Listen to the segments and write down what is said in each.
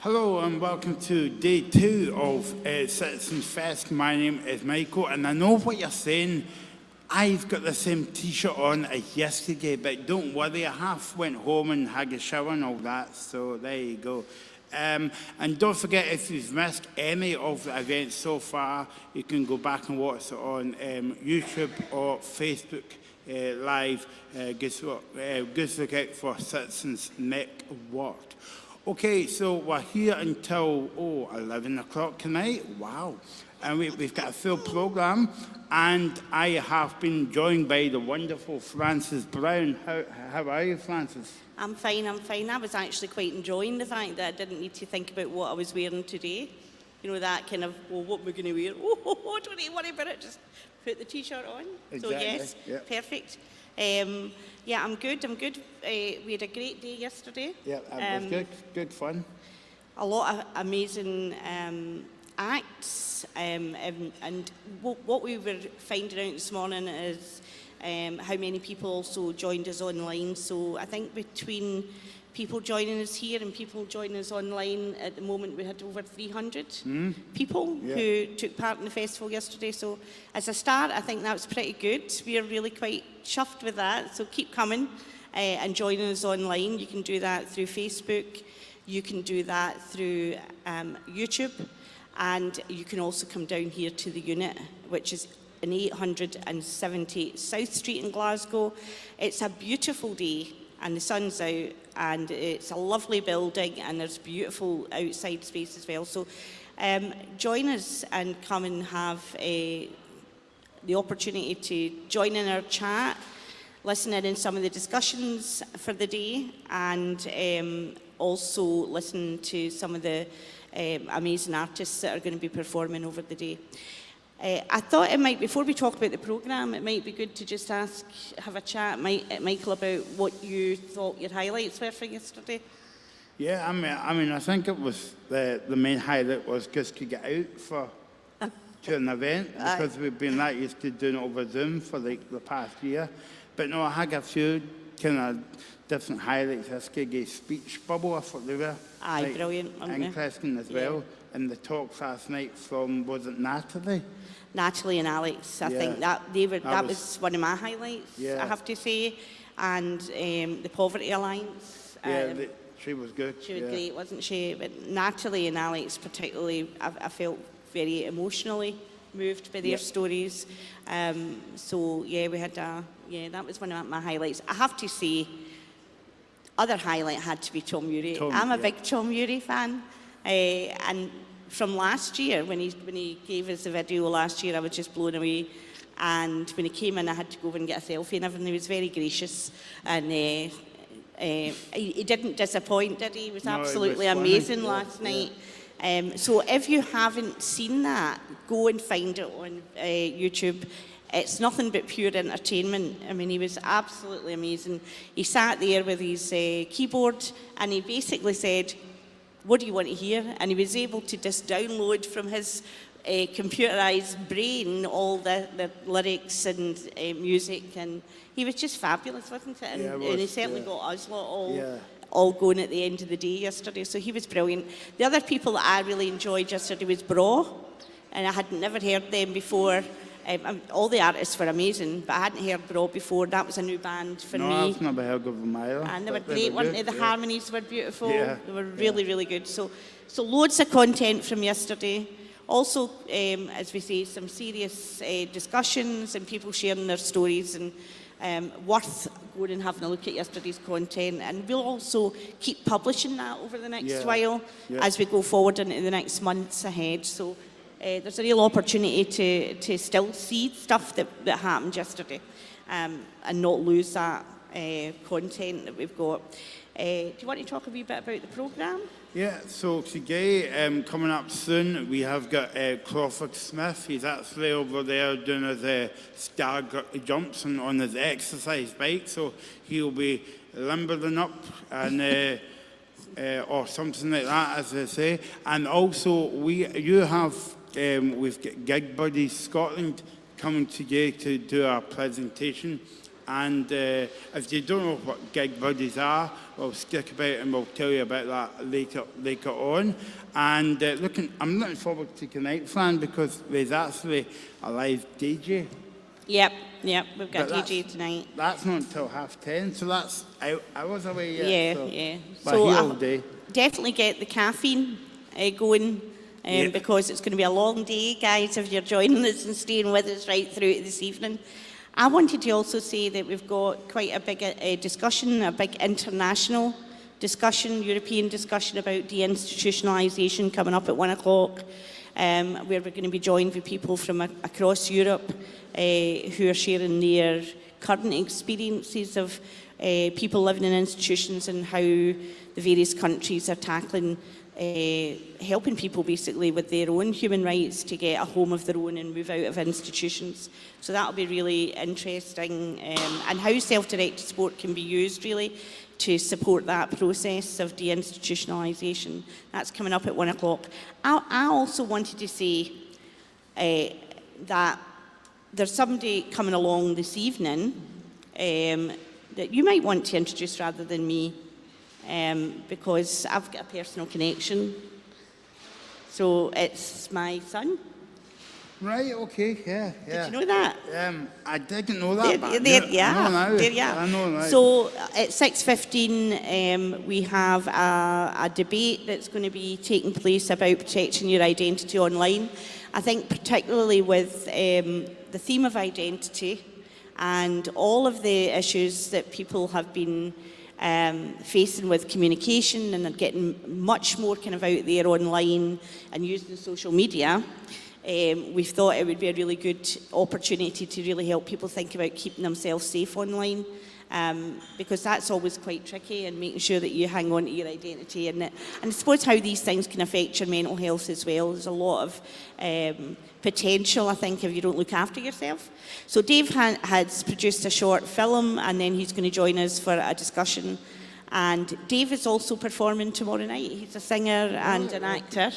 Hello and welcome to day 2 of Citizenfest. My name is Michael and I know what you're saying. I've got the same t-shirt on as yesterday, but don't worry, I half went home and had a shower and all that, so there you go. And don't forget, if you've missed any of the events so far, you can go back and watch it on YouTube or Facebook Live. Just look out for Citizens Network. Okay, so we're here until 11 o'clock tonight. Wow. And we've got a full programme. And I have been joined by the wonderful Frances Brown. How are you, Frances? I'm fine. I was actually quite enjoying the fact that I didn't need to think about what I was wearing today. You know, that kind of, well, what am I going to wear? Oh, don't need to worry about it. Just put the T-shirt on. Exactly. So, yes, yep. Perfect. Yeah, I'm good. We had a great day yesterday. Yeah, it was good fun. A lot of amazing acts, and what we were finding out this morning is how many people also joined us online. So I think between people joining us here and people joining us online at the moment, we had over 300 people who took part in the festival yesterday. So as a start, I think that was pretty good. We're really quite chuffed with that. So keep coming and joining us online. You can do that through Facebook. You can do that through YouTube. And you can also come down here to the unit, which is in 870 South Street in Glasgow. It's a beautiful day and the sun's out and it's a lovely building and there's beautiful outside space as well. So join us and come and have the opportunity to join in our chat, listen in some of the discussions for the day, and also listen to some of the amazing artists that are going to be performing over the day. I thought it might, before we talk about the programme, it might be good to just have a chat, Michael, about what you thought your highlights were for yesterday. Yeah, I mean, I think it was the main highlight was just to get out to an event, because we've been that used to doing it over Zoom for like the past year. But no, I had a few kind of different highlights. This gig speech bubble, I thought they were brilliant, interesting as well. And the talks last night from, was it Natalie? Natalie and Alex, I think that was one of my highlights, I have to say. And the Poverty Alliance. She was good. She was great, wasn't she? But Natalie and Alex particularly, I felt very emotionally moved by their stories. So yeah, we had that was one of my highlights. I have to say, other highlight had to be Tom Urie. I'm a big Tom Urie fan. And from last year, when he gave us the video last year, I was just blown away. And when he came in, I had to go over and get a selfie and everything. He was very gracious. And he didn't disappoint, did he? He was absolutely amazing last night. So if you haven't seen that, go and find it on YouTube. It's nothing but pure entertainment. I mean, he was absolutely amazing. He sat there with his keyboard and he basically said, "What do you want to hear?" And he was able to just download from his computerized brain all the lyrics and music. And he was just fabulous, wasn't it? And he certainly got us all going at the end of the day yesterday. So he was brilliant. The other people that I really enjoyed yesterday was Bra. And I had never heard them before. All the artists were amazing, but I hadn't heard Bra before. That was a new band for me. No, I've never heard of them either. And they were great, weren't they? The harmonies were beautiful. They were really, really good. So loads of content from yesterday. Also, as we say, some serious discussions and people sharing their stories, and worth going and having a look at yesterday's content. And we'll also keep publishing that over the next while as we go forward into the next months ahead. So there's a real opportunity to still see stuff that happened yesterday and not lose that content that we've got. Do you want to talk a wee bit about the programme? Yeah, so today, coming up soon, we have got Crawford Smith. He's actually over there doing his star jumps on his exercise bike, so he'll be limbering up and or something like that, as they say. And also, we've got Gig Buddies Scotland coming today to do our presentation And if you don't know what gig buddies are, we'll stick about and we'll tell you about that later on. And I'm looking forward to tonight, Fran, because there's actually a live DJ. Yep, we've got But DJ tonight. That's not until 10:30, so that's hours away yet. Yeah. But So here all day. definitely get the caffeine going because it's going to be a long day, guys, if you're joining us and staying with us right through this evening. I wanted to also say that we've got quite a big discussion, a big international discussion, European discussion about deinstitutionalisation coming up at 1 o'clock, where we're going to be joined with people from across Europe who are sharing their current experiences of people living in institutions and how the various countries are tackling helping people basically with their own human rights to get a home of their own and move out of institutions. So that'll be really interesting, and how self-directed sport can be used really to support that process of deinstitutionalisation. That's coming up at 1 o'clock. I also wanted to say that there's somebody coming along this evening that you might want to introduce rather than me, because I've got a personal connection. So it's my son. Right, okay, yeah. Did you know that? I didn't know that, but I know now. So at 6:15, we have a debate that's going to be taking place about protecting your identity online. I think particularly with the theme of identity and all of the issues that people have been facing with communication and getting much more kind of out there online and using social media, we thought it would be a really good opportunity to really help people think about keeping themselves safe online, because that's always quite tricky, and making sure that you hang on to your identity and I suppose how these things can affect your mental health as well. There's a lot of potential, I think, if you don't look after yourself. So Dave has produced a short film, and then he's going to join us for a discussion. And Dave is also performing tomorrow night. He's a singer and an actor.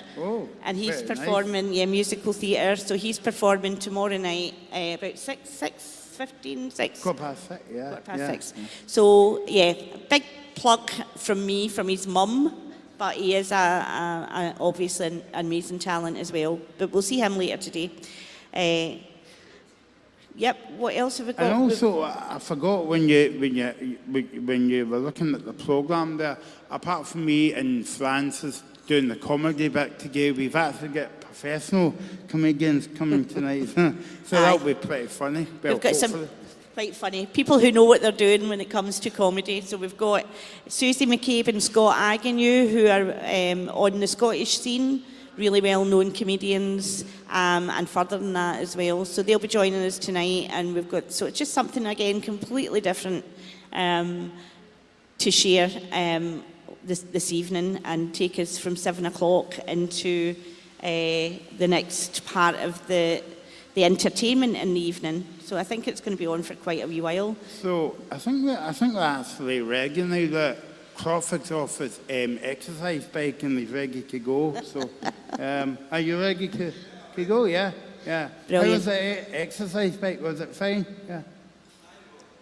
And he's performing musical theatre. So he's performing tomorrow night about 6:15. Quarter past 6, yeah. Quarter past 6. So, big plug from me, from his mum. But he is obviously an amazing talent as well. But we'll see him later today. What else have we got? And also, I forgot when you were looking at the programme there, apart from me and Francis doing the comedy bit together, we've actually got professional comedians coming tonight. So that'll be pretty funny. Well, we've got some quite funny people who know what they're doing when it comes to comedy. So we've got Susie McCabe and Scott Agnew, who are on the Scottish scene, really well-known comedians, and further than that as well. So they'll be joining us tonight, and so it's just something, again, completely different to share this evening, and take us from 7 o'clock into the next part of the entertainment in the evening. So I think it's going to be on for quite a wee while. So I think we're actually ready now that Crawford's off his exercise bike and he's ready to go. So, are you ready to go? Yeah. Brilliant. How was the exercise bike? Was it fine?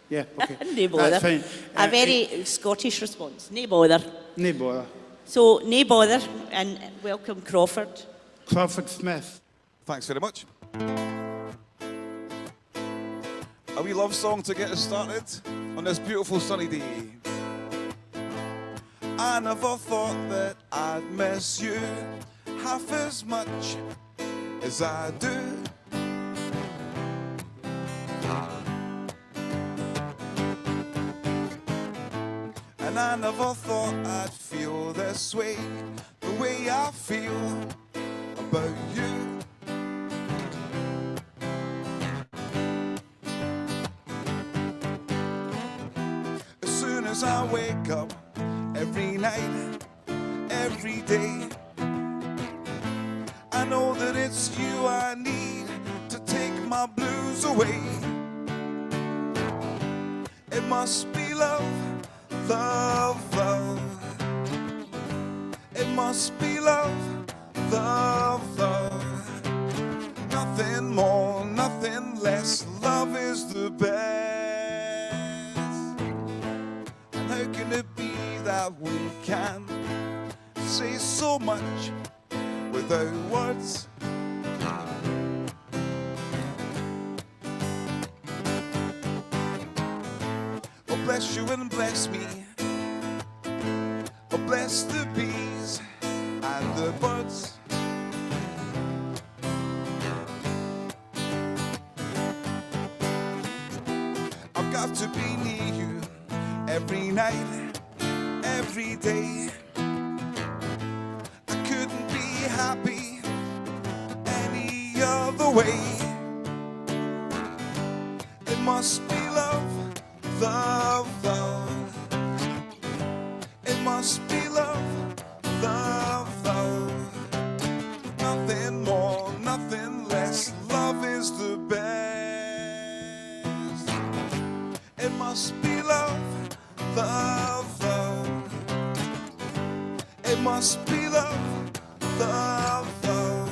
Yeah. Okay. No bother. That's fine. A very Scottish response. No bother. No bother. So no bother, and welcome Crawford. Crawford Smith. Thanks very much. A wee love song to get us started on this beautiful sunny day. I never thought that I'd miss you half as much as I do. And I never thought I'd feel this way, the way I feel about you. As soon as I wake up, every night, every day, I know that it's you I need to take my blues away. It must be love, love, love. It must be love, love, love. Nothing more, nothing less. Love is the best. can say so much without words. Oh, bless you and bless me. Oh, bless the bees and the birds. I've got to be near you every night, every day. I couldn't be happy any other way. It must be love, love, love. It must be love, love, love. Nothing more, nothing less. Love is the best. It must be love, love, love. It must be love, love, love.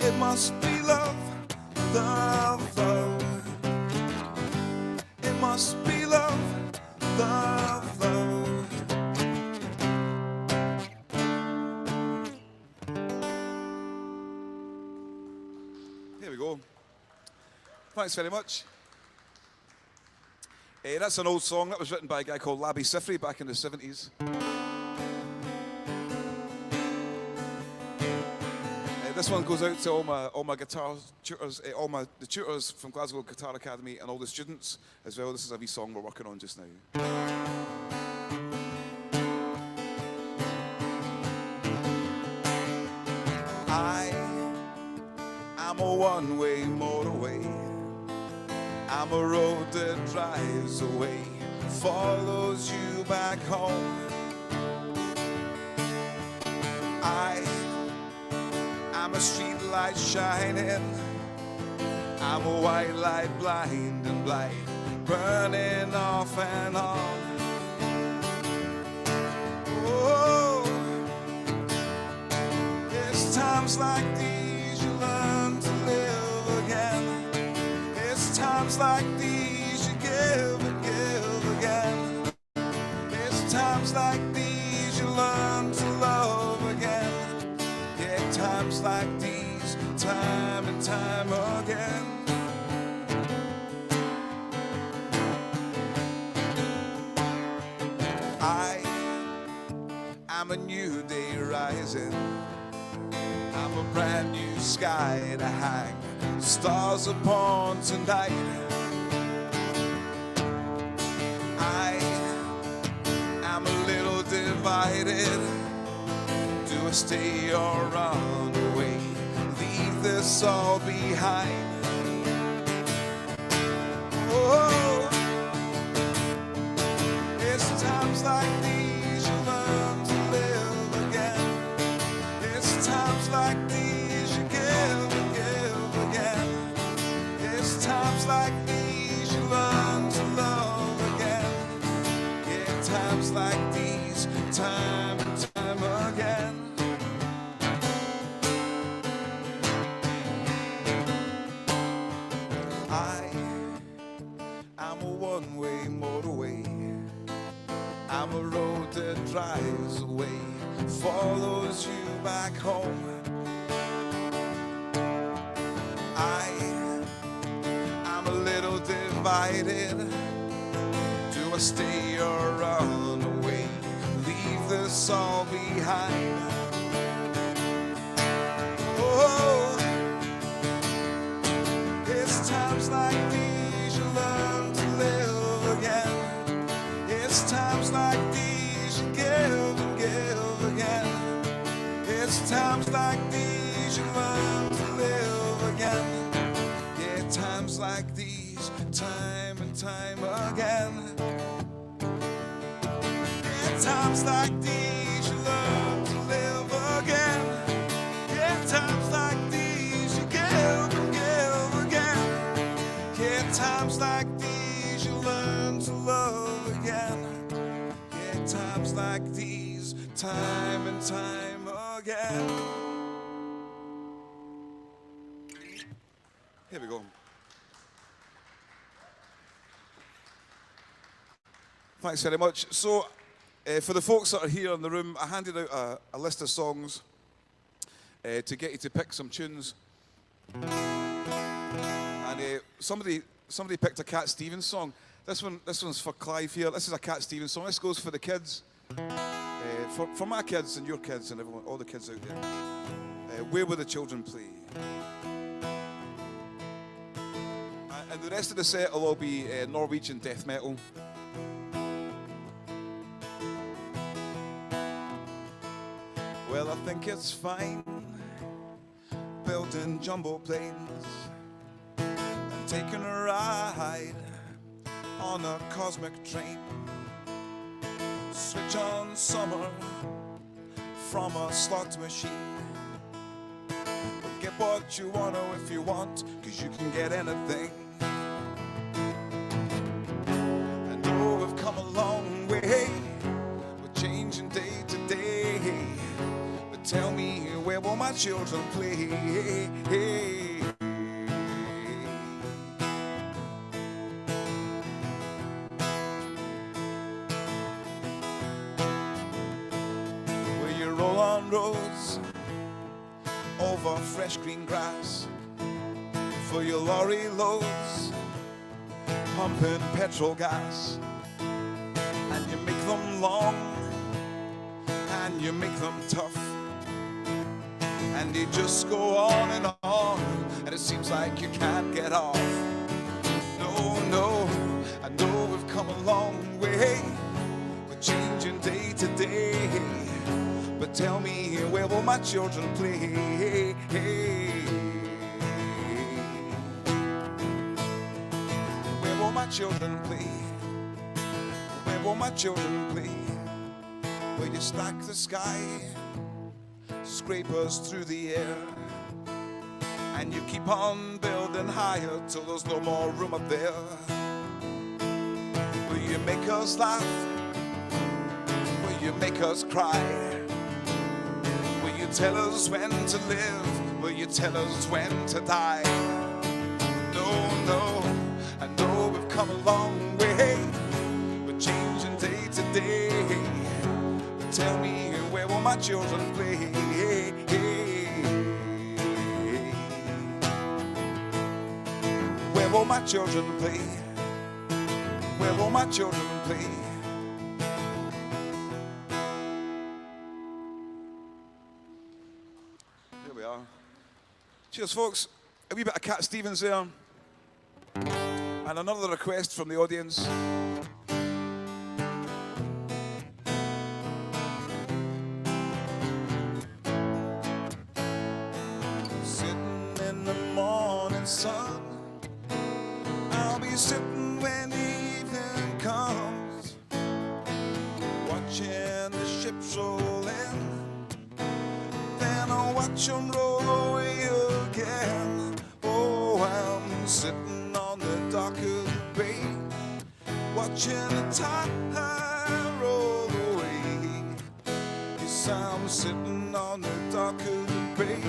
It must be love, love, love. It must be love, love, love. Here we go. Thanks very much. That's an old song that was written by a guy called Labby Sifry back in the 70s. This one goes out to all my guitar tutors, the tutors from Glasgow Guitar Academy and all the students as well. This is a wee song we're working on just now. I am a one-way motorway. I'm a road that drives away, follows you back home. I'm a street light shining. I'm a white light blind and blind, burning off and on. Oh, it's times like these you learn to live again. It's times like these you give and give again. It's times like these you learn to love again. Yeah, times like these, time and time again. I'm a new day rising. I'm a brand new sky to hang stars upon tonight. I am a little divided. Do I stay or run away? Leave this all behind. Oh, it's times like these you learn to live again. It's times like these you give and give again. It's times like these you learn to love again. Yeah, times like these, time and time again. I'm a one-way motorway. I'm a road that drives away, follows you back home. I'm a little divided. Do I stay or run away? Leave this all behind. Oh, it's times like these you learn to live again. It's times like these you give and give again. It's times like these you learn to live again. Yeah, times like these, time and time again. Yeah, times like these you learn to live again. Yeah, times like these you give and give again. Yeah, times like these you learn to love again. Yeah, times like these, time and time again. Here we go. Thanks very much. So, For the folks that are here in the room, I handed out a list of songs to get you to pick some tunes. And somebody picked a Cat Stevens song. This one's for Clive here. This is a Cat Stevens song. This goes for the kids, for my kids and your kids and everyone, all the kids out there. Where Will the Children Play? And the rest of the set will all be Norwegian death metal. Well, I think it's fine building jumbo planes and taking a ride on a cosmic train. Switch on summer from a slot machine. But get what you want if you want, 'cause you can get anything. I know we've come a long way, we're changing day to day. But tell me, where will my children play? Will you roll on roads over fresh green grass for your lorry loads, pumping petrol gas, and you make them long and you make them tough, and you just go on, and it seems like you can't get off. No, I know we've come a long way, we're changing day to day. But tell me, where will my children play? Where will my children play? Where will my children play? Where you stack the sky, scrape us through the air, and you keep on building higher till there's no more room up there. Will you make us laugh? Will you make us cry? Will you tell us when to live? Will you tell us when to die? No, I know we've come a long way, we're changing day to day. But tell me, where will my children play? Where will my children play? Where will my children play? Here we are. Cheers, folks. A wee bit of Cat Stevens there. And another request from the audience. Sitting in the morning sun, I'll be sitting when the evening comes, watching the ships roll in, then I'll watch them roll away again. Oh, I'm sitting on the dock of the bay, watching the tide roll away. Yes, I'm sitting on the dock of the bay,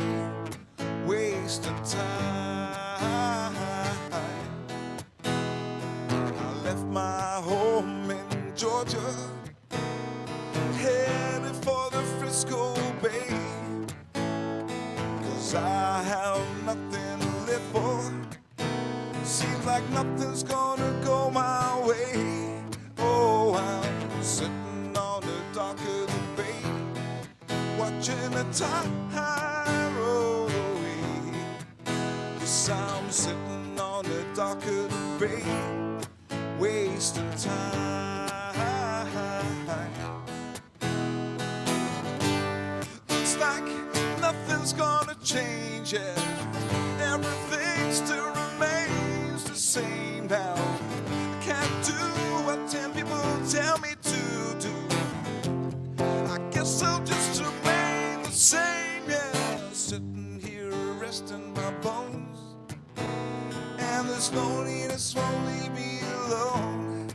wasting time. I left my home in Georgia, headed for the Frisco Bay, 'cause I have nothing to live for. Seems like nothing's gonna go my way. Oh, I'm sitting on the dock of the bay, watching the tide roll away. Yes, I'm sitting on the dock of the bay, wasting time. Looks like nothing's gonna change it. Everything still remains the same now. I can't do what 10 people tell me to do. I guess I'll just remain the same, yeah. Sitting here resting my bones, and this loneliness won't leave me alone.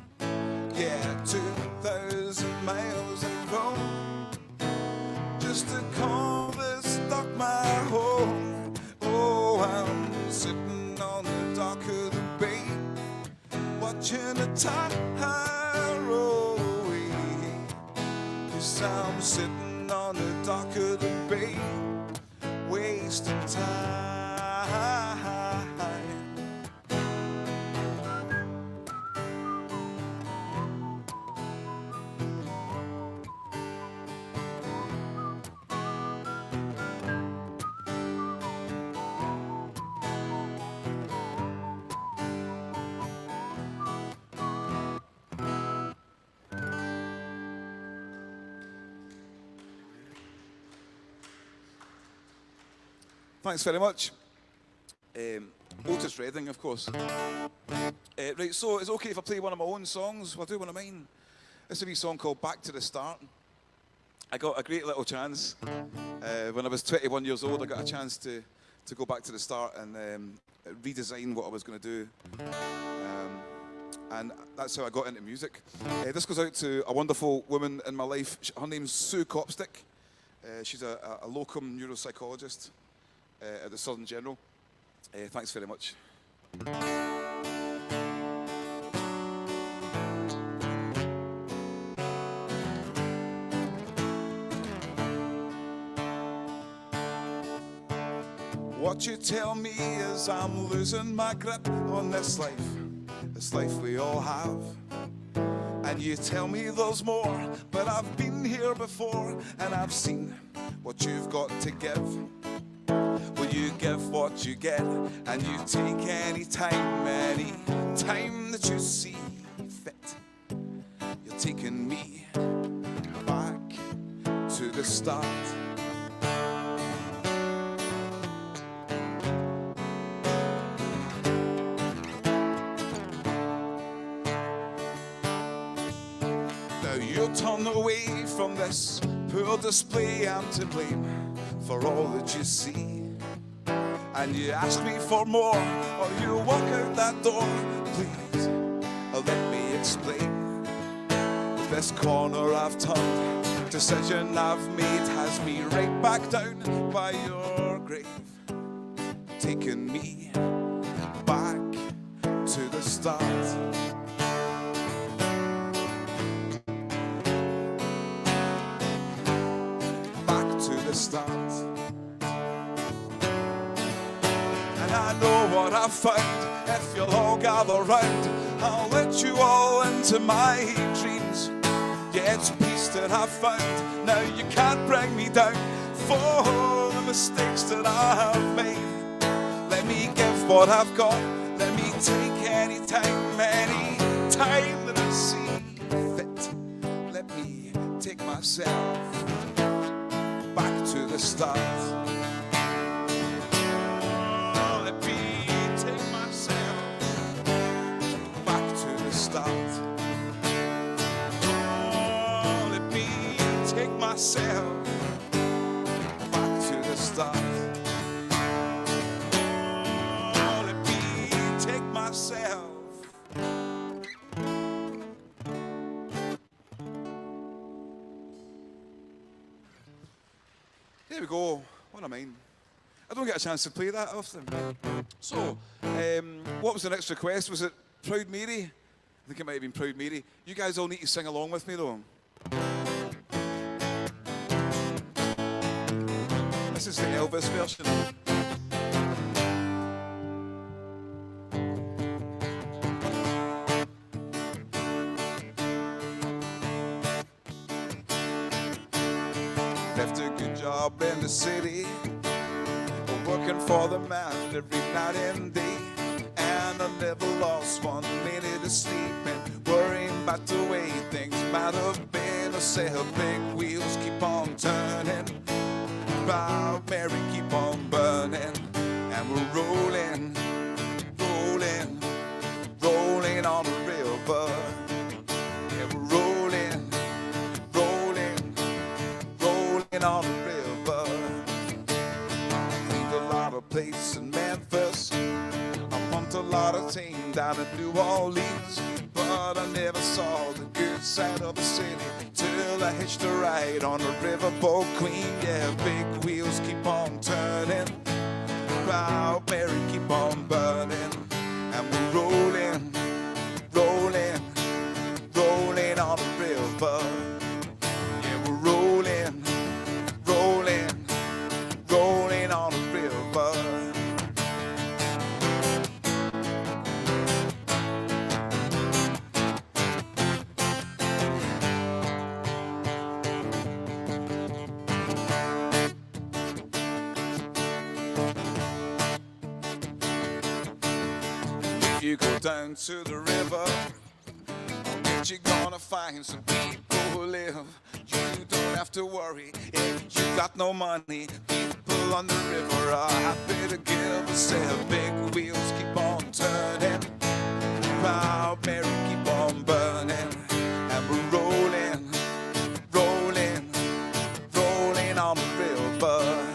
Yeah, 2,000 miles I've roam just to call this dock my home. Oh, I'm sitting on the dock of the bay, watching the tide roll away. sitting on the dock of the bay, wasting time. Thanks very much. Otis Redding, of course. Right, so it's okay if I play one of my own songs? Well, I'll do one of mine. This is a wee song called Back to the Start. I got a great little chance. When I was 21 years old, I got a chance to go back to the start and redesign what I was going to do. And that's how I got into music. This goes out to a wonderful woman in my life. Her name's Sue Copstick. She's a locum neuropsychologist at the Southern General. Thanks very much. What you tell me is I'm losing my grip on this life we all have. And you tell me there's more, but I've been here before and I've seen what you've got to give. Well, you give what you get, and you take any time that you see fit. You're taking me back to the start. Now you turn away from this poor display. I'm to blame for all that you see. And you ask me for more, or you walk out that door. Please, let me explain. This corner I've turned, decision I've made has me right back down by your grave, taking me back to the start. Back to the start. I know what I've found. If you'll all gather round, I'll let you all into my dreams. Yeah, it's peace that I've found. Now you can't bring me down for the mistakes that I have made. Let me give what I've got. Let me take any time that I see fit. Let me take myself back to the start. Myself back to the start. Oh, let me take myself. There we go. What I mean. I don't get a chance to play that often. So, what was the next request? Was it Proud Mary? I think it might have been Proud Mary. You guys all need to sing along with me though. This is the Elvis version. Left a good job in the city, working for the man every night and day. And I never lost 1 minute of sleeping, worrying about the way things might have been. I said big wheels keep on turning, Proud Mary keep on burning, and we're rolling, rolling, rolling on the river. Yeah, we're rolling, rolling, rolling on the river. Cleaned a lot of plates in Memphis, I pumped a lot of team down in New Orleans, but I never saw the good side of the city till I hitched a ride on a riverboat queen. Yeah, big wheels keep on turning, Proud Mary keep on burning, and we're rolling, rolling, rolling on the river. Yeah, we're rolling, If you go down to the river, you're gonna find some people who live. You don't have to worry if you got no money. People on the river are happy to give a sail. Big wheels keep on turning, proud Mary keep on burning, and we're rolling, rolling, rolling on the river.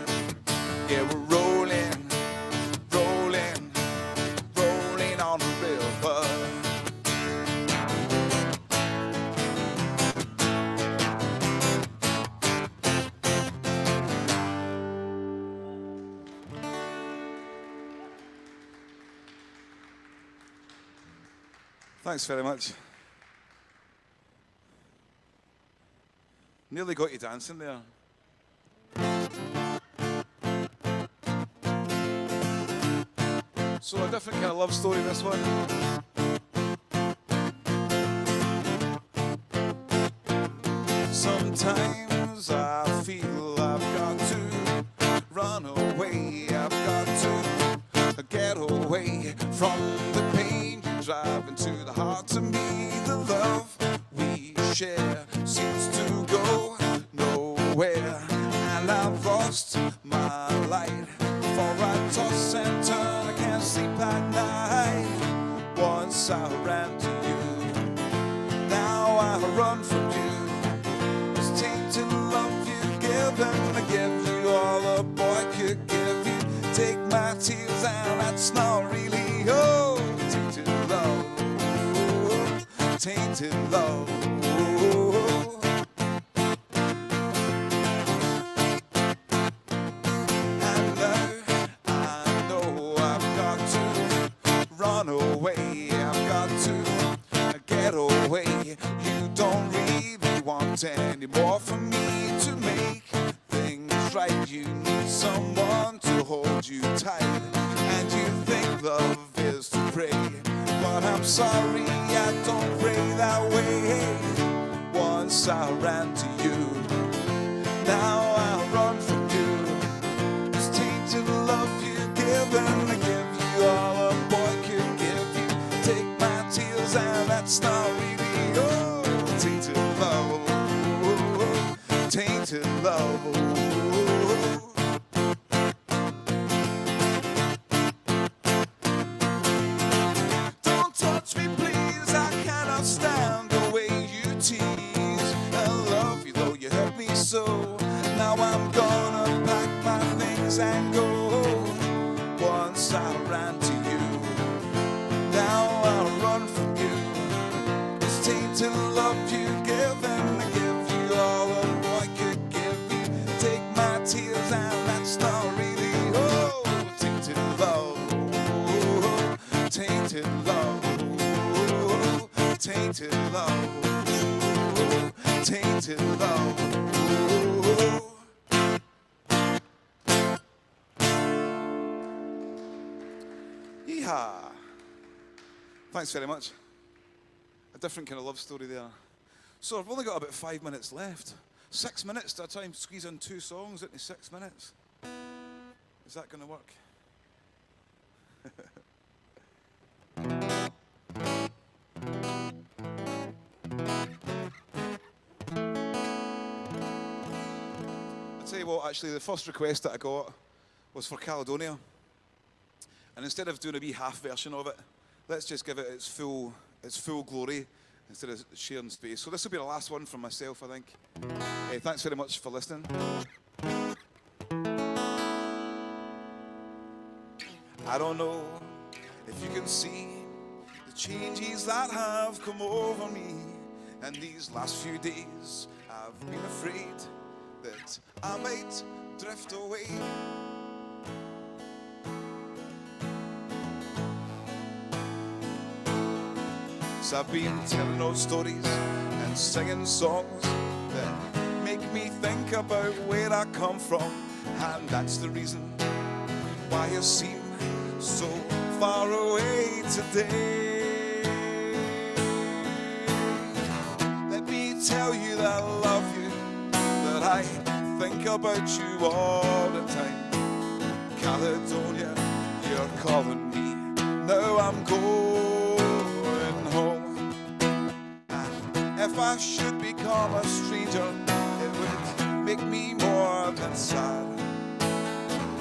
Yeah, we're rolling, rolling, rolling on the river. Thanks very much. Nearly got you dancing there. So a different kind of love story, this one. Sometimes I feel I've got to run away. I've got to get away from the pain you drive into the heart of me. The love we share seems to go nowhere, and I've lost my light. For I toss and turn, I can't sleep at night. Once I ran to you, now I run from you. This tainted love you give, and I give you all a boy could give you. Take my tears and that's not really tainted love, tainted love. And now I know I've got to run away. I've got to get away. You don't really want any more from me to make things right. You need someone to hold you tight, and you think love is to pray, but I'm sorry, I don't pray that way. Once I ran to you, now I run from you. This tainted love you give, and I give you all a boy could give you. Take my tears and that's not really tainted love, tainted love. Touch me please, I cannot stand the way you tease. I love you though you hurt me so. Now I'm gonna pack my things and go. Once I ran to you, now I run from you. This tainted love you give, and I give you all a boy could give you. Take my tears and that's not really tainted love, tainted love. Tainted love, tainted love. Yeehaw! Thanks very much. A different kind of love story there. So I've only got about 5 minutes left. 6 minutes to try and squeeze in 2 songs into 6 minutes. Is that going to work? I'll tell you what, actually, the first request that I got was for Caledonia. And instead of doing a wee half version of it, let's just give it its full glory instead of sharing space. So this will be the last one from myself, I think. Hey, thanks very much for listening. I don't know if you can see the changes that have come over me. And these last few days, I've been afraid that I might drift away. So I've been telling old stories and singing songs that make me think about where I come from. And that's the reason why you seem so far away today. Let me tell you that I love you, that I think about you all the time. Caledonia, you're calling me. Now I'm going home. And if I should become a stranger, it would make me more than sad.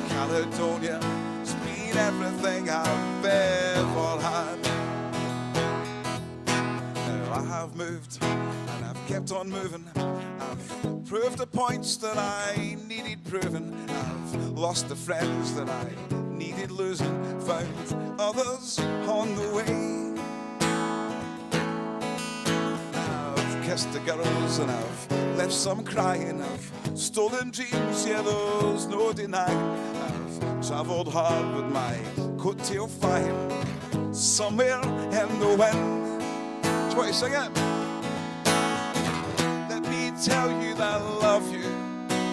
Caledonia's been everything I've ever had. Now I have moved and I've kept on moving. I've proved the points that I needed proving. I've lost the friends that I needed losing. Found others on the way. I've kissed the girls and I've left some crying. I've stolen dreams, yeah, there's no denying. I've travelled hard with my coattail flying somewhere in the wind. Do you want to sing it? Let me tell you that I love you,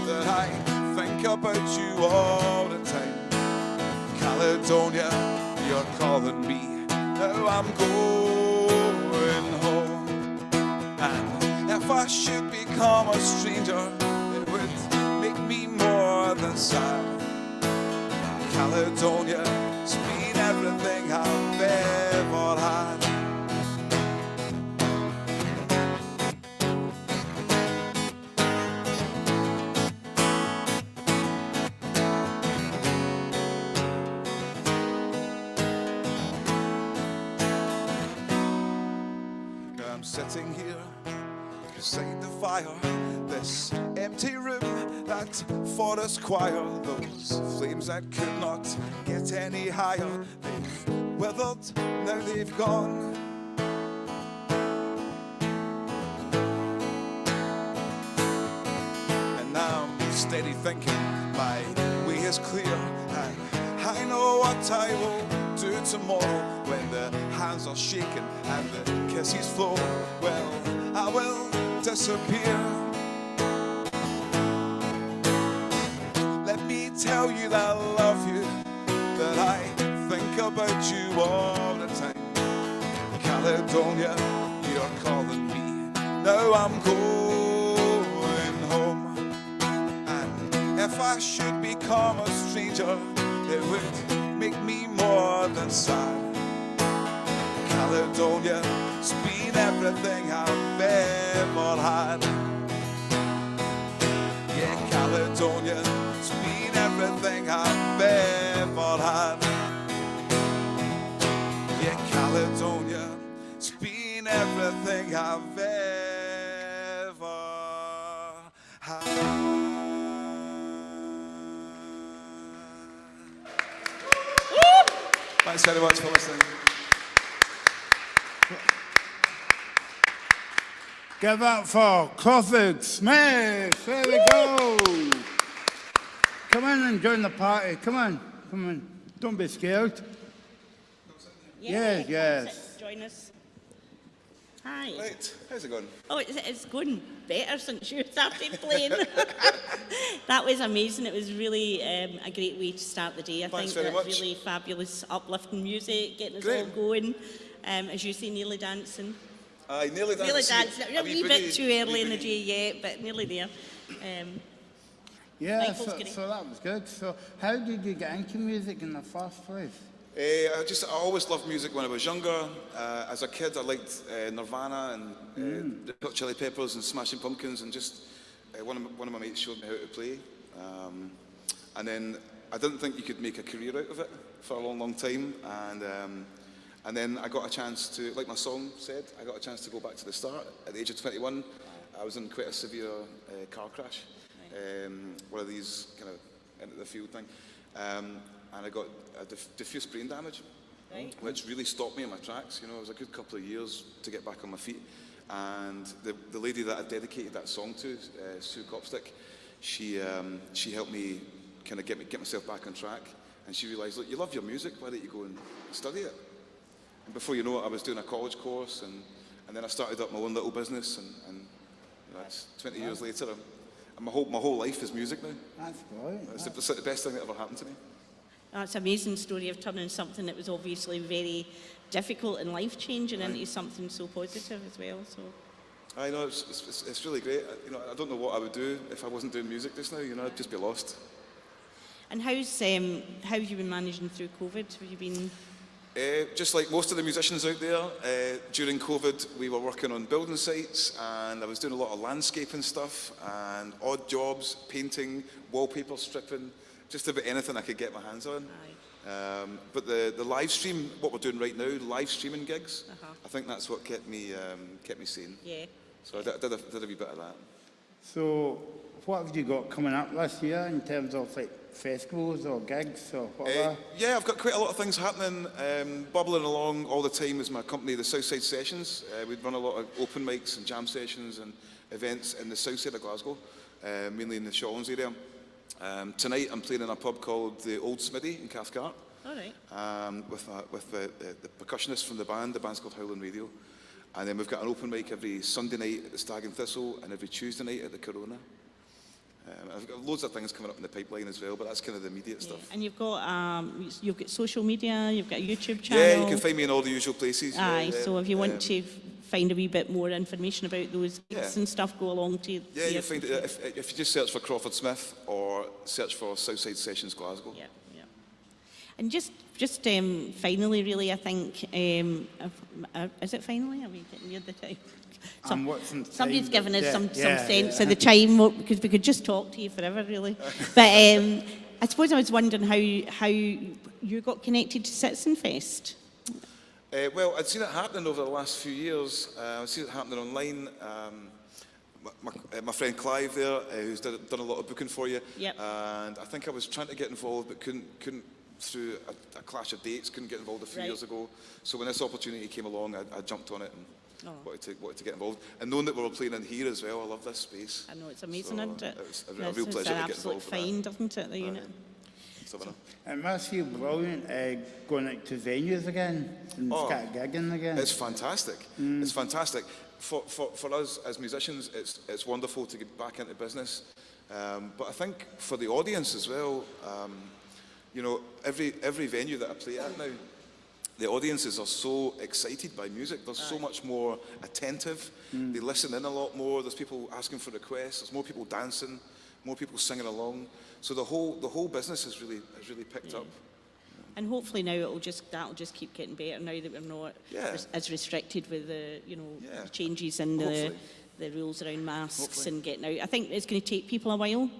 that I think about you all the time. Caledonia, you're calling me, now I'm going home. And if I should become a stranger, it would make me more than sad. Caledonia's been everything I've ever had. I'm sitting here beside the fire, this empty room, that forest choir, those flames that could not get any higher. They've withered, now they've gone. And now I'm steady thinking my way is clear, and I know what I will do tomorrow when the hands are shaking and the kisses flow. Well, I will disappear. Let me tell you that I love you, that I think about you all the time. Caledonia, you're calling me, now I'm going home. And if I should become a stranger, it would make me more than sad. Caledonia's been everything I've ever had. Yeah, Caledonia's been everything I've ever had. Yeah, Caledonia's been everything I've ever had. Thanks very much for listening. Give it for Crawford Smith. There we go. Come in and join the party. Come on, come on. Don't be scared. Yes, yes. Join us. Hi. Right, how's it going? Oh, it's going better since you started playing. That was amazing. It was really a great way to start the day. I Thanks think very that's much. really fabulous, uplifting music, getting us Great. all going. As you say, nearly dancing. I nearly danced. Nearly dancing. A wee bit too early in the day yet, but nearly there. Yeah, Michael's so, great. so that was good. So how did you get into music in the first place? I always loved music when I was younger. As a kid, I liked Nirvana and the Hot Chili Peppers and Smashing Pumpkins, and just one of my mates showed me how to play. And then I didn't think you could make a career out of it for a long, long time. And then I got a chance to, like my song said, I got a chance to go back to the start. At the age of 21, I was in quite a severe car crash. One of these kind of into the field thing. And I got a diffuse brain damage, Right. which really stopped me in my tracks. You know, it was a good couple of years to get back on my feet. And the lady that I dedicated that song to, Sue Copstick, she helped me kind of get myself back on track. And she realised, look, you love your music, why don't you go and study it? And before you know it, I was doing a college course, and then I started up my own little business, and you know, it's 20 years later, and my whole life is music now. That's brilliant. It's the best thing that ever happened to me. That's an amazing story of turning something that was obviously very difficult and life-changing into something so positive as well. So, I know, it's really great. You know, I don't know what I would do if I wasn't doing music just now. You know, I'd just be lost. and how have you been managing through COVID? Have you been? Just like most of the musicians out there, during COVID we were working on building sites, and I was doing a lot of landscaping stuff and odd jobs, painting, wallpaper stripping, just about anything I could get my hands on. But the live stream, what we're doing right now, live streaming gigs, I think that's what kept me sane. Yeah. So I did a wee bit of that. So what have you got coming up this year in terms of like festivals or gigs or whatever? Yeah, I've got quite a lot of things happening. Bubbling along all the time is my company, the Southside Sessions. We run a lot of open mics and jam sessions and events in the south side of Glasgow, mainly in the Shawlands area. Tonight I'm playing in a pub called the Old Smithy in Cathcart. All right. With the percussionist from the band's called Howlin' Radio. And then we've got an open mic every Sunday night at the Stag and Thistle and every Tuesday night at the Corona. I've got loads of things coming up in the pipeline as well, but that's kind of the immediate stuff. And you've got social media, you've got a YouTube channel. Yeah, you can find me in all the usual places. Aye, yeah. so if you want to find a wee bit more information about those gigs and stuff, go along to... Yeah, you find it, if you just search for Crawford Smith or search for Southside Sessions Glasgow. Yeah, yeah. And just finally, really, I think, is it finally? Are we getting near the time? Somebody's given us some sense of the time, because we could just talk to you forever, really. But I suppose I was wondering how you got connected to Citizenfest. Well, I'd seen it happening over the last few years. I've seen it happening online. My friend Clive there, who's done a lot of booking for you, and I think I was trying to get involved, but couldn't through a clash of dates, couldn't get involved a few years ago. So when this opportunity came along, I jumped on it and wanted to get involved. And knowing that we were playing in here as well, I love this space. I know, it's amazing, so isn't it? It was a real pleasure to get involved with that. It's an absolute find, isn't it, the unit? It must feel brilliant going out to venues again and start gigging again. It's fantastic. It's fantastic. For us as musicians, it's wonderful to get back into business. But I think for the audience as well, you know, every venue that I play at now, the audiences are so excited by music. They're so much more attentive. They listen in a lot more. There's people asking for requests. There's more people dancing, more people singing along. So the whole business has really picked up. And hopefully now that'll just keep getting better now that we're not as restricted with the changes in the rules around masks and getting out. I think it's going to take people a while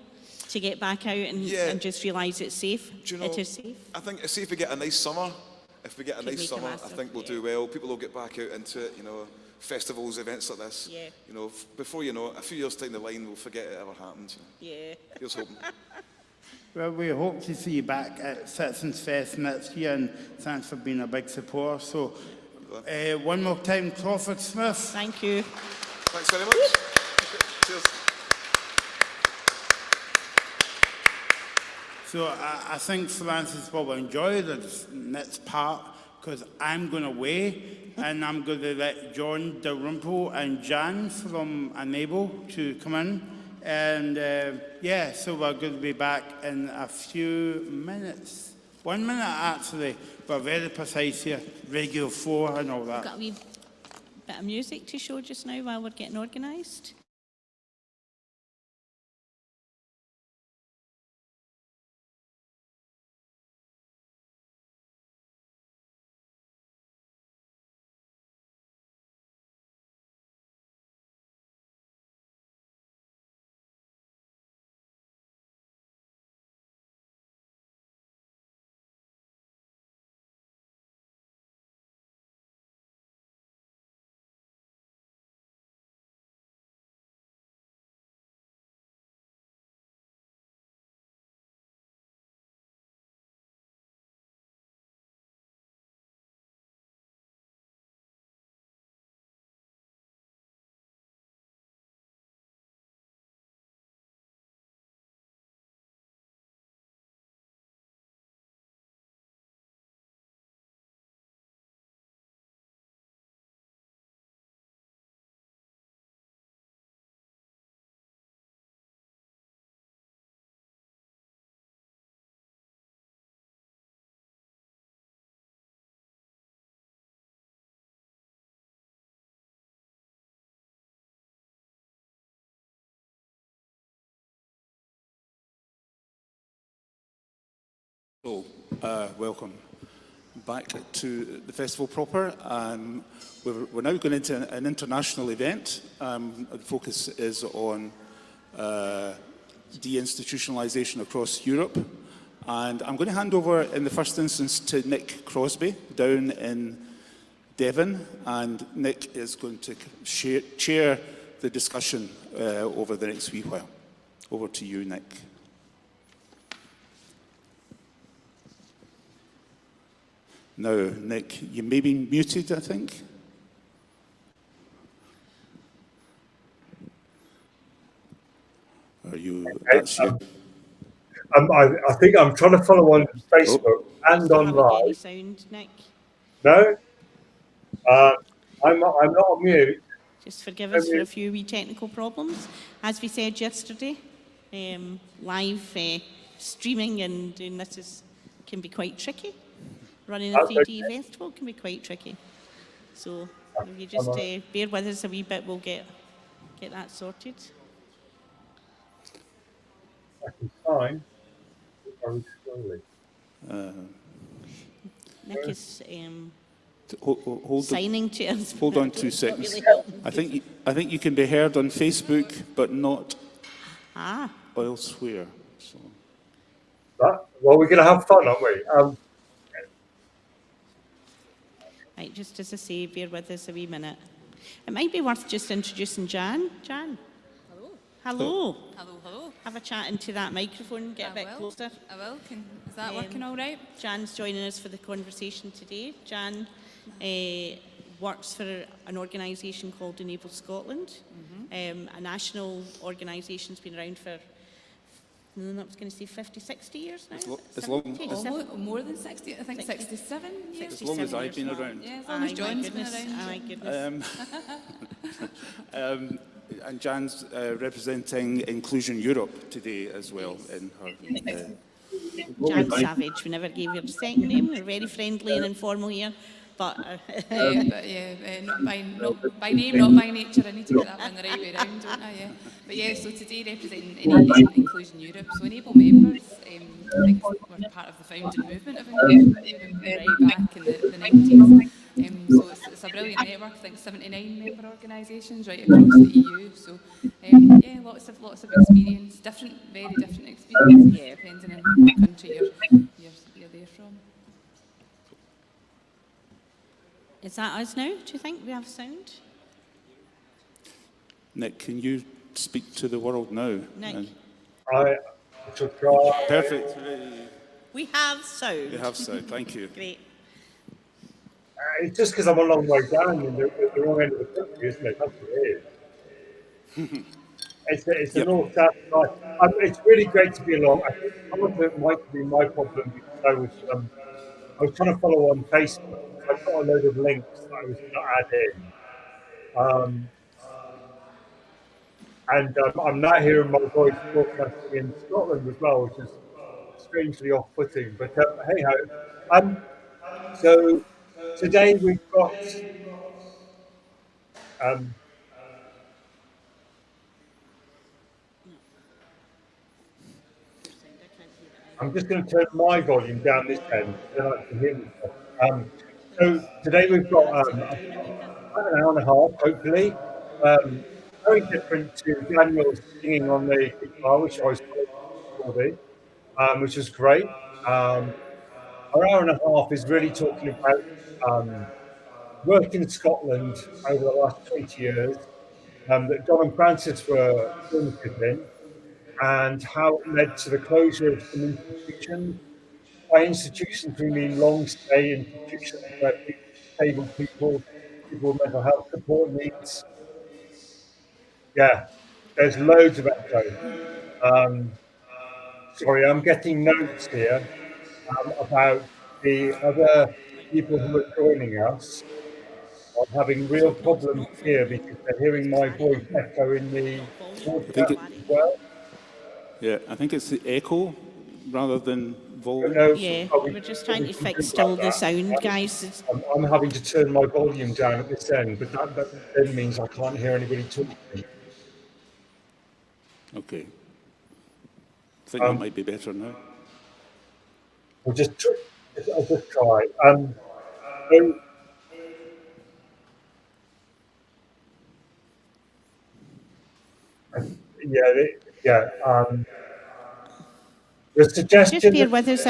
to get back out and just realise it's safe. Do you know, it is safe. I think it's safe if we get a nice summer. If we get a nice summer, I think we'll do well. People will get back out into it, you know, festivals, events like this. Yeah. You know, before you know it, a few years down the line, we'll forget it ever happened. Yeah. Here's hoping. Well, we hope to see you back at Citizenfest next year, and thanks for being a big supporter. So, one more time, Crawford Smith. Thank you. Thanks very much. Cheers. So I think Francis will enjoy this next part, because I'm going away and I'm going to let John Dalrymple and Jan from Enable to come in. And so we're going to be back in a few minutes. 1 minute actually, we're very precise here, Radio 4 and all that. Got a wee bit of music to show just now while we're getting organised. So, welcome. back to the festival proper. We're now going into an international event. The focus is on deinstitutionalisation across Europe. And I'm going to hand over in the first instance to Nick Crosby down in Devon. And Nick is going to chair the discussion over the next wee while. Over to you, Nick. Now, Nick, you may be muted, I think. Are you? That's you. I think I'm trying to follow on Facebook and Don't have any online. sound, Nick. No, I'm not on mute. Just forgive us for a few wee technical problems. As we said yesterday, live streaming and doing this can be quite tricky. Running a 3D festival can be quite tricky. So if you just bear with us a wee bit, we'll get that sorted. I can sign very slowly. Nick is Hold signing to us. Hold on 2 seconds. I think you can be heard on Facebook, but not elsewhere. So. Well, we're going to have fun, aren't we? Right, just as I say, bear with us a wee minute. It might be worth just introducing Jan. Jan. Hello. Hello. Hello, hello. Have a chat into that microphone, get a bit closer. I will. Is that working all right? Jan's joining us for the conversation today. Jan works for an organisation called Enable Scotland, a national organisation that's been around for, I was going to say 50, 60 years now. As long, More than 60, I think 67 years. as long as I've been around. Yeah, as long as John's been around. My goodness. And Jan's representing Inclusion Europe today as well in her. Jan Savage, we never gave her a second name. We're very friendly and informal here. But, Not by name, not by nature. I need to get that one the right way around, don't I? Yeah. But yeah, so today representing Inclusion Europe. So Enable members, I think we're part of the founding movement of Inclusion Europe way back in the 90s. So it's a brilliant network. I think 79 member organisations right across the EU. So yeah, lots of experience, very different experiences, depending on what country you're there from. is that us now? Do you think we have sound? Nick, can you speak to the world now? Nick. I shall try. Perfect. We have sound. You have sound. Thank you. Great. It's just because I'm a long way down in the wrong end of the country, isn't it? That's what it is. It's the north-south line. It's really great to be along. I think some of it might be my problem because I was trying to follow on Facebook. I've got a load of links that I was going to add in. And I'm now hearing my voice broadcasting in Scotland as well, which is strangely off-putting. But hey ho. So today we've got I'm just going to turn my volume down this end, then I can hear myself. So today we've got about an hour and a half, hopefully. Very different to Daniel's singing on the guitar, which I was recording, which was great. Our hour and a half is really talking about work in Scotland over the last 20 years that John and Francis were formative in, and how it led to the closure of some institutions. By institutions, we mean long-stay institutions where disabled people with mental health support needs. Yeah, there's loads of echo. Sorry, I'm getting notes here about the other people who are joining us are having real problems here because they're hearing my voice echo in the audio as well. Yeah, I think it's the echo rather than volume. Yeah, we're just trying to fix still the sound, guys. I'm having to turn my volume down at this end, but that then means I can't hear anybody talking. Okay. I think that might be better now. We'll just I'll just try. So, yeah, yeah. The Just suggestion bear that with us.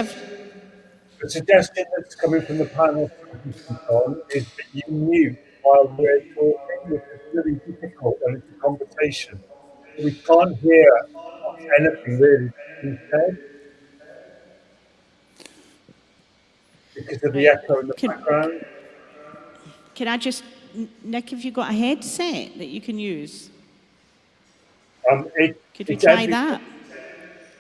the suggestion that's coming from the panel, John, is that you mute while we're talking, which is really difficult when it's a conversation. We can't hear anything really being said because of the Right. echo in the Can, background. can I just, Nick, have you got a headset that you can use? Could we It's try every. that?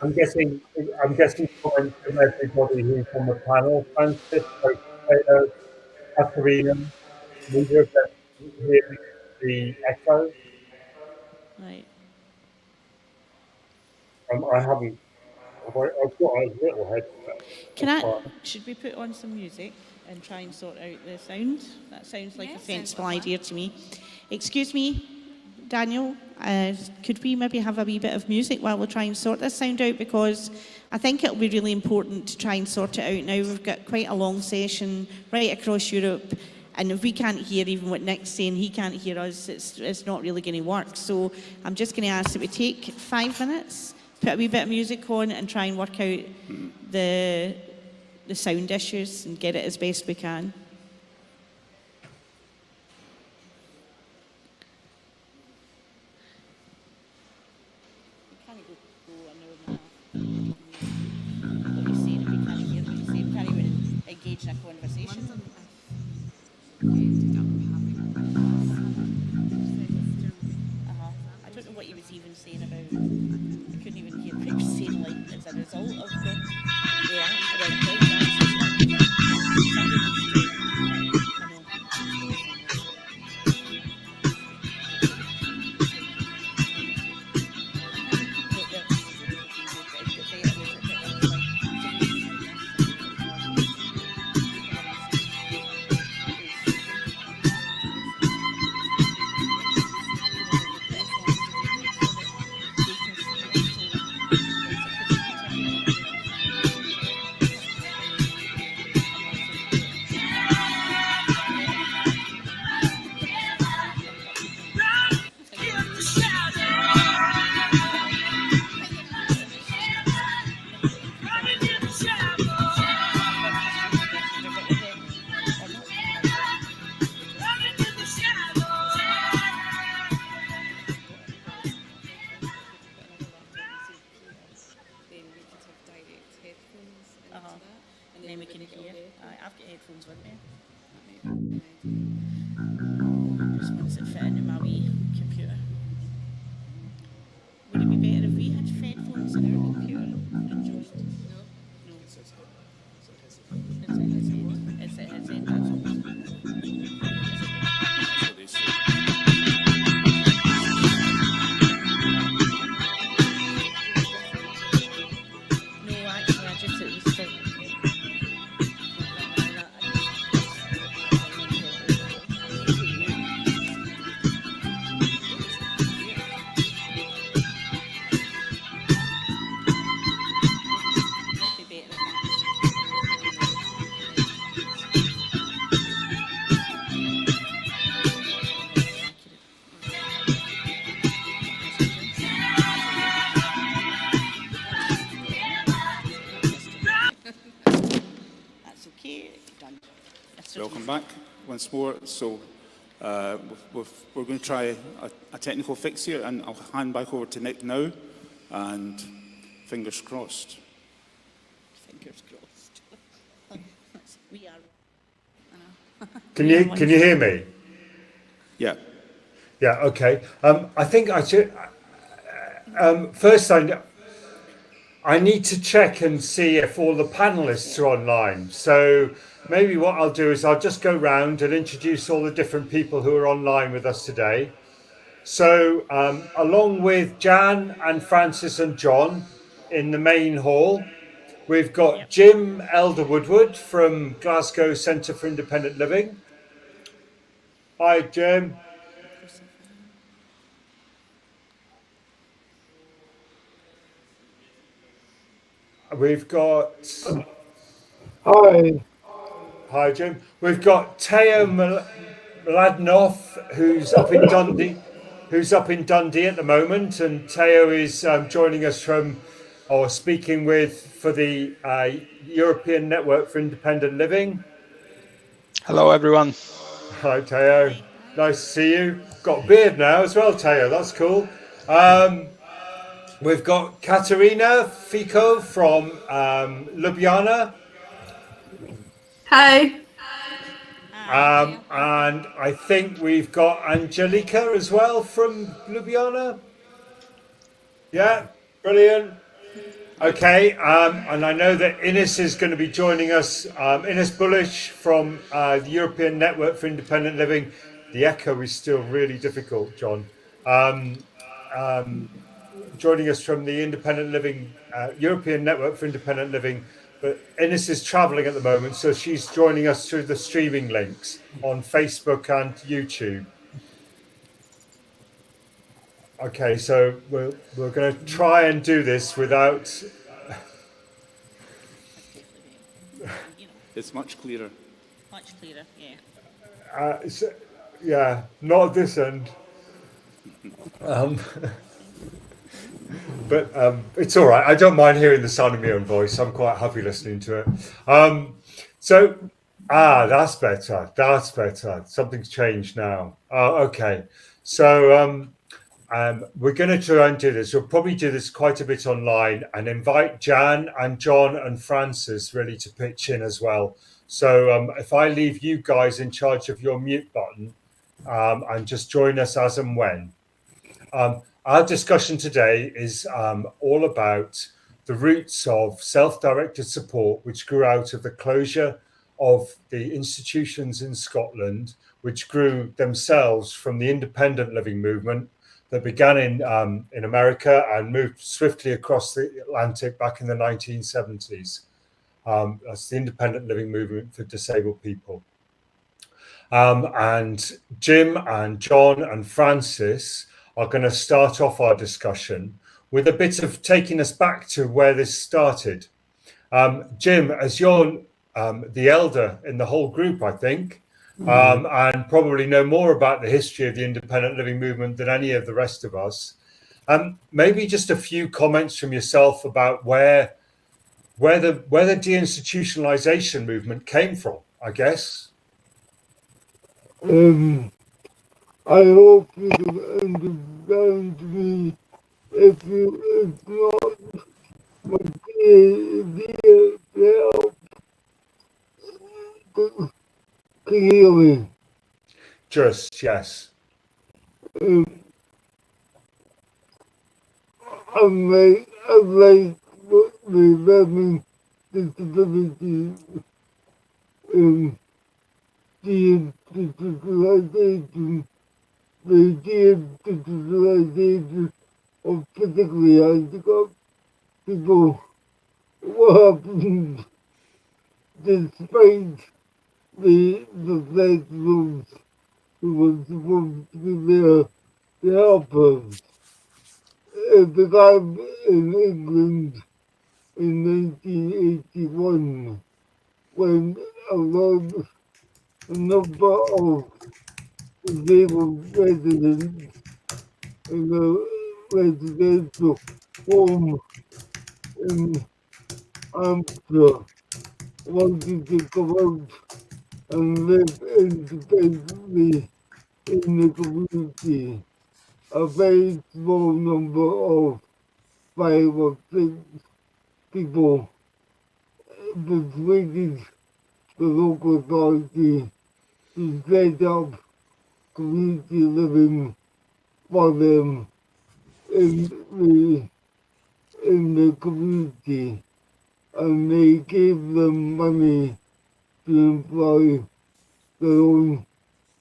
I'm guessing. I'm guessing comments from everybody who's on the panel. Francis, Taylor, Katerina, neither of them hearing the echo. Right. I haven't. I've got a little headset. That's fine. Should we put on some music and try and sort out the sound? That sounds like Yeah, a sounds sensible like a idea to me. Excuse me, Daniel, could we maybe have a wee bit of music while we try and sort this sound out? Because I think it'll be really important to try and sort it out now. We've got quite a long session right across Europe, and if we can't hear even what Nick's saying, he can't hear us, it's not really going to work. So I'm just going to ask that we take 5 minutes, put a wee bit of music on, and try and work out the sound issues and get it as best we can. What you saying if we can't hear what you say? We can't even engage in a conversation. Wondering if we ended up I don't know what he was even saying about. I couldn't even hear what he was saying, like, as a result of the app. Right, somebody needs to. I know. then we could have direct headphones into Uh-huh. that. And then we can hear. I've got headphones with me. That might be an idea. Just ones that fit into my wee computer. Would it be better if we had headphones in our computer and joined? No? No. It's at his end. It's at his end, that's all. That's what they say. No, actually, I just, it was like, might be better That's okay. Done. That's Welcome back once more. So we're going to try a technical fix here, and I'll hand back over to Nick now, and fingers crossed. Fingers crossed. We are. Can you hear me? Yeah. Yeah. Okay. I think I should. First, I need to check and see if all the panelists are online. So maybe what I'll do is I'll just go round and introduce all the different people who are online with us today. So along with Jan and Francis and John in the main hall, we've got Jim Elder-Woodward from Glasgow Centre for Independent Living. Hi, Jim. We've got Hi. Hi, Jim. We've got Teo Mladenoff, who's up in Dundee at the moment, and Teo is joining us from, or speaking with, for the European Network for Independent Living. Hello, everyone. Hi, Teo. Nice to see you. Got a beard now as well, Teo. That's cool. We've got Katerina Fico from Ljubljana. Hi. And I think we've got Angelica as well from Ljubljana. Yeah, brilliant. Okay, and I know that Ines is going to be joining us. Ines Bullish from the European Network for Independent Living. The echo is still really difficult, John. Joining us from the Independent Living, European Network for Independent Living. But Ines is traveling at the moment, so she's joining us through the streaming links on Facebook and YouTube. Okay, so we're going to try and do this without. It's much clearer. Much clearer, yeah. Yeah, not at this end. But it's all right. I don't mind hearing the sound of my own voice. I'm quite happy listening to it. That's better. That's better. Something's changed now. Okay. So we're going to try and do this. We'll probably do this quite a bit online and invite Jan and John and Francis really to pitch in as well. So if I leave you guys in charge of your mute button and just join us as and when. Our discussion today is all about the roots of self-directed support, which grew out of the closure of the institutions in Scotland, which grew themselves from the independent living movement that began in America and moved swiftly across the Atlantic back in the 1970s. That's the independent living movement for disabled people. And Jim and John and Francis are going to start off our discussion with a bit of taking us back to where this started. Jim, as you're the elder in the whole group, I think, and probably know more about the history of the independent living movement than any of the rest of us. Maybe just a few comments from yourself about where the deinstitutionalization movement came from, I guess. I hope you can understand me. If not, but the help. Can you hear me? Just, yes. Unlike what the having disability, deinstitutionalization, the deinstitutionalization of physically handicapped people. What happened despite the professionals who were supposed to be there to help us? It began in England in 1981 when a number of disabled residents in a residential home in Hampshire wanted to come out and live independently in the community. A very small number of 5 or 6 people persuaded the local authority to set up community living for them in the community, and they gave them money to employ their own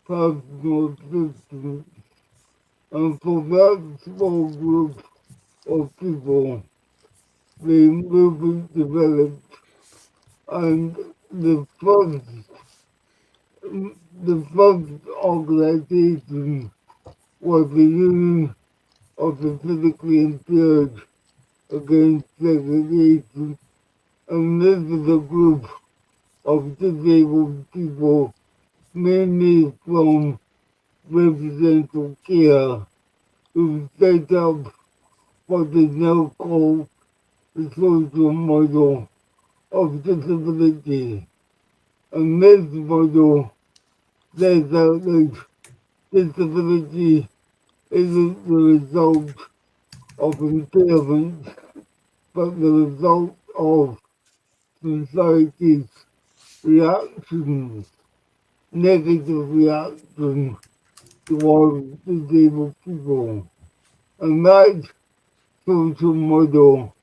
personal assistants. And for that small group of people, the movement developed, and the first organization was the Union of the Physically Impaired Against Segregation, and this is a group of disabled people, mainly from residential care, who set up what is now called the social model of disability. And this model says that disability isn't the result of impairment, but the result of society's reactions, negative reactions towards disabled people. And that social model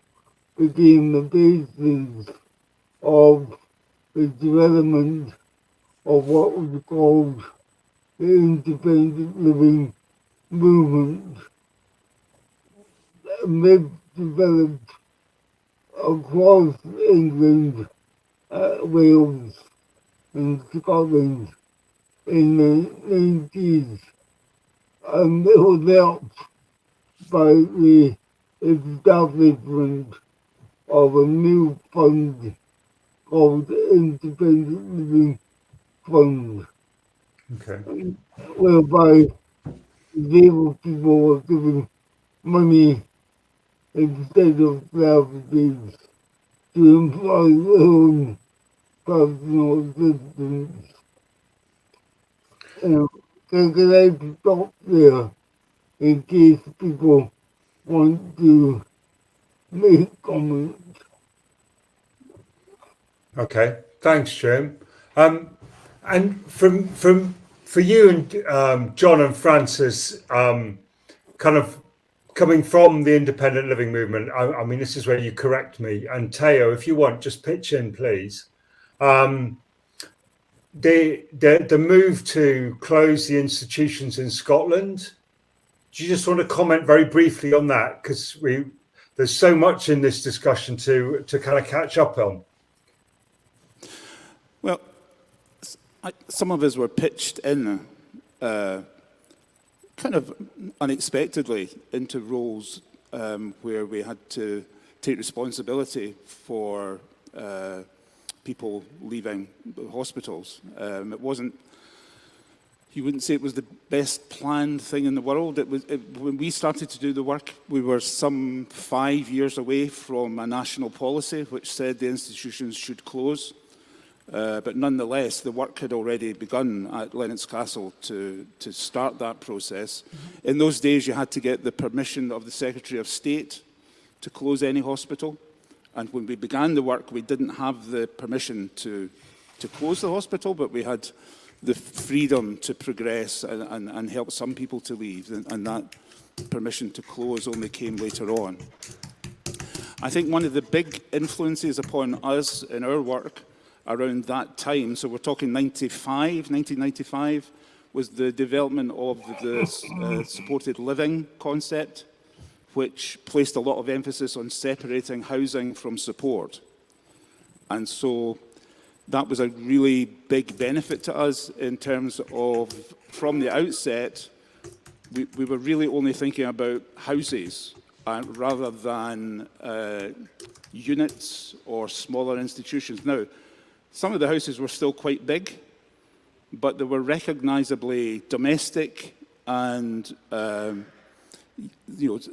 became the basis of the development of what was called the independent living movement. And this developed across England, Wales, and Scotland in the 90s, and it was helped by the establishment of a new fund called the Independent Living Fund, Okay. whereby disabled people were given money instead of salaries to employ their own personal assistance. And can I stop there in case people want to make comments? Okay. Thanks, Jim. And for you and John and Francis, kind of coming from the independent living movement, I mean, this is where you correct me. And Teo, if you want, just pitch in, please. The move to close the institutions in Scotland. Do you just want to comment very briefly on that? Because there's so much in this discussion to kind of catch up on. Well, some of us were pitched in kind of unexpectedly into roles where we had to take responsibility for people leaving the hospitals. It wasn't, you wouldn't say it was the best planned thing in the world. When we started to do the work, we were some 5 years away from a national policy which said the institutions should close. But nonetheless, the work had already begun at Lennox Castle to start that process. In those days, you had to get the permission of the Secretary of State to close any hospital. And when we began the work, we didn't have the permission to close the hospital, but we had the freedom to progress and help some people to leave. And that permission to close only came later on. I think one of the big influences upon us in our work around that time, so we're talking 1995, was the development of the supported living concept, which placed a lot of emphasis on separating housing from support. And so that was a really big benefit to us in terms of, from the outset, we were really only thinking about houses rather than units or smaller institutions. Now, some of the houses were still quite big, but they were recognisably domestic, and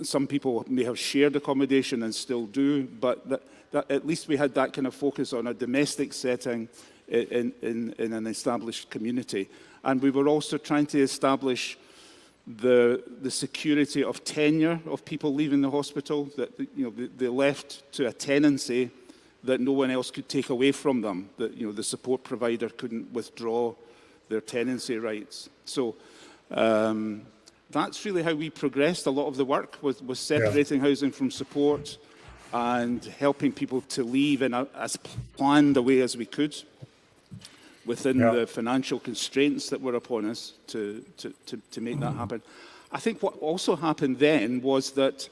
some people may have shared accommodation and still do, but that at least we had that kind of focus on a domestic setting in an established community. And we were also trying to establish the security of tenure of people leaving the hospital, that they left to a tenancy that no one else could take away from them, that the support provider couldn't withdraw their tenancy rights. So that's really how we progressed. A lot of the work was separating housing from support and helping people to leave in as planned a way as we could within the financial constraints that were upon us to make that happen. I think what also happened then was that,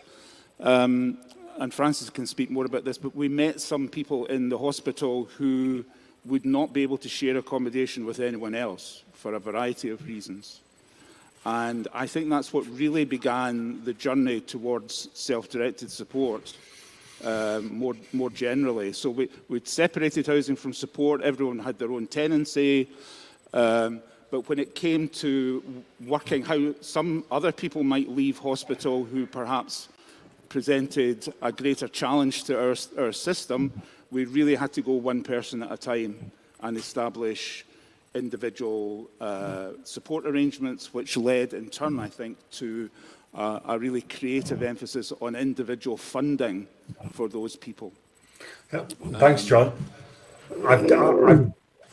and Francis can speak more about this, but we met some people in the hospital who would not be able to share accommodation with anyone else for a variety of reasons. And I think that's what really began the journey towards self-directed support. more generally. So we'd separated housing from support. Everyone had their own tenancy. But when it came to working how some other people might leave hospital who perhaps presented a greater challenge to our system, we really had to go one person at a time and establish individual support arrangements, which led in turn, I think, to a really creative emphasis on individual funding for those people. Thanks, John.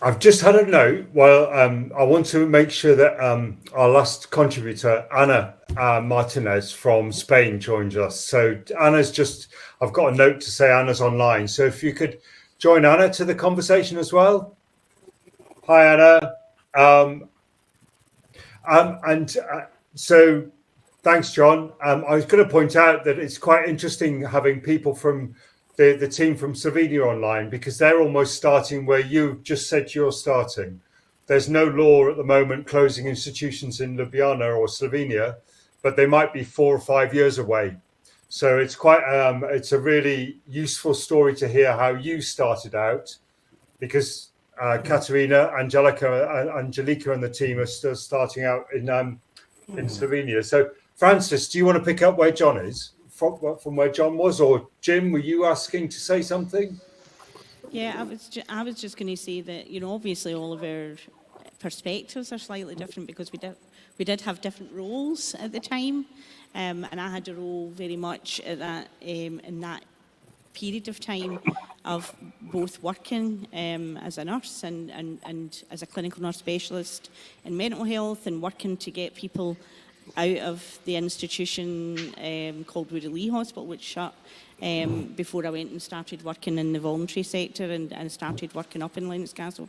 I've just had a note. Well, I want to make sure that our last contributor, Anna Martinez from Spain, joins us. So I've got a note to say Anna's online. So if you could join Anna to the conversation as well. Hi, Anna. So thanks, John. I was going to point out that it's quite interesting having people from the team from Slovenia online, because they're almost starting where you just said you're starting. There's no law at the moment closing institutions in Ljubljana or Slovenia, but they might be 4 or 5 years away. So it's quite it's a really useful story to hear how you started out, because Katerina, Angelica and the team are still starting out in Slovenia. So Francis, do you want to pick up where John is? From where John was, or Jim, were you asking to say something? Yeah, I was just going to say that, you know, obviously all of our perspectives are slightly different, because we did have different roles at the time, and I had a role very much at that in that period of time of both working as a nurse and as a clinical nurse specialist in mental health, and working to get people out of the institution called Woodley Hospital, which shut before I went and started working in the voluntary sector and started working up in Lennox Castle.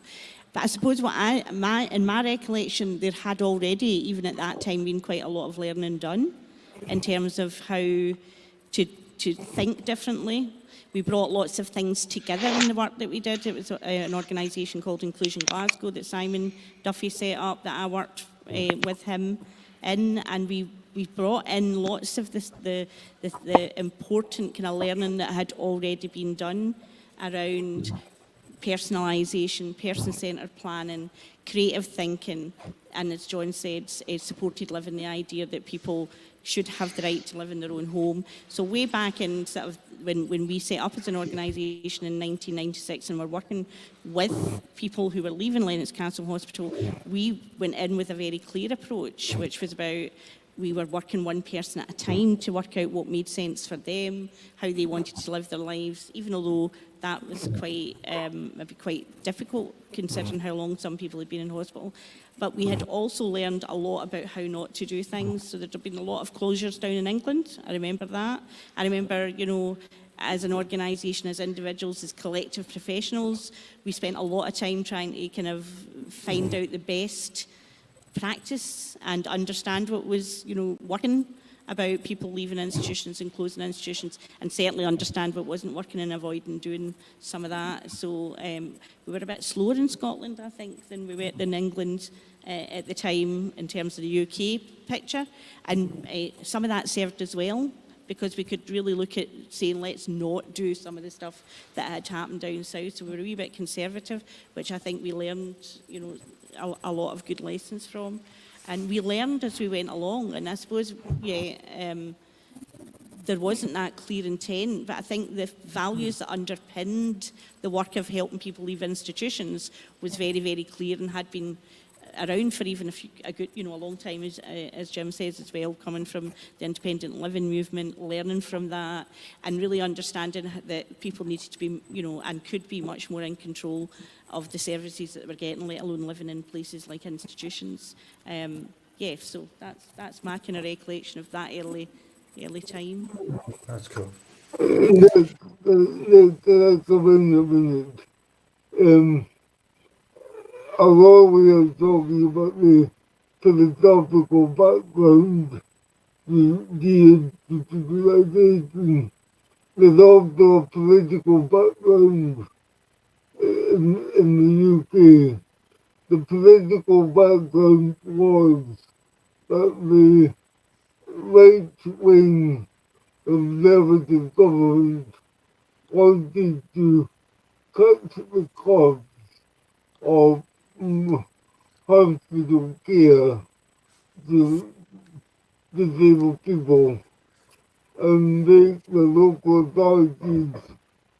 But I suppose in my recollection, there had already, even at that time, been quite a lot of learning done in terms of how to think differently. We brought lots of things together in the work that we did. It was an organisation called Inclusion Glasgow that Simon Duffy set up, that I worked with him in, and we brought in lots of the important kind of learning that had already been done around personalisation, person-centred planning, creative thinking, and as John said, supported living, the idea that people should have the right to live in their own home. So way back in sort of when we set up as an organisation in 1996 and were working with people who were leaving Lennox Castle Hospital, we went in with a very clear approach, which was about we were working one person at a time to work out what made sense for them, how they wanted to live their lives, even although that was quite maybe quite difficult considering how long some people had been in hospital. But we had also learned a lot about how not to do things. So there'd been a lot of closures down in England. I remember that. I remember, you know, as an organisation, as individuals, as collective professionals, we spent a lot of time trying to kind of find out the best practice and understand what was, you know, working about people leaving institutions and closing institutions, and certainly understand what wasn't working and avoiding doing some of that. So we were a bit slower in Scotland, I think, than we were in England at the time in terms of the UK picture, and some of that served as well, because we could really look at saying, let's not do some of the stuff that had happened down south. So we were a wee bit conservative, which I think we learned, you know, a lot of good lessons from. And we learned as we went along. And I suppose, there wasn't that clear intent, but I think the values that underpinned the work of helping people leave institutions was very, very clear and had been around for even a long time, as Jim says as well, coming from the independent living movement, learning from that, and really understanding that people needed to be, you know, and could be much more in control of the services that they were getting, let alone living in places like institutions. So that's my kind of recollection of that early time. That's cool. Let's come in a minute. Although we are talking about the philosophical background, the institutionalization, there's also a political background in the UK. The political background was that the right-wing conservative government wanted to cut the cost of hospital care to disabled people and make the local authorities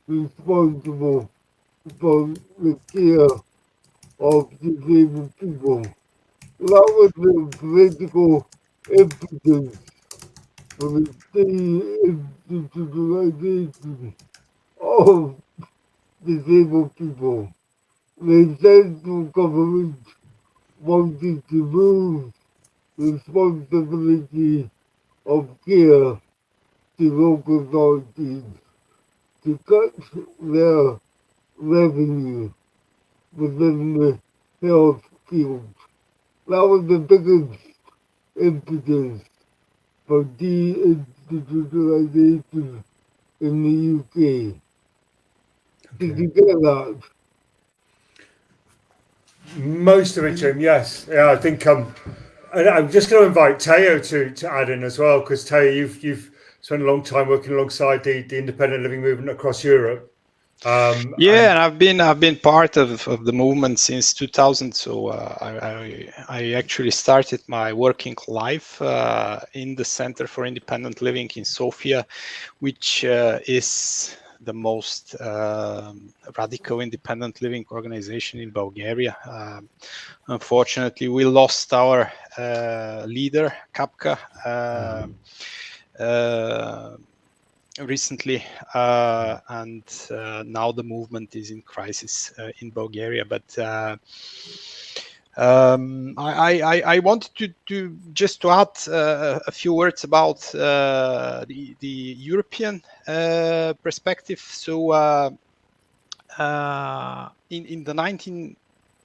responsible for the care of disabled people. That was the political impetus for the institutionalization of disabled people. The central government wanted to move responsibility of care to local authorities to cut their revenue within the health field. That was the biggest impetus for deinstitutionalization in the UK. Did you get that? Most of it, Jim. Yes. Yeah. I think and I'm just going to invite Teo to add in as well, because Teo, you've spent a long time working alongside the independent living movement across Europe. Yeah, and I've been part of the movement since 2000. So I actually started my working life in the Center for Independent Living in Sofia, which is the most radical independent living organization in Bulgaria. Unfortunately, we lost our leader, Kapka, recently, and now the movement is in crisis in Bulgaria. But I wanted to just to add a few words about the European perspective. So in the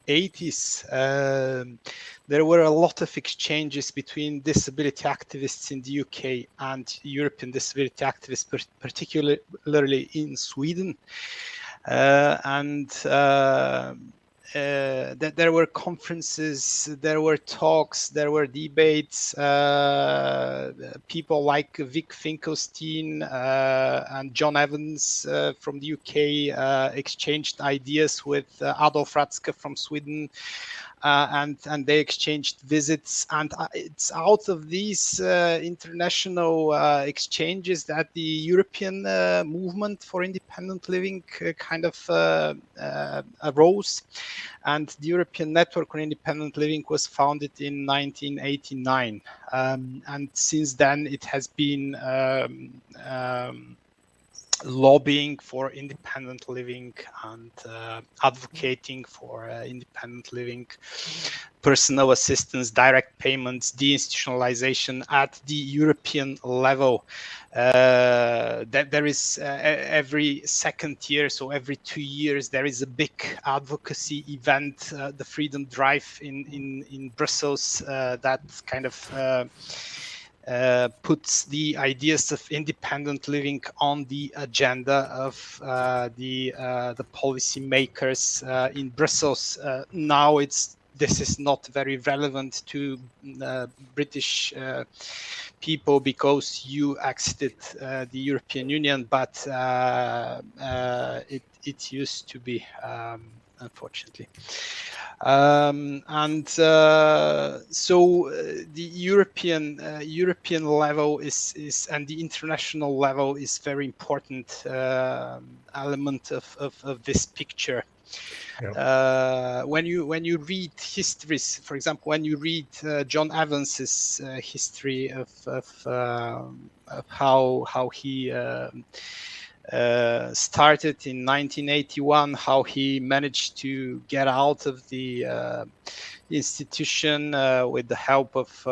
1980s, there were a lot of exchanges between disability activists in the UK and European disability activists, particularly in Sweden. There were conferences, there were talks, there were debates. People like Vic Finkelstein and John Evans from the UK exchanged ideas with Adolf Ratzke from Sweden. And they exchanged visits, and it's out of these international exchanges that the European movement for independent living kind of arose, and the European Network on Independent Living was founded in 1989, and since then it has been lobbying for independent living and advocating for independent living, personal assistance, direct payments, deinstitutionalization at the European level. That there is every second year, so every 2 years, there is a big advocacy event, the Freedom Drive in Brussels, that kind of puts the ideas of independent living on the agenda of the policy makers in Brussels. Now this is not very relevant to British people because you exited the European Union, but it used to be, unfortunately. So the European level is and the international level is very important element of this picture. Yeah. When you read histories, for example, when you read John Evans's history of how he started in 1981, how he managed to get out of the institution with the help of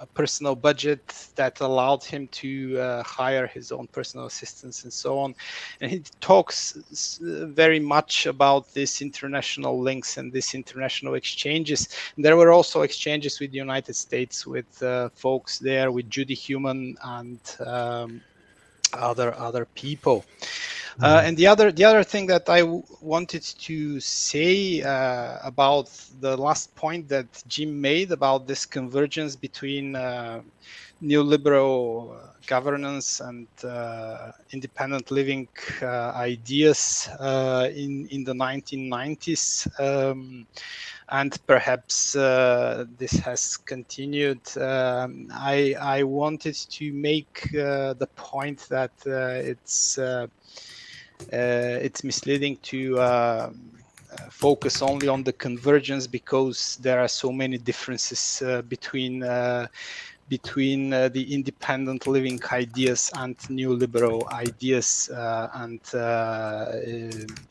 a personal budget that allowed him to hire his own personal assistants and so on. And he talks very much about these international links and these international exchanges. And there were also exchanges with the United States, with folks there, with Judy Heumann and other people. And the other thing that I wanted to say about the last point that Jim made about this convergence between neoliberal governance and independent living ideas in the 1990s. And perhaps this has continued. I wanted to make the point that it's misleading to focus only on the convergence, because there are so many differences between the independent living ideas and neoliberal ideas, and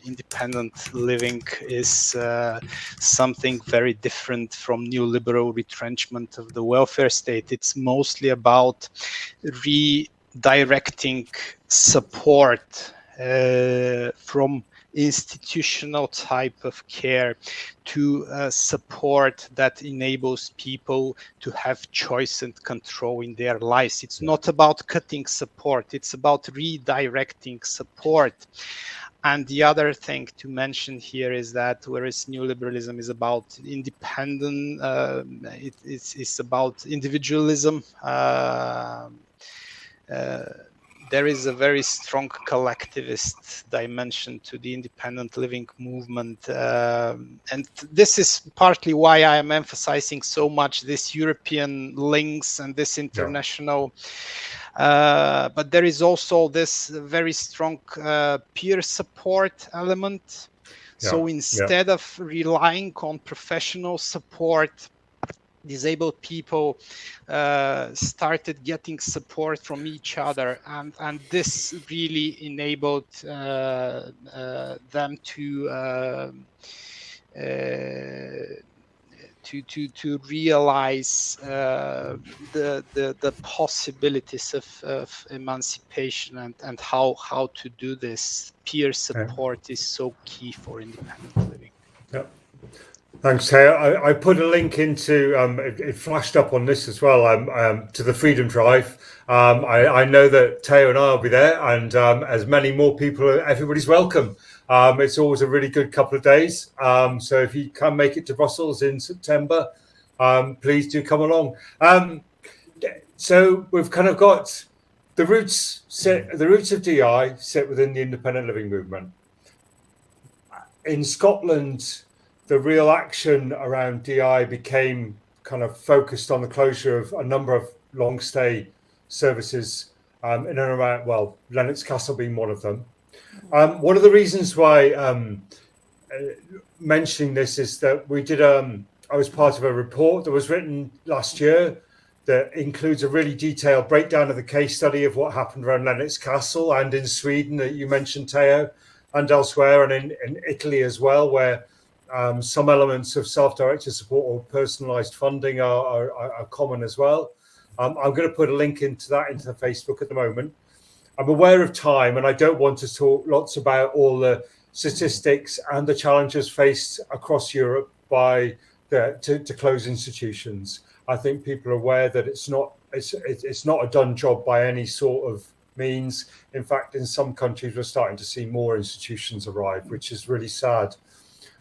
independent living is something very different from neoliberal retrenchment of the welfare state. It's mostly about redirecting support from institutional type of care to support that enables people to have choice and control in their lives. It's not about cutting support, it's about redirecting support. And the other thing to mention here is that whereas neoliberalism is about independent, it's about individualism. There is a very strong collectivist dimension to the independent living movement. And this is partly why I am emphasizing so much this European links and this international. But there is also this very strong peer support element. So instead of relying on professional support, disabled people started getting support from each other, and this really enabled them to realize the possibilities of emancipation and how to do this. Peer support is so key for independent living. Yep. Thanks, Teo. I put a link into, it flashed up on this as well, to the Freedom Drive. I know that Teo and I will be there, and as many more people, everybody's welcome. It's always a really good couple of days. So if you can make it to Brussels in September, please do come along. So we've kind of got the roots of DI sit within the independent living movement. In Scotland, the real action around DI became kind of focused on the closure of a number of long stay services in and around, well, Lennox Castle being one of them. One of the reasons why mentioning this is that we did, I was part of a report that was written last year that includes a really detailed breakdown of the case study of what happened around Lennox Castle and in Sweden that you mentioned, Teo, and elsewhere, and in Italy as well, where some elements of self-directed support or personalised funding are common as well. I'm going to put a link into that into the Facebook at the moment. I'm aware of time, and I don't want to talk lots about all the statistics and the challenges faced across Europe to close institutions. I think people are aware that it's not a done job by any sort of means. In fact, in some countries, we're starting to see more institutions arrive, which is really sad.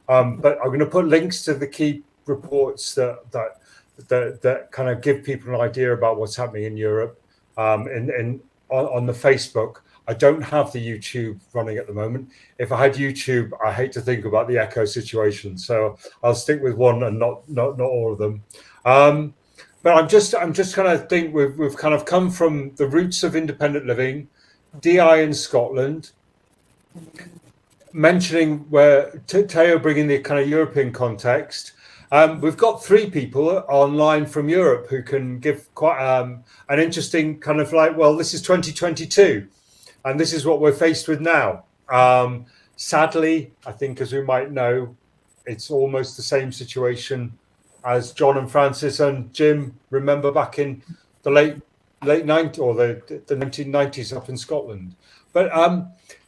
But I'm going to put links to the key reports that kind of give people an idea about what's happening in Europe on the Facebook. I don't have the YouTube running at the moment. If I had YouTube, I hate to think about the echo situation, so I'll stick with one and not all of them. But I'm just kind of think we've kind of come from the roots of independent living, DI in Scotland. Mentioning where Teo bringing the kind of European context, we've got three people online from Europe who can give quite an interesting kind of like, well, this is 2022, and this is what we're faced with now. Sadly, I think, as we might know, it's almost the same situation as John and Francis and Jim remember back in the late 90s or the 1990s up in Scotland. But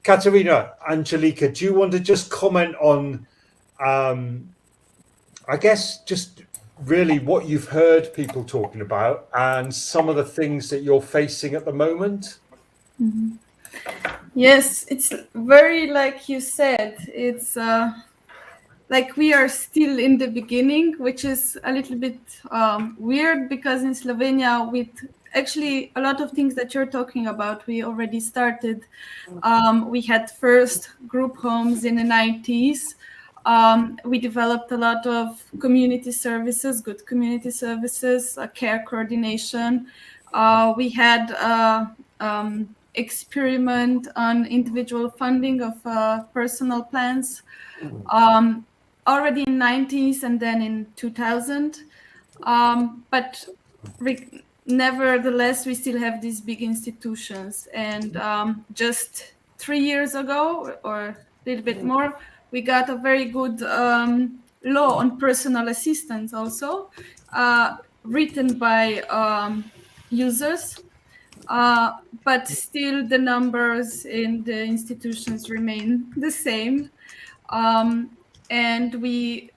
Katerina, Angelica, do you want to just comment on, I guess, just really what you've heard people talking about and some of the things that you're facing at the moment? Mm-hmm. Yes, it's very, like you said, it's like we are still in the beginning, which is a little bit weird, because in Slovenia, with actually a lot of things that you're talking about, we already started. We had first group homes in the 90s. We developed a lot of community services, good community services, care coordination. We had experiment on individual funding of personal plans already in 90s and then in 2000. But nevertheless, we still have these big institutions. And just 3 years ago, or a little bit more, we got a very good law on personal assistance also, written by users. But still, the numbers in the institutions remain the same. And we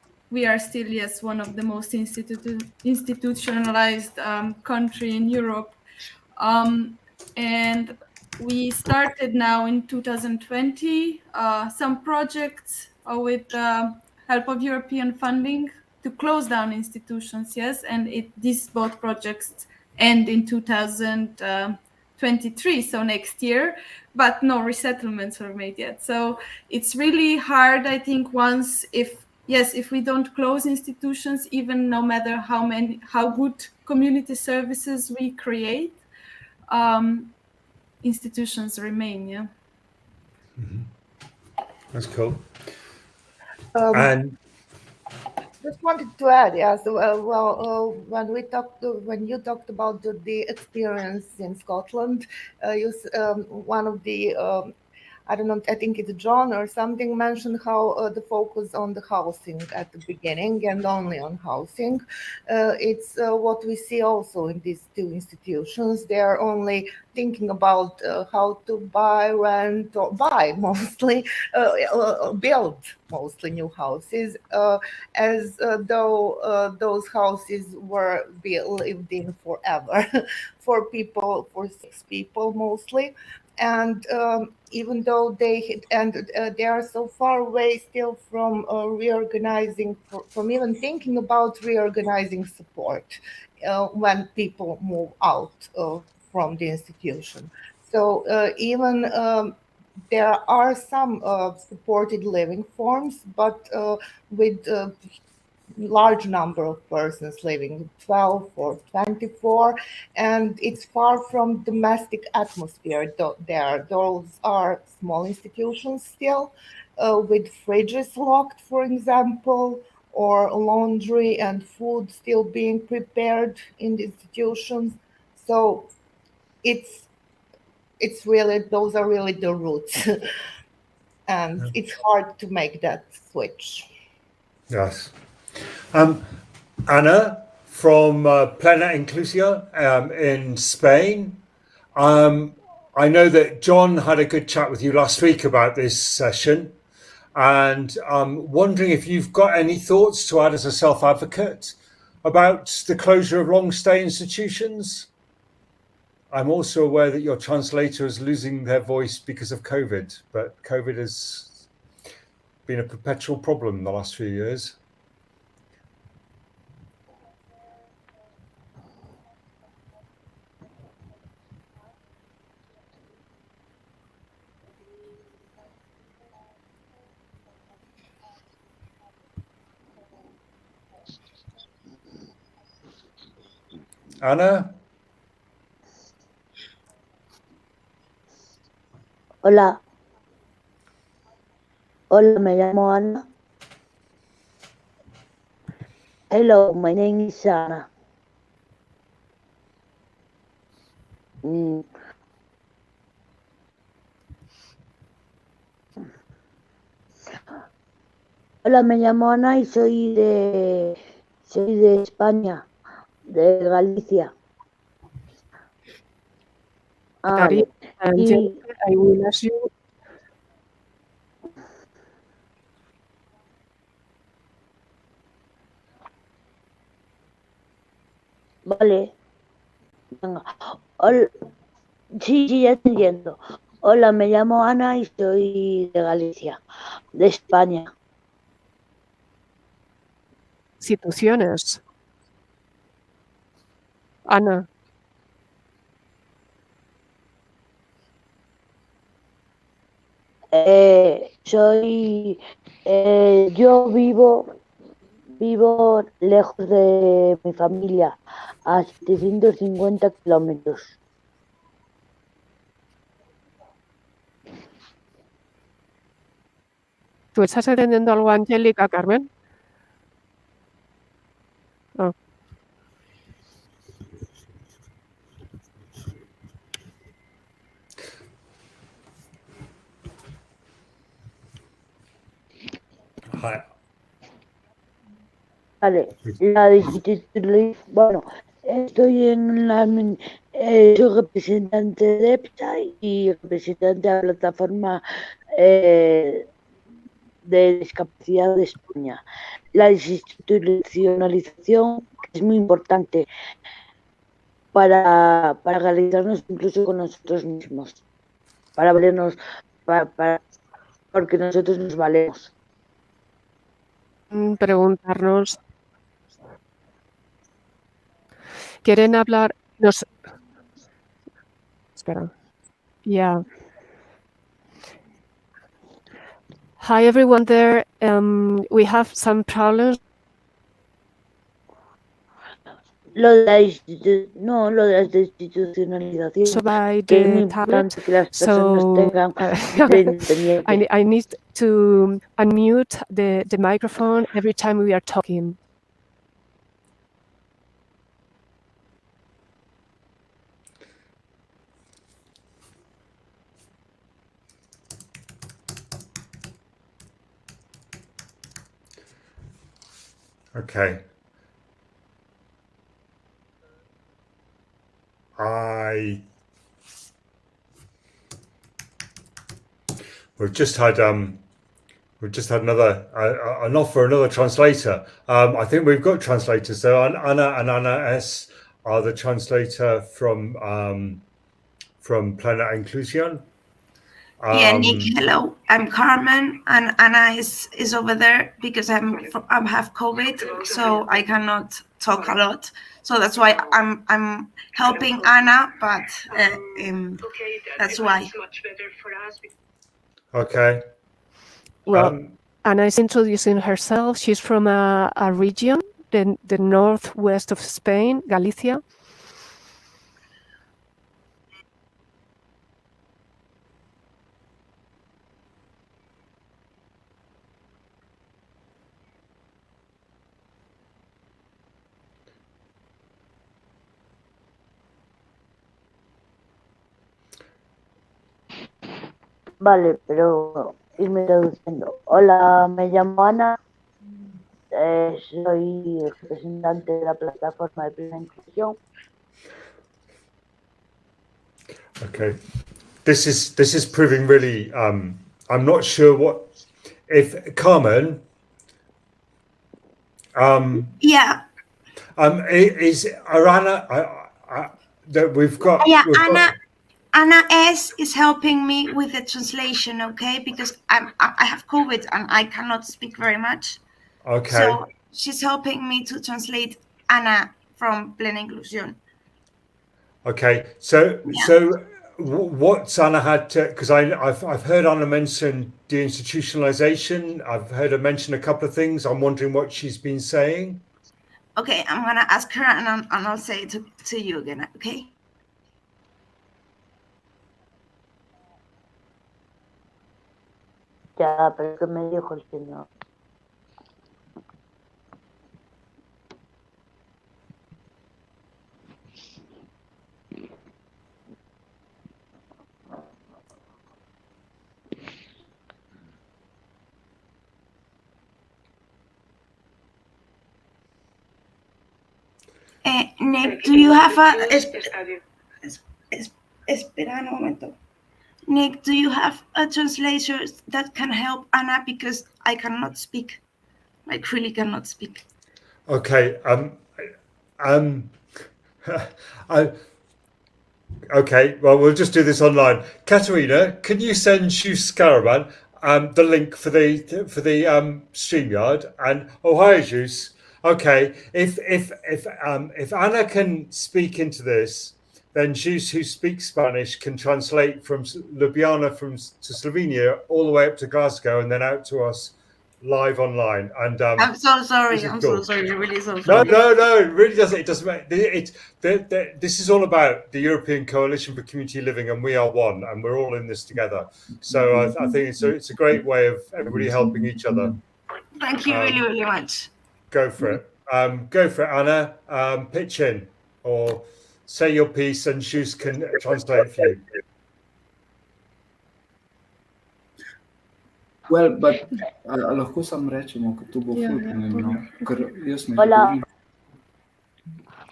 are still, yes, one of the most institutionalized country in Europe. And we started now in 2020 some projects with help of European funding to close down institutions, yes, and these both projects end in 2023, so next year, but no resettlements were made yet. So it's really hard, I think, once if we don't close institutions, even no matter how good community services we create, institutions remain. Yeah. That's cool. Um, And Just wanted to add, yes, when you talked about the experience in Scotland, one of the I don't know, I think it's John or something mentioned how the focus on the housing at the beginning and only on housing. It's what we see also in these two institutions. They are only thinking about how to buy, rent, or buy mostly, build mostly new houses, as though those houses were lived in forever for people, for 6 people mostly. And even though they are so far away still from reorganizing, from even thinking about reorganizing support when people move out from the institution. So even there are some supported living forms, but with large number of persons living, 12 or 24, and it's far from domestic atmosphere there. Those are small institutions still, with fridges locked, for example, or laundry and food still being prepared in the institutions. So it's really, those are really the roots. And it's hard to make that switch. yes. Anna from Plena Inclusia in Spain. I know that John had a good chat with you last week about this session, and I'm wondering if you've got any thoughts to add as a self-advocate about the closure of long-stay institutions. I'm also aware that your translator is losing their voice because of COVID, but COVID has been a perpetual problem in the last few years. Anna? Hola, hola, me llamo Ana. Hello, my name is Ana. Hola, me llamo Ana y soy de España, de Galicia. Secretary, and Y, Jennifer, I will ask you. vale. Venga. Sí, ya te entiendo. Hola, me llamo Ana y soy de Galicia, de España. Situaciones. Ana. Yo vivo lejos de mi familia, a 750 kilómetros. ¿Tú estás entendiendo algo, Angélica, Carmen? Ah. Hi. Vale, la digitalización, bueno, soy representante de EPSA y representante de la plataforma de discapacidad de España. La desinstitucionalización es muy importante para realizarnos incluso con nosotros mismos, para valernos, porque nosotros nos valemos. Preguntarnos. ¿Quieren hablar? Espera. Yeah. Hi, everyone there. We have some problems. Lo de la desinstitucionalización, So by que es muy the tablet, importante que las personas so tengan vida independiente. I need to unmute the microphone every time we are talking. Okay. We've just had another an offer, another translator. I think we've got translators. So Anna and Anna S are the translator from Planet Inclusion. Yeah, Nick, hello. I'm Carmen, and Anna is over there because I have COVID, so I cannot talk a lot. So that's why I'm helping Anna, but that's why. Okay. Well, Anna is introducing herself. She's from a region, the northwest of Spain, Galicia. Vale, pero irme traduciendo. Hola, me llamo Ana, soy representante de la plataforma de plena inclusión. Okay, this is proving really. I'm not sure if Carmen. Yeah. Is Arana that we've got? Yeah, Anna S is helping me with the translation, okay? Because I have COVID and I cannot speak very much. Okay. So she's helping me to translate Anna from Plena Inclusión. Okay. So what's Anna had to? Because I've heard Anna mention deinstitutionalization. I've heard her mention a couple of things. I'm wondering what she's been saying. Okay, I'm gonna ask her and I'll say it to you again. Okay. Ya, pero ¿qué me dijo el señor? Nick, do you have a? Espera un momento. Nick, do you have a translator that can help Anna because I cannot speak, like really cannot speak. Okay. Okay. Well, we'll just do this online. Katerina, can you send Shus Scaraman the link for the StreamYard? And hi, Shus. Okay. If Anna can speak into this, then Zeus, who speaks Spanish, can translate from Ljubljana to Slovenia all the way up to Glasgow and then out to us live online. And I'm so sorry. this is I'm cool. so sorry. Really so No, sorry. no, it really doesn't. It doesn't matter. This is all about the European Coalition for Community Living, and we are one, and we're all in this together. So I think it's a great way of everybody helping each other. Thank you really, really much. Go for it. Go for it, Anna. Pitch in or say your piece, and Zeus can translate for you. Well, but lahko sam rečemo, ker to bo Ja, ful ja, pomembno, ker jaz ne Hola. govorim.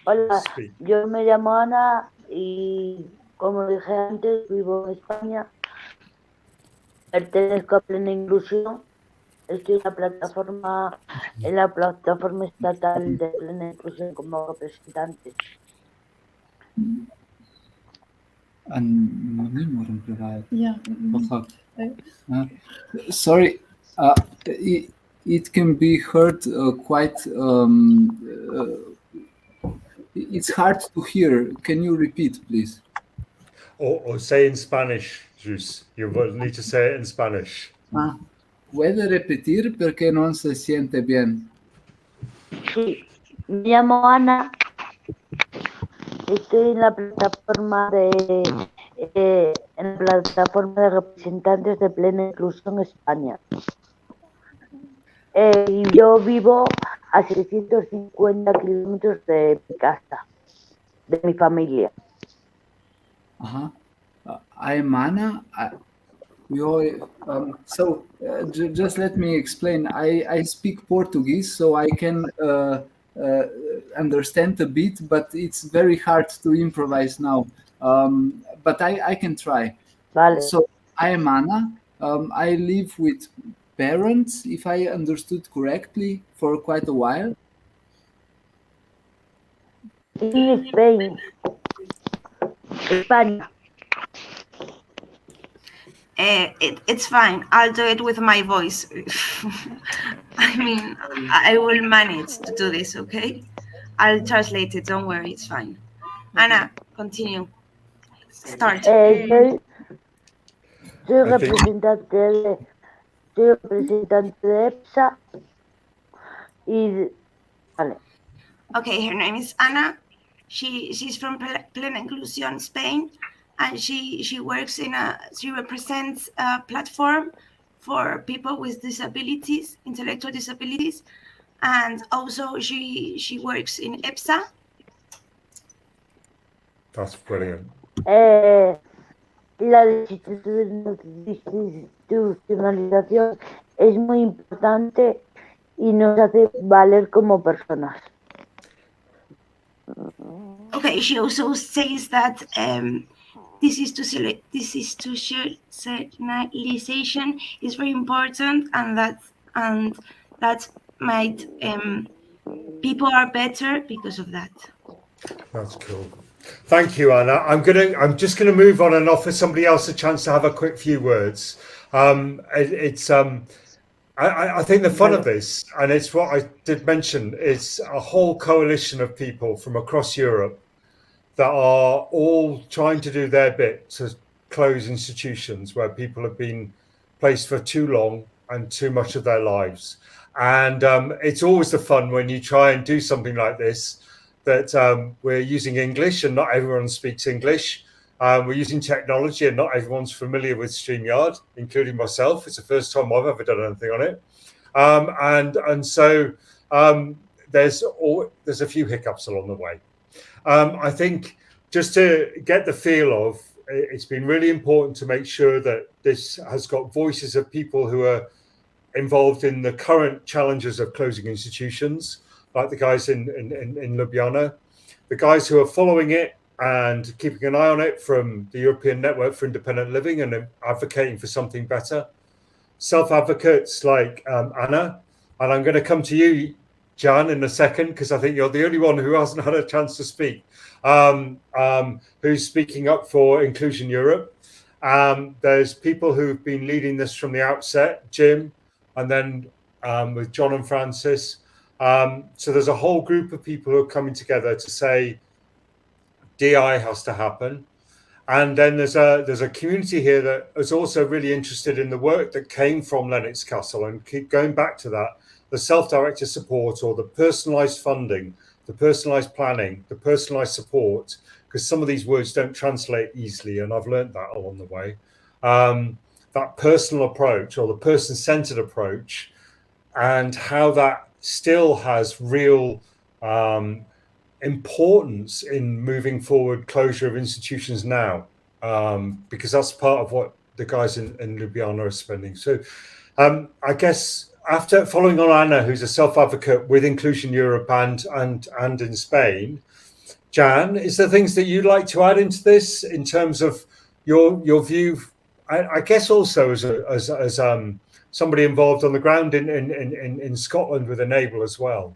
Hola, yo me llamo Ana y como dije antes, vivo en España. Pertenezco a Plena Inclusión. Estoy en la plataforma estatal de Plena Inclusión como representante. Nie moram prevajati. Ja. Sorry, it can be heard quite. It's hard to hear. Can you repeat, please? Or say in Spanish, Zeus. You will need to say it in Spanish. ¿Puede repetir porque no se siente bien? Sí, me llamo Ana. Estoy en la plataforma de representantes de Plena Inclusión España. Y yo vivo a 650 kilómetros de mi casa, de mi familia. I'm Ana. Just let me explain. I speak Portuguese, so I can understand a bit, but it's very hard to improvise now. But I can try. Vale. So I am Ana. I live with parents, if I understood correctly, for quite a while. In Spain. España. It's fine. I'll do it with my voice. I mean, I will manage to do this, okay? I'll translate it. Don't worry, it's fine. Ana, continue. Start. Soy representante de EPSA y vale. Okay, her name is Ana. She's from Plena Inclusión, Spain, and she works she represents a platform for people with disabilities, intellectual disabilities, and also she works in EPSA. That's brilliant. La institucionalización es muy importante y nos hace valer como personas. Okay, she also says that this institutionalization is very important, and that might people are better because of that. That's cool. Thank you, Anna. I'm just gonna move on and offer somebody else a chance to have a quick few words. I think the fun of this, and it's what I did mention, is a whole coalition of people from across Europe that are all trying to do their bit to close institutions where people have been placed for too long and too much of their lives. And it's always the fun when you try and do something like this, that we're using English and not everyone speaks English. We're using technology and not everyone's familiar with StreamYard, including myself. It's the first time I've ever done anything on it. So there's a few hiccups along the way. I think just to get the feel of, it's been really important to make sure that this has got voices of people who are involved in the current challenges of closing institutions, like the guys in Ljubljana, the guys who are following it and keeping an eye on it from the European Network for Independent Living and advocating for something better. Self-advocates like Anna, and I'm going to come to you, Jan, in a second, because I think you're the only one who hasn't had a chance to speak, who's speaking up for Inclusion Europe. There's people who've been leading this from the outset, Jim, and then with John and Francis. So there's a whole group of people who are coming together to say, DI has to happen. And then there's a community here that is also really interested in the work that came from Lennox Castle, and keep going back to that, the self-directed support or the personalised funding, the personalised planning, the personalised support, because some of these words don't translate easily, and I've learned that along the way. That personal approach or the person-centred approach, and how that still has real importance in moving forward closure of institutions now, because that's part of what the guys in Ljubljana are spending. So I guess after following on Anna, who's a self-advocate with Inclusion Europe and in Spain, Jan, is there things that you'd like to add into this in terms of your view? I guess also as somebody involved on the ground in Scotland with Enable as well.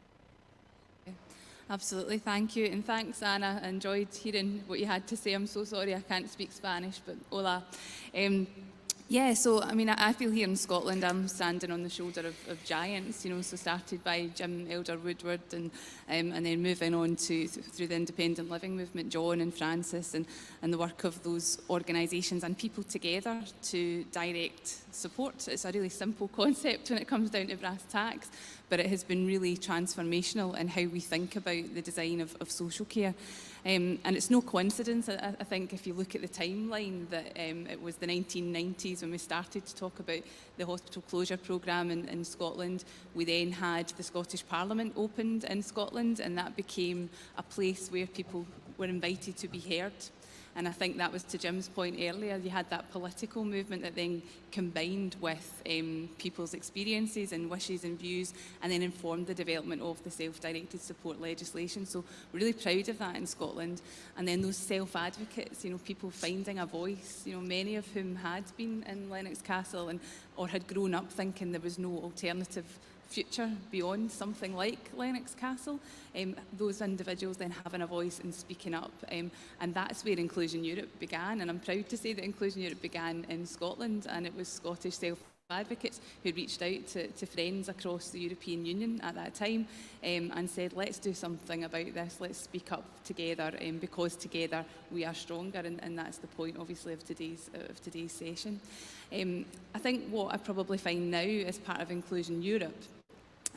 Absolutely, thank you. And thanks, Anna. I enjoyed hearing what you had to say. I'm so sorry I can't speak Spanish, but hola. Yeah, so I mean, I feel here in Scotland I'm standing on the shoulder of giants, you know, so started by Jim Elder Woodward and then moving on to through the independent living movement, John and Francis and the work of those organisations and people together to direct support. It's a really simple concept when it comes down to brass tacks, but it has been really transformational in how we think about the design of social care. And it's no coincidence, I think, if you look at the timeline, that it was the 1990s when we started to talk about the hospital closure programme in Scotland. We then had the Scottish Parliament opened in Scotland, and that became a place where people were invited to be heard. And I think that was to Jim's point earlier, you had that political movement that then combined with people's experiences and wishes and views, and then informed the development of the self-directed support legislation. So we're really proud of that in Scotland. And then those self-advocates, you know, people finding a voice, you know, many of whom had been in Lennox Castle or had grown up thinking there was no alternative future beyond something like Lennox Castle, those individuals then having a voice and speaking up, and that's where Inclusion Europe began. And I'm proud to say that Inclusion Europe began in Scotland, and it was Scottish self-advocates who reached out to friends across the European Union at that time and said, let's do something about this, let's speak up together, because together we are stronger, and that's the point obviously of today's session. I think what I probably find now as part of Inclusion Europe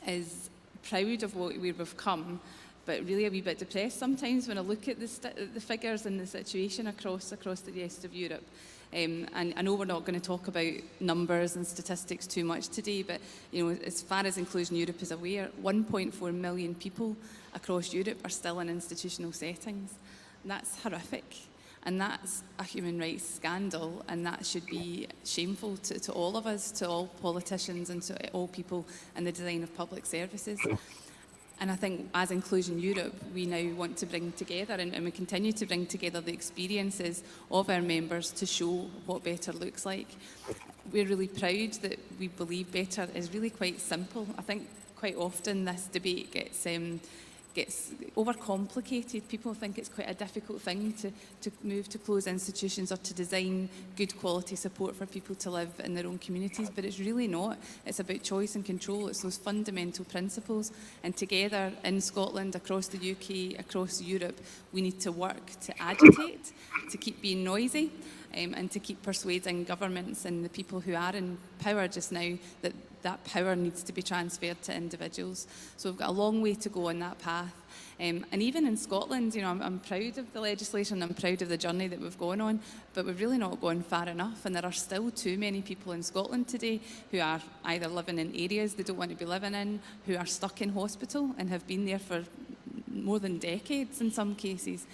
is proud of what we've come, but really a wee bit depressed sometimes when I look at the figures and the situation across the rest of Europe. And I know we're not going to talk about numbers and statistics too much today, but you know, as far as Inclusion Europe is aware, 1.4 million people across Europe are still in institutional settings. And that's horrific. And that's a human rights scandal, and that should be shameful to all of us, to all politicians and to all people in the design of public services. And I think as Inclusion Europe, we now want to bring together, and we continue to bring together the experiences of our members to show what better looks like. We're really proud that we believe better is really quite simple. I think quite often this debate gets overcomplicated. People think it's quite a difficult thing to move to close institutions or to design good quality support for people to live in their own communities, but it's really not. It's about choice and control. It's those fundamental principles, and together in Scotland, across the UK, across Europe, we need to work to agitate, to keep being noisy, and to keep persuading governments and the people who are in power just now that that power needs to be transferred to individuals. So we've got a long way to go on that path. And even in Scotland, you know, I'm proud of the legislation, I'm proud of the journey that we've gone on, but we've really not gone far enough, and there are still too many people in Scotland today who are either living in areas they don't want to be living in, who are stuck in hospital and have been there for more than decades in some cases.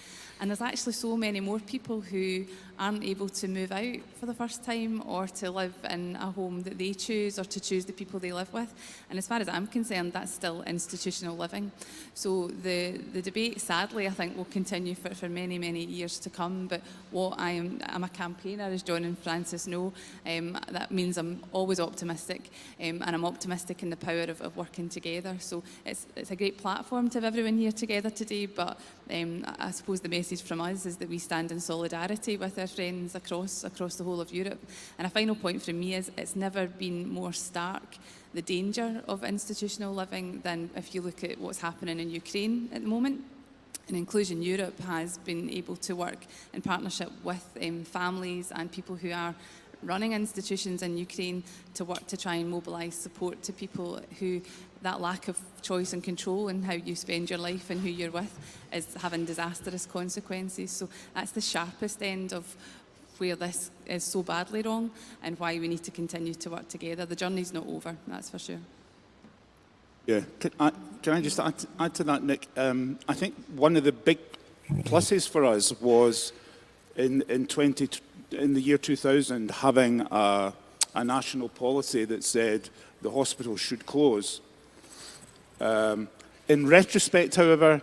And there's actually so many more people who aren't able to move out for the first time or to live in a home that they choose or to choose the people they live with. And as far as I'm concerned, that's still institutional living. So the debate, sadly, I think will continue for many, many years to come. But what I'm a campaigner, as John and Francis know. That means I'm always optimistic, and I'm optimistic in the power of working together. So it's a great platform to have everyone here together today, but I suppose the message from us is that we stand in solidarity with our friends across the whole of Europe. And a final point from me is it's never been more stark, the danger of institutional living, than if you look at what's happening in Ukraine at the moment. And Inclusion Europe has been able to work in partnership with families and people who are running institutions in Ukraine to work to try and mobilise support to people who that lack of choice and control in how you spend your life and who you're with is having disastrous consequences. So that's the sharpest end of where this is so badly wrong and why we need to continue to work together. The journey's not over, that's for sure. Yeah, can I just add to that, Nick? I think one of the big pluses for us was in the year 2000 having a national policy that said the hospital should close. In retrospect, however,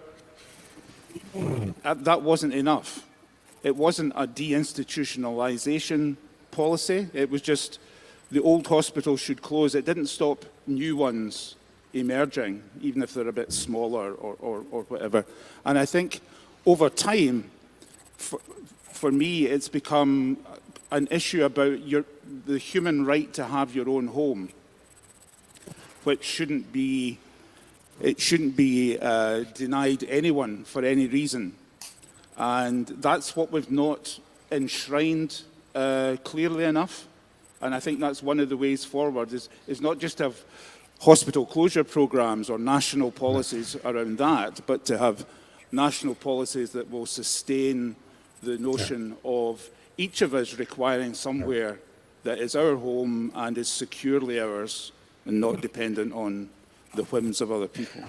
that wasn't enough. It wasn't a deinstitutionalization policy. It was just the old hospital should close. It didn't stop new ones emerging, even if they're a bit smaller or whatever. And I think over time, for me, it's become an issue about the human right to have your own home, which shouldn't be denied anyone for any reason. And that's what we've not enshrined clearly enough. And I think that's one of the ways forward, is not just to have hospital closure programs or national policies around that, but to have national policies that will sustain the notion of each of us requiring somewhere that is our home and is securely ours and not dependent on the whims of other people.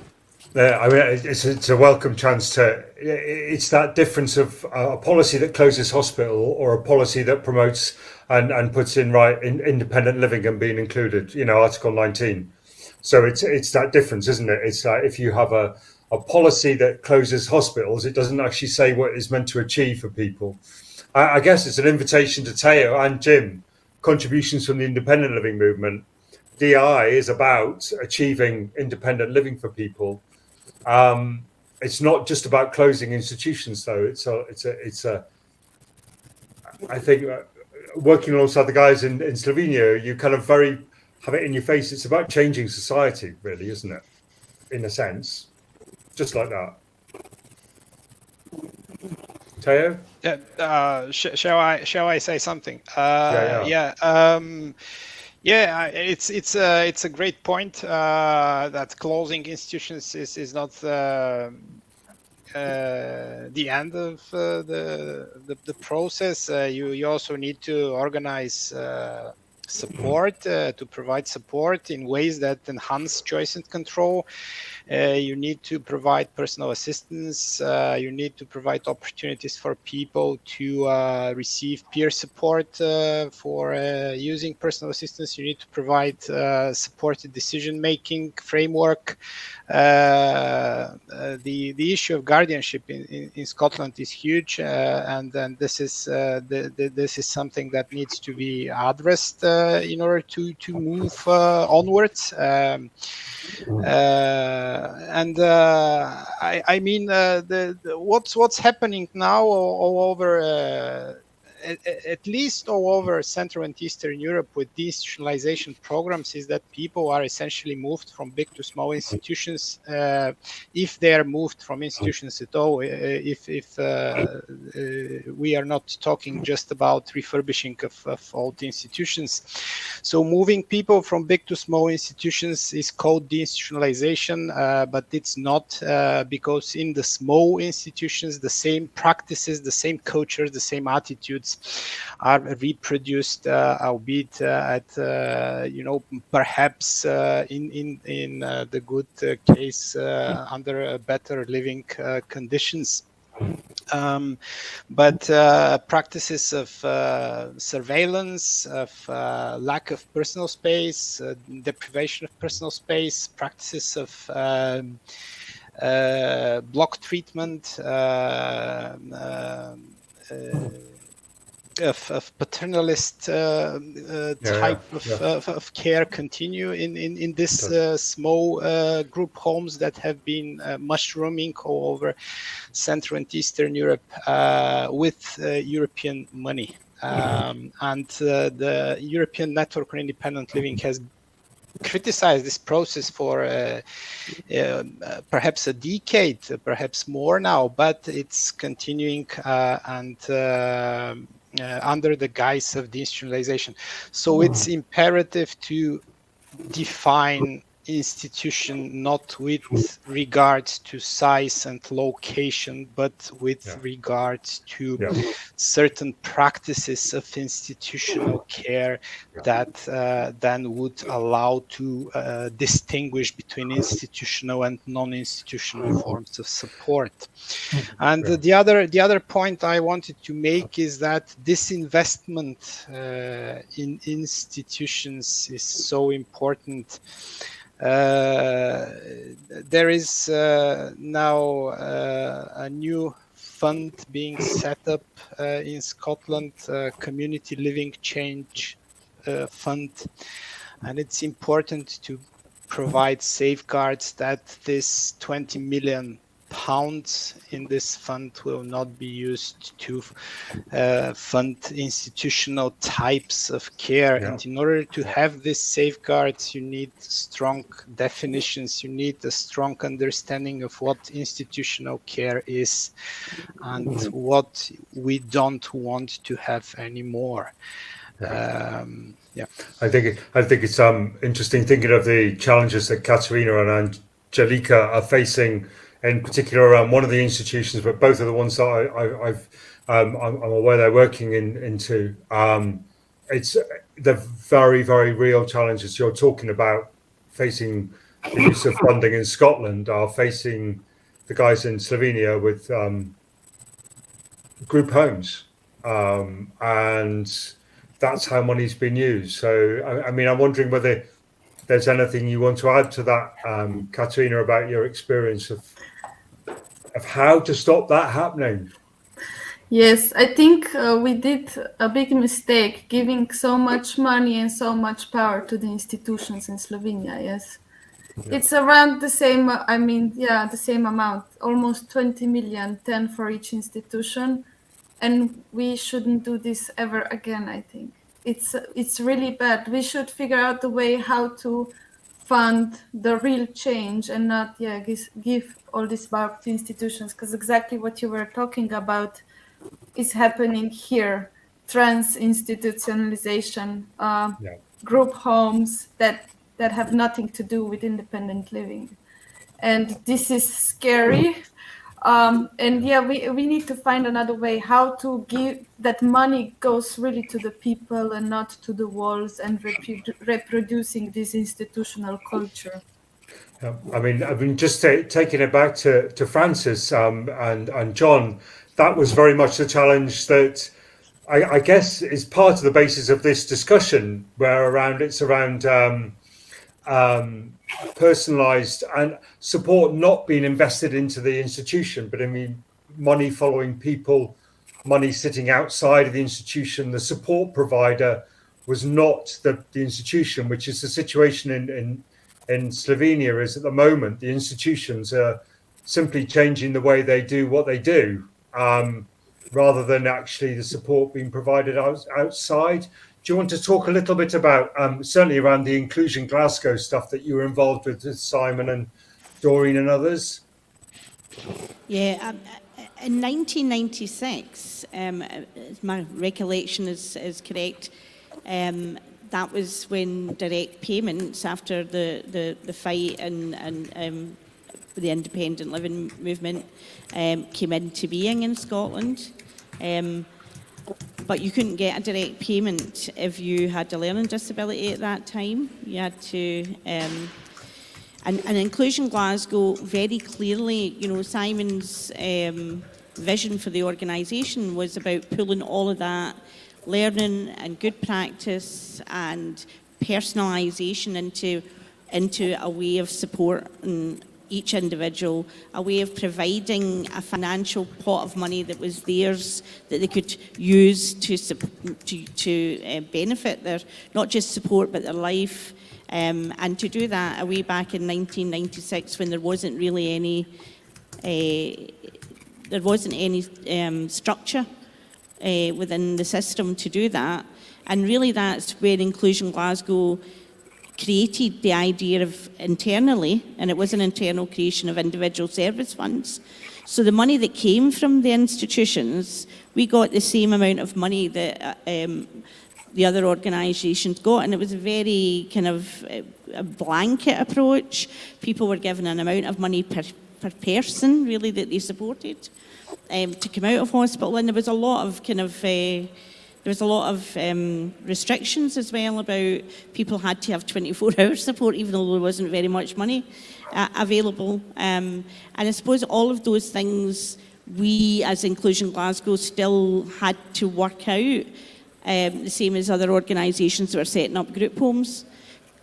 I mean, it's a welcome chance to. It's that difference of a policy that closes hospital or a policy that promotes and puts in independent living and being included. Article 19. So it's that difference, isn't it? It's like if you have a policy that closes hospitals, it doesn't actually say what it's meant to achieve for people. I guess it's an invitation to Teo and Jim, contributions from the independent living movement. DI is about achieving independent living for people. It's not just about closing institutions, though. I think working alongside the guys in Slovenia, you kind of have it in your face. It's about changing society, really, isn't it? In a sense, just like that. Teo? Yeah. Shall I say something? It's a great point that closing institutions is not the end of the process. You also need to organize support to provide support in ways that enhance choice and control. You need to provide personal assistance. You need to provide opportunities for people to receive peer support for using personal assistance. You need to provide supported decision-making framework. The issue of guardianship in Scotland is huge, and this is something that needs to be addressed in order to move onwards. I mean, what's happening now all over, at least all over Central and Eastern Europe with deinstitutionalization programs, is that people are essentially moved from big to small institutions, if they are moved from institutions at all. If we are not talking just about refurbishing of old institutions. So moving people from big to small institutions is called deinstitutionalization, but it's not, because in the small institutions, the same practices, the same cultures, the same attitudes are reproduced, albeit at perhaps in the good case under better living conditions. But practices of surveillance, of lack of personal space, deprivation of personal space, practices of block treatment, of paternalist type of care continue in this small group homes that have been mushrooming all over Central and Eastern Europe with European money. And the European Network for Independent Living has criticized this process for perhaps a decade, perhaps more now, but it's continuing and under the guise of deinstitutionalization. So it's imperative to define institution not with regards to size and location, but with regards to certain practices of institutional care that then would allow to distinguish between institutional and non-institutional forms of support. And the other point I wanted to make is that this investment in institutions is so important. There is now a new fund being set up in Scotland, Community Living Change Fund, and it's important to provide safeguards that this 20 million pounds in this fund will not be used to fund institutional types of care. And in order to have these safeguards, you need strong definitions, you need a strong understanding of what institutional care is and what we don't want to have anymore. I think it's interesting thinking of the challenges that Katerina and Angelica are facing, in particular around one of the institutions, but both of the ones that I'm aware they're working into. It's the very, very real challenges you're talking about facing the use of funding in Scotland are facing the guys in Slovenia with group homes, and that's how money's been used. So, I mean, I'm wondering whether there's anything you want to add to that, Katerina, about your experience of how to stop that happening. Yes, I think we did a big mistake giving so much money and so much power to the institutions in Slovenia. Yes, it's around the same. The same amount, almost 20 million, 10 for each institution. And we shouldn't do this ever again. I think it's really bad. We should figure out the way how to fund the real change and not give all this power to institutions, because exactly what you were talking about is happening here. Trans-institutionalization, group homes that have nothing to do with independent living, and this is scary. We need to find another way how to give that money goes really to the people and not to the walls and reproducing this institutional culture. I mean, just taking it back to Francis and John, that was very much the challenge that I guess is part of the basis of this discussion, where it's around personalized and support not being invested into the institution, but I mean money following people, money sitting outside of the institution. The support provider was not the institution, which is the situation in Slovenia is at the moment. The institutions are simply changing the way they do what they do, rather than actually the support being provided outside. Do you want to talk a little bit about, certainly around the Inclusion Glasgow stuff that you were involved with Simon and Doreen and others? Yeah, in 1996, if my recollection is correct, that was when direct payments, after the fight and the independent living movement came into being in Scotland. But you couldn't get a direct payment if you had a learning disability at that time. You had to, and Inclusion Glasgow very clearly, Simon's vision for the organisation was about pulling all of that learning and good practice and personalisation into a way of supporting each individual, a way of providing a financial pot of money that was theirs, that they could use to benefit their, not just support, but their life. And to do that way back in 1996, when there wasn't really any structure within the system to do that. And really that's where Inclusion Glasgow created the idea of internally, and it was an internal creation of individual service funds. So the money that came from the institutions, we got the same amount of money that the other organisations got, and it was a very kind of a blanket approach. People were given an amount of money per person, really, that they supported to come out of hospital, and there was a lot of restrictions as well about people had to have 24-hour support, even though there wasn't very much money available. And I suppose all of those things we as Inclusion Glasgow still had to work out, the same as other organisations that were setting up group homes.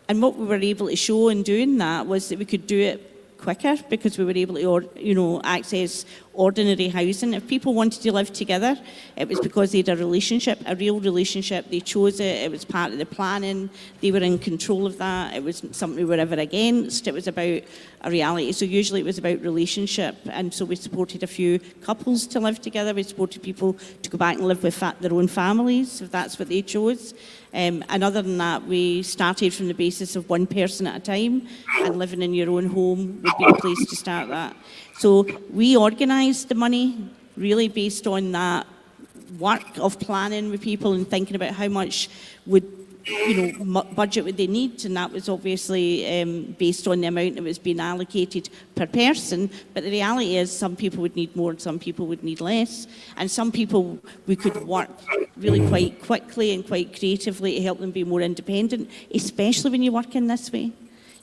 And what we were able to show in doing that was that we could do it quicker because we were able to, access ordinary housing. If people wanted to live together, it was because they had a relationship, a real relationship. They chose it. It was part of the planning. They were in control of that. It wasn't something we were ever against. It was about a reality. So usually it was about relationship. And so we supported a few couples to live together. We supported people to go back and live with their own families, if that's what they chose. And other than that, we started from the basis of one person at a time, and living in your own home would be the place to start that. So we organised the money really based on that work of planning with people and thinking about how much would, budget would they need, and that was obviously based on the amount that was being allocated per person. But the reality is some people would need more and some people would need less, and some people we could work really quite quickly and quite creatively to help them be more independent, especially when you work in this way.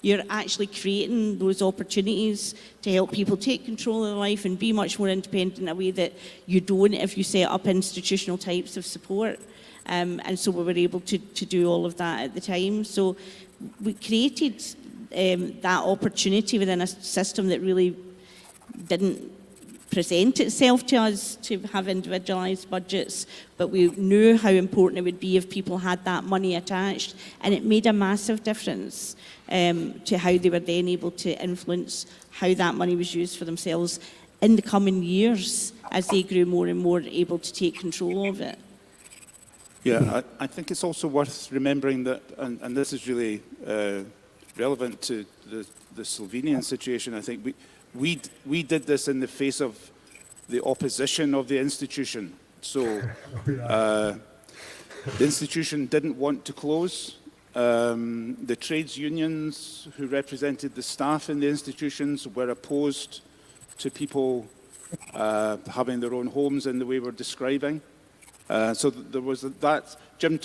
You're actually creating those opportunities to help people take control of their life and be much more independent in a way that you don't if you set up institutional types of support. And so we were able to do all of that at the time. So we created that opportunity within a system that really didn't present itself to us to have individualised budgets, but we knew how important it would be if people had that money attached, and it made a massive difference to how they were then able to influence how that money was used for themselves in the coming years as they grew more and more able to take control of it. Yeah, I think it's also worth remembering that, and this is really relevant to the Slovenian situation. I think we did this in the face of the opposition of the institution. So the institution didn't want to close. The trades unions who represented the staff in the institutions were opposed to people having their own homes in the way we're describing. So there was that. Jim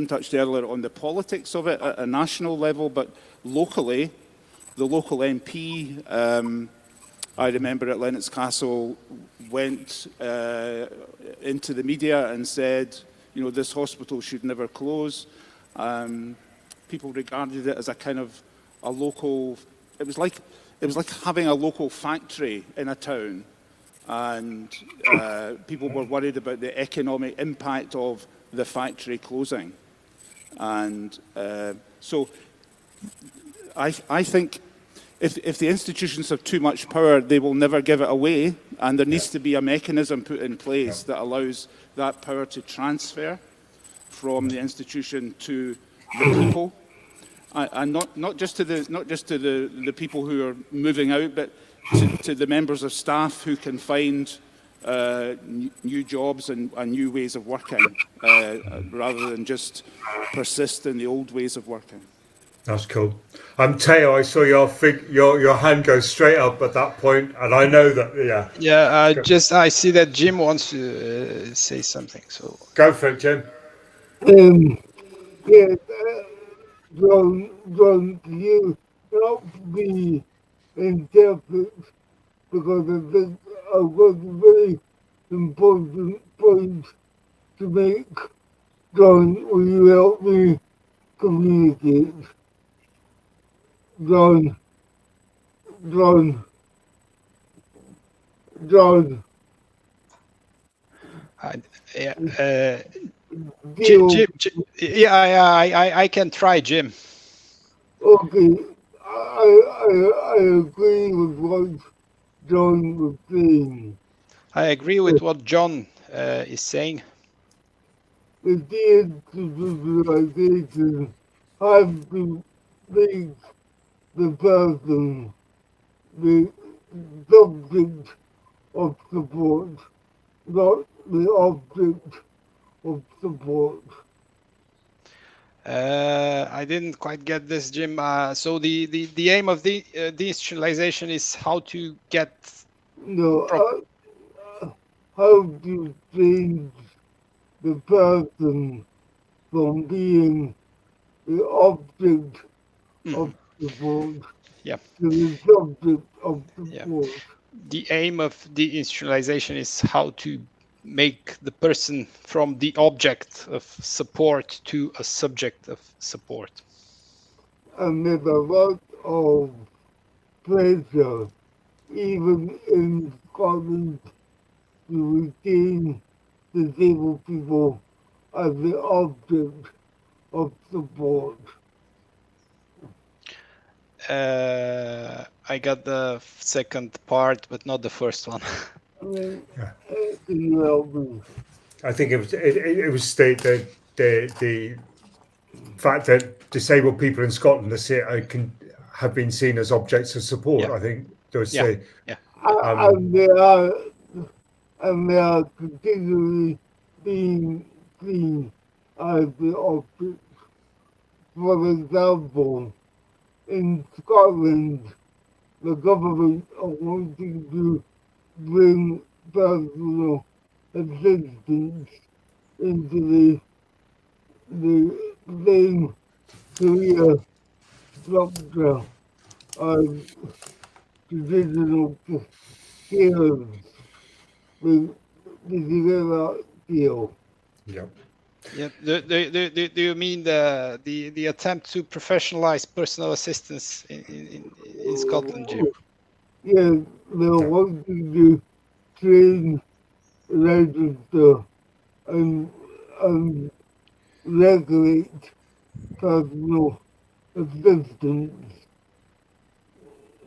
touched earlier on the politics of it at a national level, but locally, the local MP, I remember at Lennox Castle, went into the media and said, this hospital should never close. People regarded it as a kind of a local. It was like having a local factory in a town. And people were worried about the economic impact of the factory closing. And so I think if the institutions have too much power, they will never give it away, and there needs to be a mechanism put in place that allows that power to transfer from the institution to the people, and not just to the people who are moving out, but to the members of staff who can find new jobs and new ways of working, rather than just persist in the old ways of working. That's cool. Teo, I saw your hand go straight up at that point, and I know that. Yeah. Yeah. I see that Jim wants to say something. So go for it, Jim. Yes, John, you help me interpret, because I think I've got a very important point to make. John, will you help me communicate? John. Jim, I can try, Jim. Okay, I agree with what John was saying. I agree with what John is saying. The deinstitutionalization has to make the person the subject of support, not the object of support. I didn't quite get this, Jim. So the aim of the deinstitutionalization is how to get How to change the person from being the object of support Yeah. to the subject of support. The aim of deinstitutionalization is how to make the person from the object of support to a subject of support. And there's a lot of pressure, even in Scotland, to retain disabled people as the object of support. I got the second part, but not the first one. Can you help me? I think it was the fact that disabled people in Scotland have been seen as objects of support. I think there was and they are continually being seen as the object. For example, in Scotland, the government are wanting to bring personal assistance into the same career structure as traditional skills. Did you get that deal? Yeah. Yeah. Do you mean the attempt to professionalize personal assistance in Scotland, Jim? Yes, they're wanting to train, register, and regulate personal assistance.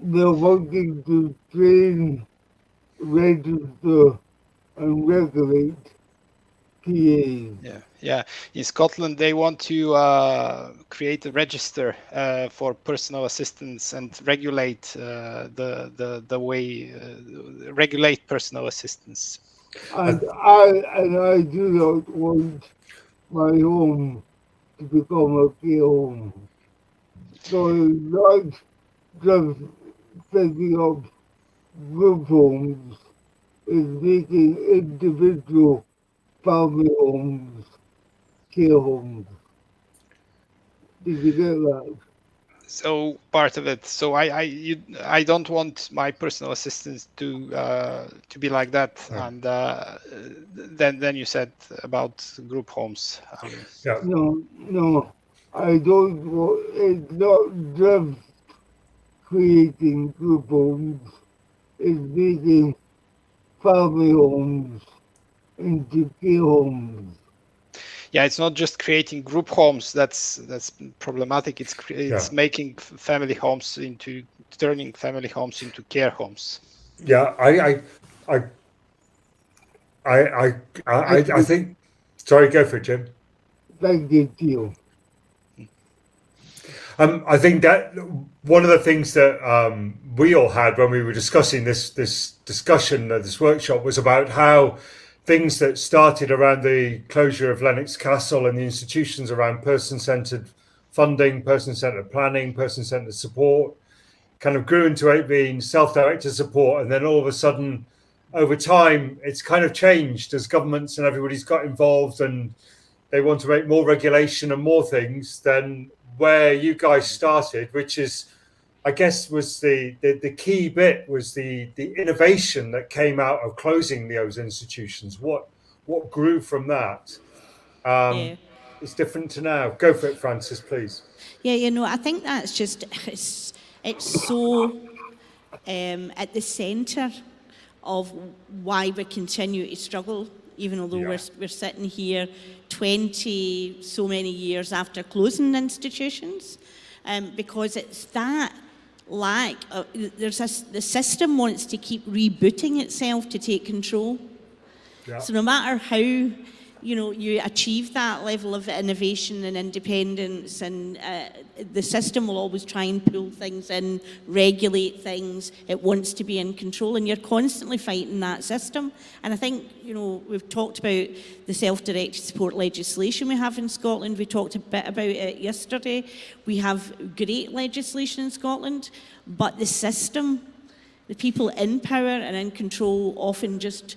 They're wanting to train, register, and regulate PAs. Yeah. In Scotland, they want to create a register for personal assistance and regulate the way regulate personal assistance. And I do not want my home to become a care home. So it's not just setting up group homes, it's making individual family homes, care homes. Did you get that? So part of it. So I don't want my personal assistance to be like that. And then you said about group homes. No, I don't want. It's not just creating group homes. It's making family homes into care homes. Yeah, it's not just creating group homes. That's problematic. It's making family homes turning family homes into care homes. Yeah, I think. Sorry, go for it, Jim. Thank you. I think that one of the things that we all had when we were discussing this discussion, this workshop, was about how things that started around the closure of Lennox Castle and the institutions around person-centered funding, person-centered planning, person-centered support, kind of grew into it being self-directed support, and then all of a sudden, over time, it's kind of changed as governments and everybody's got involved and they want to make more regulation and more things than where you guys started, which is, I guess, was the key bit was the innovation that came out of closing those institutions. What grew from that? It's different to now. Go for it, Francis, please. Yeah, I think that's just it's so at the centre of why we continue to struggle, even although we're sitting here 20 so many years after closing institutions, because it's that lack of, the system wants to keep rebooting itself to take control. So no matter how you achieve that level of innovation and independence, and the system will always try and pull things in, regulate things. It wants to be in control, and you're constantly fighting that system. And I think, we've talked about the self-directed support legislation we have in Scotland. We talked a bit about it yesterday. We have great legislation in Scotland, but the system, the people in power and in control often just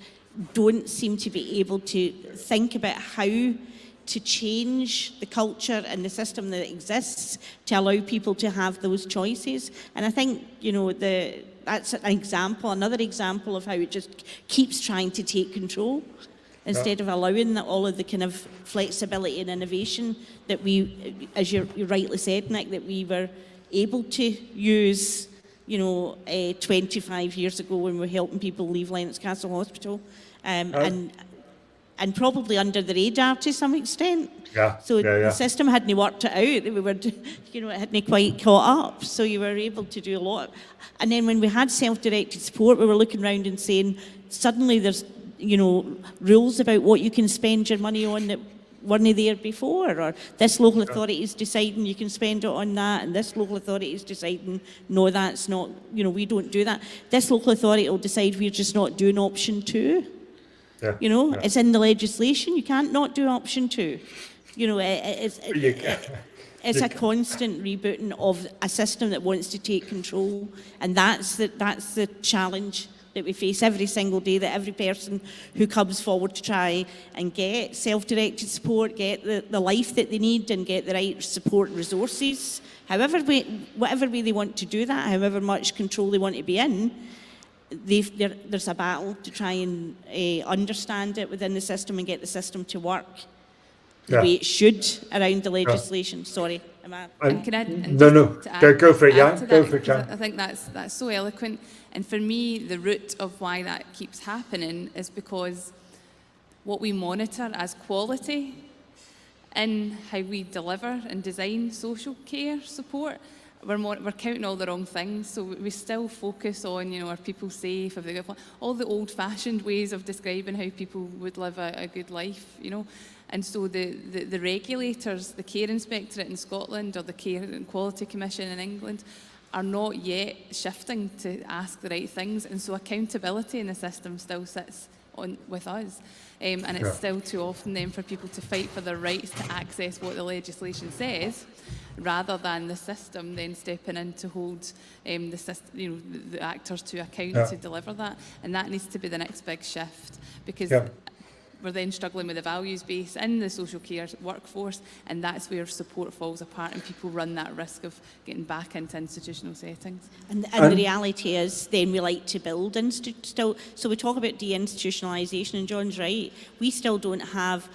don't seem to be able to think about how to change the culture and the system that exists to allow people to have those choices. And I think, that's an example, another example of how it just keeps trying to take control instead of allowing all of the kind of flexibility and innovation that we, as you rightly said, Nick, that we were able to use 25 years ago when we were helping people leave Lennox Castle Hospital, and probably under the radar to some extent. The system hadn't worked it out. We were, it hadn't quite caught up. So you were able to do a lot. And then when we had self-directed support, we were looking around and saying, suddenly there's, rules about what you can spend your money on that weren't there before, or this local authority is deciding you can spend it on that, and this local authority is deciding, no, that's not, we don't do that. This local authority will decide we're just not doing option 2. It's in the legislation. You can't not do option 2. It's a constant rebooting of a system that wants to take control, and that's the challenge that we face every single day, that every person who comes forward to try and get self-directed support, get the life that they need and get the right support and resources, whatever way they want to do that, however much control they want to be in, there's a battle to try and understand it within the system and get the system to work the way it should around the legislation. Sorry. Go for it, Jan. Go for it, Jan. I think that's so eloquent. And for me, the root of why that keeps happening is because what we monitor as quality in how we deliver and design social care support, we're counting all the wrong things. So we still focus on, are people safe? Have they got all the old-fashioned ways of describing how people would live a good life, And so the regulators, the Care Inspectorate in Scotland or the Care and Quality Commission in England, are not yet shifting to ask the right things. And so accountability in the system still sits with us. And it's still too often then for people to fight for their rights to access what the legislation says, rather than the system then stepping in to hold the actors to account to deliver that. And that needs to be the next big shift, because we're then struggling with the values base in the social care workforce, and that's where support falls apart and people run that risk of getting back into institutional settings. And the reality is then we like to build still. So we talk about deinstitutionalisation, and John's right, we still don't have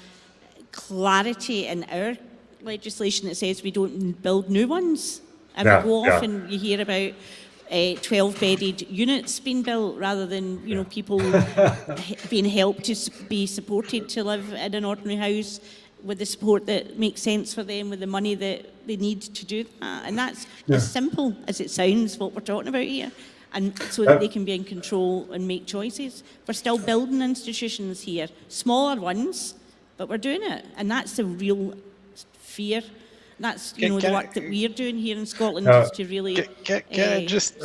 clarity in our legislation that says we don't build new ones. And often you hear about 12-bedded units being built rather than people being helped to be supported to live in an ordinary house with the support that makes sense for them, with the money that they need to do that. And that's as simple as it sounds, what we're talking about here. And so that they can be in control and make choices. We're still building institutions here, smaller ones, but we're doing it. And that's the real fear. That's the work that we're doing here in Scotland, is to really can I just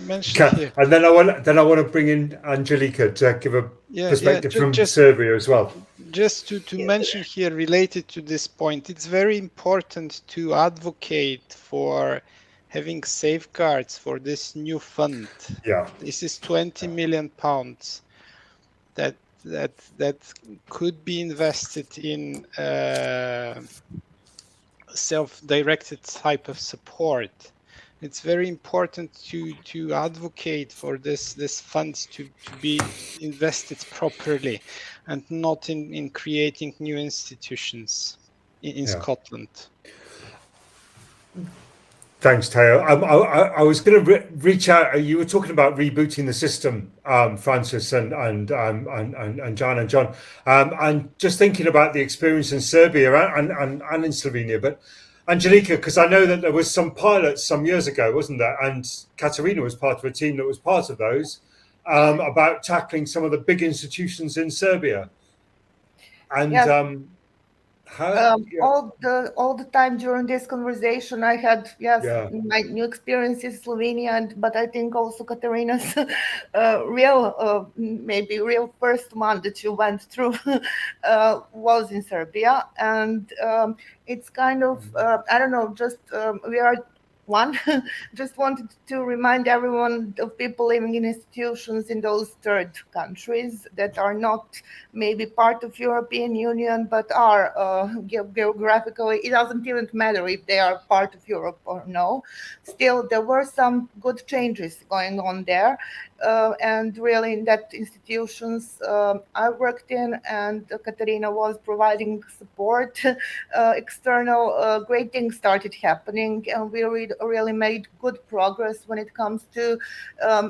mention here. And then I want to bring in Angelika to give a perspective from Serbia as well. Just to mention here, related to this point, it's very important to advocate for having safeguards for this new fund. This is £20 million that could be invested in self-directed type of support. It's very important to advocate for this funds to be invested properly and not in creating new institutions in Scotland. Thanks, Teo. I was going to reach out. You were talking about rebooting the system, Francis and Jan and John, and just thinking about the experience in Serbia and in Slovenia. But Angelika, because I know that there was some pilots some years ago, wasn't there? And Katerina was part of a team that was part of those about tackling some of the big institutions in Serbia. And Yes. how? All the time during this conversation, I had my new experience in Slovenia, but I think also Katerina's maybe real first one that you went through was in Serbia, and it's kind of I don't know, just we are one. Just wanted to remind everyone of people living in institutions in those third countries that are not maybe part of European Union, but are geographically, it doesn't even matter if they are part of Europe or no. Still, there were some good changes going on there. And really in that institutions I worked in, and Katerina was providing support, external, great things started happening, and we really made good progress when it comes to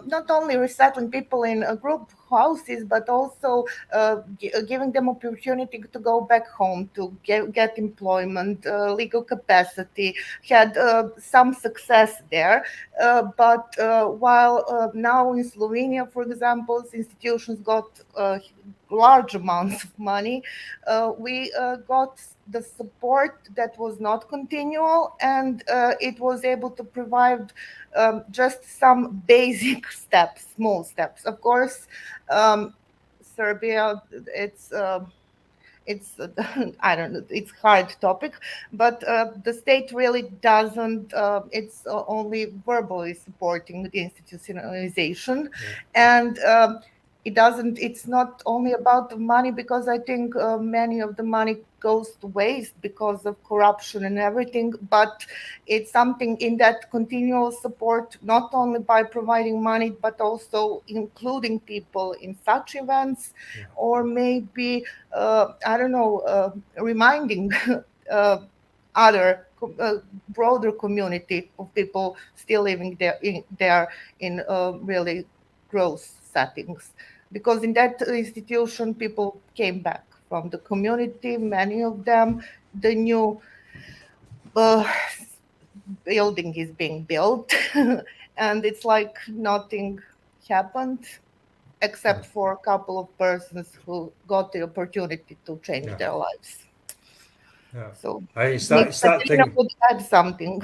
not only resettling people in group houses, but also giving them opportunity to go back home, to get employment, legal capacity, had some success there. But while now in Slovenia, for example, institutions got large amounts of money, we got the support that was not continual, and it was able to provide just some basic steps, small steps. Of course, Serbia, it's I don't know, it's hard topic, but the state really doesn't, it's only verbally supporting the institutionalization. And it's not only about the money, because I think many of the money goes to waste because of corruption and everything, but it's something in that continual support, not only by providing money, but also including people in such events, or maybe, I don't know, reminding other broader community of people still living there in really gross settings. Because in that institution, people came back from the community, many of them. The new building is being built, and it's like nothing happened, except for a couple of persons who got the opportunity to change their lives. So It's that Katerina thing. would add something.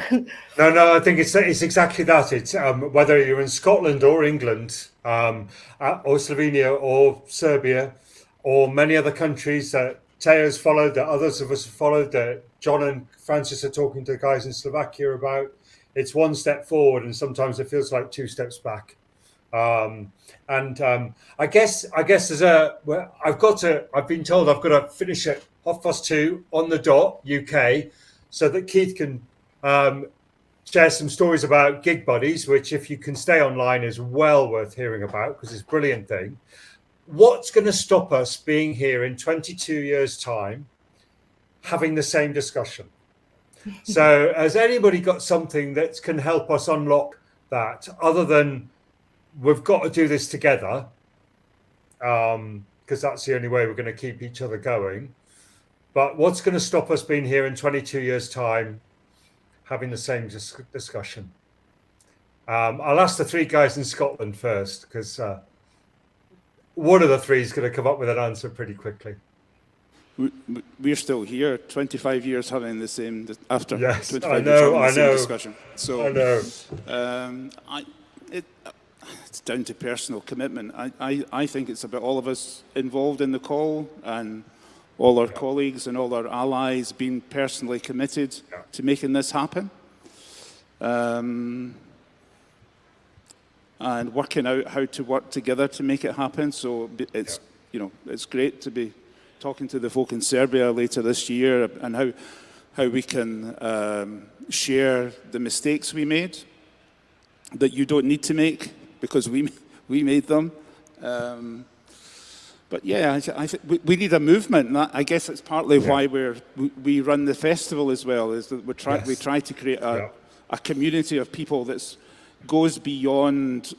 No, I think it's exactly that. It's whether you're in Scotland or England, or Slovenia or Serbia, or many other countries that Teo's followed, that others of us have followed, that John and Francis are talking to the guys in Slovakia about. It's one step forward, and sometimes it feels like two steps back. I guess there's I've been told I've got to finish at 2:30 on the dot UK, so that Keith can share some stories about Gig Buddies, which, if you can stay online, is well worth hearing about, because it's a brilliant thing. What's going to stop us being here in 22 years' time having the same discussion? So has anybody got something that can help us unlock that, other than we've got to do this together, because that's the only way we're going to keep each other going? But what's going to stop us being here in 22 years' time having the same discussion? I'll ask the three guys in Scotland first, because one of the three is going to come up with an answer pretty quickly. We're still here, 25 years having the same, after Yes, 25 years having the same discussion. So, I know. It's down to personal commitment. I think it's about all of us involved in the call, and all our colleagues and all our allies being personally committed to making this happen. And working out how to work together to make it happen. So it's, it's great to be talking to the folk in Serbia later this year, and how we can share the mistakes we made that you don't need to make, because we made them. But yeah, I think we need a movement, and I guess it's partly why we run the festival as well, is that we try to create a community of people that goes beyond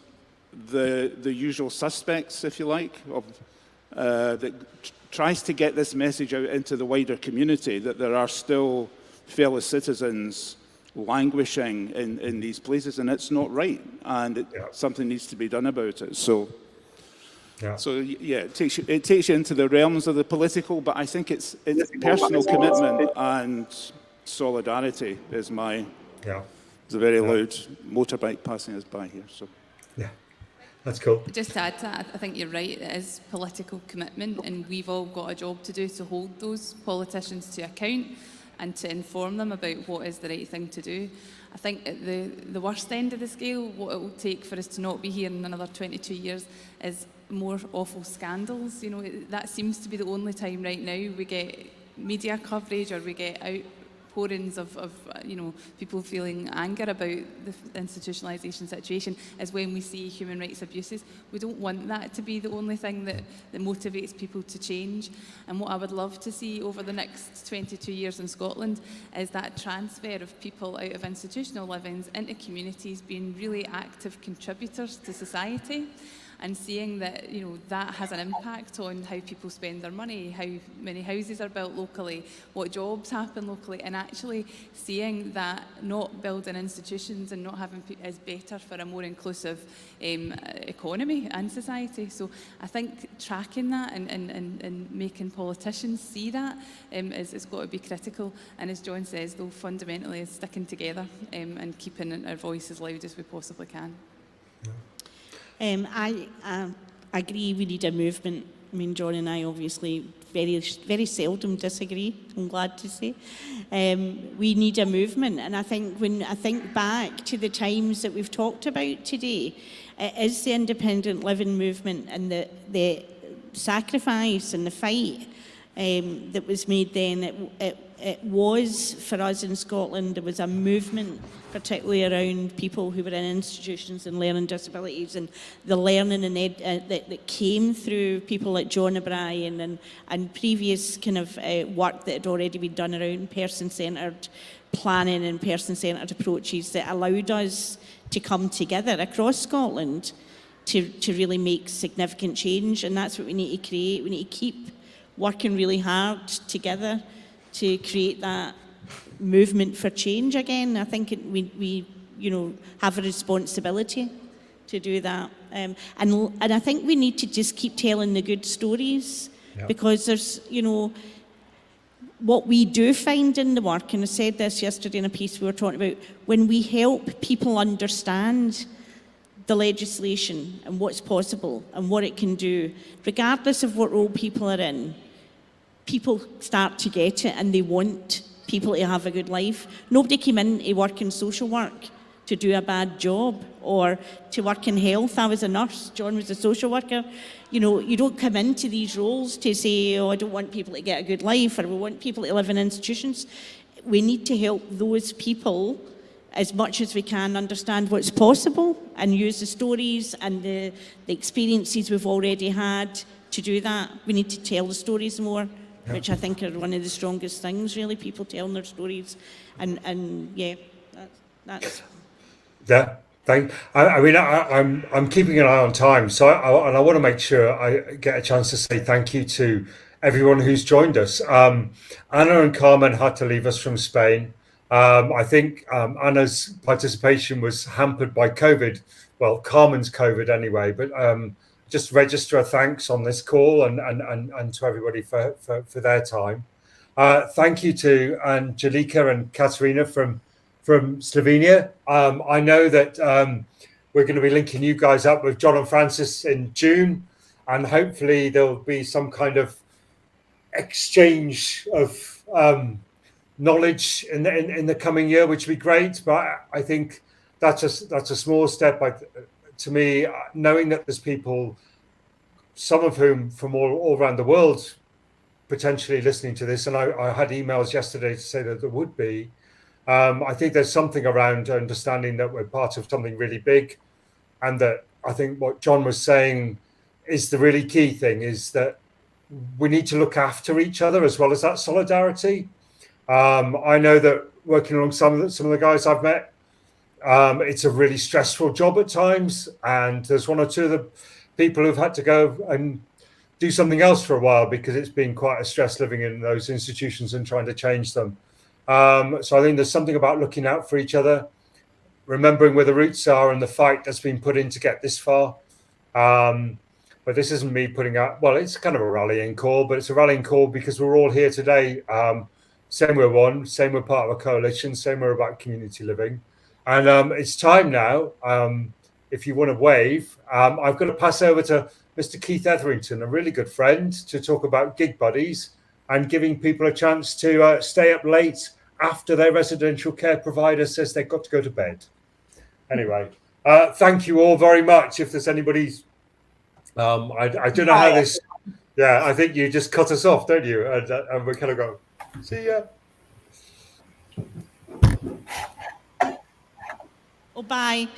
the usual suspects, if you like, that tries to get this message out into the wider community, that there are still fellow citizens languishing in these places, and it's not right, and something needs to be done about it. So Yeah. So yeah, it takes you into the realms of the political, but I think it's personal commitment and solidarity is my. Yeah. There's a very loud motorbike passing us by here. So. Yeah. That's cool. Just to add to that, I think you're right, it is political commitment, and we've all got a job to do to hold those politicians to account and to inform them about what is the right thing to do. I think at the worst end of the scale, what it will take for us to not be here in another 22 years is more awful scandals. You know, that seems to be the only time right now we get media coverage or we get outpourings of you know, people feeling anger about the institutionalisation situation, is when we see human rights abuses. We don't want that to be the only thing that motivates people to change. And what I would love to see over the next 22 years in Scotland is that transfer of people out of institutional livings into communities being really active contributors to society, and seeing that, you know, that has an impact on how people spend their money, how many houses are built locally, what jobs happen locally, and actually seeing that not building institutions and not having is better for a more inclusive economy and society. So I think tracking that and making politicians see that is got to be critical. And as John says, though, fundamentally is sticking together and keeping our voice as loud as we possibly can. I agree we need a movement. I mean, John and I obviously very seldom disagree, I'm glad to say. We need a movement, and I think when I think back to the times that we've talked about today, it is the independent living movement and the sacrifice and the fight that was made then. It was, for us in Scotland, there was a movement, particularly around people who were in institutions and learning disabilities, and the learning and that came through people like John O'Brien and previous kind of work that had already been done around person-centred planning and person-centred approaches that allowed us to come together across Scotland to really make significant change. And that's what we need to create. We need to keep working really hard together to create that movement for change again. I think we you know, have a responsibility to do that. And I think we need to just keep telling the good stories, because there's, you know, what we do find in the work, and I said this yesterday in a piece we were talking about, when we help people understand the legislation and what's possible and what it can do, regardless of what role people are in, people start to get it and they want people to have a good life. Nobody came in to work in social work to do a bad job or to work in health. I was a nurse, John was a social worker. You know, you don't come into these roles to say, oh, I don't want people to get a good life, or we want people to live in institutions. We need to help those people as much as we can understand what's possible and use the stories and the experiences we've already had to do that. We need to tell the stories more, which I think are one of the strongest things, really, people telling their stories. And yeah, that's... Yeah, I'm keeping an eye on time, so I want to make sure I get a chance to say thank you to everyone who's joined us. Anna and Carmen had to leave us from Spain. I think Anna's participation was hampered by COVID. Well, Carmen's COVID anyway, but just register a thanks on this call and to everybody for their time. Thank you to Angelika and Katerina from Slovenia. I know that we're going to be linking you guys up with John and Francis in June, and hopefully there'll be some kind of exchange of knowledge in the coming year, which would be great. But I think that's a small step. To me, knowing that there's people, some of whom from all around the world, potentially listening to this, and I had emails yesterday to say that there would be. I think there's something around understanding that we're part of something really big, and that I think what John was saying is the really key thing, is that we need to look after each other as well as that solidarity. I know that working along some of the guys I've met, it's a really stressful job at times, and there's one or two of the people who've had to go and do something else for a while because it's been quite a stress living in those institutions and trying to change them. So I think there's something about looking out for each other, remembering where the roots are and the fight that's been put in to get this far. But this isn't me putting out, well, it's kind of a rallying call, but it's a rallying call because we're all here today. Saying we're one, saying we're part of a coalition, saying we're about community living. And it's time now, if you want to wave, I've got to pass over to Mr. Keith Etherington, a really good friend, to talk about gig buddies and giving people a chance to stay up late after their residential care provider says they've got to go to bed. Anyway, thank you all very much. If there's anybody's, I don't know how this, yeah, I think you just cut us off, don't you? And we kind of go, see ya. Oh, bye.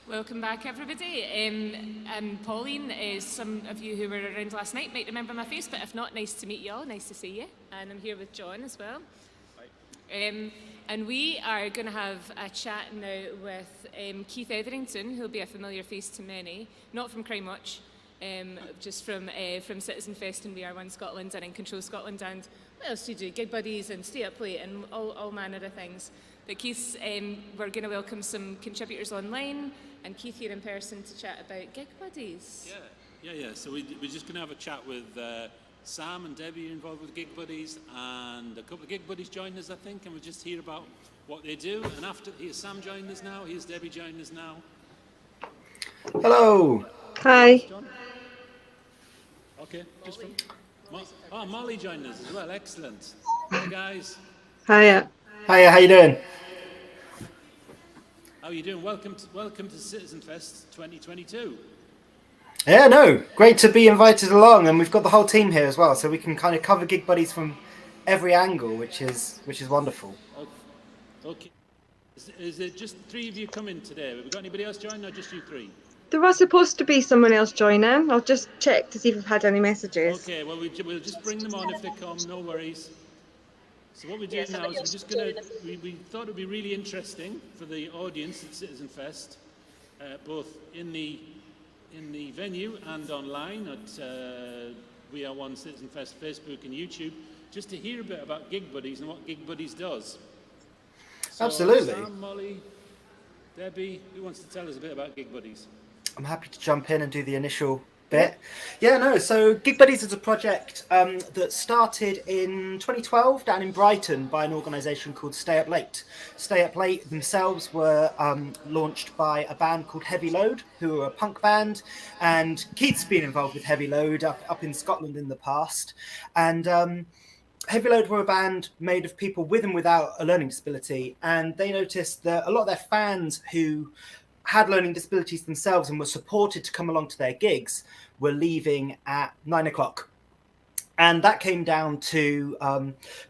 Welcome back, everybody. I'm Pauline. Some of you who were around last night might remember my face, but if not, nice to meet you all. Nice to see you. And I'm here with John as well. And we are going to have a chat now with Keith Etherington, who'll be a familiar face to many, not from Crime Watch, just from Citizenfest and We Are One Scotland and In Control Scotland, and what else do you do? Gig buddies and stay up late and all manner of things. But Keith's, we're going to welcome some contributors online, and Keith here in person to chat about gig buddies. Yeah. So we're just going to have a chat with Sam and Debbie involved with Gig Buddies, and a couple of Gig Buddies joined us, I think, and we'll just hear about what they do. And after, here's Sam joining us now, here's Debbie joining us now. Hello. Hi. Okay, just from... Molly joined us as well, excellent. Hey guys. Hiya. Hiya, how you doing? How are you doing? Welcome to Citizenfest 2022. Yeah, no, great to be invited along, and we've got the whole team here as well, so we can kind of cover Gig Buddies from every angle, which is wonderful. Okay. Is it just three of you coming today? Have we got anybody else joining, or just you three? There was supposed to be someone else joining. I'll just check to see if we've had any messages. Okay, well, we'll just bring them on if they come, no worries. So what we're doing now is we're just going to, we thought it would be really interesting for the audience at Citizenfest, both in the venue and online at We Are One Citizenfest Facebook and YouTube, just to hear a bit about Gig Buddies and what Gig Buddies does. So, Absolutely. Sam, Molly, Debbie, who wants to tell us a bit about Gig Buddies? I'm happy to jump in and do the initial bit. Yeah, no, so Gig Buddies is a project that started in 2012 down in Brighton by an organisation called Stay Up Late. Stay Up Late themselves were launched by a band called Heavy Load, who are a punk band, and Keith's been involved with Heavy Load up in Scotland in the past. And Heavy Load were a band made of people with and without a learning disability, and they noticed that a lot of their fans who had learning disabilities themselves and were supported to come along to their gigs were leaving at 9 o'clock. And that came down to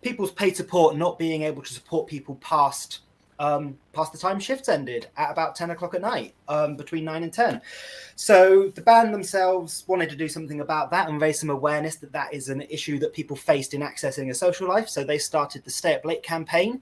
people's paid support not being able to support people past the time shifts ended at about 10 o'clock at night, between 9 and 10. So the band themselves wanted to do something about that and raise some awareness that that is an issue that people faced in accessing a social life. So they started the Stay Up Late campaign.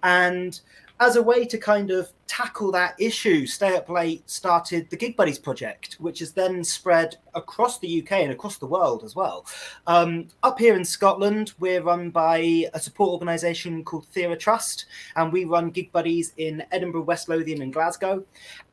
And as a way to kind of tackle that issue, Stay Up Late started the Gig Buddies project, which has then spread across the UK and across the world as well. Up here in Scotland, we're run by a support organisation called Theatre Trust, and we run Gig Buddies in Edinburgh, West Lothian and Glasgow.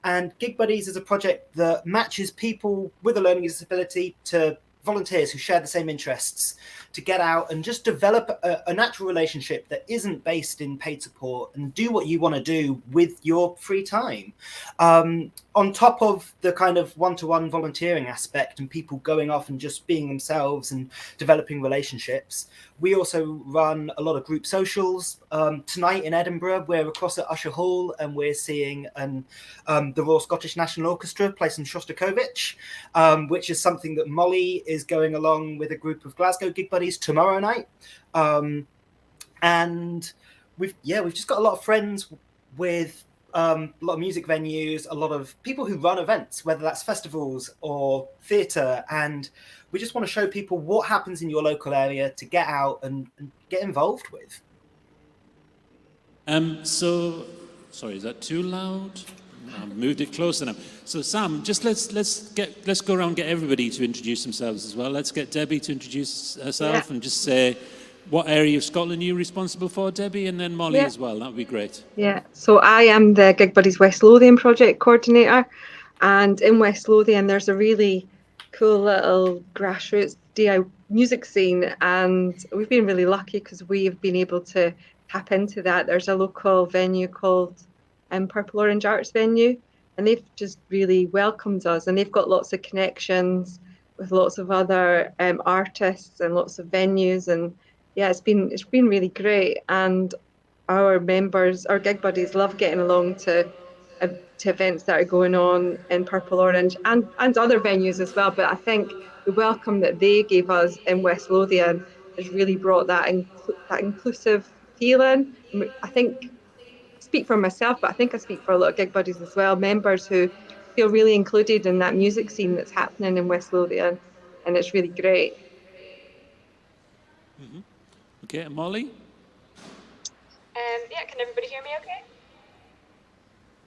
And Gig Buddies is a project that matches people with a learning disability to volunteers who share the same interests to get out and just develop a natural relationship that isn't based in paid support and do what you want to do with your free time. On top of the kind of one-to-one volunteering aspect and people going off and just being themselves and developing relationships, we also run a lot of group socials. Tonight in Edinburgh, we're across at Usher Hall and we're seeing the Royal Scottish National Orchestra play some Shostakovich, which is something that Molly is going along with a group of Glasgow Gig Buddies tomorrow night. And we've just got a lot of friends with a lot of music venues, a lot of people who run events, whether that's festivals or theatre, and we just want to show people what happens in your local area to get out and get involved with. So, sorry, is that too loud? I've moved it closer now. So Sam, just let's go around and get everybody to introduce themselves as well. Let's get Debbie to introduce herself and just say what area of Scotland you're responsible for, Debbie, and then Molly as well. That would be great. Yeah, so I am the Gig Buddies West Lothian project coordinator, and in West Lothian there's a really cool little grassroots DIY music scene, and we've been really lucky because we've been able to tap into that. There's a local venue called Purple Orange Arts Venue, and they've just really welcomed us, and they've got lots of connections with lots of other artists and lots of venues, and yeah, it's been really great. And our members, our Gig Buddies, love getting along to events that are going on in Purple Orange and other venues as well. But I think the welcome that they gave us in West Lothian has really brought that inclusive feeling. I think I speak for myself, but I think I speak for a lot of Gig Buddies as well, members who feel really included in that music scene that's happening in West Lothian, and it's really great. Mm-hmm. Okay, and Molly? Yeah, can everybody hear me okay?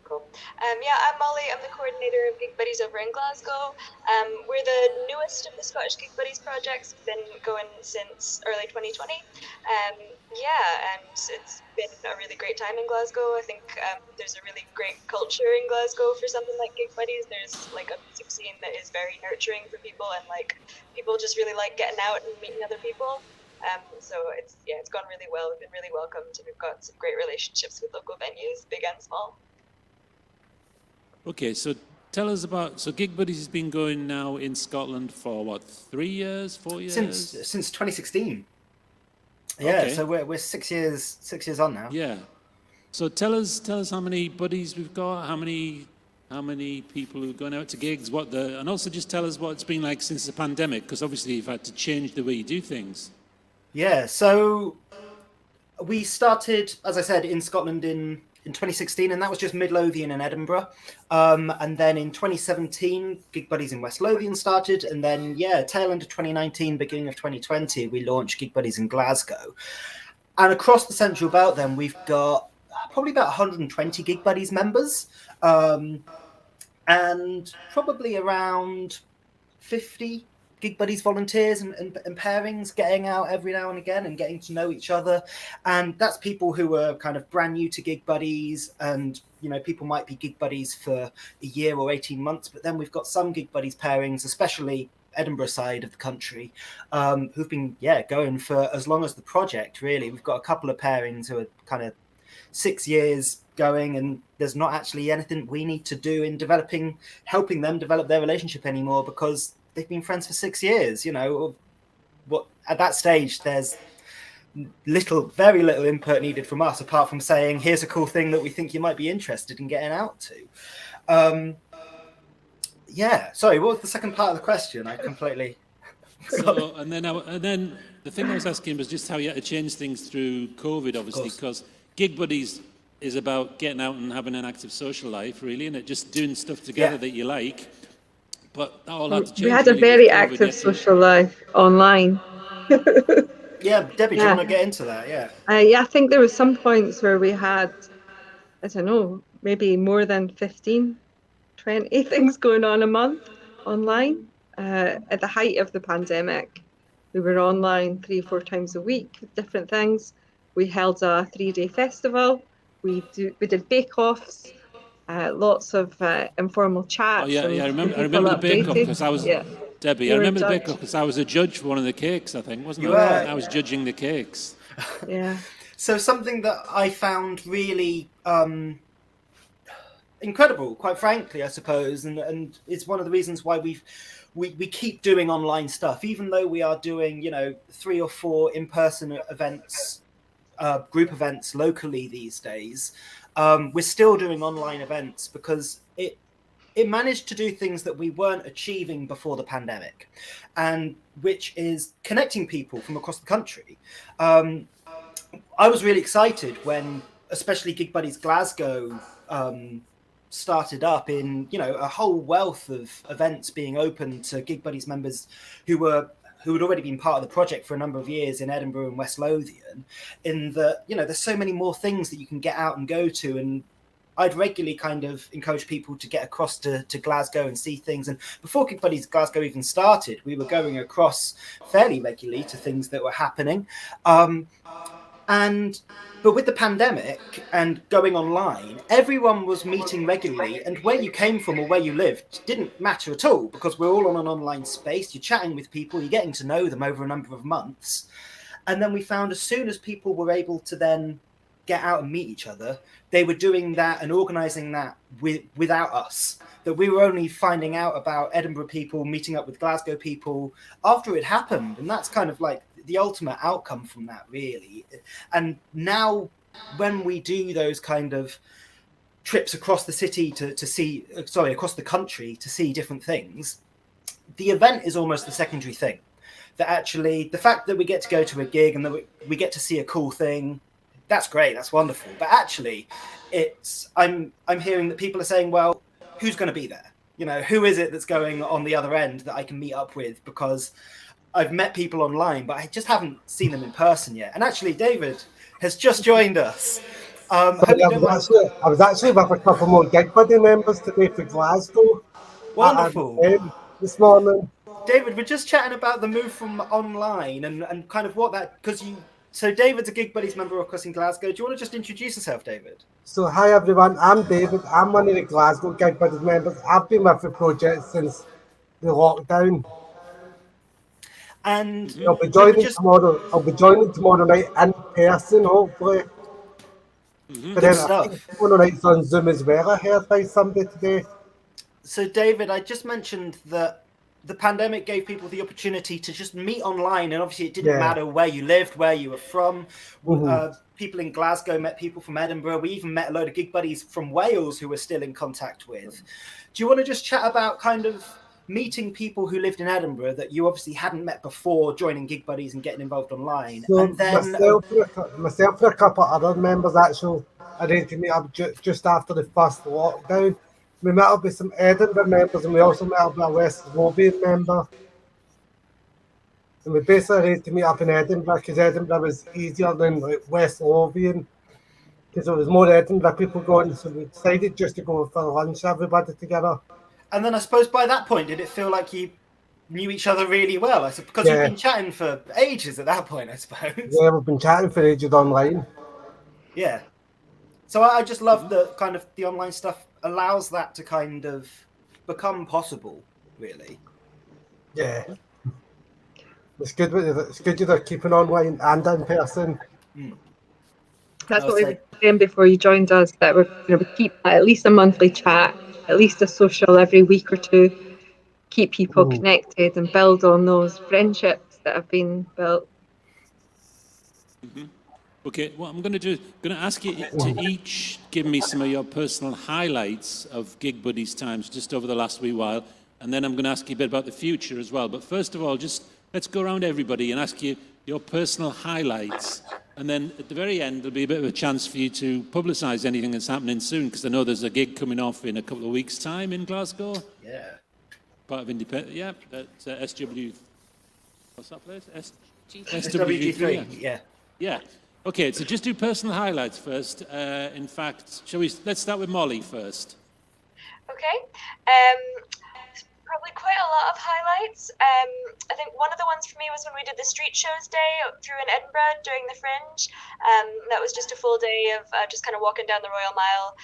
Cool. Yeah, I'm Molly. I'm the coordinator of Gig Buddies over in Glasgow. We're the newest of the Scottish Gig Buddies projects. We've been going since early 2020. Yeah, and it's been a really great time in Glasgow. I think there's a really great culture in Glasgow for something like Gig Buddies. There's like a music scene that is very nurturing for people, and like people just really like getting out and meeting other people. So it's gone really well. We've been really welcomed, and we've got some great relationships with local venues, big and small. Okay, so tell us about, so Gig Buddies has been going now in Scotland for what, 3 years, 4 years? Since 2016. Yeah, okay. So we're 6 years on now. Yeah. So tell us how many buddies we've got, how many people who are going out to gigs, and also just tell us what it's been like since the pandemic, because obviously you've had to change the way you do things. Yeah, so we started, as I said, in Scotland in 2016, and that was just Mid-Lothian and Edinburgh. And then in 2017, Gig Buddies in West Lothian started, and then, tail end of 2019, beginning of 2020, we launched Gig Buddies in Glasgow. And across the Central Belt, then, we've got probably about 120 Gig Buddies members, and probably around 50 Gig Buddies volunteers and pairings getting out every now and again and getting to know each other. And that's people who are kind of brand new to Gig Buddies, and people might be Gig Buddies for a year or 18 months, but then we've got some Gig Buddies pairings, especially Edinburgh side of the country, who've been going for as long as the project, really. We've got a couple of pairings who are kind of 6 years going, and there's not actually anything we need to do in helping them develop their relationship anymore, because they've been friends for 6 years. What at that stage, there's very little input needed from us, apart from saying, here's a cool thing that we think you might be interested in getting out to. Sorry, what was the second part of the question? I completely So, and then the thing I was asking was just how you had to change things through COVID, obviously, because Gig Buddies is about getting out and having an active social life, really, and just doing stuff together that you like. But that all had to change. We had a very active social life online. Yeah, Debbie, do you want to get into that? Yeah. I think there were some points where we had I don't know, maybe more than 15, 20 things going on a month online. At the height of the pandemic, we were online 3 or 4 times a week with different things. We held a 3-day festival. We did bake-offs, lots of informal chats. Oh yeah, and I remember people the bake-off updated. because I was Yeah. Debbie. You I were a remember the judge. bake-off because I was a judge for one of the cakes. I think wasn't You I? were. I was judging the cakes. Yeah. So something that I found really incredible, quite frankly, I suppose, and it's one of the reasons why we keep doing online stuff, even though we are doing 3 or 4 in-person events, group events locally these days. We're still doing online events because it managed to do things that we weren't achieving before the pandemic, and which is connecting people from across the country. I was really excited when, especially Gig Buddies Glasgow, started up in a whole wealth of events being open to Gig Buddies members who had already been part of the project for a number of years in Edinburgh and West Lothian. In that there's so many more things that you can get out and go to, and I'd regularly kind of encourage people to get across to Glasgow and see things. And before Gig Buddies Glasgow even started, we were going across fairly regularly to things that were happening. But with the pandemic and going online, everyone was meeting regularly, and where you came from or where you lived didn't matter at all, because we're all on an online space. You're chatting with people, you're getting to know them over a number of months. And then we found as soon as people were able to then get out and meet each other, they were doing that and organising that without us. That we were only finding out about Edinburgh people meeting up with Glasgow people after it happened. And that's kind of like the ultimate outcome from that, really. And now when we do those kind of trips across the city across the country to see different things, the event is almost the secondary thing. That actually, the fact that we get to go to a gig and that we get to see a cool thing, that's great, that's wonderful. But actually, I'm hearing that people are saying, well, who's going to be there? Who is it that's going on the other end that I can meet up with? Because I've met people online, but I just haven't seen them in person yet. And actually, David has just joined us. I was actually with a couple more Gig Buddy members today for Glasgow. Wonderful. This morning. David, we're just chatting about the move from online and kind of what that, so David's a Gig Buddies member of us in Glasgow. Do you want to just introduce yourself, David? So hi everyone, I'm David. I'm one of the Glasgow Gig Buddies members. I've been with the project since the lockdown. And I'll be joining tomorrow. I'll be joining tomorrow night in person, hopefully. But then I think tomorrow night's on Zoom as well. I heard by somebody today. So David, I just mentioned that the pandemic gave people the opportunity to just meet online, and obviously it didn't matter where you lived, where you were from. People in Glasgow met people from Edinburgh. We even met a load of Gig Buddies from Wales who we're still in contact with. Do you want to just chat about kind of meeting people who lived in Edinburgh that you obviously hadn't met before, joining Gig Buddies and getting involved online? So and then myself and a couple of other members actually arranged to meet up just after the first lockdown. We met up with some Edinburgh members, and we also met up with a West Lothian member. And we basically arranged to meet up in Edinburgh because Edinburgh was easier than like West Lothian, because there was more Edinburgh people going. So we decided just to go for lunch, everybody together. And then I suppose by that point, did it feel like you knew each other really well? I suppose because you've been chatting for ages at that point, I suppose. Yeah, we've been chatting for ages online. Yeah. So I just love that kind of the online stuff allows that to kind of become possible, really. Yeah. It's good you're keeping online and in person. That's what we were saying before you joined us, that we keep at least a monthly chat, at least a social every week or two, keep people connected and build on those friendships that have been built. Okay, what I'm going to do, going to ask you to each give me some of your personal highlights of Gig Buddies times just over the last wee while, and then I'm going to ask you a bit about the future as well. But first of all, just let's go around everybody and ask you your personal highlights, and then at the very end there'll be a bit of a chance for you to publicise anything that's happening soon, because I know there's a gig coming off in a couple of weeks' time in Glasgow. Yeah. Part of Independent, yeah, that's SW. What's that place? SWG3. Yeah. Yeah. Okay, so just do personal highlights first. In fact, let's start with Molly first. Okay. Probably quite a lot of highlights. I think one of the ones for me was when we did the street shows day through in Edinburgh during the Fringe. That was just a full day of just kind of walking down the Royal Mile.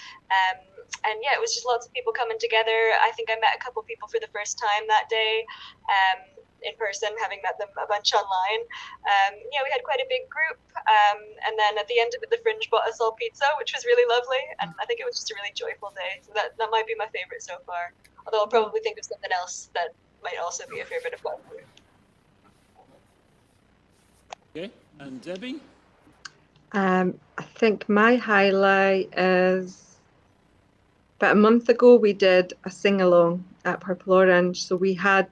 And yeah, it was just lots of people coming together. I think I met a couple people for the first time that day in person, having met them a bunch online. Yeah, we had quite a big group. And then at the end of it, the Fringe bought us all pizza, which was really lovely. And I think it was just a really joyful day. So that might be my favorite so far. Although I'll probably think of something else that might also be a favorite of mine. Okay, and Debbie? I think my highlight is about a month ago we did a sing-along at Purple Orange. So we had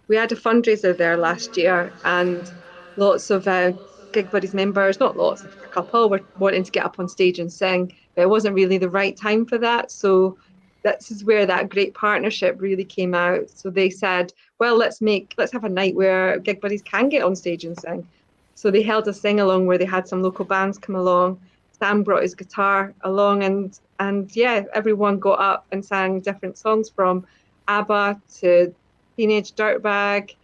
a fundraiser there last year, and lots of Gig Buddies members, not lots, a couple, were wanting to get up on stage and sing, but it wasn't really the right time for that. So this is where that great partnership really came out. So they said, well, let's have a night where Gig Buddies can get on stage and sing. So they held a sing-along where they had some local bands come along. Sam brought his guitar along, and yeah, everyone got up and sang different songs from ABBA to Teenage Dirtbag,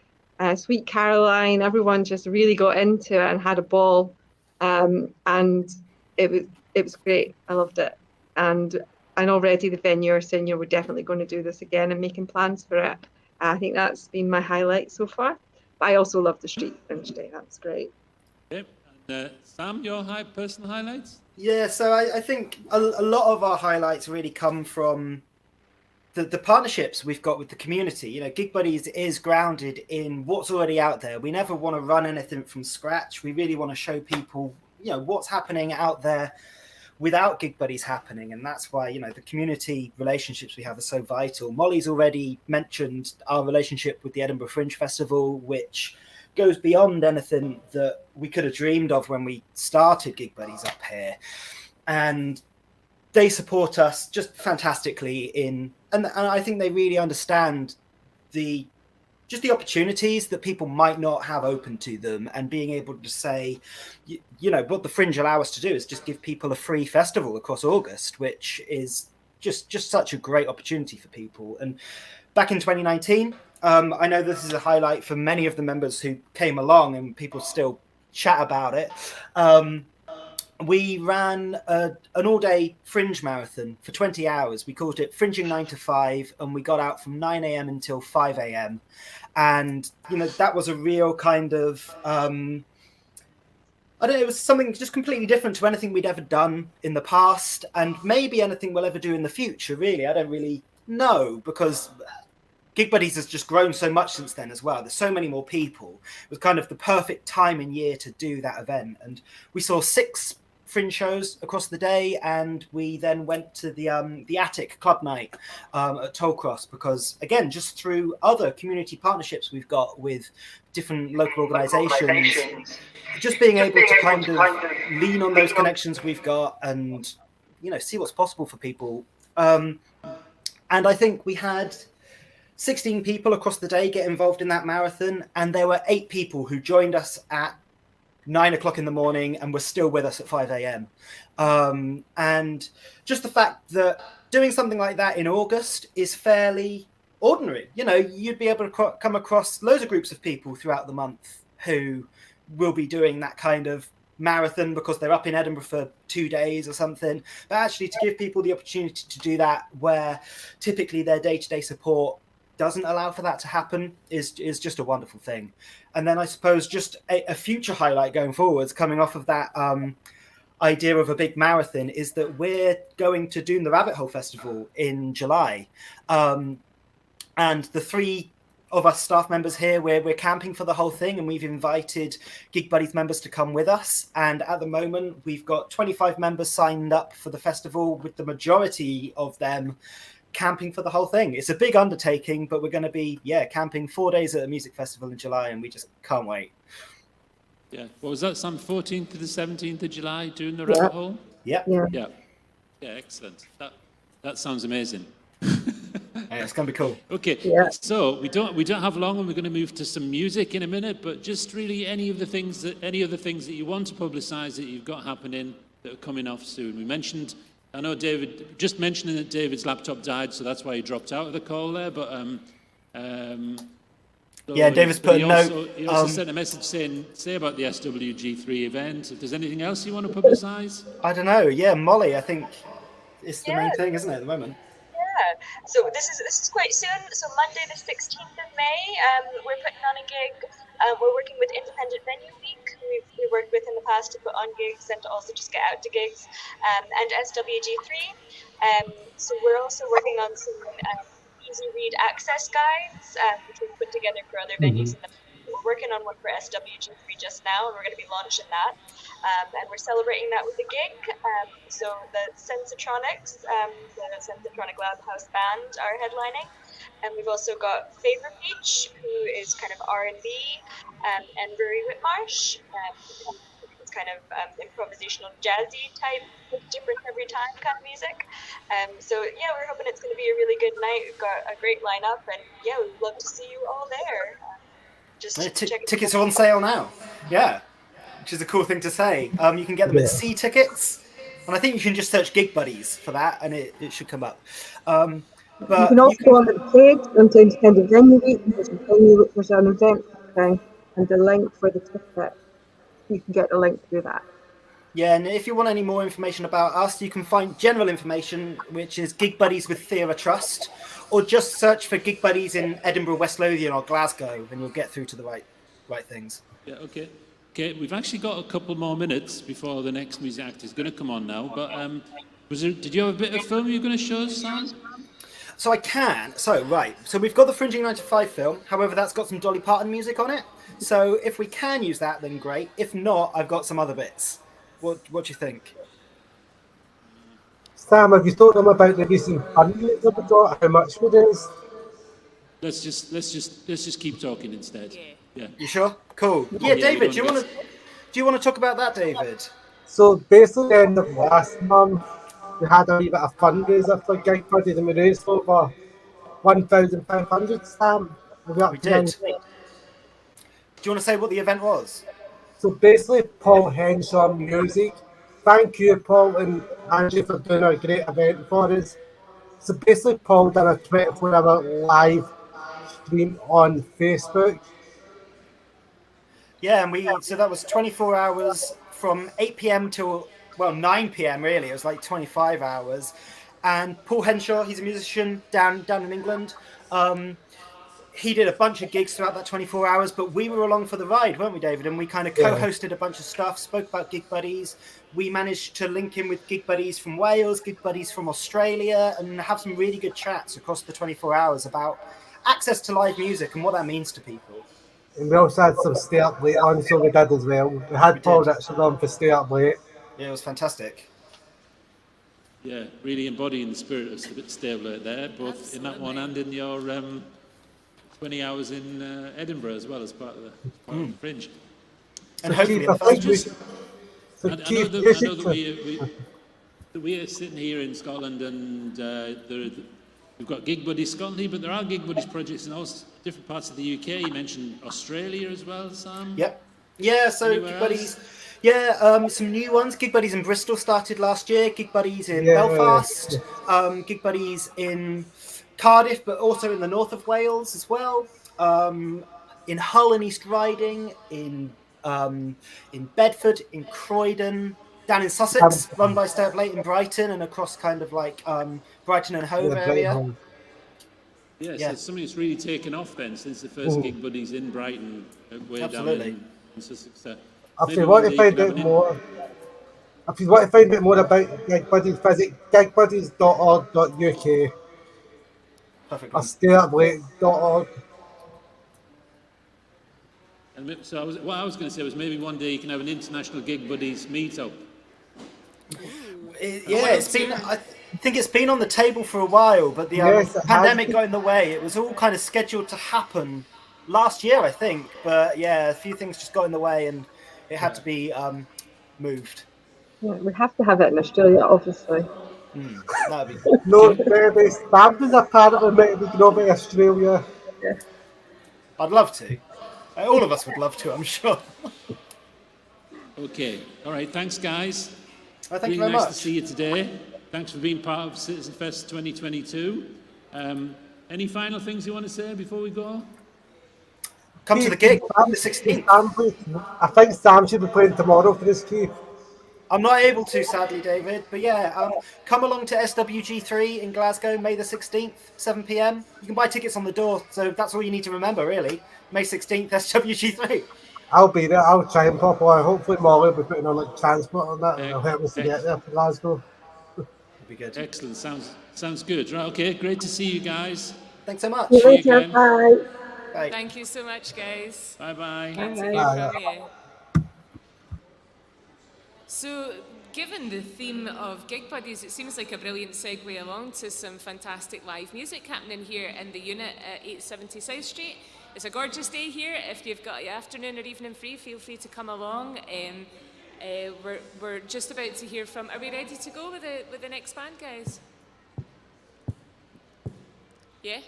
Sweet Caroline. Everyone just really got into it and had a ball, and it was great. I loved it, and already the venue are saying, we're definitely going to do this again and making plans for it. I think that's been my highlight so far. But I also love the Street Fringe Day. That's great. Okay, and Sam, your personal highlights? Yeah, so I think a lot of our highlights really come from the partnerships we've got with the community. You know, Gig Buddies is grounded in what's already out there. We never want to run anything from scratch. We really want to show people, what's happening out there without Gig Buddies happening. And that's why, the community relationships we have are so vital. Molly's already mentioned our relationship with the Edinburgh Fringe Festival, which goes beyond anything that we could have dreamed of when we started Gig Buddies up here. And they support us just fantastically and I think they really understand the opportunities that people might not have open to them, and being able to say, what the Fringe allow us to do is just give people a free festival across August, which is just such a great opportunity for people. And back in 2019, I know this is a highlight for many of the members who came along, and people still chat about it. We ran an all-day Fringe marathon for 20 hours. We called it Fringing 9 to 5, and we got out from 9 a.m. until 5 a.m. And, that was a real kind of, I don't know, it was something just completely different to anything we'd ever done in the past, and maybe anything we'll ever do in the future, really. I don't really know, because Gig Buddies has just grown so much since then as well. There's so many more people. It was kind of the perfect time and year to do that event. And we saw 6 Fringe shows across the day, and we then went to the Attic Club Night at Tollcross, because again, just through other community partnerships we've got with different local organizations, just being able to kind of lean on those connections we've got and see what's possible for people. And I think we had 16 people across the day get involved in that marathon, and there were 8 people who joined us at 9 o'clock in the morning and were still with us at 5 a.m. And just the fact that doing something like that in August is fairly ordinary. You'd be able to come across loads of groups of people throughout the month who will be doing that kind of marathon because they're up in Edinburgh for 2 days or something. But actually, to give people the opportunity to do that where typically their day-to-day support doesn't allow for that to happen is just a wonderful thing. And then I suppose just a future highlight going forwards, coming off of that idea of a big marathon, is that we're going to Doon the Rabbit Hole Festival in July. And the 3 of us staff members here, we're camping for the whole thing, and we've invited Gig Buddies members to come with us. And at the moment, we've got 25 members signed up for the festival, with the majority of them camping for the whole thing. It's a big undertaking, but we're going to be camping 4 days at a music festival in July, and we just can't wait. Yeah, what was that, Sam? 14th to the 17th of July, doing the rabbit hole? Yeah. Yeah, excellent. That sounds amazing. it's going to be cool. Okay, Yeah. so we don't have long, and we're going to move to some music in a minute. But just really any of the things that you want to publicise that you've got happening that are coming off soon. We mentioned, I know David just mentioning that David's laptop died, so that's why he dropped out of the call there. But yeah, David's put a note. He also sent a message saying, say about the SWG3 event. If there's anything else you want to publicise? I don't know. Yeah, Molly, I think it's the main thing, isn't it, at the moment? Yeah, so this is quite soon. So Monday the 16th of May, we're putting on a gig. We're working with Independent Venue Week, who we've worked with in the past to put on gigs and to also just get out to gigs, and SWG3. So we're also working on some easy read access guides, which we've put together for other venues. We're working on one for SWG3 just now, and we're going to be launching that. And we're celebrating that with a gig. So the Sensatronics, the Sensatronic Lab House Band are headlining. And we've also got Favor Beach, who is kind of R&B, and Rory Whitmarsh, who's kind of improvisational jazzy type, different every time kind of music. So yeah, we're hoping it's going to be a really good night. We've got a great lineup, and yeah, we'd love to see you all there. Tickets are on sale now. Yeah, which is a cool thing to say. You can get them at C Tickets, and I think you can just search Gig Buddies for that, and it should come up. But you can also go on the page onto Independent Venue Week. There's an event thing and the link for the ticket. You can get the link through that. Yeah, and if you want any more information about us, you can find general information, which is Gig Buddies with Theatre Trust, or just search for Gig Buddies in Edinburgh, West Lothian, or Glasgow, and you'll get through to the right things. Yeah, okay. Okay, we've actually got a couple more minutes before the next music act is going to come on now. But did you have a bit of film you're going to show us, Sam? So I can. So we've got the Fringing 9 to 5 film. However, that's got some Dolly Parton music on it. So if we can use that, then great. If not, I've got some other bits. What do you think? Sam, have you told them about the recent funding that we got? How much it is? Let's just keep talking instead. Yeah. You sure? Cool. Yeah, David, do you want to talk about that, David? So basically, end of last month, we had a wee bit of fundraiser for Gig Buddies, and we raised over 1,500, Sam. We did. Do you want to say what the event was? So basically, Paul Henshaw Music. Thank you, Paul and Angie, for doing a great event for us. So basically, Paul done a 24-hour live stream on Facebook. Yeah, and so that was 24 hours from 8 p.m. till 9 p.m. really. It was like 25 hours. And Paul Henshaw, he's a musician down in England. He did a bunch of gigs throughout that 24 hours, but we were along for the ride, weren't we, David? And we kind of co-hosted a bunch of stuff, spoke about Gig Buddies. We managed to link in with Gig Buddies from Wales, Gig Buddies from Australia, and have some really good chats across the 24 hours about access to live music and what that means to people. And we also had some Stay Up Late on, so we did as well. We had Paul Richard on for Stay Up Late. Yeah, it was fantastic. Yeah, really embodying the spirit of Stay Up Late there, both Absolutely. In that one and in your 20 hours in Edinburgh as well as part of the Fringe. And hopefully, I know that we are sitting here in Scotland, and we've got Gig Buddies Scotland, but there are Gig Buddies projects in all different parts of the UK. You mentioned Australia as well, Sam. Yep. Yeah. So Gig Buddies. Yeah, some new ones. Gig Buddies in Bristol started last year. Gig Buddies in Belfast. Gig Buddies in Cardiff, but also in the north of Wales as well. In Hull and East Riding, in Bedford, in Croydon, down in Sussex, run by Stay Up Late in Brighton, and across kind of like Brighton and Hove area. Yes, yeah, so something that's really taken off then since the first Gig Buddies in Brighton, way down in Sussex. If you want to find out more, about Gig Buddies, visit gigbuddies.org.uk. Perfect. Or stayuplate.org. And so what I was going to say was maybe one day you can have an international Gig Buddies meetup. I think it's been on the table for a while, but the pandemic got in the way. It was all kind of scheduled to happen last year, I think. But yeah, a few things just got in the way, and it had to be moved. Yeah, we have to have it in Australia, obviously. That'd be No, maybe Stamford's apparently maybe over Australia. I'd love to. All of us would love to, I'm sure. Okay. All right. Thanks, guys. Well, thank you Really very nice to much. see you today. Thanks for being part of Citizenfest 2022. Any final things you want to say before we go? Come to the gig on the 16th. I think Sam should be playing tomorrow for this Keith. I'm not able to, sadly, David. But yeah, come along to SWG3 in Glasgow, May the 16th, 7 p.m. You can buy tickets on the door, so that's all you need to remember, really. May 16th, SWG3. I'll be there. I'll try and pop on. Hopefully Molly will be putting on like transport on that and it'll help us to get there to Glasgow. It'll be good. Excellent. Sounds good. Right. Okay. Great to see you guys. Thanks so much. See you again. Bye. Thank you so much, guys. Bye-bye. Good to hear Bye. from you. So, given the theme of Gig Buddies, it seems like a brilliant segue along to some fantastic live music happening here in the unit at 870 South Street. It's a gorgeous day here. If you've got your afternoon or evening free, feel free to come along. We're just about to hear from. Are we ready to go with the next band, guys? Yeah,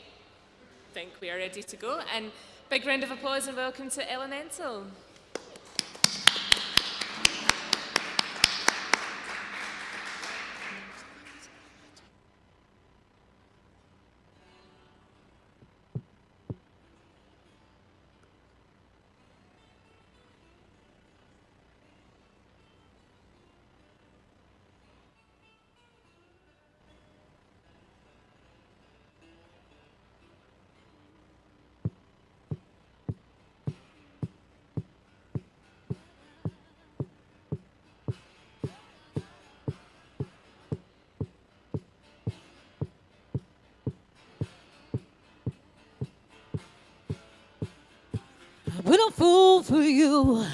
think we are ready to go. And big round of applause and welcome to Elemental. I've been a fool for you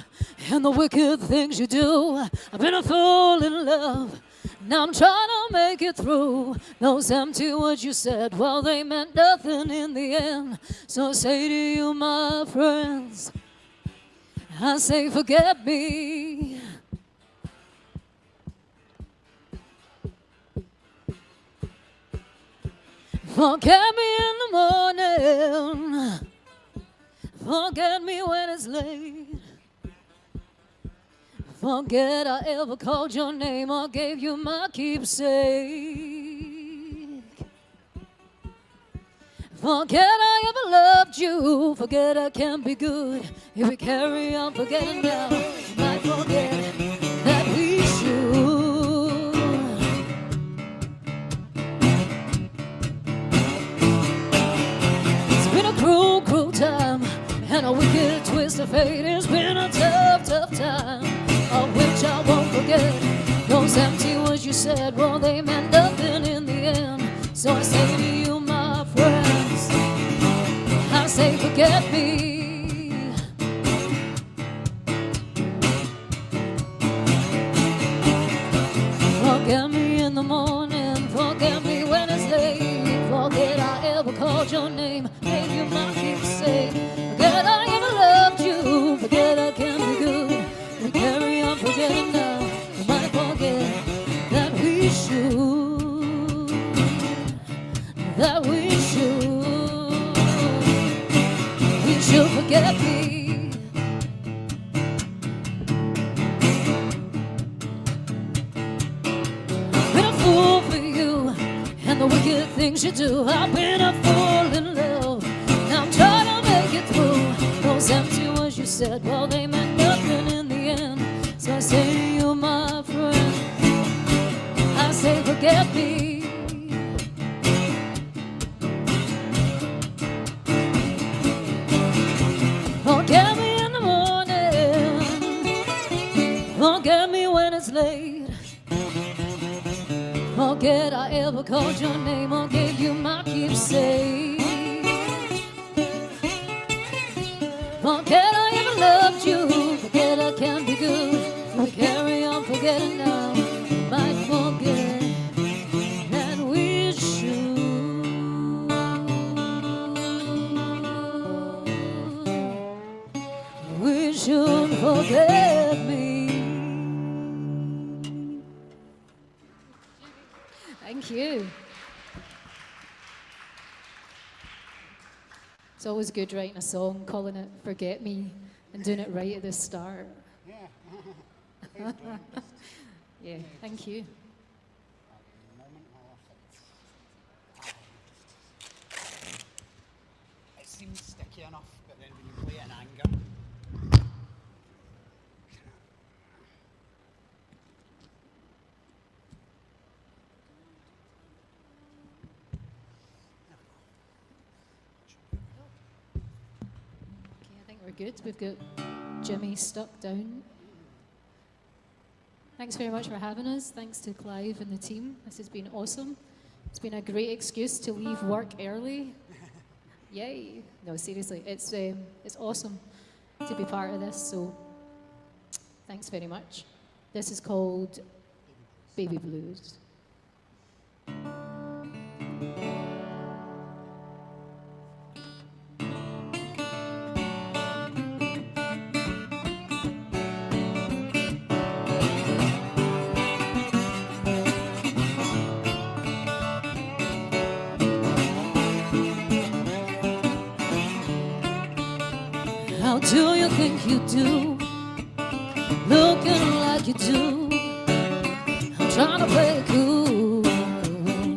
and the wicked things you do. I've been a fool in love. Now I'm trying to make it through. Those empty words you said, well, they meant nothing in the end. So I say to you, my friends, I say forget me. Forget me in the morning. Forget me when it's late. Forget I ever called your name or gave you my keepsake. Forget I ever loved you. Forget I can't be good. If we carry on forgetting now, you might forget that we should. It's been a cruel, cruel time and a wicked twist of fate. It's been a tough, tough time, of which I won't forget. Those empty words you said, well, they meant nothing in the end. So I say to you, my friends, I say forget me. Forget me in the morning, forget me when it's late. Forget I ever called your name, gave you my keepsake. Forget I ever loved you, forget I can be good. We carry on forgetting now, we might forget that we should, that we should forget me. Been a fool for you and the wicked things you do. I've been a fool in love, now I'm trying to make it through. Those empty words you said, well, they meant nothing in the end. So I say to you, my friend, I say forget me. Forget me in the morning, forget me when it's late. Forget I ever called your name or gave you my keepsake. Forget I ever loved you, forget I can't be good. We carry on forgetting now, might forget that we should. We should forget me. Thank you. It's always good writing a song, calling it Forget Me, and doing it right at the start. Yeah. Yeah, thank you. It seems sticky enough, but then when you play it in anger. Okay, I think we're good. We've got Jimmy stuck down. Thanks very much for having us. Thanks to Clive and the team. This has been awesome. It's been a great excuse to leave work early. Yay. No, seriously, it's awesome to be part of this, so thanks very much. This is called Baby Blues. How do you think you do? Looking like you do. I'm trying to play it cool,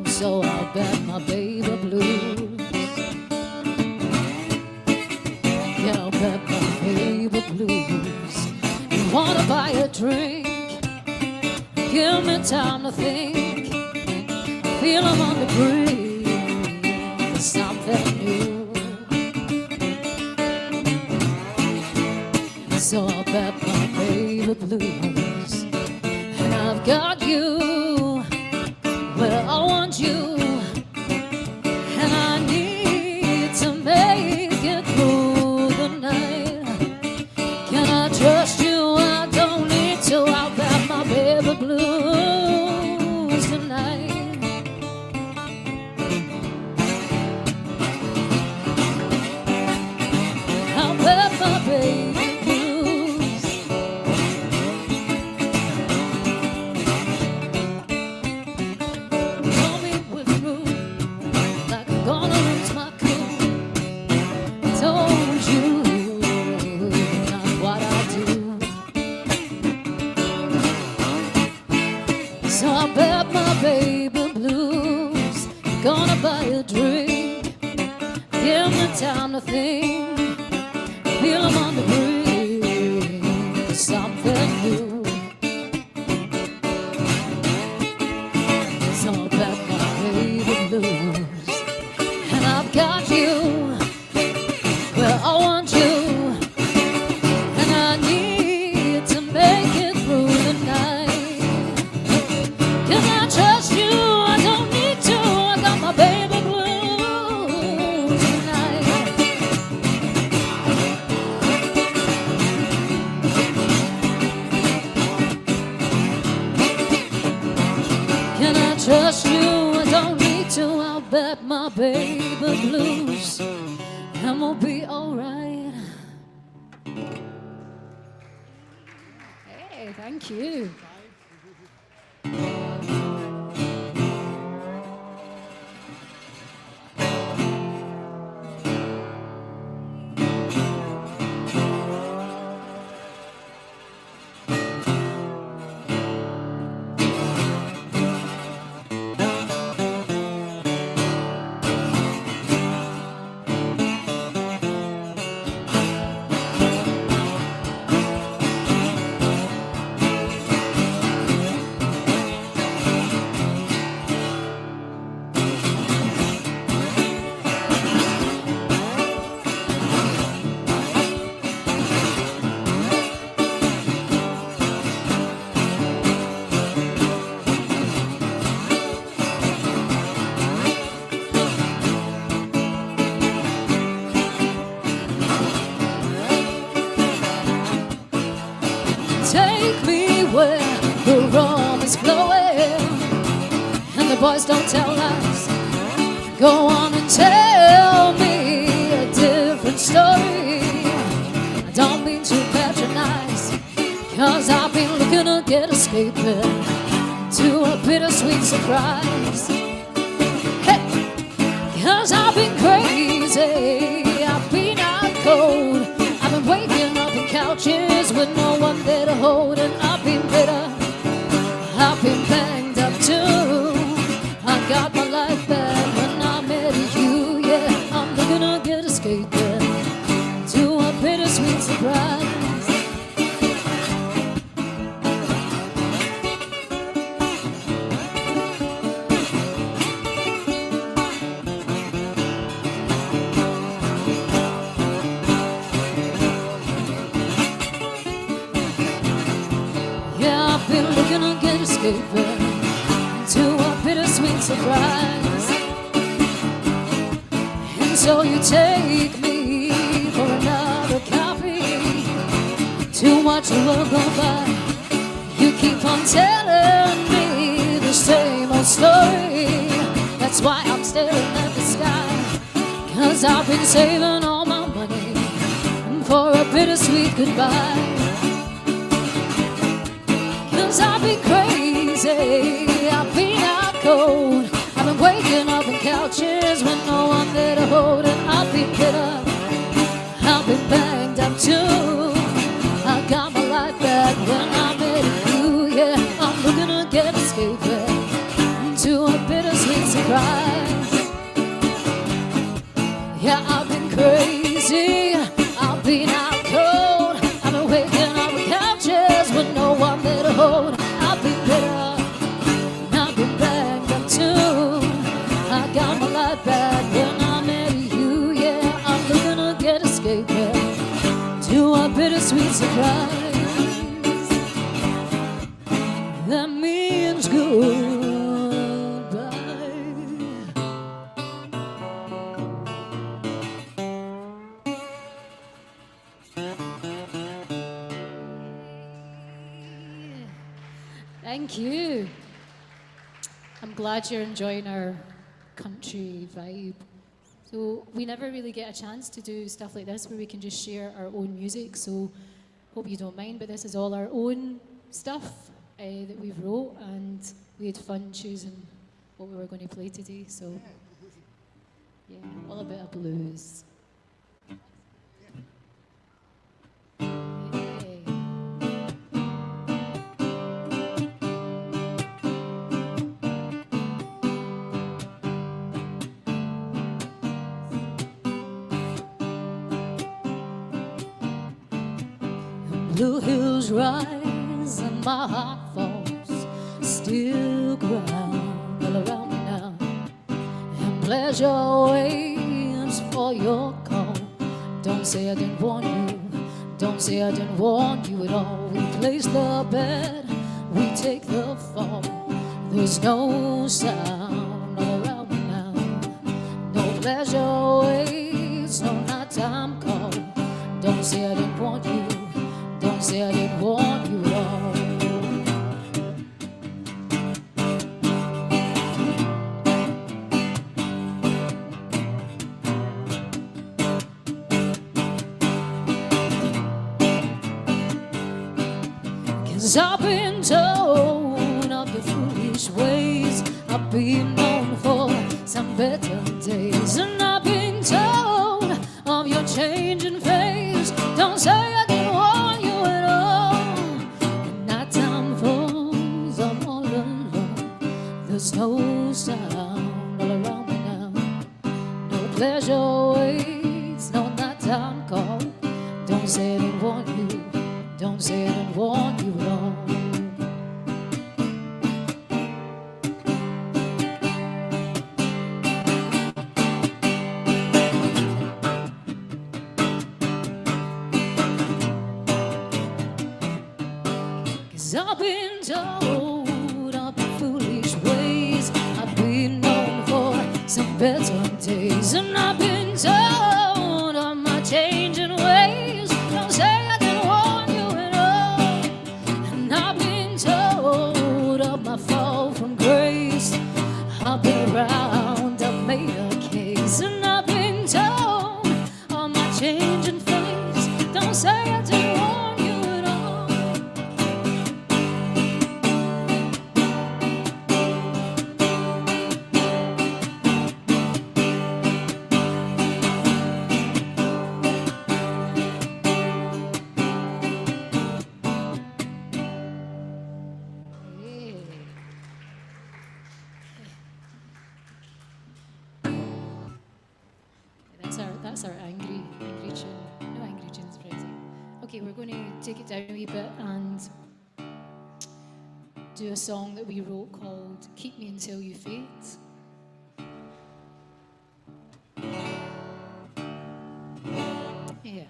so I'll bet my baby blues. Yeah, I'll bet my baby blues. You wanna buy a drink? Give me time to think. Feel I'm on the brink of something new. So I'll bet my baby blues. And I've got you where I want you. And I need to make it through the night. Can I trust you? I don't need to. I'll bet my baby blues tonight. I'll bet my baby. So I bet my baby blues. Gonna buy a drink. Give me time to think. Feel I'm on the brink of something new. So I bet my baby blues. And I've got you where I want you. And I need to make it through the night. Can I trust you? I don't need to. I got my baby blues tonight. Can I trust you? I don't need to. I'll bet my baby blues. And we'll be alright. Hey, thank you. Take me where the rum is flowing and the boys don't tell lies. Go on and tell me a different story. I don't mean to patronize, cause I've been looking to get escaping to a bittersweet surprise. Hey, 'cause I've been crazy, I've been out cold, I've been waking up in couches with no one there to hold, and I've been bitter, I've been banged up too. I got my life back when I met you, yeah. I'm looking to get escaping to a bittersweet surprise. Yeah, I've been looking to get escaping to a bittersweet surprise. And so you take me for another coffee. Too much will go by. You keep on telling me the same old story. That's why I'm staring at the sky. 'Cause I've been saving all my money for a bittersweet goodbye. 'Cause I've been crazy, I've been out cold, I've been waking up in couches with no one there to hold, and I've been bitter, I've been banged up too. I got my life back when I met you, yeah. I'm looking to get escaping to a bittersweet surprise. Yeah, I've been crazy, I've been out cold, I've been waking up in couches with no one there to hold. I've been bitter, I've been banged up too. I got my life back when I met you, yeah. I'm looking to get escaping to a bittersweet surprise. That means goodbye. Thank you. I'm glad you're enjoying our country vibe. So we never really get a chance to do stuff like this where we can just share our own music. So hope you don't mind, but this is all our own stuff that we wrote, and we had fun choosing what we were going to play today. So yeah, all a bit of blues. Blue hills rise and my heart falls, still ground all around me now. And pleasure waits for your call. Don't say I didn't warn you, don't say I didn't warn you at all. We place the bed, we take the fall. There's no sound all around me now. No pleasure waits, no night time call. Don't say I didn't warn you, don't say I didn't warn you at all. 'Cause I've been told of your foolish ways, I've been known for some better days, and I've been told of your changing face. Don't say I didn't warn you at all. And night time falls, I'm all alone. There's no sound all around me now. No pleasure waits, no night time call. Don't say I didn't warn you, don't say I didn't warn you at all. I've been told of your foolish ways, I've been known for some better days, and I've been told of my changing ways. Don't say I didn't warn you at all. And I've been told of my fall from grace. I've been around, I've made a case, and I've been told of my changing face. Don't say I didn't warn you at all. that's our angry tune. No angry tunes, Freddie. Okay, we're going to take it down a wee bit and do a song that we wrote called Keep Me Until You Fade. Yeah.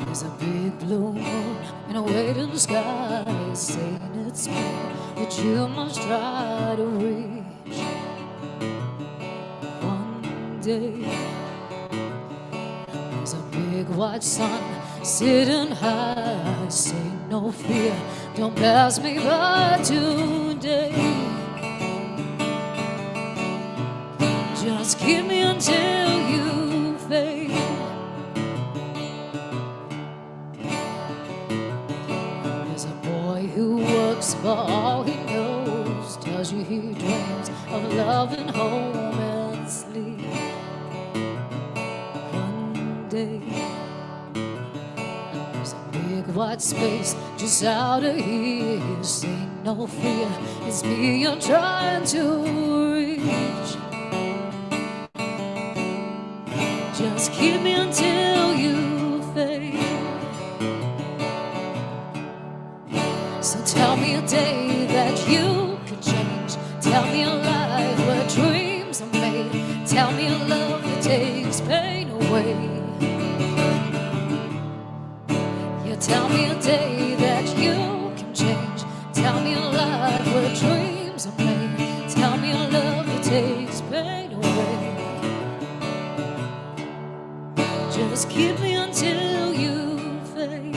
There's a big blue moon and a weight in the sky saying it's me that you must try to reach one day. There's a big white sun sitting high saying no fear, don't pass me by today. Just keep me until you fade. There's a boy who works for all he knows, tells you he dreams of love and home and sleep. One day, there's a big white space just out of here, saying no fear, it's me you're trying to reach. Just keep me until you fade. So tell me a day that you could change. Tell me a life where dreams are made. Tell me a love that takes pain away. Yeah, tell me a day that you can change. Tell me a life where dreams are made. Tell me a love that takes pain away. Just keep me until you fade.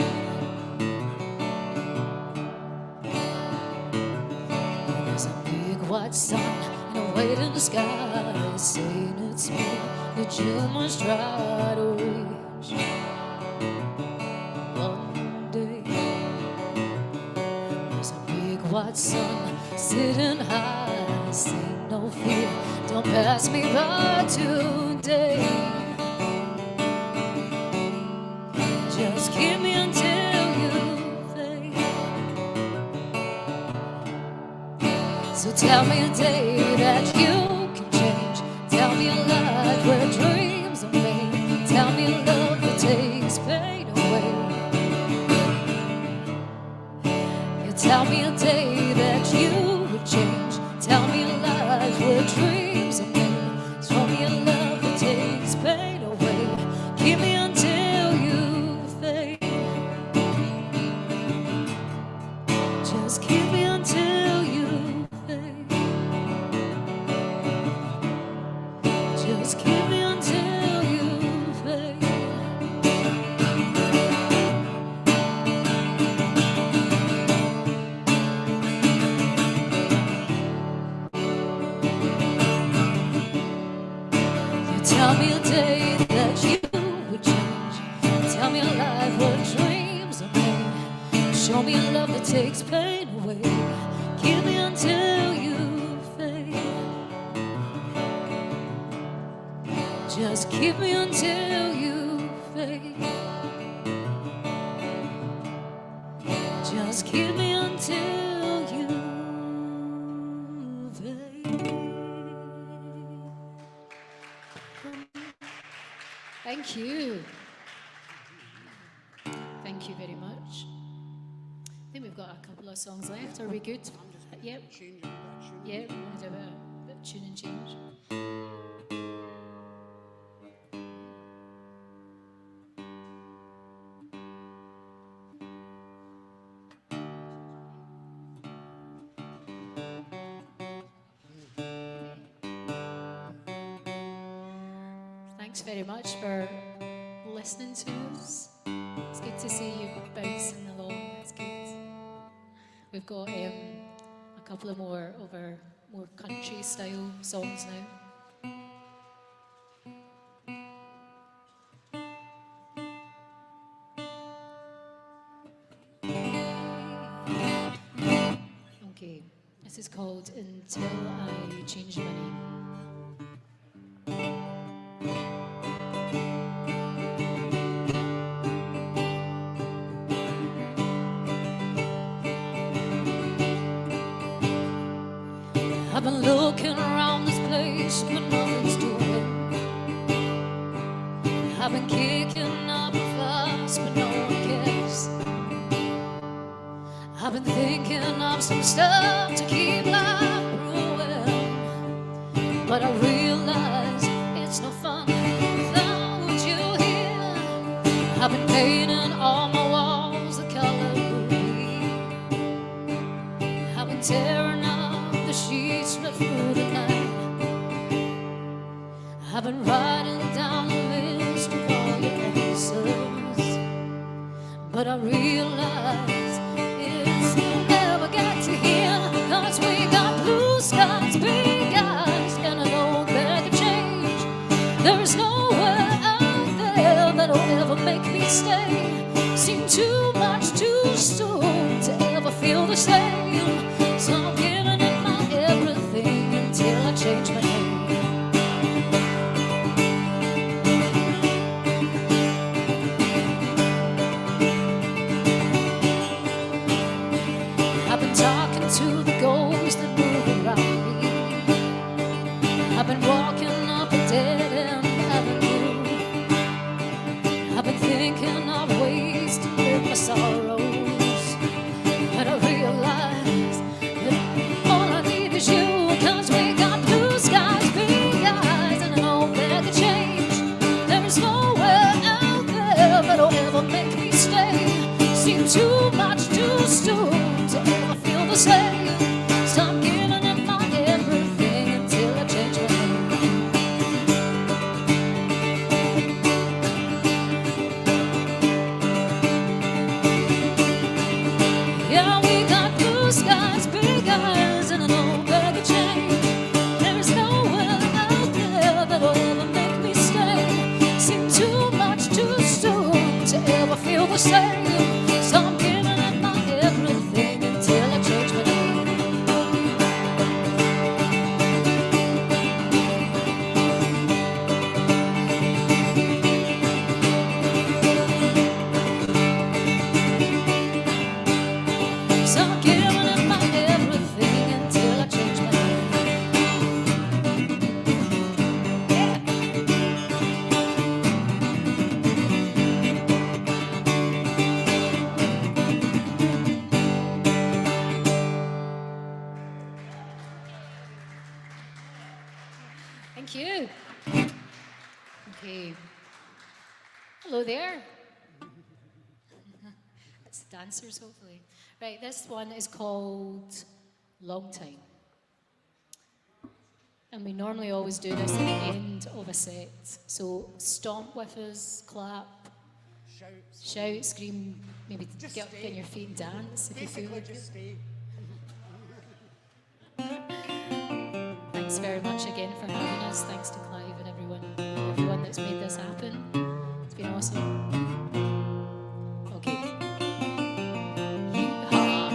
There's a big white sun and a weight in the sky saying it's me that you must try to reach. One day, there's a big white sun sitting high saying no fear, don't pass me by today. Just keep me until you fade. So tell me a day that you can change. Tell me a life where dreams are made. Tell me a love that takes pain away. You tell me a day that you would change. Tell me a life where dreams are made. Show me a love that takes pain away. Keep me until you fade. Just keep me until you fade. Just keep me until you fade. You tell me a day that you would change. Tell me a life where dreams are made. Show me a love that takes pain away. Keep me until you fade. Just keep me until you fade. Just keep me until you fade. Thank you. Thank you very much. I think we've got a couple of songs left. Are we good? Yep. Yeah, we want to do a bit of tune and change. Thanks very much for listening to us. It's good to see you bouncing along. It's good. We've got a couple of more of our more country style songs now. Okay, this is called Until I Change My Name. I've been looking around this place, but nothing's doing. I've been kicking up a fuss, but no one cares. I've been thinking of some stuff to keep life brewing, but I realize it's no fun without you here. I've been painting all my walls the color blue. I've been tearing up the sheets right through the night. I've been writing down a list of all your answers, but I realize it's never got to here. 'Cause we got blue skies, big eyes, and an old bag of change. There's nowhere out there that'll ever make me stay. Seem too much too soon to ever feel the same. So I'm giving it my everything until I change my name. I've been talking to the ghosts that move around me. I've been walking up a dead-end avenue. I've been thinking of ways to live my sorrows, but I realize that all I need is you. 'Cause we got blue skies, big eyes, and an old bag of change. There's nowhere out there that'll ever make me stay. Seem too much too soon to ever feel the same. So I'm giving it my everything until I change my name. Yeah, we got blue skies, big eyes, and an old bag of change. There's nowhere out there that'll ever make me stay. Seem too much too soon to ever feel the same. So I'm giving it my everything until I change my name. So I'm giving it my everything until I change my name. Thank you. Okay. Hello there. It's the dancers, hopefully. Right, this one is called Long Time. And we normally always do this at the end of a set. So stomp with us, clap, shout, scream, maybe get up on your feet and dance if you feel like it. Thanks very much again for having us. Thanks to Clive and everyone that's made this happen. It's been awesome. Okay. Yeehaw.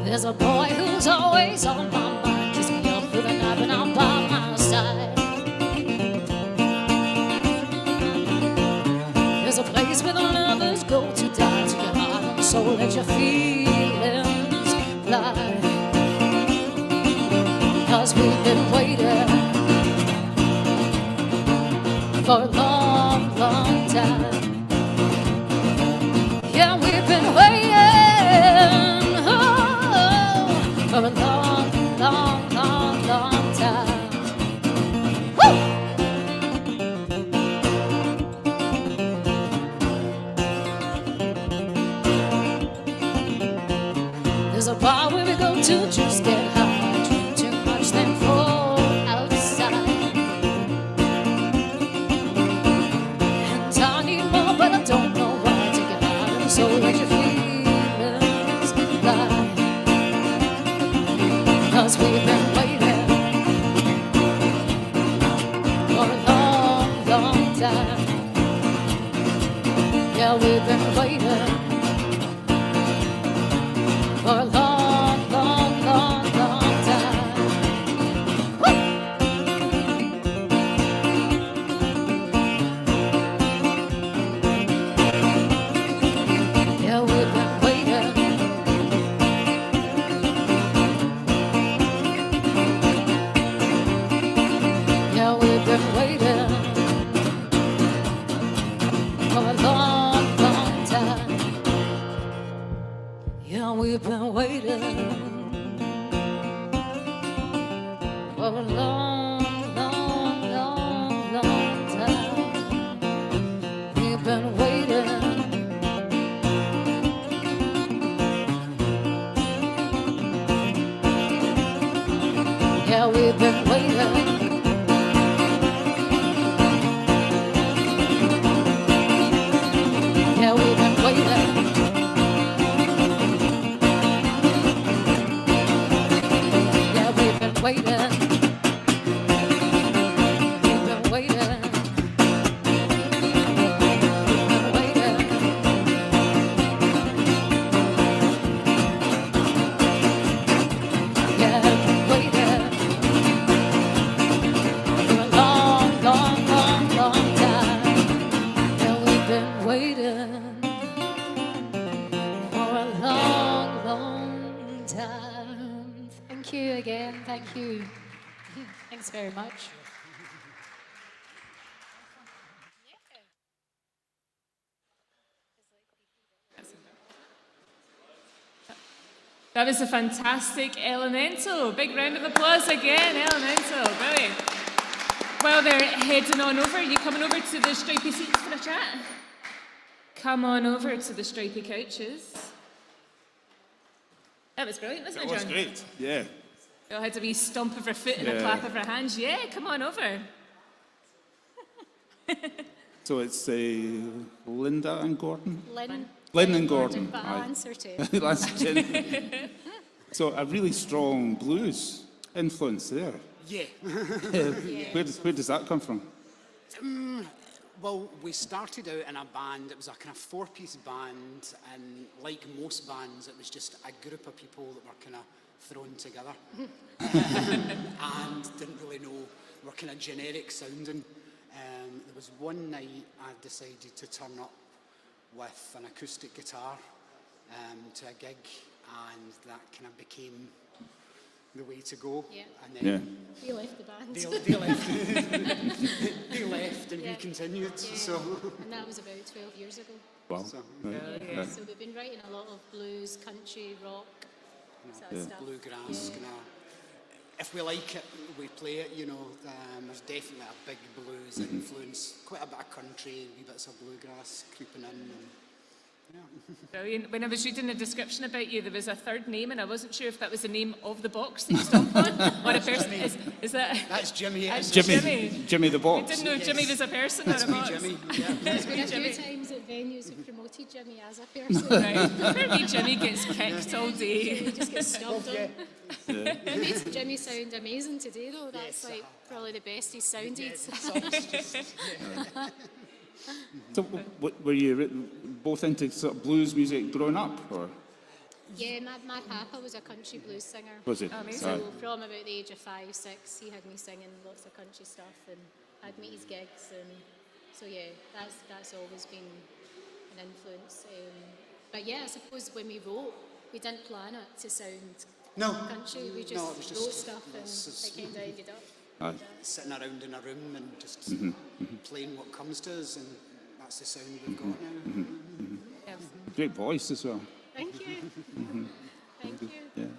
There's a boy who's always on my mind. Kiss me up with a knife and I'm by my side. There's a place where the lovers go to die. To your heart and soul, let your feelings fly. 'Cause we've been waiting for a long, long time. Yeah, we've been waiting for a long, long, long, long time. Woo! So let your feelings fly, 'cause we've been waiting for a long, long time. Yeah, we've been waiting for a long, long, long, long time. Woo! Yeah, we've been waiting. Yeah, we've been waiting for a long, long time. Yeah, we've been waiting for a long, long, long, long time. We've been waiting. Yeah, we've been waiting. Yeah, we've been waiting. Yeah, we've been waiting. We've been waiting. We've been waiting. Yeah, been waiting for a long, long, long, long time. Yeah, we've been waiting for a long, long time. Thank you again. Thank you. Thanks very much. That was a fantastic Elemental. Big round of applause again, Elemental. Brilliant. While they're heading on over, you coming over to the stripy seats for a chat? Come on over to the stripy couches. That was brilliant, wasn't it, That John? was great, yeah. We all had a wee stomp of our foot and a Yeah. clap of our hands. Yeah, come on over. So it's Linda and Gordon? Lynn and Gordon. but aye. I'll answer to. That's Jen. So a really strong blues influence there. Yeah. Where does that come from? Well, we started out in a band. It was a kind of four-piece band, and like most bands, it was just a group of people that were kind of thrown together and didn't really know. Were kind of generic sounding. There was one night I decided to turn up with an acoustic guitar to a gig, and that kind of became the way to go. Yeah. And then They left the band. they left. They left, and Yeah. we continued. Yeah. So. And that was about 12 years ago. Wow. So, Yeah. So we've been writing a lot of blues, country, rock, sort of stuff. Bluegrass, kind of. If we like it, we play it. You know, there's definitely a big blues influence. Quite a bit of country, wee bits of bluegrass creeping in. And, Brilliant. When I was reading the description about you, there was a third name, and I wasn't sure if that was the name of the box that you stomp on, or a person. Is that? That's Jimmy. That's Jimmy the I box. didn't know if Jimmy was a person That's or a me, box. Jimmy. There's been a Jimmy. few times at venues we promoted Jimmy as a person. Right. Maybe Jimmy gets kicked all day. Jimmy just gets stomped on. Yeah. It makes Jimmy sound amazing today, though. That's like probably the best he's sounded. So were you both into sort of blues music growing up, or? Yeah, my papa was a country blues singer. Was he? So Aye. from about the age of 5, 6, he had me singing lots of country stuff and had me at his gigs, and so yeah, that's always been an influence. But yeah, I suppose when we wrote, we didn't plan it to sound country. We just, it was just wrote stuff and it kind of ended up. Aye. Sitting around in a room and just playing what comes to us, and that's the sound we've got now. Great voice as well. Thank you. Thank you. Yeah.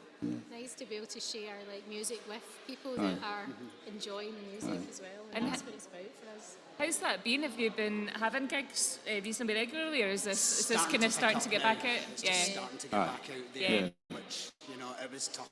Nice to be able to share like music with people that are enjoying the music as well, and that's what it's about for us. How's that been? Have you been having gigs reasonably regularly, or is this Starting kind of to starting pick to up get now. back out? It's just starting to get Aye. back out there, Yeah. which, you know, it was tough.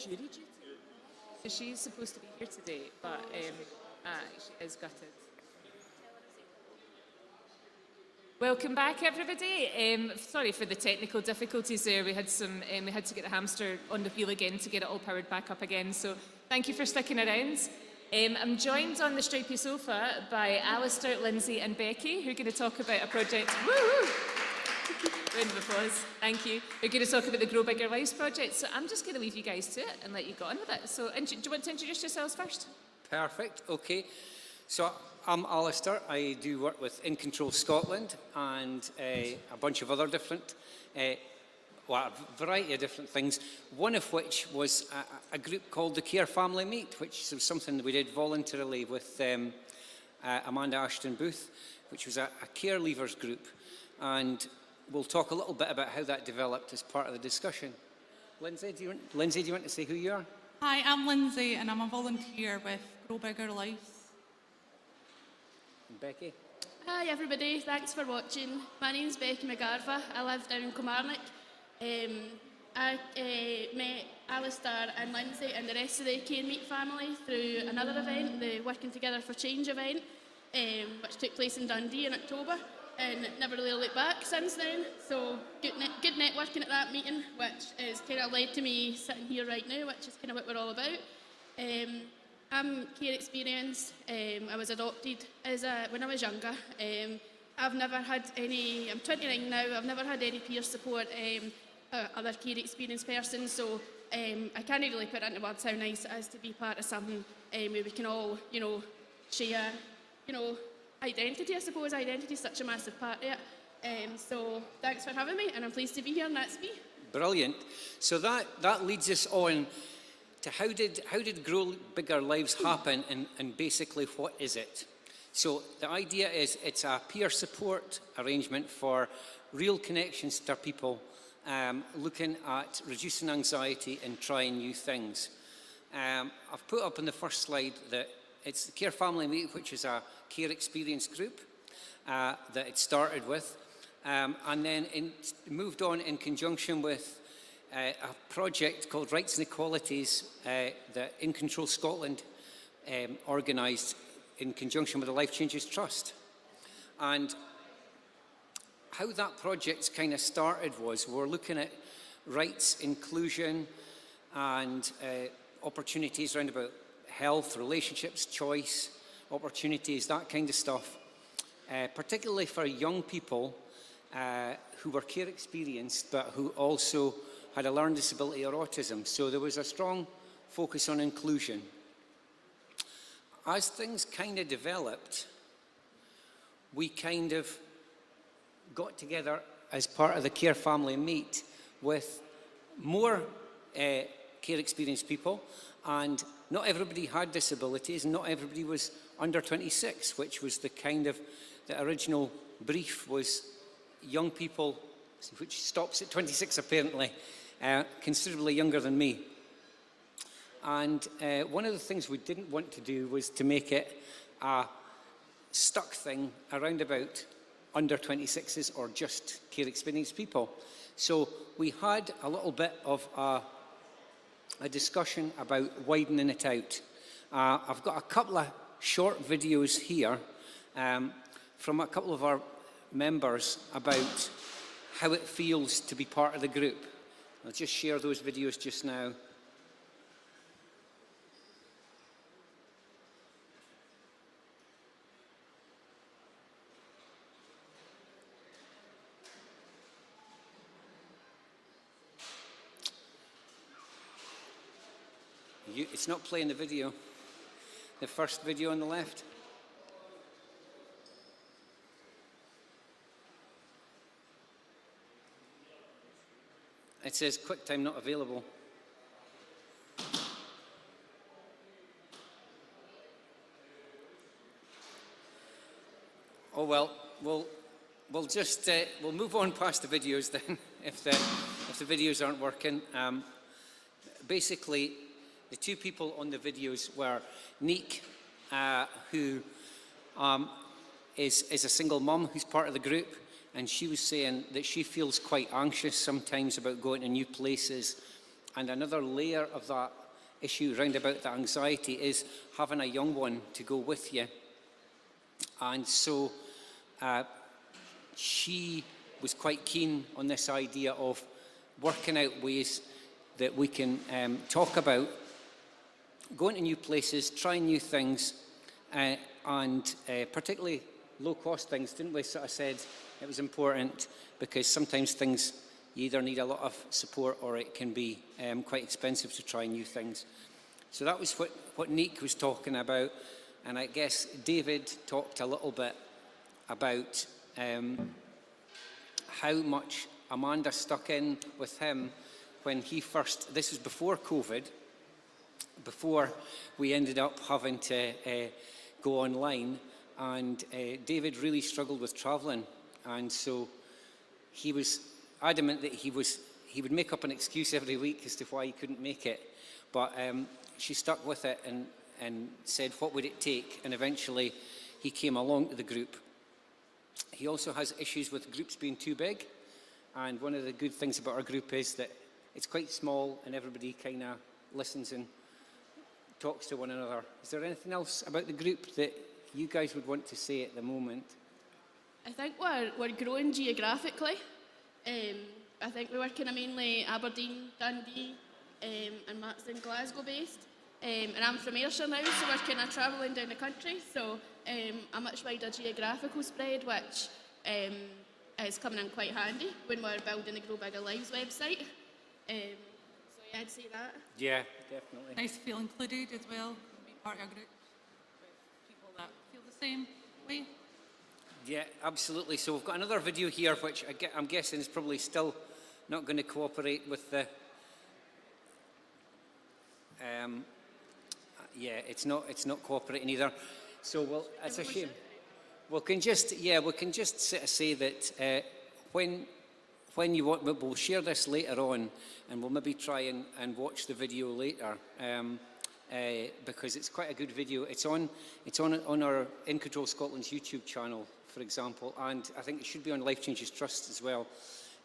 jury duty. So she's supposed to be here today, but she is gutted. Welcome back, everybody. Sorry for the technical difficulties there. We had to get the hamster on the wheel again to get it all powered back up again. So thank you for sticking around. I'm joined on the stripy sofa by Alistair, Lindsay, and Becky, who are going to talk about a project. Woo! Round of applause. Thank you. We're going to talk about the Grow Bigger Lives project. So I'm just going to leave you guys to it and let you get on with it. So do you want to introduce yourselves first? Perfect. Okay. So I'm Alistair. I do work with In Control Scotland and a bunch of other different, a variety of different things. One of which was a group called the Care Family Meet, which was something that we did voluntarily with Amanda Ashton Booth, which was a care leavers group. And we'll talk a little bit about how that developed as part of the discussion. Lindsay, do you want to say who you are? Hi, I'm Lindsay and I'm a volunteer with Grow Bigger Lives. And Becky? Hi everybody, thanks for watching. My name's Becky McGarva. I live down in Kilmarnock. I met Alistair and Lindsay and the rest of the Care Meet family through another event, the Working Together for Change event, which took place in Dundee in October. And never really looked back since then. So good networking at that meeting, which has kind of led to me sitting here right now, which is kind of what we're all about. I'm care experienced. I was adopted when I was younger. I've never had any, I'm 29 now, I've never had any peer support, other care experienced persons. So I can't really put into words how nice it is to be part of something where we can all, share, identity, I suppose. Identity is such a massive part of it. So thanks for having me, and I'm pleased to be here, and that's me. Brilliant. So that leads us on to how did Grow Bigger Lives happen, and basically what is it? So the idea is it's a peer support arrangement for real connections to people, looking at reducing anxiety and trying new things. I've put up on the first slide that it's the Care Family Meet, which is a care experience group that it started with, and then moved on in conjunction with a project called Rights and Equalities that In Control Scotland organised in conjunction with the Life Changes Trust. And how that project kind of started was we're looking at rights, inclusion, and opportunities around about health, relationships, choice, opportunities, that kind of stuff, particularly for young people who were care experienced but who also had a learning disability or autism. So there was a strong focus on inclusion. As things kind of developed, we kind of got together as part of the Care Family Meet with more care experienced people, and not everybody had disabilities, and not everybody was under 26, which was the original brief was young people, which stops at 26 apparently, considerably younger than me. And one of the things we didn't want to do was to make it a stuck thing around about under 26s or just care experienced people. So we had a little bit of a discussion about widening it out. I've got a couple of short videos here from a couple of our members about how it feels to be part of the group. I'll just share those videos just now. It's not playing the video. The first video on the left. It says QuickTime not available. Oh well, we'll just we'll move on past the videos then if the videos aren't working. Basically, the two people on the videos were Neek, who is a single mum who's part of the group, and she was saying that she feels quite anxious sometimes about going to new places another layer of that issue round about the anxiety is having a young one to go with you. And so she was quite keen on this idea of working out ways that we can talk about going to new places, trying new things, and particularly low-cost things, didn't we? Sort of said it was important because sometimes things you either need a lot of support or it can be quite expensive to try new things. So that was what Nick was talking about, and I guess David talked a little bit about how much Amanda stuck in with him when he first, this was before COVID, before we ended up having to go online, and David really struggled with travelling, and so he was adamant that he would make up an excuse every week as to why he couldn't make it, but she stuck with it and said what would it take, and eventually he came along to the group. He also has issues with groups being too big, and one of the good things about our group is that it's quite small and everybody kind of listens and talks to one another. Is there anything else about the group that you guys would want to say at the moment? I think we're growing geographically. I think we work in mainly Aberdeen, Dundee, and Matt's in Glasgow based. And I'm from Ayrshire now, so we're kind of travelling down the country, so a much wider geographical spread, which is coming in quite handy when we're building the Grow Bigger Lives website. So yeah, I'd say that. Yeah, definitely. Nice to feel included as well, be part of a group with people that feel the same way. Yeah, absolutely. So we've got another video here, which I'm guessing is probably still not going to cooperate with the... yeah, it's not cooperating either. So well, it's a shame. We can just say that when you want, we'll share this later on, and we'll maybe try and watch the video later because it's quite a good video. It's on our In Control Scotland's YouTube channel, for example, and I think it should be on Life Changes Trust as well.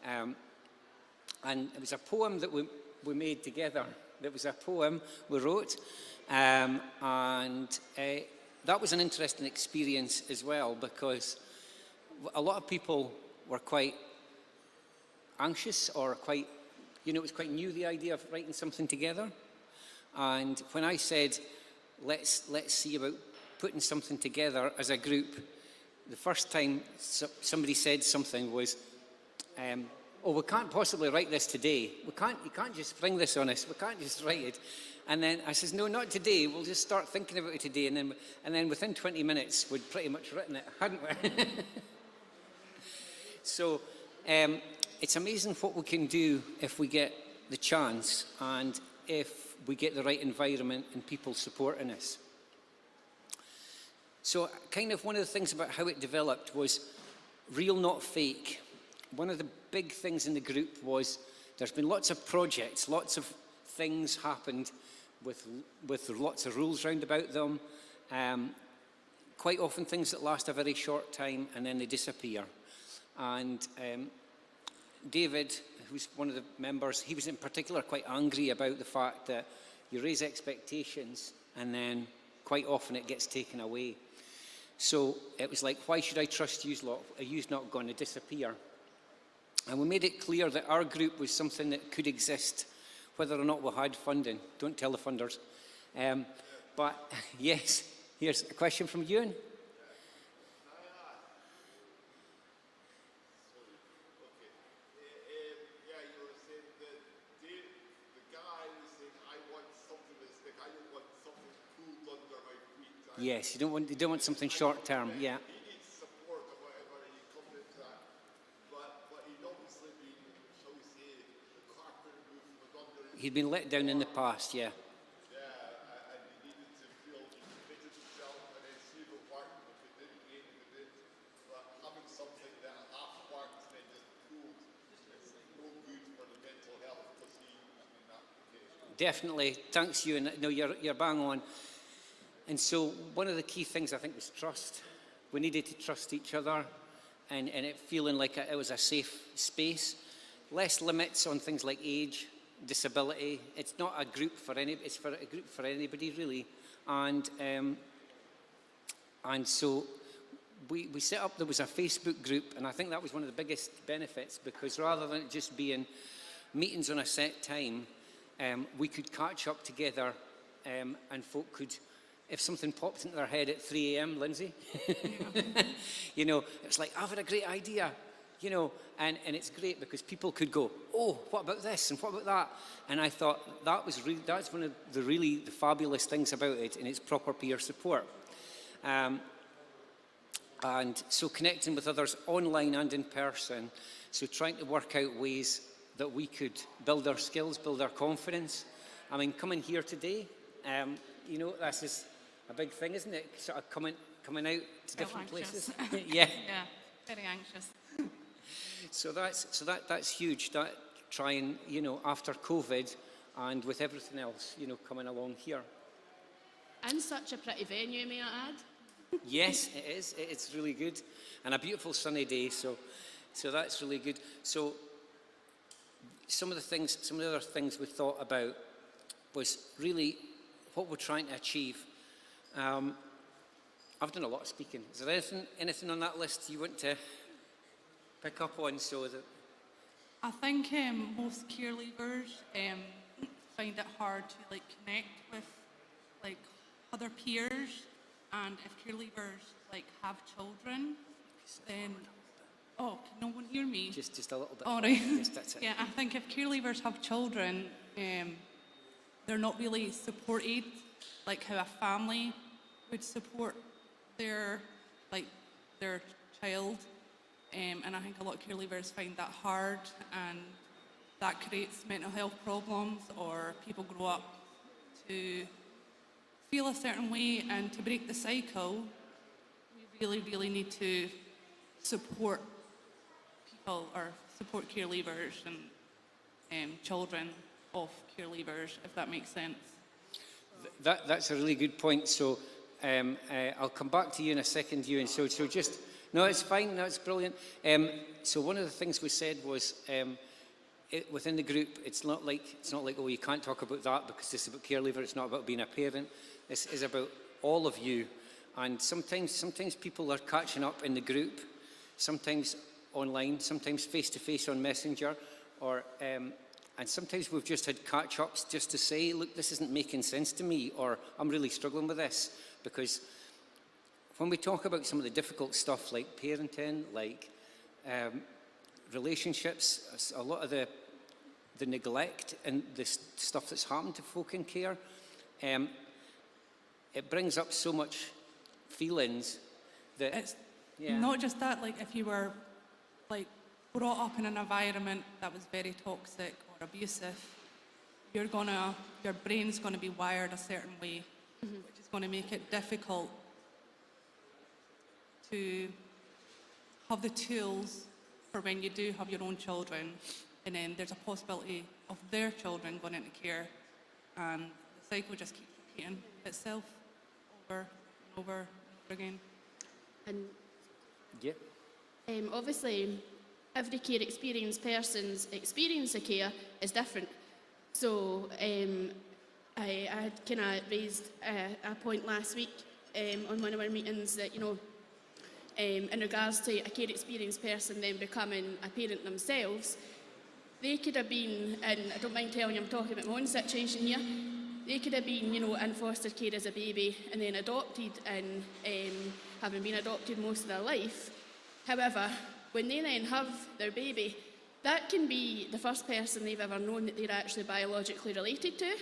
And it was a poem that we made together. That was a poem we wrote, and that was an interesting experience as well because a lot of people were quite anxious or quite, it was quite new, the idea of writing something together. And when I said, let's see about putting something together as a group, the first time somebody said something was, oh, we can't possibly write this today. You can't just bring this on us. We can't just write it. And then I says, no, not today. We'll just start thinking about it today. And then within 20 minutes, we'd pretty much written it, hadn't we? So it's amazing what we can do if we get the chance and if we get the right environment and people supporting us. So kind of one of the things about how it developed was real, not fake. One of the big things in the group was there's been lots of projects, lots of things happened with lots of rules round about them. Quite often things that last a very short time and then they disappear. And David, who's one of the members, he was in particular quite angry about the fact that you raise expectations and then quite often it gets taken away. So it was like, why should I trust you lot? Are you not going to disappear? And we made it clear that our group was something that could exist, whether or not we had funding. Don't tell the funders. But yes, here's a question from Ewan. Yes, you don't want something short term, yeah. He'd been let down in the past, yeah. Definitely, thanks you, and no, you're bang on. And so one of the key things I think was trust. We needed to trust each other and it feeling like it was a safe space. Less limits on things like age, disability. It's not a group for any. It's for a group for anybody really, and so we set up. There was a Facebook group, and I think that was one of the biggest benefits, because rather than it just being meetings on a set time, we could catch up together, and folk could. If something popped into their head at 3 a.m., Lindsay, you know, it's like, I've had a great idea, you know, and it's great because people could go, oh, what about this and what about that? And I thought that's one of the fabulous things about it, and it's proper peer support. And so connecting with others online and in person, so trying to work out ways that we could build our skills, build our confidence. I mean, coming here today, you know, this is a big thing, isn't it? Sort of coming out to different places. Yeah. Yeah, very anxious. So that's huge. That trying, you know, after COVID and with everything else, you know, coming along here. And such a pretty venue, may I add? Yes, it is. It's really good, and a beautiful sunny day. So that's really good. So some of the other things we thought about was really what we're trying to achieve. I've done a lot of speaking. Is there anything on that list you want to pick up on? So that I think most care leavers find it hard to like connect with like other peers, and if care leavers like have children, then can no one hear me? Just a little bit. All right. Yes, that's it. Yeah, I think if care leavers have children, they're not really supported like how a family would support their child, and I think a lot of care leavers find that hard, and that creates mental health problems, or people grow up to feel a certain way, and to break the cycle, we really need to support people, or support care leavers and children of care leavers, if that makes sense. That's a really good point. So I'll come back to you in a second, Ewan. So just, no, it's fine. No, it's brilliant. So one of the things we said was within the group, it's not like, oh, you can't talk about that because this is about care leaver. It's not about being a parent. This is about all of you. And sometimes people are catching up in the group, sometimes online, sometimes face-to-face on Messenger, or and sometimes we've just had catch-ups just to say, look, this isn't making sense to me, or I'm really struggling with this. Because when we talk about some of the difficult stuff like parenting, like relationships, a lot of the neglect and the stuff that's happened to folk in care, it brings up so much feelings that it's not just that. Like if you were like brought up in an environment that was very toxic or abusive, your brain's gonna be wired a certain way, which is going to make it difficult to have the tools for when you do have your own children, and then there's a possibility of their children going into care, and the cycle just keeps repeating itself over and over and over again. And yeah. Obviously, every care experienced person's experience of care is different. So I had kind of raised a point last week on one of our meetings that, you know, in regards to a care experienced person then becoming a parent themselves, they could have been, and I don't mind telling you I'm talking about my own situation here, they could have been, you know, in foster care as a baby and then adopted, and having been adopted most of their life. However, when they then have their baby, that can be the first person they've ever known that they're actually biologically related to.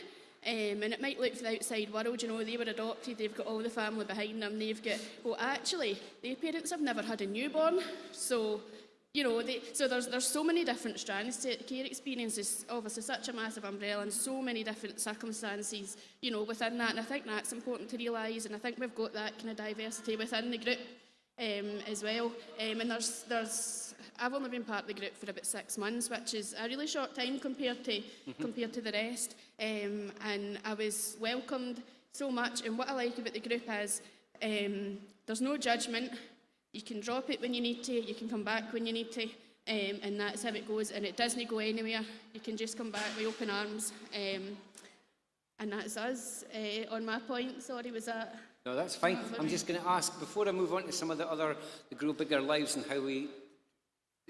And it might look for the outside world, you know, they were adopted, they've got all the family behind them, they've got, well, actually, their parents have never had a newborn. So, you know, so there's so many different strands to it. Care experience is obviously such a massive umbrella and so many different circumstances, you know, within that. And I think that's important to realise, and I think we've got that kind of diversity within the group as well. And I've only been part of the group for about 6 months, which is a really short time compared to the rest. And I was welcomed so much. And what I like about the group is there's no judgment. You can drop it when you need to. You can come back when you need to. and that's how it goes, and it doesn't go anywhere. You can just come back with open arms, and that's us. On my point, sorry, was that? No, that's fine. I'm just going to ask, before I move on to some of the Grow Bigger Lives and how we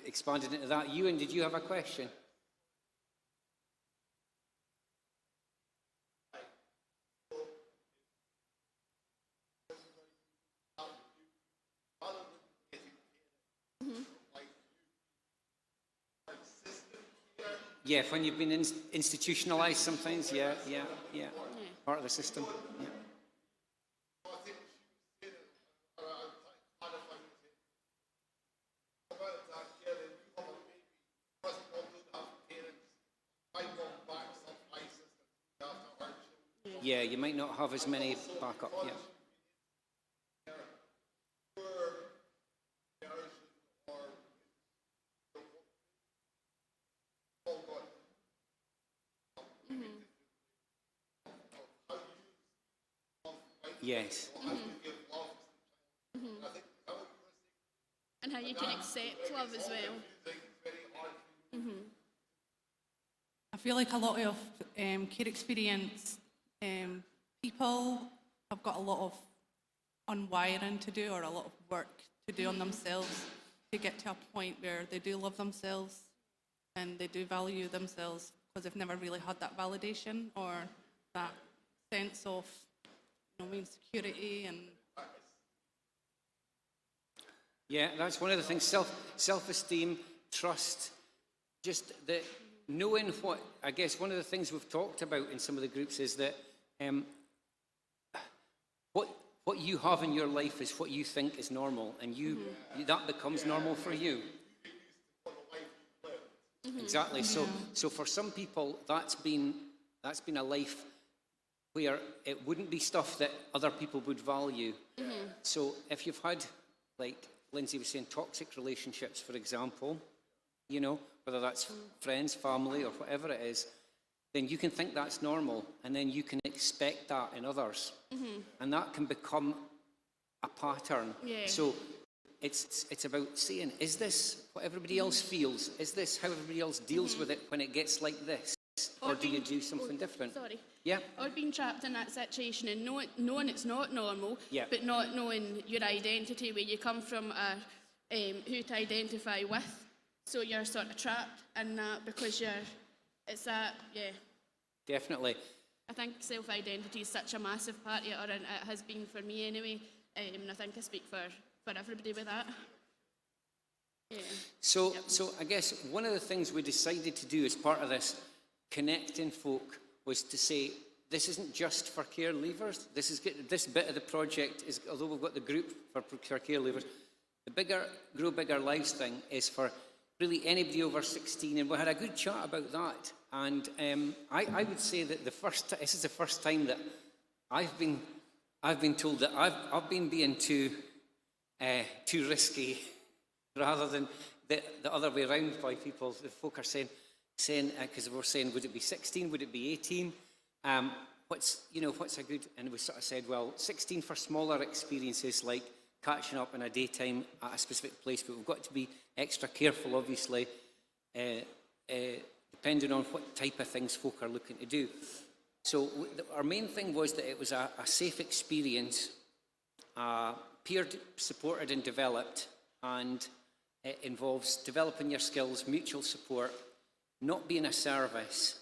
expanded into that, Ewan, did you have a question? Yeah, when you've been institutionalized sometimes, yeah. Part of the system, yeah. Yeah, you might not have as many backup, yeah. Yes. And how you can accept love as well. I feel like a lot of care experience people have got a lot of unwiring to do, or a lot of work to do on themselves to get to a point where they do love themselves and they do value themselves, because they've never really had that validation or that sense of, security and. Yeah, that's one of the things, self-esteem, trust, just the knowing what, I guess one of the things we've talked about in some of the groups is that what you have in your life is what you think is normal, and that becomes normal for you. Exactly. So for some people, that's been a life where it wouldn't be stuff that other people would value. So if you've had, like Lindsay was saying, toxic relationships, for example, whether that's friends, family, or whatever it is, then you can think that's normal, and then you can expect that in others. And that can become a pattern. Yeah. So it's about saying, is this what everybody else feels? Is this how everybody else deals with it when it gets like this? Or do you do something different? Sorry. Yeah. Or being trapped in that situation and knowing it's not normal, Yeah. but not knowing your identity, where you come from, who to identify with. So you're sort of trapped in that because it's that, yeah. Definitely. I think self-identity is such a massive part of it, or it has been for me anyway. And I think I speak for everybody with that. Yeah. So I guess one of the things we decided to do as part of this connecting folk was to say, this isn't just for care leavers. This bit of the project is, although we've got the group for care leavers, the Grow Bigger Lives thing is for really anybody over 16, and we had a good chat about that. And I would say that this is the first time that I've been told that I've been being too risky, rather than the other way around by people. The folk are saying because we're saying, would it be 16? Would it be 18? What's a good? And we sort of said, well, 16 for smaller experiences like catching up in a daytime at a specific place, but we've got to be extra careful, obviously, depending on what type of things folk are looking to do. So our main thing was that it was a safe experience, peer supported and developed, and it involves developing your skills, mutual support, not being a service,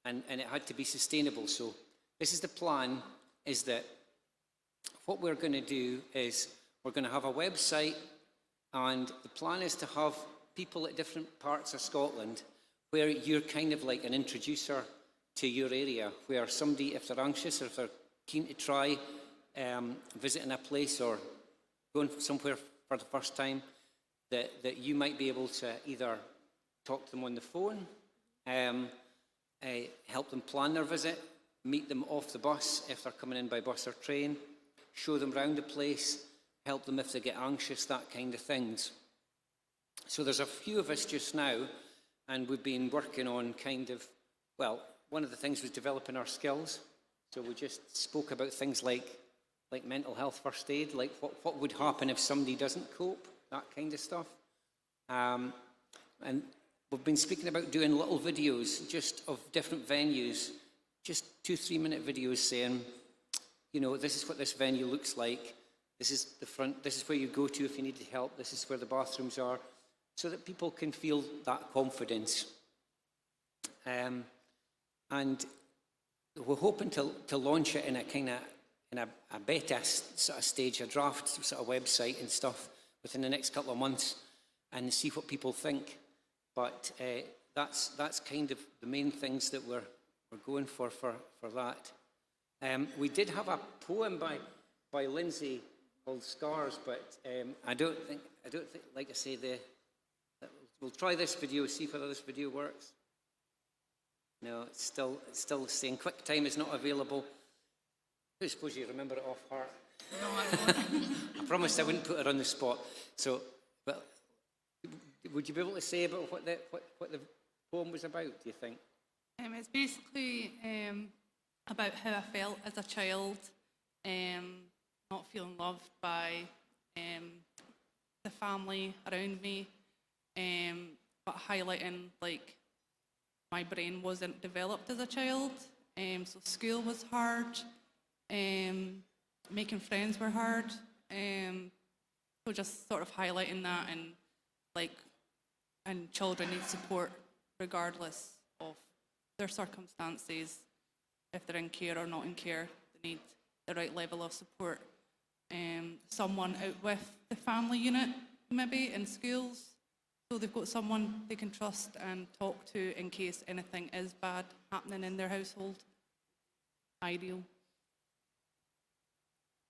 and it had to be sustainable. So this is the plan, is that what we're going to do is we're going to have a website, and the plan is to have people at different parts of Scotland where you're kind of like an introducer to your area, where somebody, if they're anxious or if they're keen to try visiting a place or going somewhere for the first time, that you might be able to either talk to them on the phone, help them plan their visit, meet them off the bus if they're coming in by bus or train, show them around the place, help them if they get anxious, that kind of things. So there's a few of us just now, and we've been working on one of the things was developing our skills. So we just spoke about things like mental health first aid, like what would happen if somebody doesn't cope, that kind of stuff. And we've been speaking about doing little videos just of different venues, just 2-3 minute videos saying, you know, this is what this venue looks like. This is the front, this is where you go to if you need help. This is where the bathrooms are, so that people can feel that confidence. And we're hoping to launch it in a kind of a beta sort of stage, a draft sort of website and stuff within the next couple of months, and see what people think. But that's kind of the main things that we're going for that. We did have a poem by Lindsay called Scars, but I don't think, like I say, we'll try this video, see whether this video works. No, it's still saying QuickTime is not available. I suppose you remember it off heart. No, I don't. I promised I wouldn't put her on the spot. So, but would you be able to say about what the poem was about, do you think? It's basically about how I felt as a child, not feeling loved by the family around me, but highlighting like my brain wasn't developed as a child, so school was hard, making friends were hard, so just sort of highlighting that, and children need support regardless of their circumstances. If they're in care or not in care, they need the right level of support. Someone out with the family unit, maybe, in schools, so they've got someone they can trust and talk to in case anything is bad happening in their household. Ideal.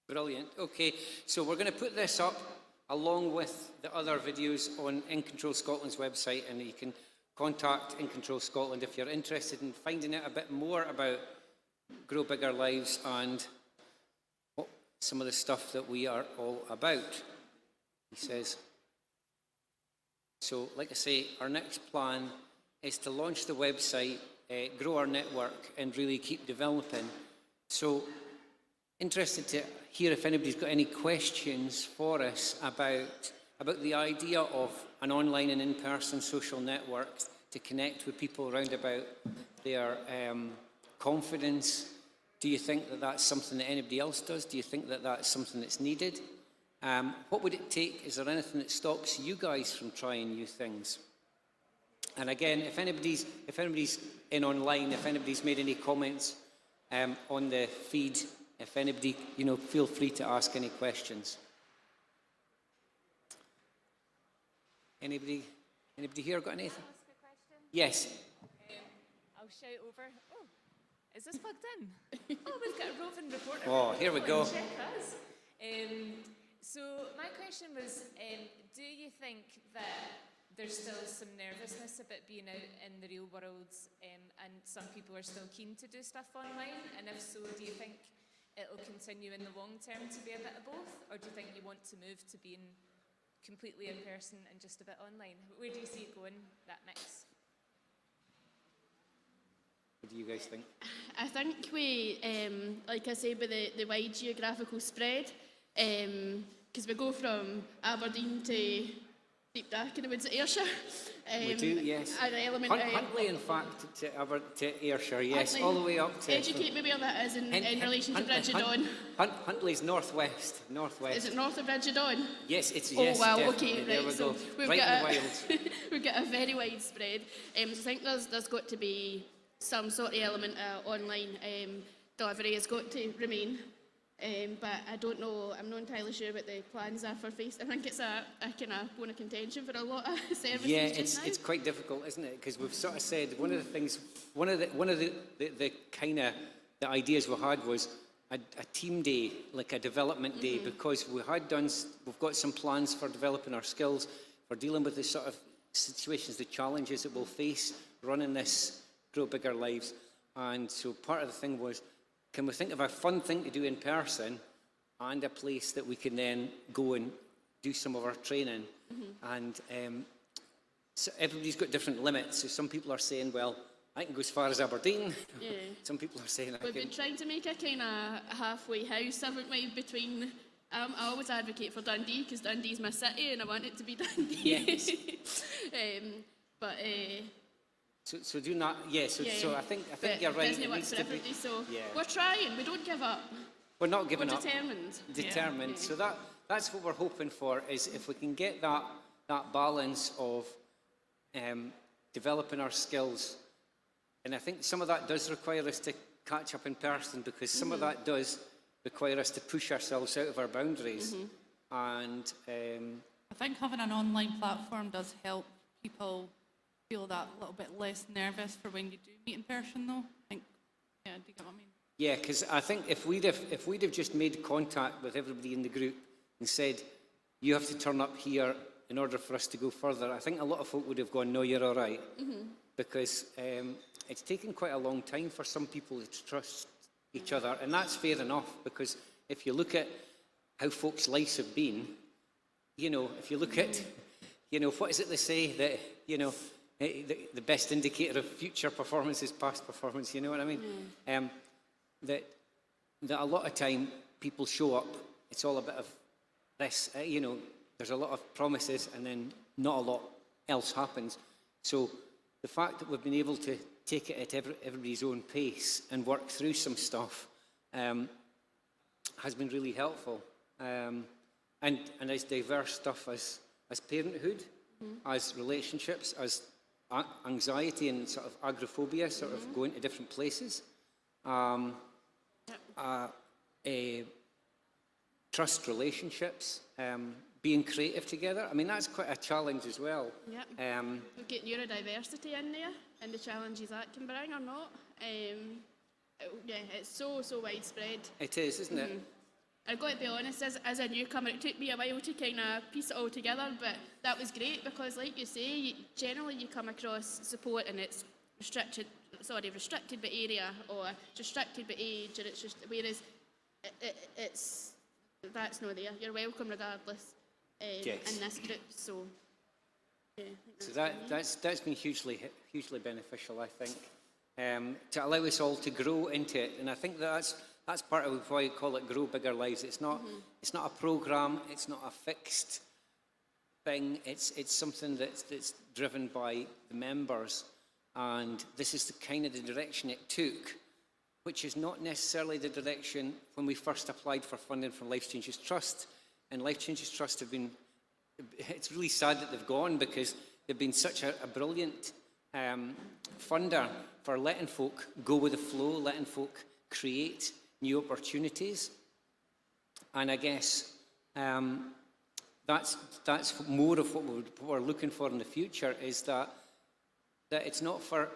Brilliant. Okay, so we're going to put this up along with the other videos on In Control Scotland's website, and you can contact In Control Scotland if you're interested in finding out a bit more about Grow Bigger Lives and some of the stuff that we are all about, he says. So, like I say, our next plan is to launch the website, grow our network, and really keep developing. So, interested to hear if anybody's got any questions for us about the idea of an online and in-person social network to connect with people around about their confidence. Do you think that that's something that anybody else does? Do you think that that's something that's needed? What would it take? Is there anything that stops you guys from trying new things? And again, if anybody's in online, if anybody's made any comments on the feed, if anybody, feel free to ask any questions. Anybody here got anything? Ask a question? Yes. I'll shout over. Oh, is this plugged in? Oh, we've got a roving reporter. Oh, here we go. Check us. So my question was, do you think that there's still some nervousness about being out in the real world, and some people are still keen to do stuff online? And if so, do you think it'll continue in the long term to be a bit of both? Or do you think you want to move to being completely in person and just a bit online? Where do you see it going, that mix? What do you guys think? I think we, like I say, with the wide geographical spread, because we go from Aberdeen to deep back in the woods of Ayrshire. We do, yes. An element Huntly, in fact, to Ayrshire, yes, Huntly, all the way up to... Educate me where that is in relation to Bridgedawn. Huntly's northwest. Is it north of Bridgedawn? Yes, it's oh, yes. wow, Definitely. okay, There right. we So go. we've Right got in the wild. we've got a very wide spread. So I think there's got to be some sort of element of online delivery has got to remain. But I don't know, I'm not entirely sure what the plans are for face. I think it's a kind of bone of contention for a lot of services. Yeah, it's quite difficult, isn't it? Because we've sort of said one of the things, one of the kind of the ideas we had was a team day, like a development day, because we've got some plans for developing our skills, for dealing with the sort of situations, the challenges that we'll face running this Grow Bigger Lives. And so part of the thing was, can we think of a fun thing to do in person and a place that we can then go and do some of our training? And so everybody's got different limits. So some people are saying, well, I can go as far as Aberdeen. Yeah. Some people are saying We've been trying to make a kind of halfway house, haven't we, between... I always advocate for Dundee, because Dundee's my city and I want it to be Dundee. Yes. But So do not, yeah, so I think you're right. It doesn't work needs for to be- everybody, so yeah. we're trying. We don't give up. We're not giving We're up. determined. Determined. Yeah. So that's what we're hoping for, is if we can get that balance of developing our skills. And I think some of that does require us to catch up in person, because some of that does require us to push ourselves out of our boundaries. And I think having an online platform does help people feel that little bit less nervous for when you do meet in person, though. I think, yeah, do you get what I mean? yeah, because I think if we'd have just made contact with everybody in the group and said, you have to turn up here in order for us to go further, I think a lot of folk would have gone, no, you're all right. Because it's taken quite a long time for some people to trust each other, and that's fair enough, because if you look at how folks' lives have been, you know, if you look at, you know, what is it they say, that, you know, the best indicator of future performance is past performance, you know what I mean? That a lot of time people show up, it's all a bit of this, you know, there's a lot of promises and then not a lot else happens. So the fact that we've been able to take it at everybody's own pace and work through some stuff has been really helpful. And as diverse stuff as parenthood, as relationships, as anxiety and sort of agoraphobia, sort of going to different places. Trust relationships, being creative together. I mean, that's quite a challenge as well. Yeah. We get neurodiversity in there and the challenges that can bring or not. Yeah, it's so widespread. It is, isn't it? I've got to be honest, as a newcomer, it took me a while to kind of piece it all together, but that was great because, like you say, generally you come across support and it's restricted by area or restricted by age, and it's just, whereas that's not there. You're welcome regardless in this group, so yeah. I think So that's been hugely beneficial, I think, to allow us all to grow into it, and I think that's part of why we call it Grow Bigger Lives. It's not a program. It's not a fixed thing. It's something that's driven by the members, and this is the kind of the direction it took, which is not necessarily the direction when we first applied for funding from Life Changes Trust. And Life Changes Trust have been, it's really sad that they've gone, because they've been such a brilliant funder for letting folk go with the flow, letting folk create new opportunities. And I guess that's more of what we're looking for in the future, is that it's not for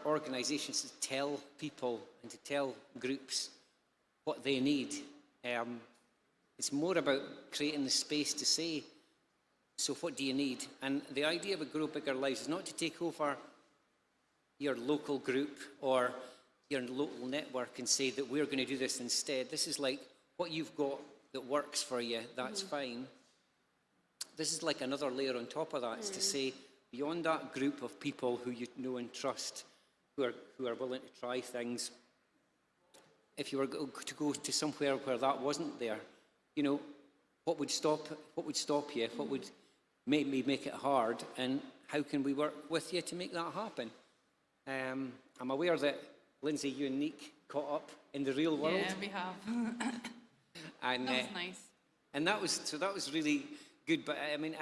organisations to tell people and to tell groups what they need. It's more about creating the space to say, so what do you need? And the idea of a Grow Bigger Lives is not to take over your local group or your local network and say that we're going to do this instead. This is like what you've got that works for you, that's fine. This is like another layer on top of that. It's to say, beyond that group of people who you know and trust, who are willing to try things, if you were to go to somewhere where that wasn't there, you know, what would stop you? What would maybe make it hard? And how can we work with you to make that happen? I'm aware that, Lindsay, you and Nick caught up in the real world. Yeah, we have. And that was nice. And that was really good. But I mean,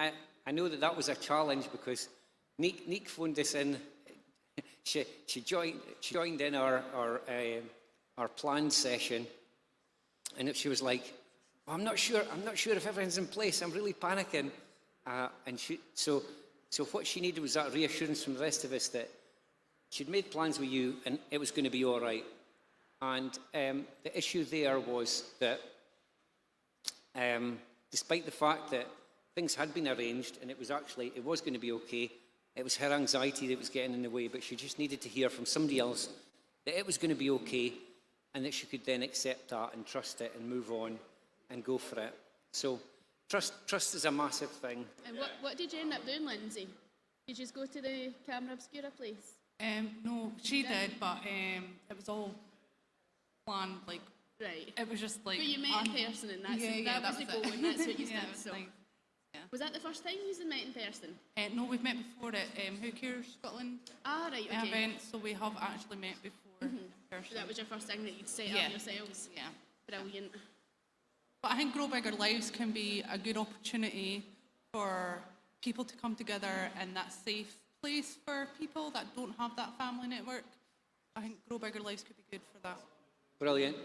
I know that was a challenge, because Nick phoned us in. She joined in our planned session, and she was like, oh, I'm not sure if everything's in place. I'm really panicking. So what she needed was that reassurance from the rest of us that she'd made plans with you and it was going to be all right. And the issue there was that despite the fact that things had been arranged and it was going to be okay, it was her anxiety that was getting in the way, but she just needed to hear from somebody else that it was going to be okay, and that she could then accept that and trust it and move on and go for it. So trust is a massive thing. And what did you end up doing, Lindsay? Did you just go to the Camera Obscura place? No, she did, but it was all planned, like, right. It was just like... But you met a person and that was the goal, and that's what you did, so... Nice. Yeah. Was that the first time you met in person? No, we've met before at Who Cares Scotland Right, okay. event, so we have actually met before in person. So that was your first thing that you'd set Yeah. up yourselves? Yeah. Brilliant. But I think Grow Bigger Lives can be a good opportunity for people to come together in that safe place for people that don't have that family network. I think Grow Bigger Lives could be good for that. Brilliant.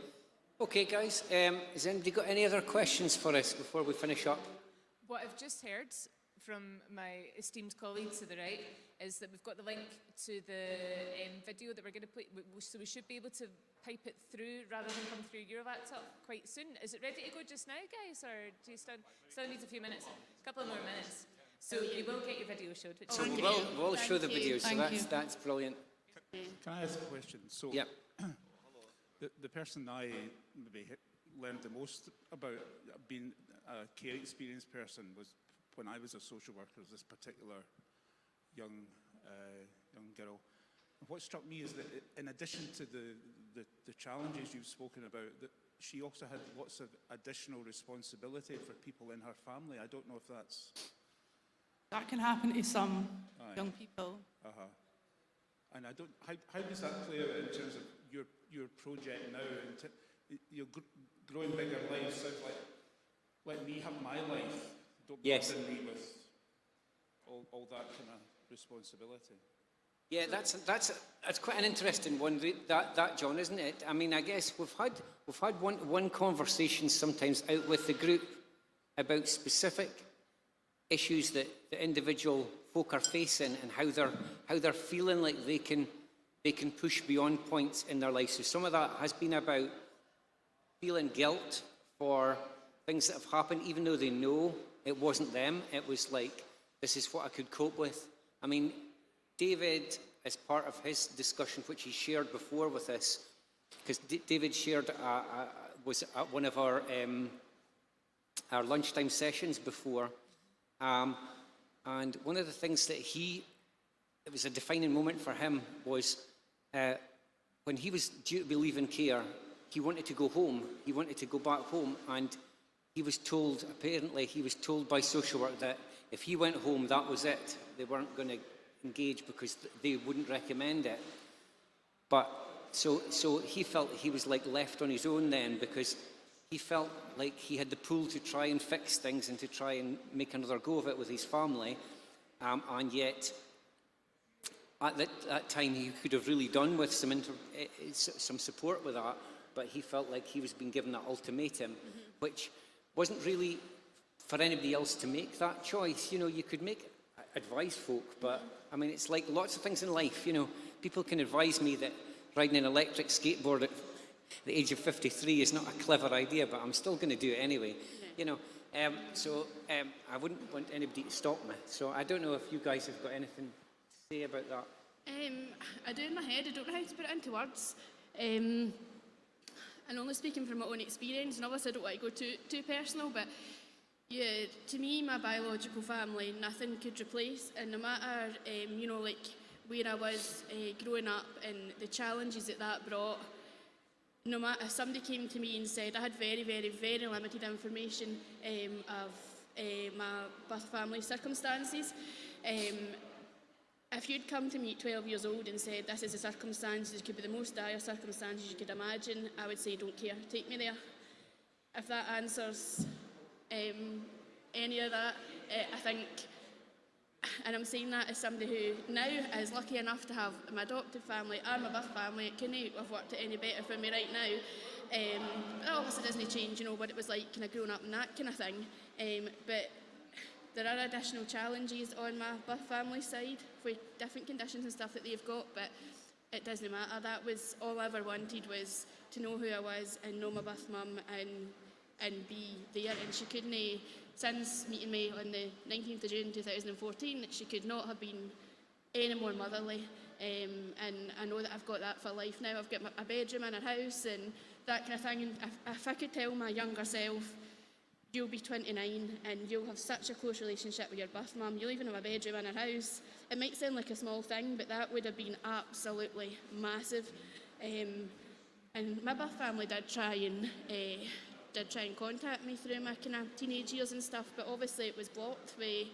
Okay, guys, has anybody got any other questions for us before we finish up? What I've just heard from my esteemed colleague to the right is that we've got the link to the video that we're going to play, so we should be able to pipe it through rather than come through your laptop quite soon. Is it ready to go just now, guys, or do you still need a few minutes? A couple of more minutes. So you will get your video showed. Which So is we'll show the video, so Thank you. that's brilliant. Can I ask a question? So, Yep. the person I maybe learned the most about being a care experienced person was when I was a social worker, was this particular young girl. And what struck me is that in addition to the challenges you've spoken about, that she also had lots of additional responsibility for people in her family. I don't know if that's... That can happen to some Aye. young people. And I don't. How does that play out in terms of your project now? You're growing bigger lives. Sounds like let me have my life. Don't burden me with all that kind of responsibility. Yeah, that's quite an interesting one, that John, isn't it? I mean, I guess we've had one conversation sometimes out with the group about specific issues that the individual folk are facing and how they're feeling like they can push beyond points in their life. So some of that has been about feeling guilt for things that have happened, even though they know it wasn't them. It was like, this is what I could cope with. I mean, David, as part of his discussion, which he shared before with us, because David shared was at one of our lunchtime sessions before, and one of the things that it was a defining moment for him was when he was due to be leaving care, he wanted to go home. He wanted to go back home, and he was told by social work that if he went home, that was it. They weren't going to engage because they wouldn't recommend it. But so he felt he was like left on his own then, because he felt like he had the pull to try and fix things and to try and make another go of it with his family, and yet at that time he could have really done with some support with that, but he felt like he was being given that ultimatum, which wasn't really for anybody else to make that choice. You know, you could make advise folk, but I mean, it's like lots of things in life. You know, people can advise me that riding an electric skateboard at the age of 53 is not a clever idea, but I'm still going to do it anyway. You know, so I wouldn't want anybody to stop me. So I don't know if you guys have got anything to say about that. I do in my head. I don't know how to put it into words. And only speaking from my own experience, and obviously I don't want to go too personal, but yeah, to me, my biological family, nothing could replace. And no matter, you know, like where I was growing up and the challenges that brought, no matter if somebody came to me and said I had very, very, very limited information of my birth family circumstances, if you'd come to me at 12 years old and said this is the circumstances, it could be the most dire circumstances you could imagine, I would say don't care, take me there. If that answers any of that, I think, and I'm saying that as somebody who now is lucky enough to have my adopted family and my birth family. It couldn't have worked out any better for me right now. That obviously doesn't change, you know, what it was like kind of growing up and that kind of thing. But there are additional challenges on my birth family side with different conditions and stuff that they've got, but it doesn't matter. That was all I ever wanted, was to know who I was and know my birth mum and be there. And she couldn't, since meeting me on the 19th of June 2014, she could not have been any more motherly. And I know that I've got that for life now. I've got a bedroom in her house and that kind of thing. And if I could tell my younger self, you'll be 29 and you'll have such a close relationship with your birth mum, you'll even have a bedroom in her house. It might sound like a small thing, but that would have been absolutely massive. And my birth family did try and did try and contact me through my kind of teenage years and stuff, but obviously it was blocked with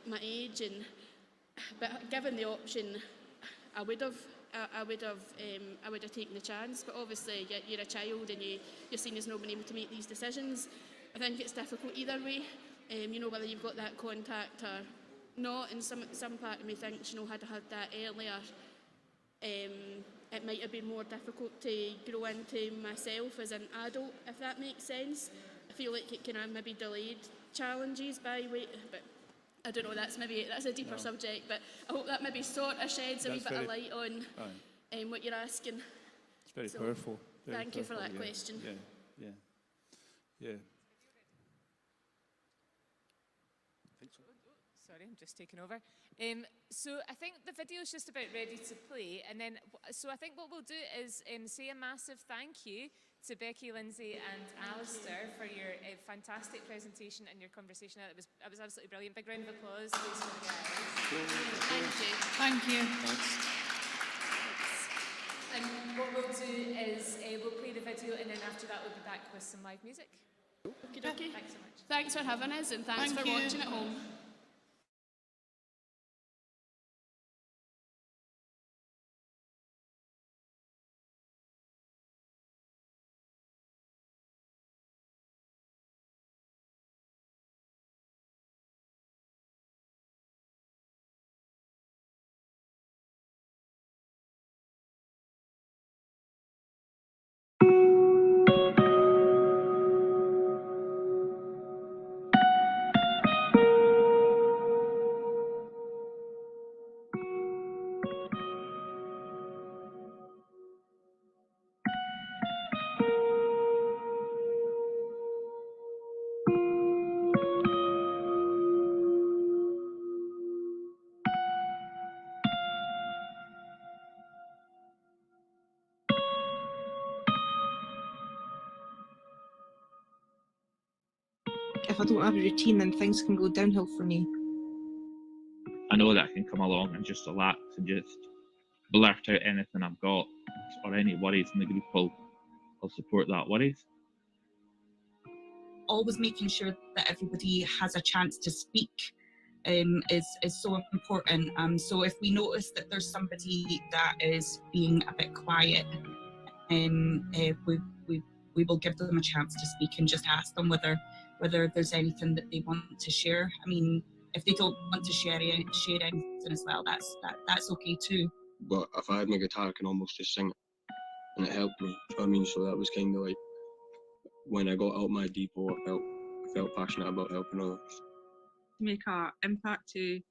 my age. But given the option, I would have taken the chance. But obviously, you're a child and you're seen as not being able to make these decisions. I think it's difficult either way. You know, whether you've got that contact or not. And some part of me thinks, you know, had I had that earlier, it might have been more difficult to grow into myself as an adult, if that makes sense. I feel like it kind of maybe delayed challenges by wait, but I don't know. That's a deeper subject, but I hope that maybe sort of sheds a wee bit of light on what you're asking. It's very powerful. Thank you for that question. Yeah. Sorry, I'm just taking over. So I think the video is just about ready to play, and then so I think what we'll do is say a massive thank you to Becky, Lindsay, and Alistair for your fantastic presentation and your conversation. It was absolutely brilliant. Big round of applause, please, for the guys. Thank you. Thank you. And what we'll do is we'll play the video, and then after that we'll be back with some live music. Okay. Thanks so much. Thanks for having us, and thanks for watching at home. If I don't have a routine, then things can go downhill for me. I know that I can come along and just relax and just blurt out anything I've got or any worries, and the group will support that worries. Always making sure that everybody has a chance to speak is so important. So if we notice that there's somebody that is being a bit quiet, we will give them a chance to speak and just ask them whether there's anything that they want to share. I mean, if they don't want to share anything as well, that's okay too. But if I had my guitar, I can almost just sing it, and it helped me. Do you know what I mean? So that was kind of like when I got out my depot, I felt passionate about helping others. To make an impact to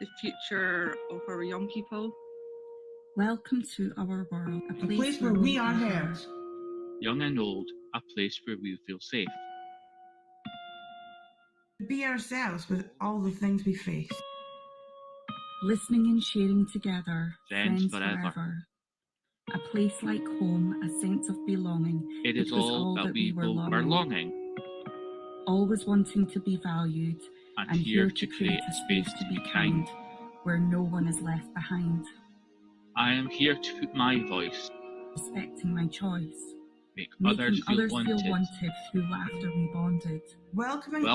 the future of our young people. Welcome to our world, A place where we are heard. Young and old, a place where we feel safe. Be ourselves with all the things we face. Listening and sharing together, Friends forever. A place like home, a sense of belonging. It is all that we both were longing. Always wanting to be valued, and here to create a space to be kind, where no one is left behind. I am here to put my voice, respecting my choice, making others feel wanted through laughter we bonded. Welcoming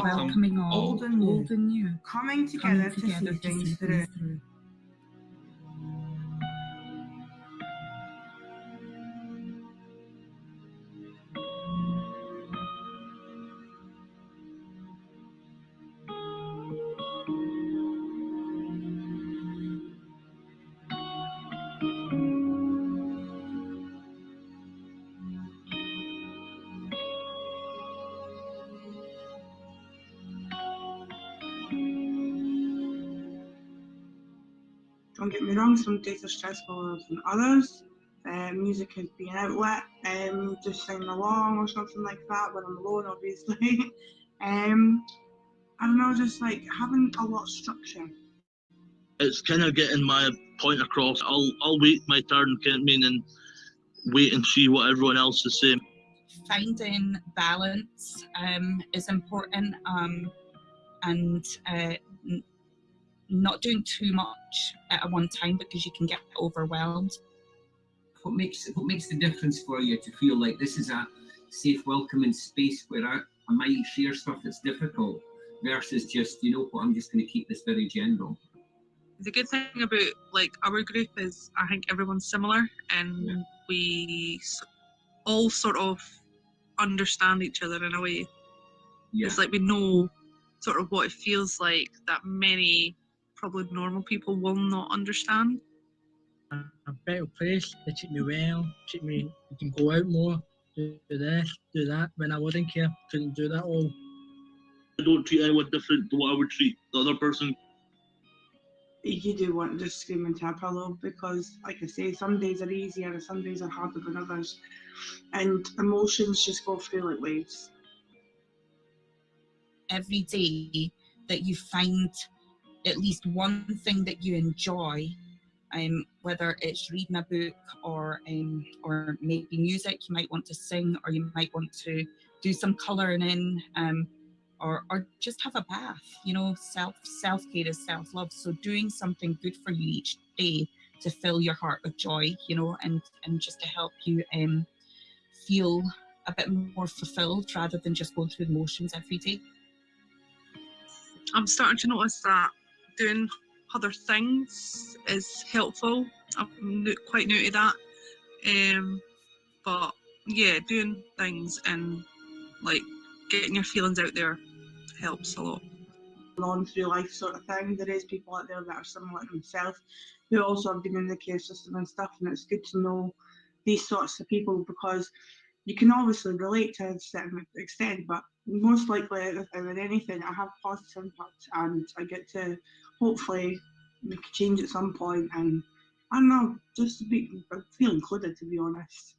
all, old and new, coming together to see things through. Don't get me wrong, some days are stressful than others. Music can be an outlet, just singing along or something like that when I'm alone, obviously. I don't know, just like having a lot of structure. It's kind of getting my point across. I'll wait my turn, and wait and see what everyone else is saying. Finding balance is important, and not doing too much at one time because you can get overwhelmed. What makes the difference for you to feel like this is safe, welcoming space where I might share stuff that's difficult versus just, you know what, I'm just going to keep this very general. The good thing about like our group is I think everyone's similar and we all sort of understand each other in a way. Yeah. It's like we know sort of what it feels like that many probably normal people will not understand. A better place. They treat me well, treat me, you can go out more, do this, do that. When I wouldn't care, couldn't do that all. I don't treat anyone different to what I would treat the other person. You do want to scream into a pillow because, like I say, some days are easier and some days are harder than others. And emotions just go through like waves. Every day that you find at least one thing that you enjoy, whether it's reading a book or maybe music, you might want to sing or you might want to do some colouring in, or just have a bath. You know, self-care is self-love. So doing something good for you each day to fill your heart with joy, you know, and just to help you feel a bit more fulfilled rather than just going through the motions every day. I'm starting to notice that doing other things is helpful. I'm quite new to that. But yeah, doing things and like getting your feelings out there helps a lot. On through life sort of thing. There is people out there that are similar to themselves who also have been in the care system and stuff, and it's good to know these sorts of people because you can obviously relate to a certain extent, but most likely with anything, I have positive impact and I get to hopefully make a change at some point and I don't know, just to feel included, to be honest.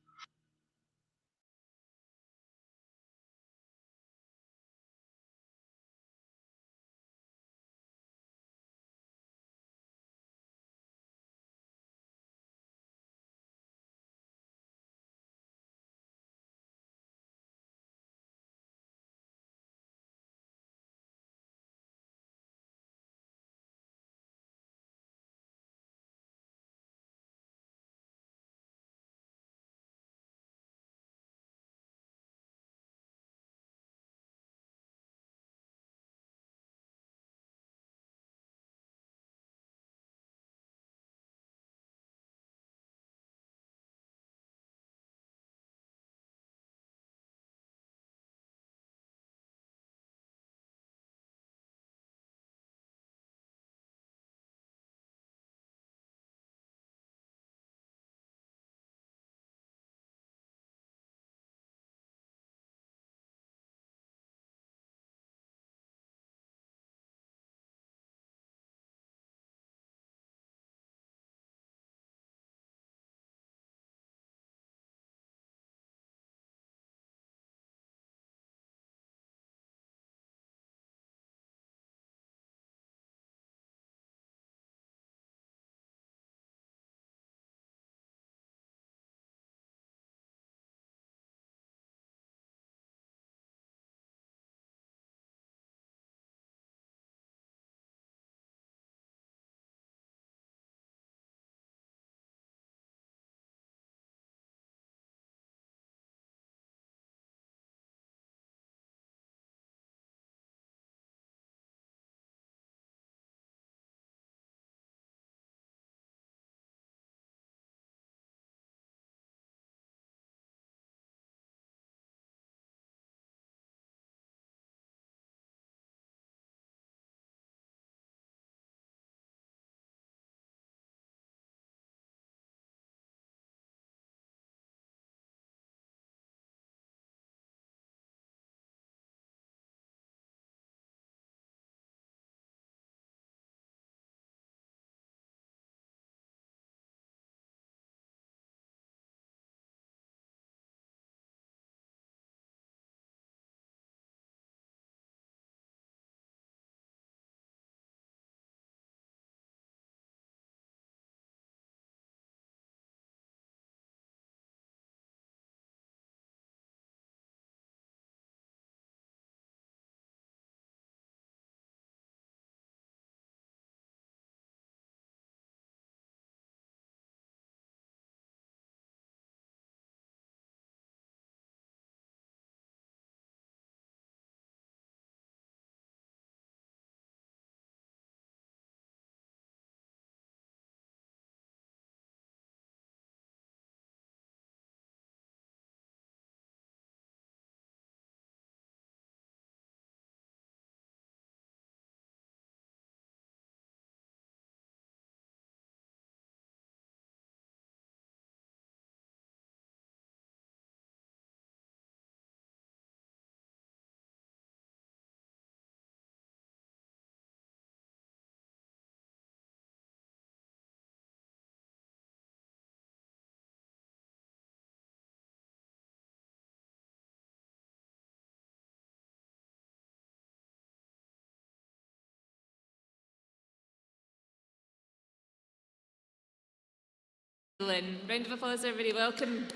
Lynn. Round of applause, everybody. Welcome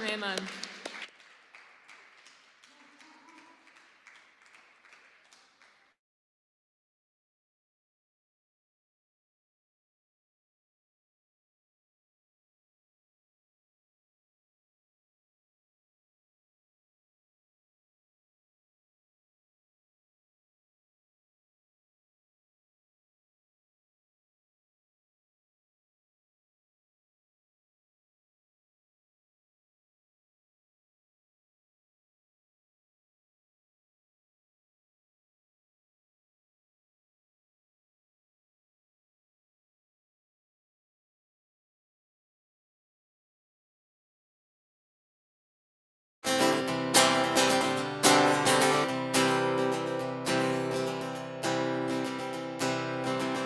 Emma.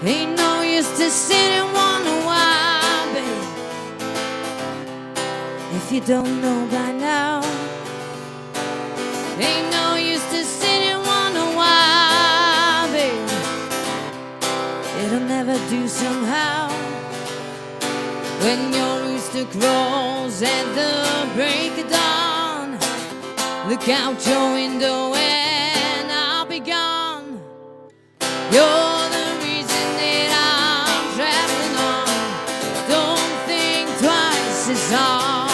Ain't no use to sit and wonder why, babe, if you don't know by now. Ain't no use to sit and wonder why, babe, it'll never do somehow. When your rooster crows at the break of dawn, look out your window and I'll be gone. You're the reason that I'm traveling on. Don't think twice, it's alright.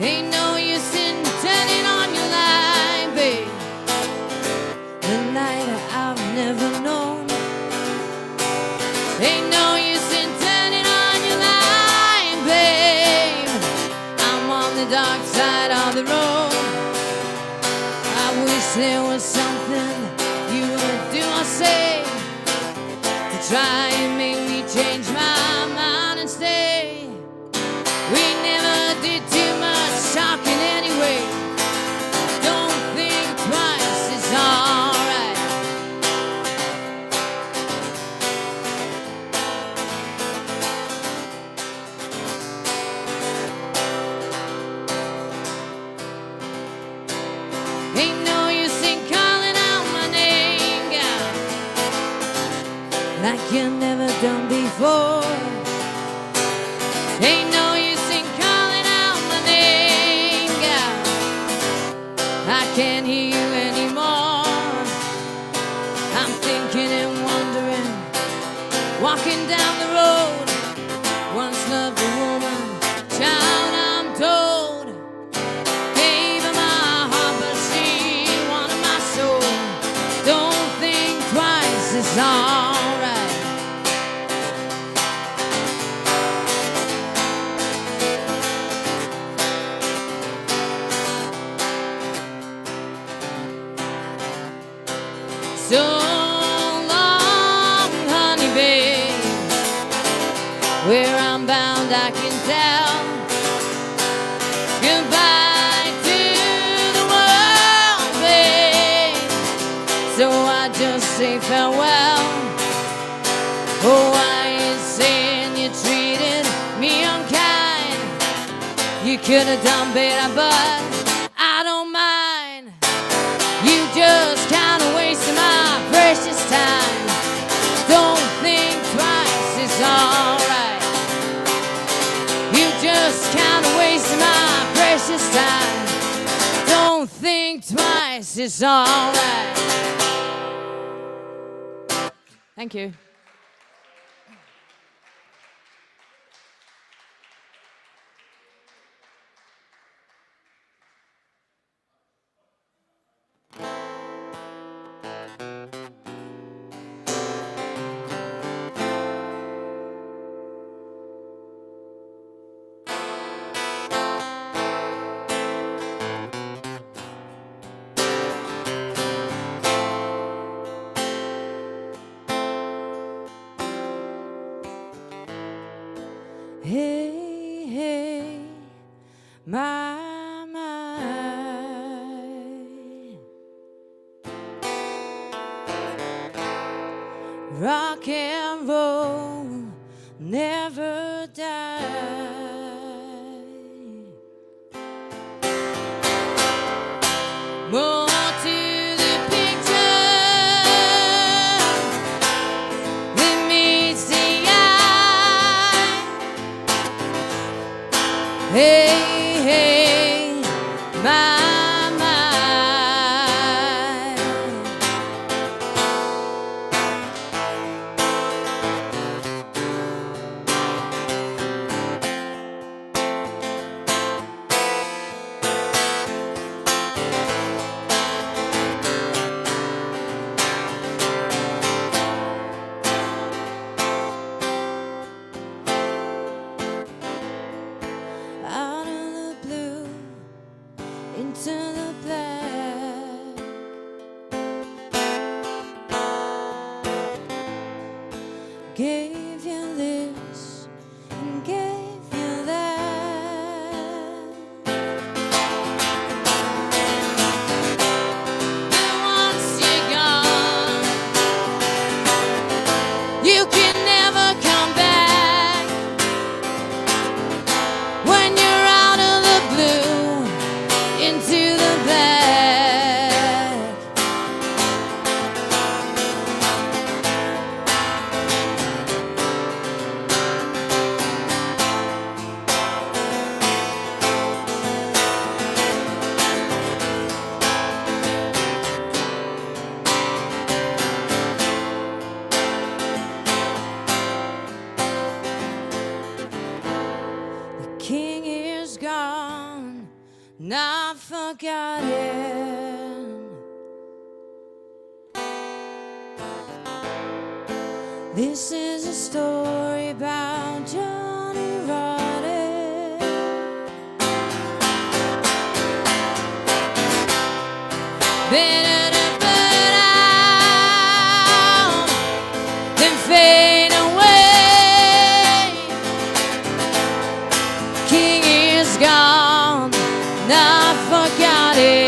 Ain't no use in turning on your light, babe, the light that I've never known. Ain't no use in turning on your light, babe, I'm on the dark side of the road. I wish there was something you would do or say to try and make me change my mind and stay. We never did too much talking anyway. Don't think twice, it's alright. Ain't no use in calling out my name, gal, like you never done before. Ain't no use in calling out my name, gal, I can't hear you anymore. I'm thinking and wondering, walking down the road, once loved a woman, child I'm told. Gave her my heart but she wanted my soul. Don't think twice, it's alright. So long, honey, babe, where I'm bound I can tell. Goodbye to the world, babe, so I just say farewell. Oh, I ain't saying you treated me unkind. You could have done better, but I don't mind. You just kind of wasted my precious time. Don't think twice, it's alright. You just kind of wasted my precious time. Don't think twice, it's alright. Thank you. Hey, hey, my, rock and roll never die. gave you this and gave you that. And once you're gone, you can never come back. When you're out of the blue, into the black. The king is gone, not forgotten. This is a story about Johnny Rotten. Better to burn out than fade away. King is gone, not forgotten.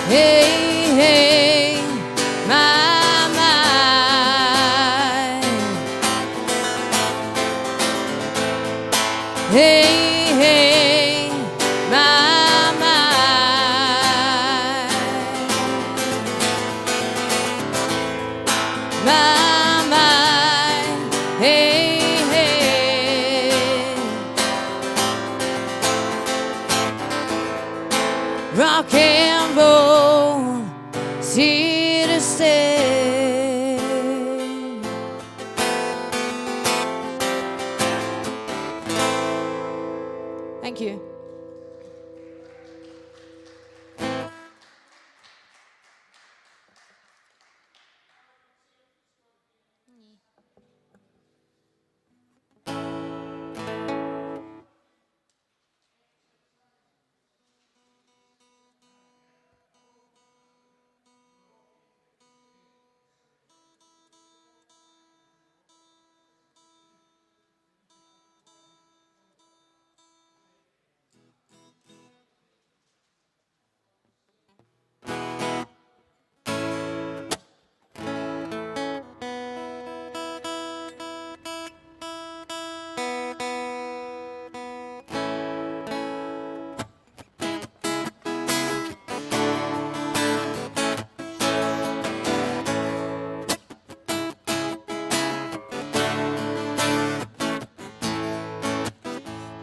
Hey, hey, my, my. Hey, hey, my, my. My, my. Hey, hey. Rock and roll, here to stay. Thank you.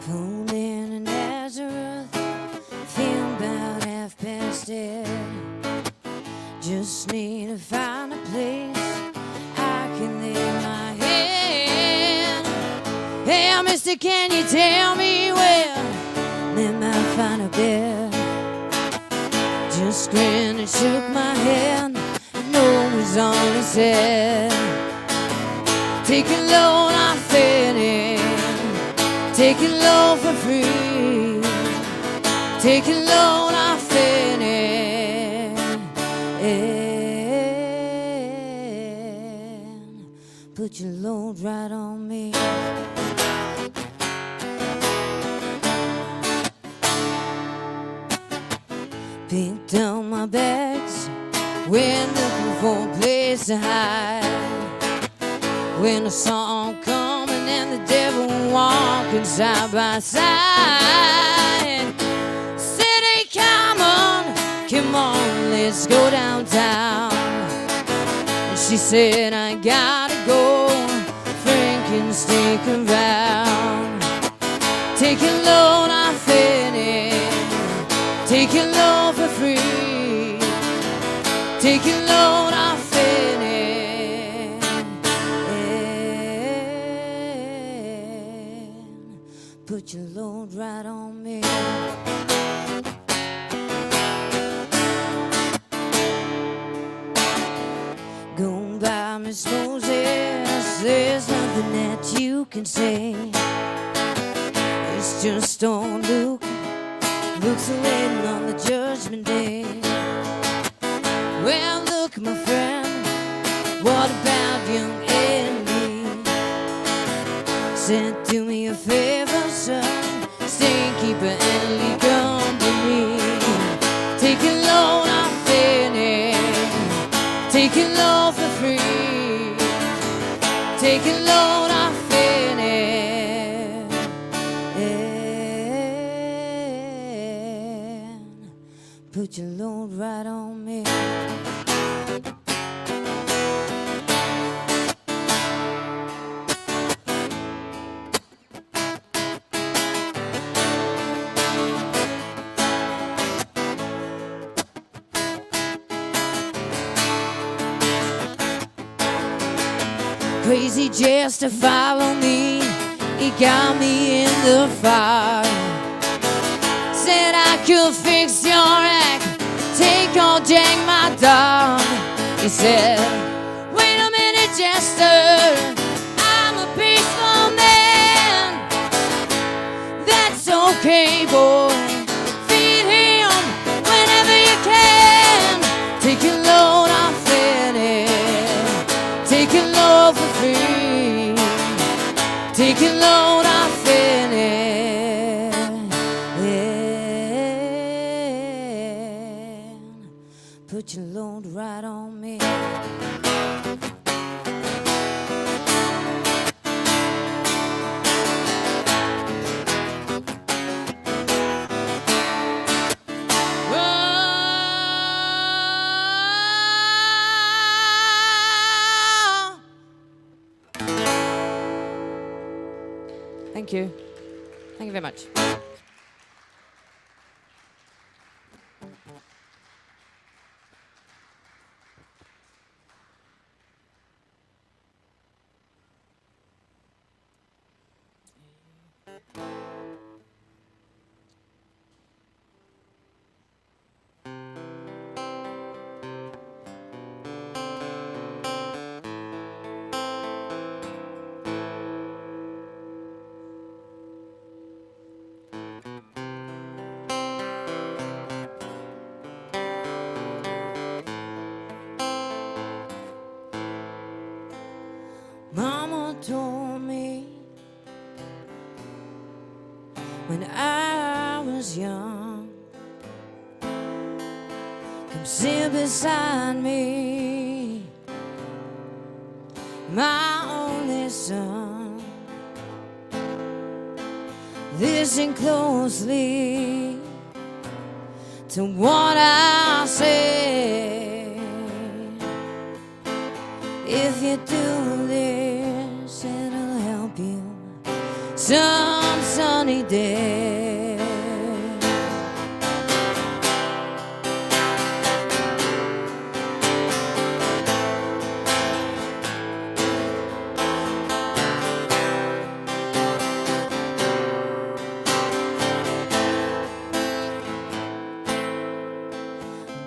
Pulled in a Nazareth, feeling about half past dead. Just need to find a place I can lay my head. Hey, mister, can you tell me where they might find a bed? Just grinned and shook my head, no was all he said. Take a load, I'm fitting. Take it low for free. Take it low, I'm fitting. Put your load right on me. Picked up my bags, went looking for a place to hide. When I saw him coming and the devil walking side by side. City, come on, let's go downtown. And she said, I gotta go, Frank can stick around. Take it low, I'm fitting. Take it low for free. Take it low, I'm fitting. Put your load right on me. Go by Miss Moses, there's nothing that you can say. It's just don't look, looks waiting on the judgment day. Well, look, my friend, what about young Andy? Said, do me a favor, son, stay and keep her Andy company. Take a loan off Fanny, take a loan for free. Take a loan off Fanny, and put your load right on me. Crazy just to follow me, he got me in the fire. Said I could fix your act, take on Jack, my dog. He said, wait a minute, Jester, I'm a peaceful man. That's okay, boy, feed him whenever you can. Take your load off Fanny, take your load for free. Take your load off Fanny, and put your load right on me. Thank you. Thank you very much. Mama told me when I was young, come sit beside me, my only son. Listen closely to what I say. If you do this, it'll help you some sunny day.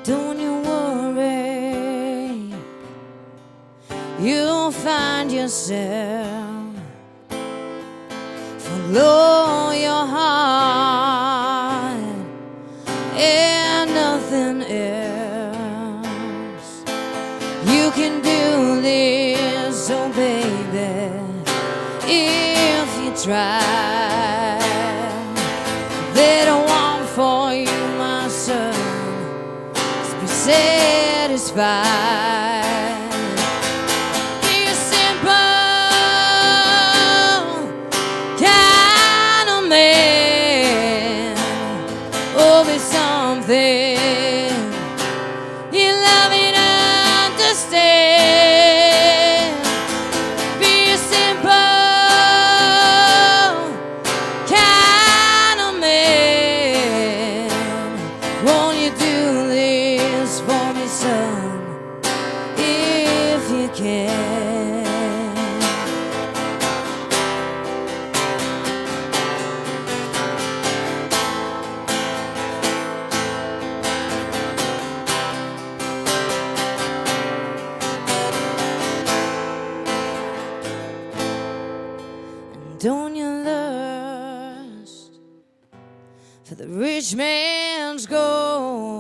Don't you worry, you'll find yourself, follow your heart and nothing else. You can do this, oh baby, if you try. They don't want for you, my son, to be satisfied. Be a simple kind of man. Oh, be something you love and understand. Be a simple kind of man. Won't you do this for me, son, if you can? Don't you lust for the rich man's gold?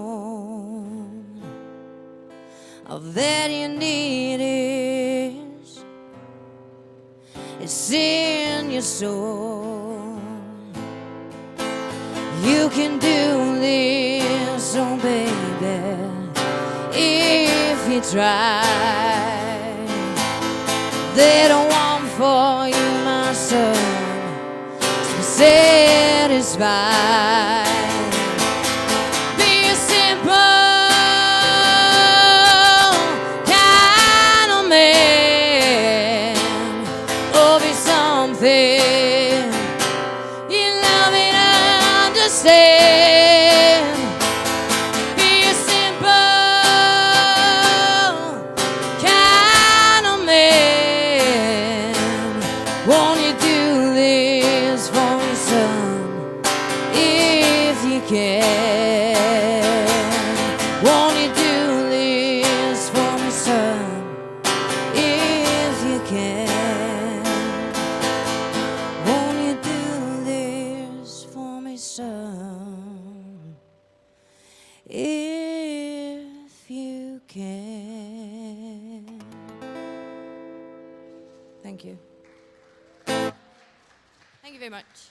all that you need is it's in your soul. You can do this, oh baby, if you try. They don't want for you, my son, to be satisfied. Be a simple kind of man, or be something you love and understand. Be a simple kind of man. Won't you do this for your son, if you can? Won't you do this for me, son, if you can? Won't you do this for me, son, if you can? Thank you. Thank you very much.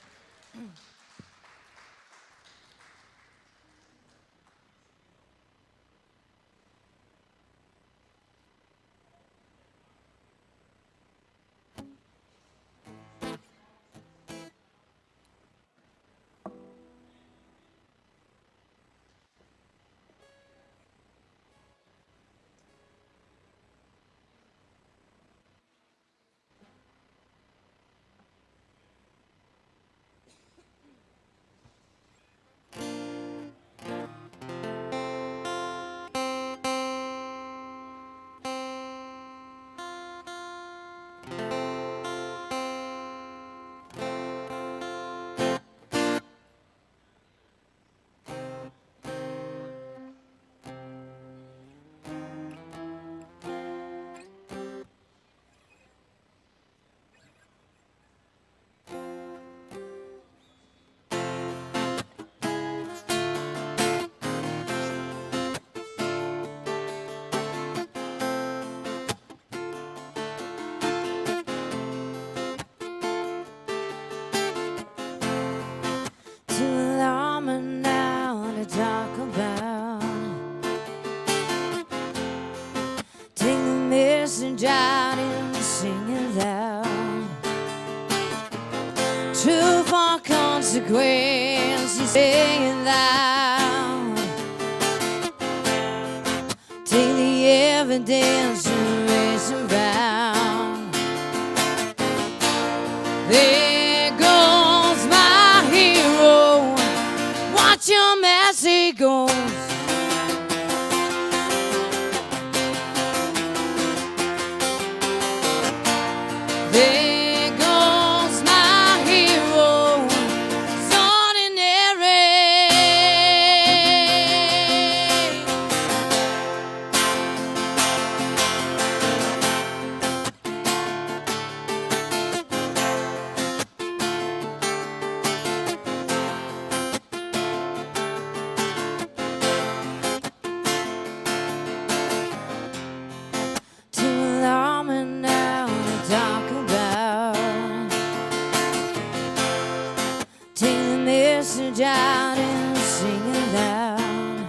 Too long and now to talk about. Take the message out and sing it loud. True for consequences, say it loud. Take the evidence and raise it round. There goes my hero. Watch him as he goes. There goes my hero. It's ordinary. Too long and now to talk about. Take the message out and sing it loud.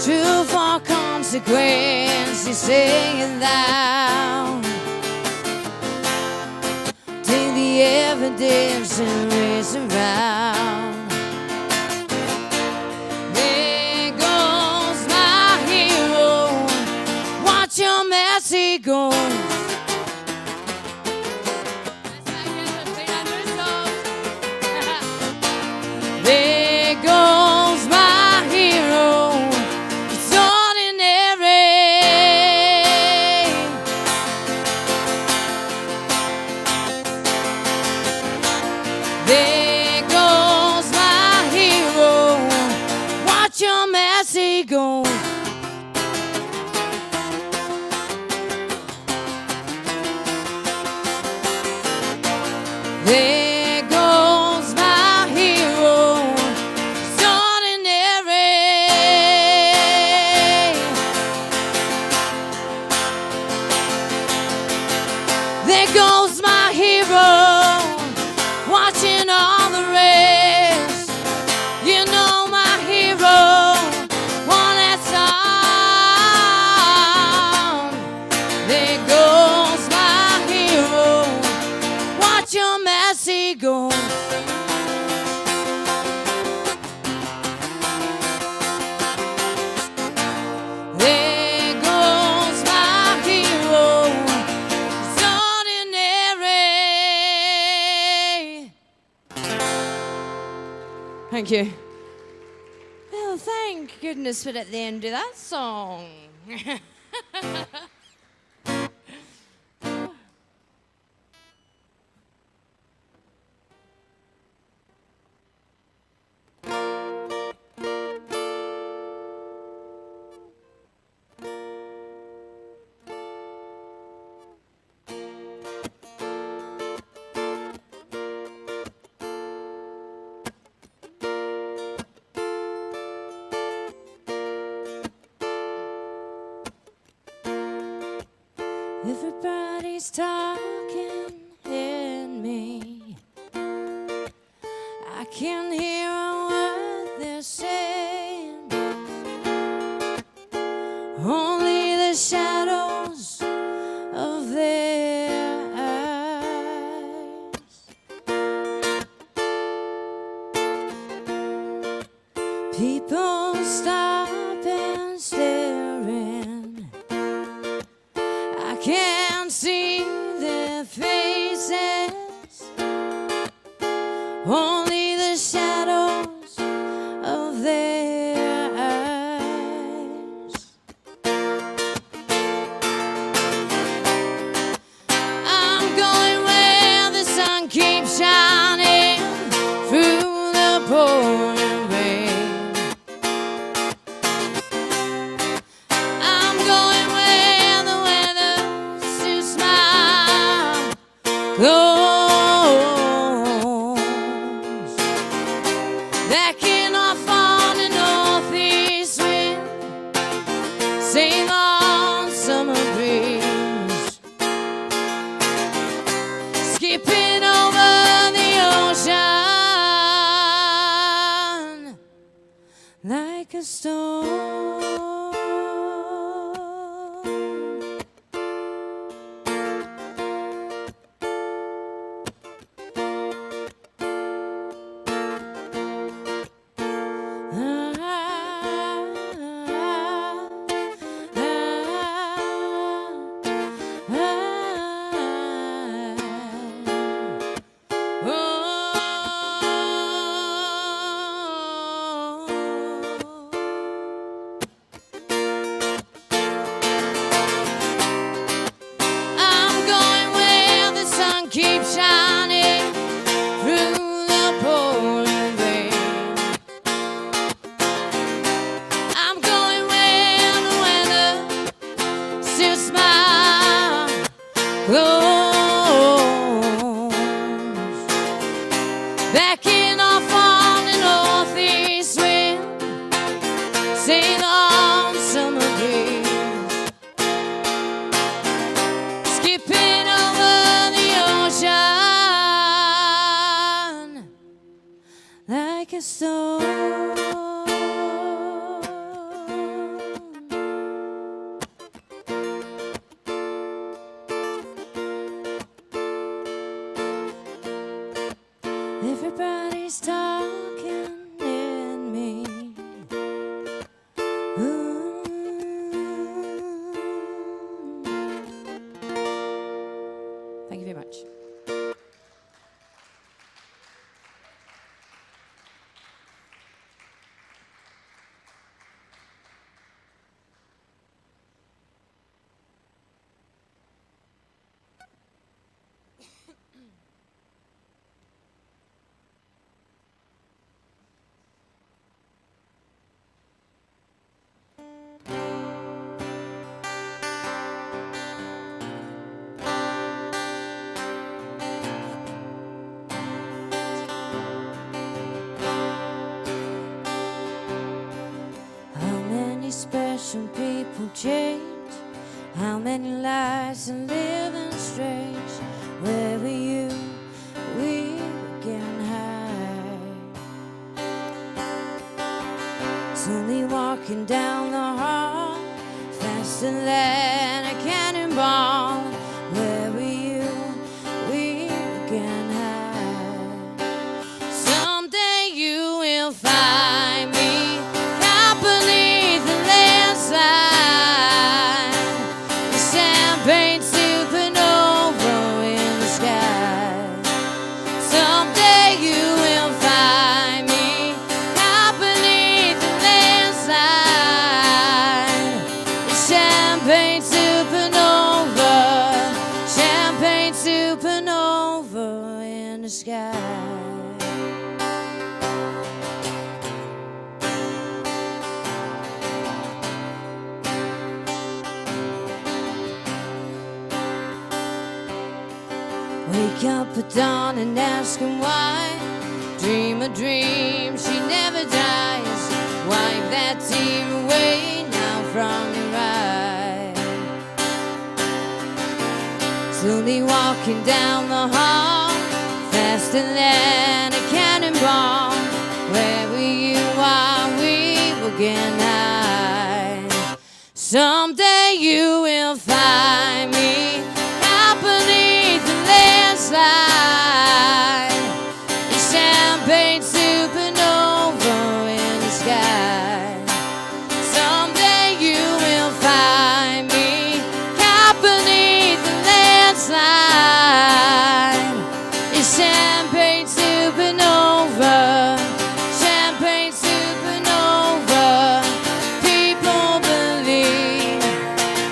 True for consequences, say it loud. Take the evidence and raise it round. There goes my hero. Watch him as he goes. There goes my hero. It's ordinary. There goes Thank you. Well, thank goodness we're at the end of that song. Everybody's talking in me. I can hear what they're saying. Only the shadows of their eyes. People stop and staring. I can't see their faces. Only the shadows of their eyes. I'm going where the sun keeps shining through the pouring rain. I'm going where the weather suits my clothes. Backing off on the northeast wind, sail on summer breeze, skipping over the ocean like a stone. I'm going where the sun keeps shining through the pouring rain. I'm going where the weather suits my clothes. Backing off on the northeast wind, sail on summer breeze, skipping over the ocean like a stone. Everybody's talking in me. Ooh. Thank you very much. How many special people change? How many lives are living strange? Where were you? We were getting high. Slowly walking down the hall, faster than a cannonball. Where were you? We were getting high. Someday you will find me caught beneath the landslide, the champagne supernova in the sky. Someday you will find me the sky. Wake up at dawn and ask him why. Dream a dream, she never dies. Wipe that tear away now from your eye. Slowly walking down the hall, faster than a cannonball. Wherever you are, we will get high. Someday you will find me out beneath the landslide. The champagne supernova in the sky. Someday you will find me caught beneath the landslide. The champagne supernova. Champagne supernova. People believe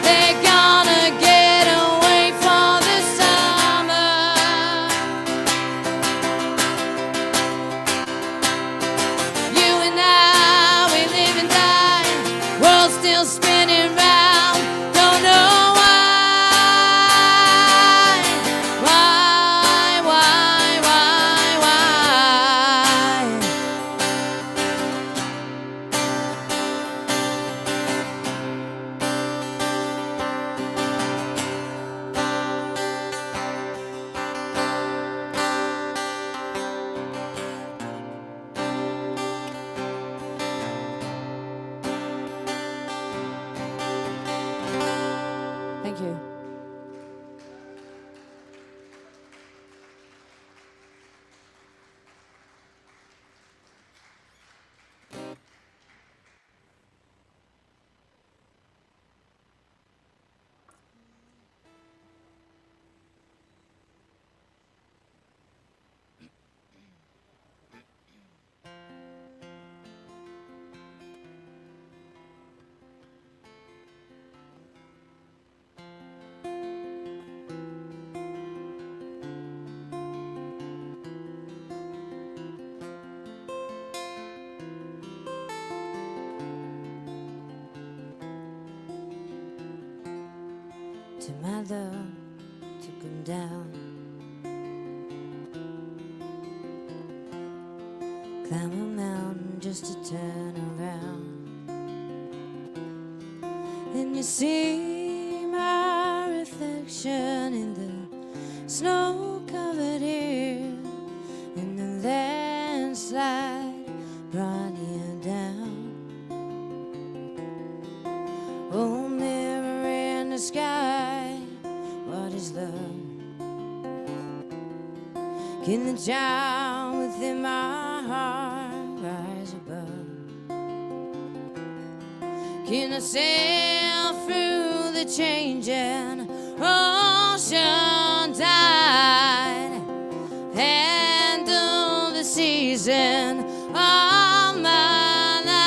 they're gonna get away for the summer. You and I, we live and die. World still spinning round. Don't know why. Thank you. To mother took him down. Climb a mountain just to turn around. And you see my reflection in the snow-covered hill. And the landslide brought you down. Oh, mirror in the sky, what is love? Can the child within my heart rise above? Can I sail through the changing ocean tide? Handle the season of my life.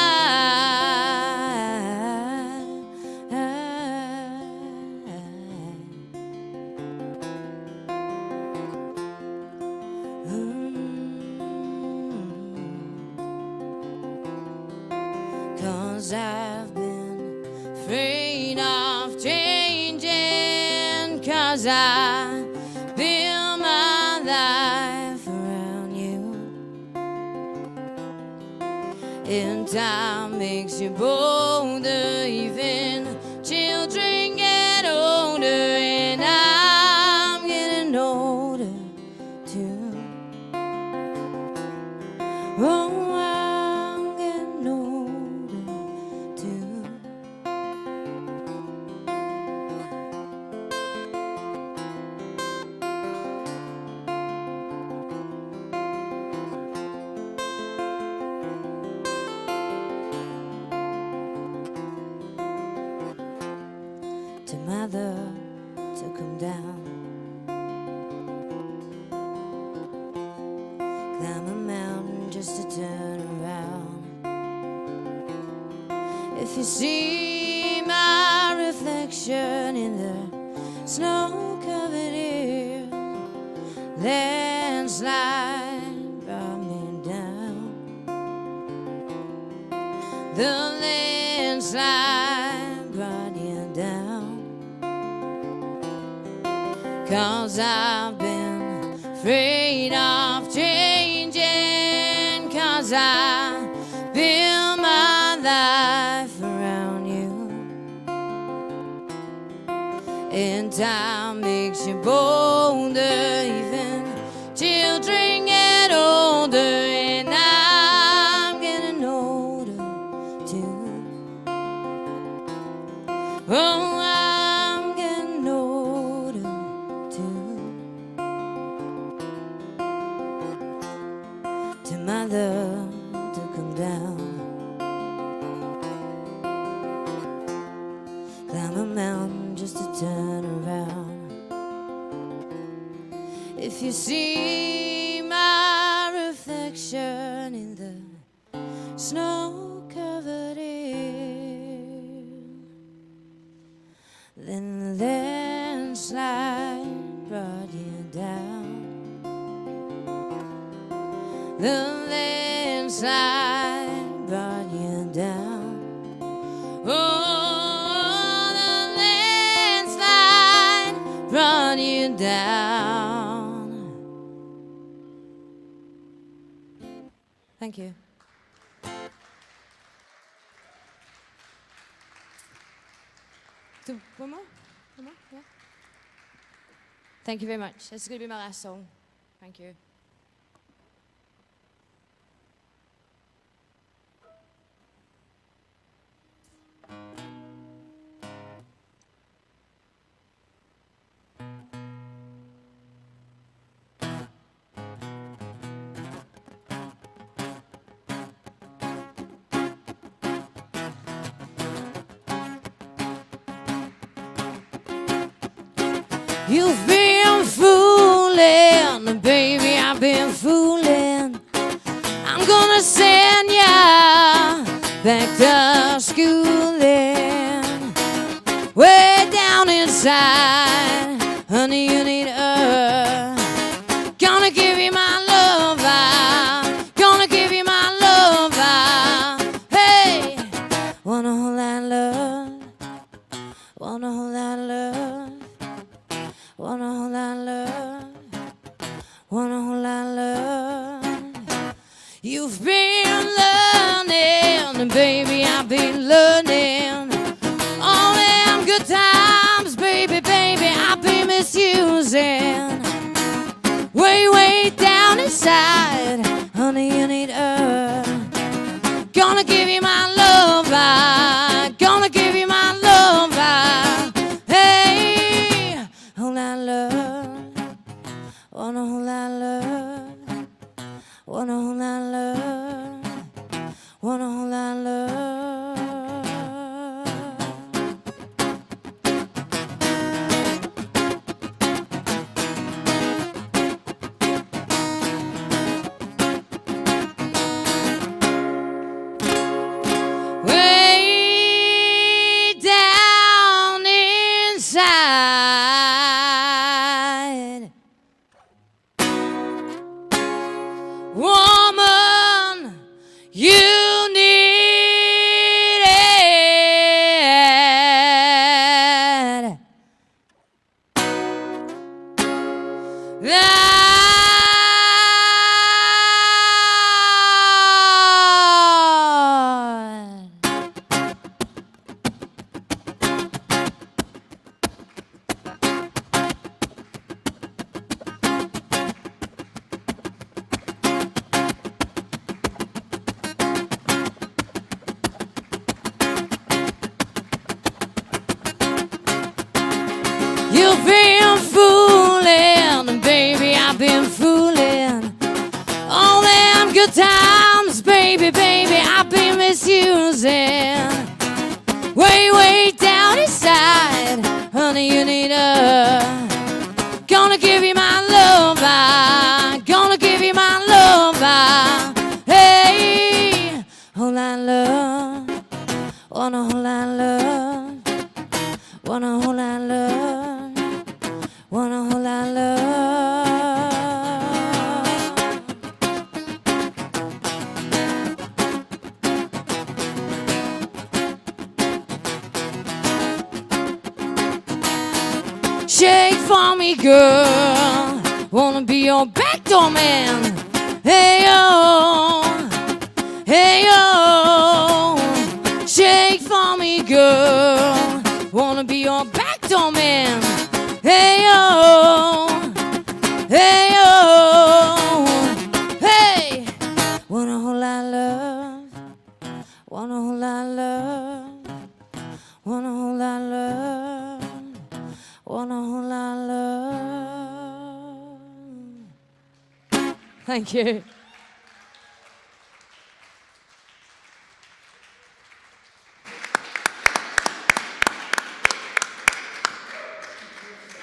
Cause I've been afraid of changing. Cause I build my life around you. And time makes you bolder. Even children get older. And I'm getting older too. Oh, I'm getting older too. To mother took him down. Climb a mountain just to turn around. If you see my reflection in the snow-covered hill, landslide landslide brought me down. The landslide brought you down. 'Cause I've been afraid of changing. 'Cause I built my life around you. And time makes you bolder, even children get older, and I'm getting older too. Oh, I'm getting older too. To my love to come down, climb a mountain just to turn around. If you see my reflection in the snow-covered air, then the landslide brought you down. The landslide brought you down. Oh, the landslide brought you down. Thank you. One more? One more? Yeah. Thank you very much. This is going to be my last song. Thank you. You've been fooling, baby, I've been fooling. I'm gonna send ya back to schooling. Way down inside, honey, you need earth. Gonna give you my love, gonna give you my love, hey. Want a whole lot of love, want a whole lot of love. Want a whole lot of love, want a whole lot of love. You've been learning, baby, I've been learning. All them good times, baby, baby, I've been misusing. Way, way down inside, honey, you need earth. Gonna give you my love, gonna give you my love, hey. Whole lot of love, want a whole lot of love, want a whole lot of love, want a whole lot of love. Way down inside, woman, you need it. You've been fooling, baby, I've been fooling. All them good times, baby, baby, I've been misusing. Way, way down inside, honey, you need a. Gonna give you my love, gonna give you my love, hey. Whole lot of love, want a whole lot of love, want a whole lot of love. Want a whole lot of love. Shake for me, girl. Wanna be your backdoor man. Hey yo, hey yo. Shake for me, girl. Wanna be your backdoor man. Hey yo, hey yo, hey. Want a whole lot of love. Want a whole lot of love. Want a whole lot of love. Want a whole lot of love. Thank you.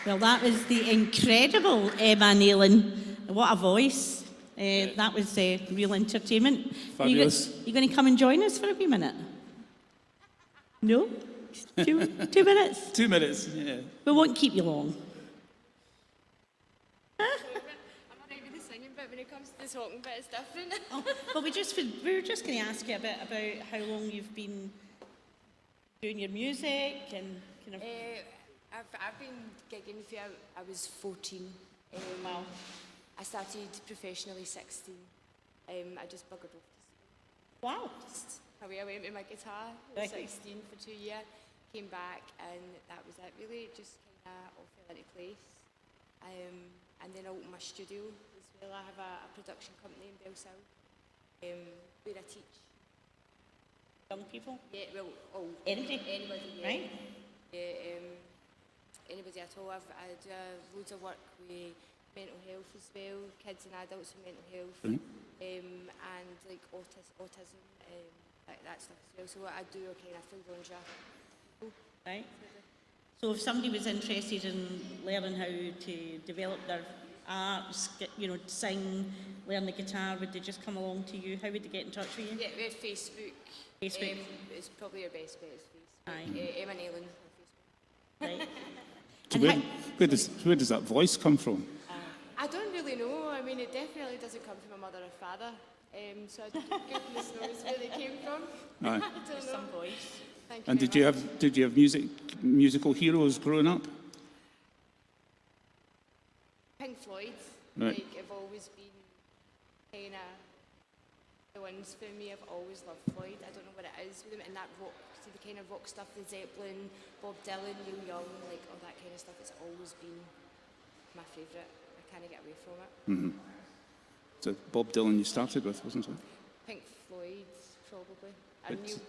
Well, that was the incredible Emma Nealon. What a voice. That was real entertainment. Fabulous. You going to come and join us for a wee minute? No? 2 minutes? 2 minutes, yeah. We won't keep you long. I'm alright with the singing, but when it comes to the talking bit, it's different. Well, we were just going to ask you a bit about how long you've been doing your music and kind of... I've been gigging since I was 14. Wow. I started professionally 16. I just buggered off. Wow. Just away I went with my guitar at 16 for 2 years. Came back and that was it really. It just kind of all fell into place. And then I opened my studio as well. I have a production company in Belsill where I teach. Young people? Yeah, well, Anybody? Yeah. Right. Yeah, anybody at all. I do loads of work with mental health as well, kids and adults with mental health, and like autism, that stuff as well. So what I do a kind of full genre. Right. So if somebody was interested in learning how to develop their arts, sing, learn the guitar, would they just come along to you? How would they get in touch with you? Yeah, we have Facebook. Facebook. It's probably our best bet is Facebook. Aye. Emma Nealon on Facebook. Right. So where does that voice come from? I don't really know. I mean, it definitely doesn't come from my mother or father. So goodness knows where they came from. Aye. I don't know. Some voice. Thank you. And did you have musical heroes growing up? Pink Floyd, Right. have always been kind of the ones for me. I've always loved Floyd. I don't know what it is with them, and that rock, the kind of rock stuff, the Zeppelin, Bob Dylan, Neil Young, like all that kind of stuff. It's always been my favourite. I can't get away from it. Mm-hmm. So Bob Dylan you started with, wasn't it? Pink Floyd, probably.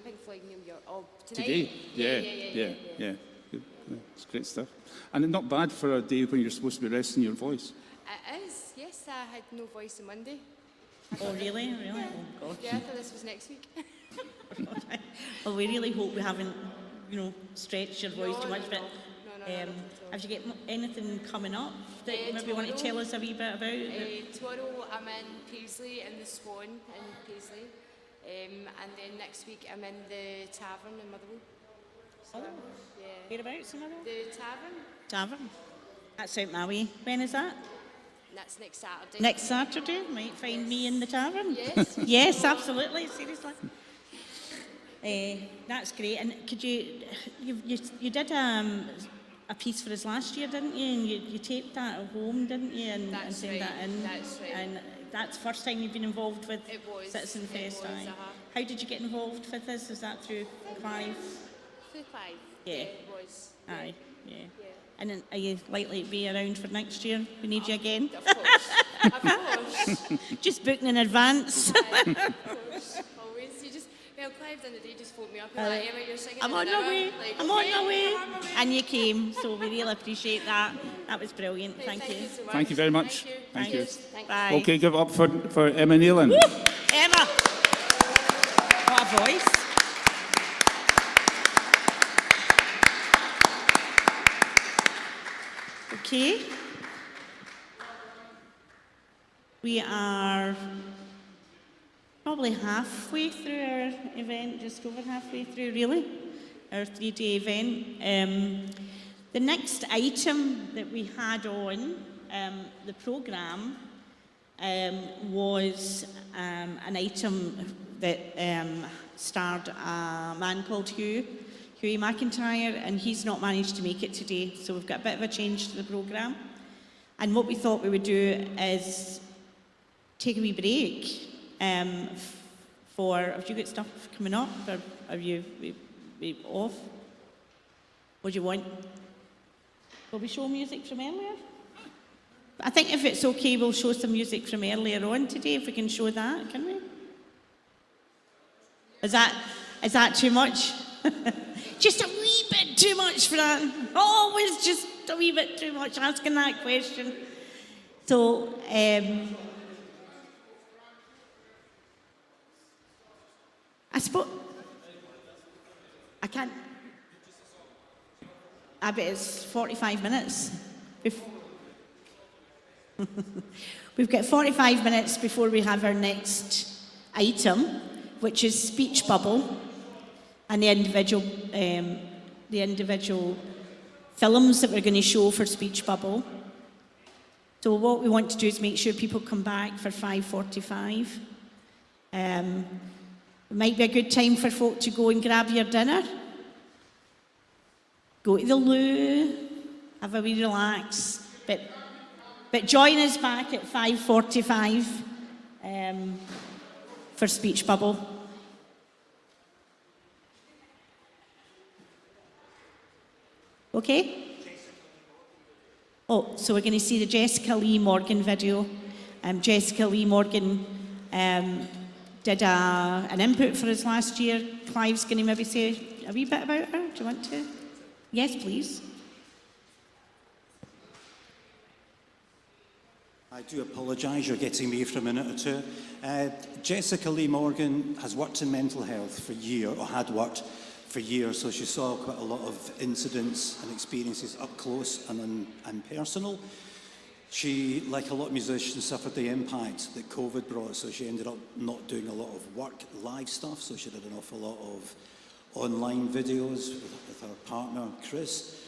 Pink Floyd, Neil Young. Oh, Today? Yeah. Good. Yeah, it's great stuff. And not bad for a day when you're supposed to be resting your voice. It is. Yes, I had no voice on Monday. Oh, really? Really? Oh, gosh. Yeah, I thought this was next week. Well, we really hope we haven't, stretched your voice too much. But no, have you got anything coming up that you maybe want to tell us a wee bit about? Tomorrow I'm in Paisley in the Swan in Paisley. And then next week I'm in the Tavern in Motherwell. So, yeah. Whereabouts in Motherwell? The Tavern. Tavern. That's out my way. When is that? That's next Saturday. Next Saturday? Might find me in the tavern. Yes. Yes, absolutely. Seriously. That's great. And could you did a piece for us last year, didn't you? And you taped that at home, didn't you? And sent that in. That's right. And that's the first time you've been involved with It Citizenfest. was, How did you get involved with this? Was that through Clive? Through Clive. Yeah. It was. Aye. Yeah. And then are you likely to be around for next year? We need you again. Of course. Of course. Just booking in advance. Of course. Always. Clive done the day, just phoned me up and like, Emma, you're singing. I'm in on an my hour. way. Like, I'm on okay, my way. I'm on my way. And you came, so we really appreciate that. That was brilliant. Thank you. so much. Thank you very much. Thank you. Bye. Okay, give it up for Emma Nealon. Woo! Emma. What a voice. Okay. We are probably halfway through our event, just over halfway through, really, our 3-day event. The next item that we had on the programme was an item that starred a man called Hugh Huey McIntyre, and he's not managed to make it today, so we've got a bit of a change to the programme. And what we thought we would do is take a wee break for, have you got stuff coming up, or are you off? What do you want? Will we show music from earlier? I think if it's okay, we'll show some music from earlier on today, if we can show that, can we? Is that too much? Just a wee bit too much for that. Always just a wee bit too much asking that question. So, I suppose, I can't, I bet it's 45 minutes. We've got 45 minutes before we have our next item, which is speech bubble, and the individual films that we're going to show for speech bubble. So what we want to do is make sure people come back for 5:45. It might be a good time for folk to go and grab your dinner, go to the loo, have a wee relax, but join us back at 5:45 for speech bubble. Okay? Oh, so we're going to see the Jessica Lee Morgan video. Jessica Lee Morgan did an input for us last year. Clive's going to maybe say a wee bit about her. Do you want to? Yes, please. I do apologise, you're getting me for a minute or two. Jessica Lee Morgan has worked in mental health for years, or had worked for years, so she saw quite a lot of incidents and experiences up close and personal. She, like a lot of musicians, suffered the impact that COVID brought, so she ended up not doing a lot of work, live stuff, so she did an awful lot of online videos with her partner, Chris.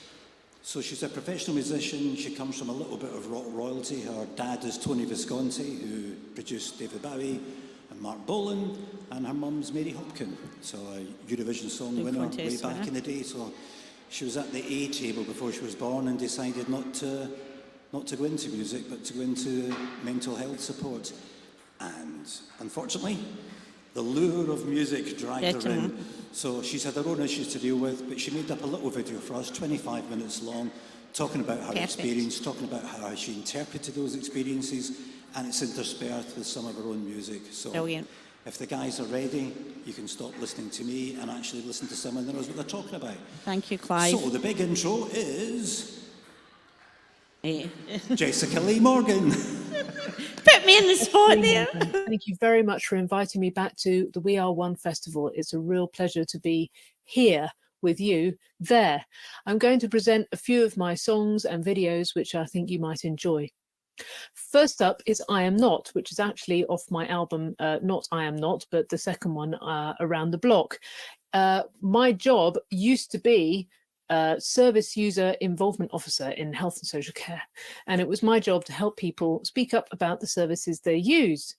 So she's a professional musician. She comes from a little bit of rock royalty. Her dad is Tony Visconti, who produced David Bowie and Mark Bolan, and her mum's Mary Hopkin, so a Eurovision song winner way back in the day. So she was at the A table before she was born and decided not to go into music, but to go into mental health support. And unfortunately, the lure of music dragged her in. So she's had her own issues to deal with, but she made up a little video for us, 25 minutes long, talking about her experience, talking about how she interpreted those experiences, and it's interspersed with some of her own music. So brilliant. If the guys are ready, you can stop listening to me and actually listen to someone that knows what they're talking about. Thank you, Clive. So the big intro is Jessica Lee Morgan. Put me in the spot there. Thank you very much for inviting me back to the We Are One Festival. It's a real pleasure to be here with you there. I'm going to present a few of my songs and videos which I think you might enjoy. First up is I Am Not, which is actually off my album, not I Am Not, but the second one, Around the Block. My job used to be service user involvement officer in health and social care, and it was my job to help people speak up about the services they used.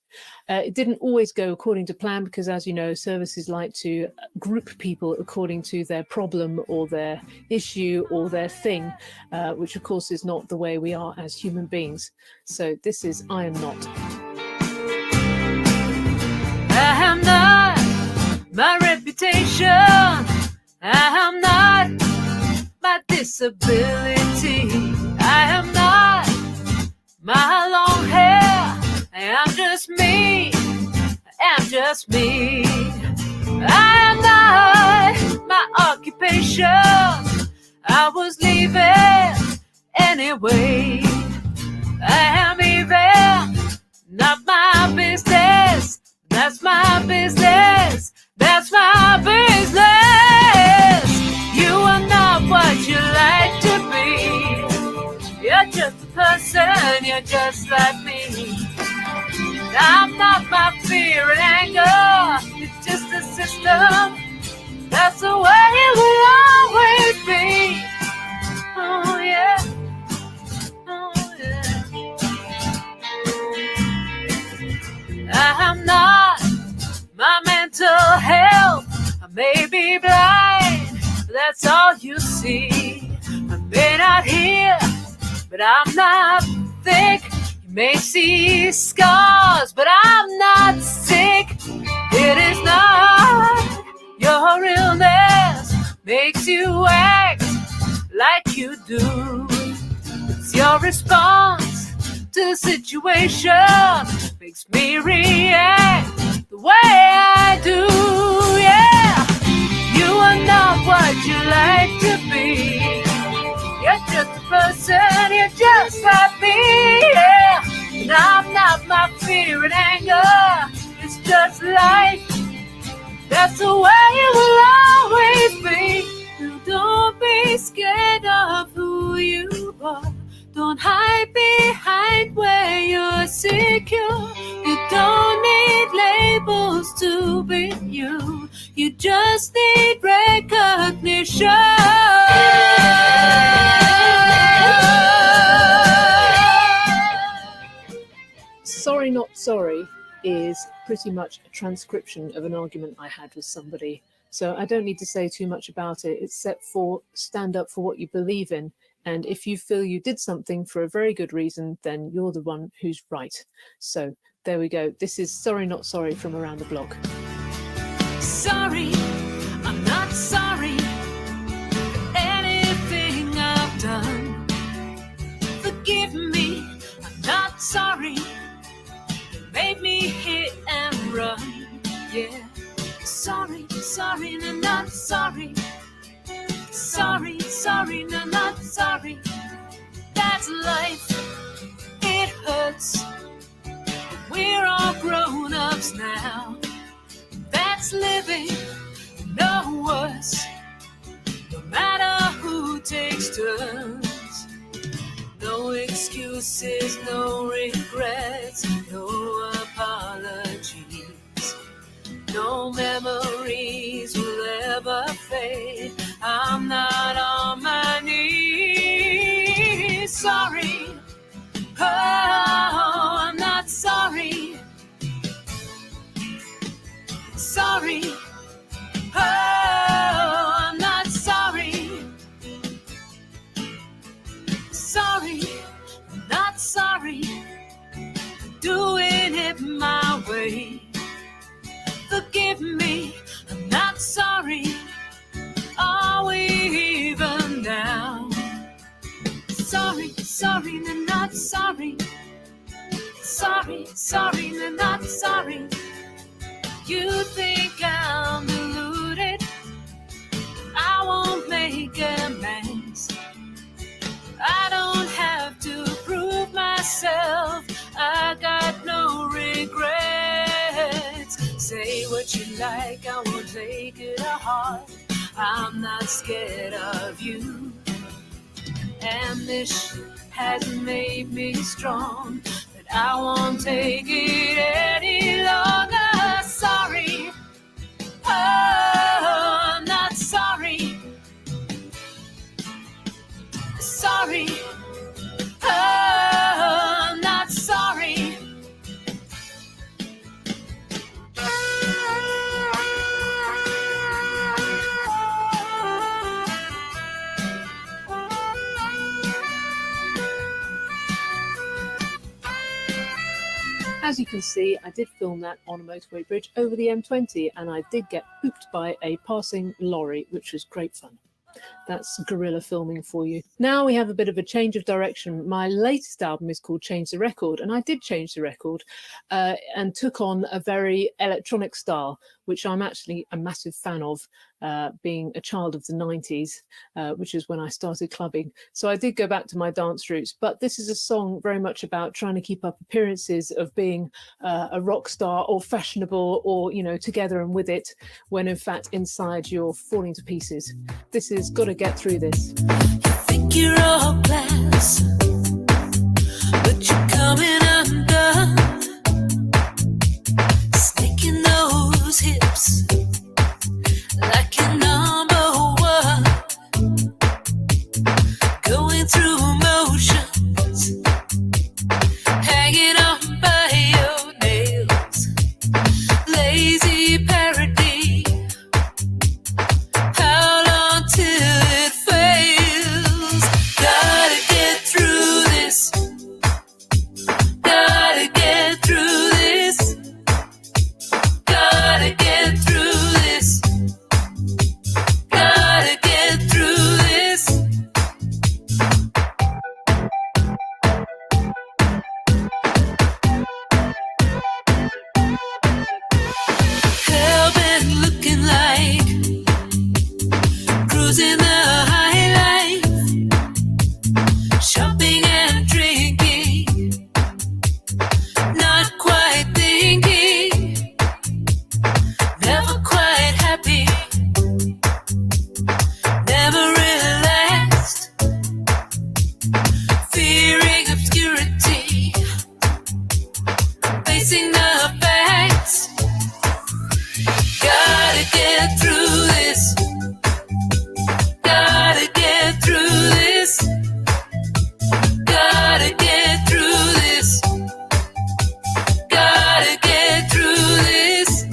It didn't always go according to plan because, as you know, services like to group people according to their problem or their issue or their thing, which of course is not the way we are as human beings. So this is I Am Not. I am not my reputation. I am not my disability. I am not my long hair. I am just me. I am just me. I am not my occupation. I was leaving anyway. I am even not my business. That's my business. That's my business. You are not what you like to be. You're just a person, you're just like me. I'm not my fear and anger. It's just a system. That's the way it will always be. Oh yeah. Oh yeah. I'm not my mental health. I may be blind, but that's all you see. I may not hear, but I'm not thick. You may see scars, but I'm not sick. It is not your illness makes you act like you do. It's your response to the situation makes me react the way I do. Yeah, you are not what you like to be. You're just a person, you're just like me. Yeah, and I'm not my fear and anger. It's just life. That's the way it will always be. So don't be scared of who you are. Don't hide behind where you're secure. You don't need labels to be you. You just need recognition. Sorry Not Sorry is pretty much a transcription of an argument I had with somebody. So I don't need to say too much about it, except for stand up for what you believe in. And if you feel you did something for a very good reason, then you're the one who's right. So there we go. This is Sorry Not Sorry from Around the Block. Sorry, I'm not sorry for anything I've done. Forgive me, I'm not sorry. You made me hit and run. Yeah, sorry, sorry, no, not sorry. Sorry, sorry, no, not sorry. That's life, it hurts. But we're all grown-ups now. That's living, no worse. No matter who takes turns. No excuses, no regrets, no apologies. No memories will ever fade. I'm not on my knees. Sorry, oh, I'm not sorry. Sorry, oh, I'm not sorry. Sorry, I'm not sorry. Doing it my way. Forgive me, I'm not sorry. Are we even now? Sorry, sorry, no, not sorry. Sorry, sorry, no, not sorry. You think I'm deluded? I won't make amends. I don't have to prove myself. I got no regrets. Say what you like, I won't take it to heart. I'm not scared of you. And this has made me strong, but I won't take it any longer. Sorry, oh, I'm not sorry. Sorry, oh, I'm not sorry. As you can see, I did film that on a motorway bridge over the M20, and I did get pooped by a passing lorry, which was great fun. That's guerrilla filming for you. Now we have a bit of a change of direction. My latest album is called Change the Record, and I did change the record and took on a very electronic style, which I'm actually a massive fan of, being a child of the 90s, which is when I started clubbing. So I did go back to my dance roots, but this is a song very much about trying to keep up appearances of being a rock star or fashionable or, you know, together and with it, when in fact inside you're falling to pieces. This is Gotta Get Through This. Think you're all class, but you're coming undone. Sneaking those hips like you're number one. Going through motions, hanging on by your nails. Lazy parody. How long till losing the high life, shopping and drinking, not quite thinking, never quite happy, never relaxed, fearing obscurity, facing the facts. Gotta get through this. Gotta get through this. Gotta get through this. Gotta get through this.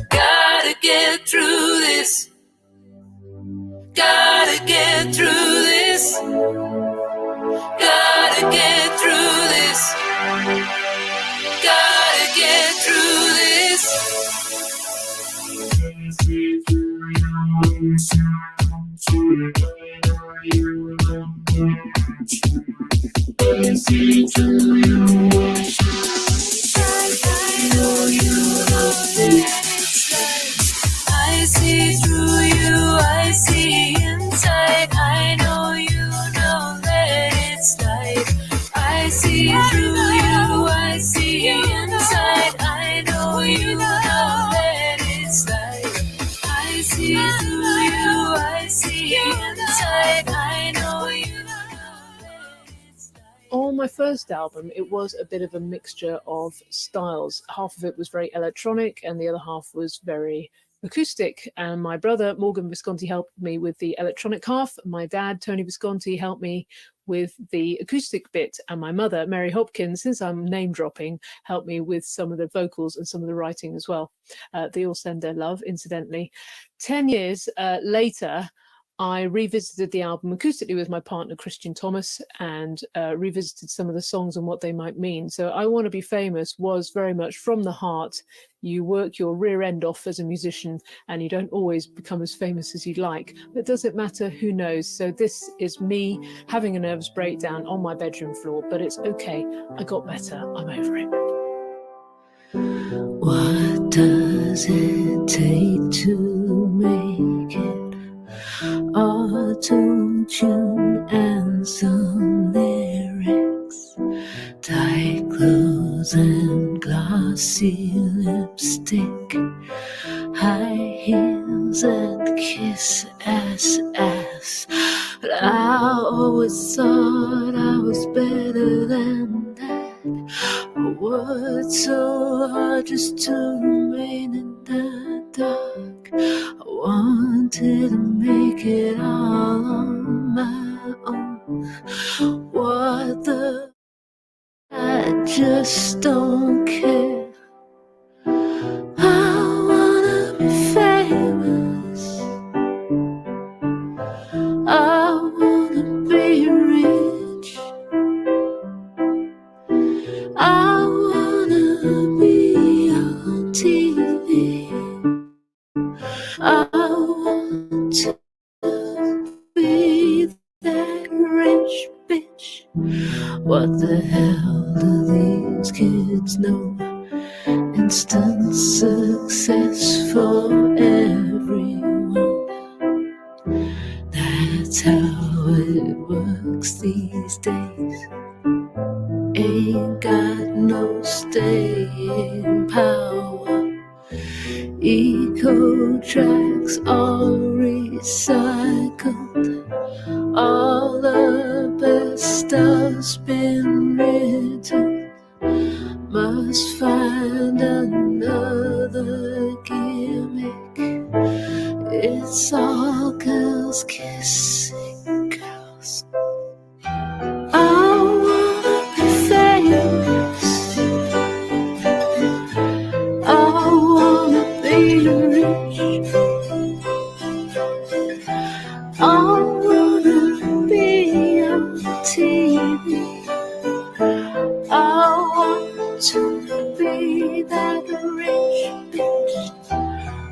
Gotta get through this. Gotta get through this. Gotta get through this. Gotta get through this. I see through you, I see inside. I know you know that it's like. I see through you, I see inside. I know you know that it's like. I see through you, I see inside. I know you know that it's like. On my first album, it was a bit of a mixture of styles. Half of it was very electronic and the other half was very acoustic. And my brother, Morgan Visconti, helped me with the electronic half. My dad, Tony Visconti, helped me with the acoustic bit. And my mother, Mary Hopkins, since I'm name dropping, helped me with some of the vocals and some of the writing as well. They all send their love, incidentally. 10 years later, I revisited the album acoustically with my partner, Christian Thomas, and revisited some of the songs and what they might mean. So I Want to Be Famous was very much from the heart. You work your rear end off as a musician and you don't always become as famous as you'd like. But does it matter? Who knows? So this is me having a nervous breakdown on my bedroom floor, but it's okay. I got better. I'm over it. What does it take to make it? Auto-tune and some lyrics, tight clothes and glossy lipstick, high heels and kiss ass. But I always thought I was better than that. I worked so hard just to remain in the dark. I wanted to make it all on my own. What the? I just don't care. I wanna be famous. I wanna be rich. I wanna be on TV. I want to be that rich bitch. What the hell do these kids know? Instant success for everyone. That's how it works these days. Ain't got no staying power. Eco tracks all recycled. All the best stuff's been written. Must find another gimmick. It's all girls kissing girls. I wanna be famous. I wanna be rich. I wanna be on TV. I want to be that rich bitch.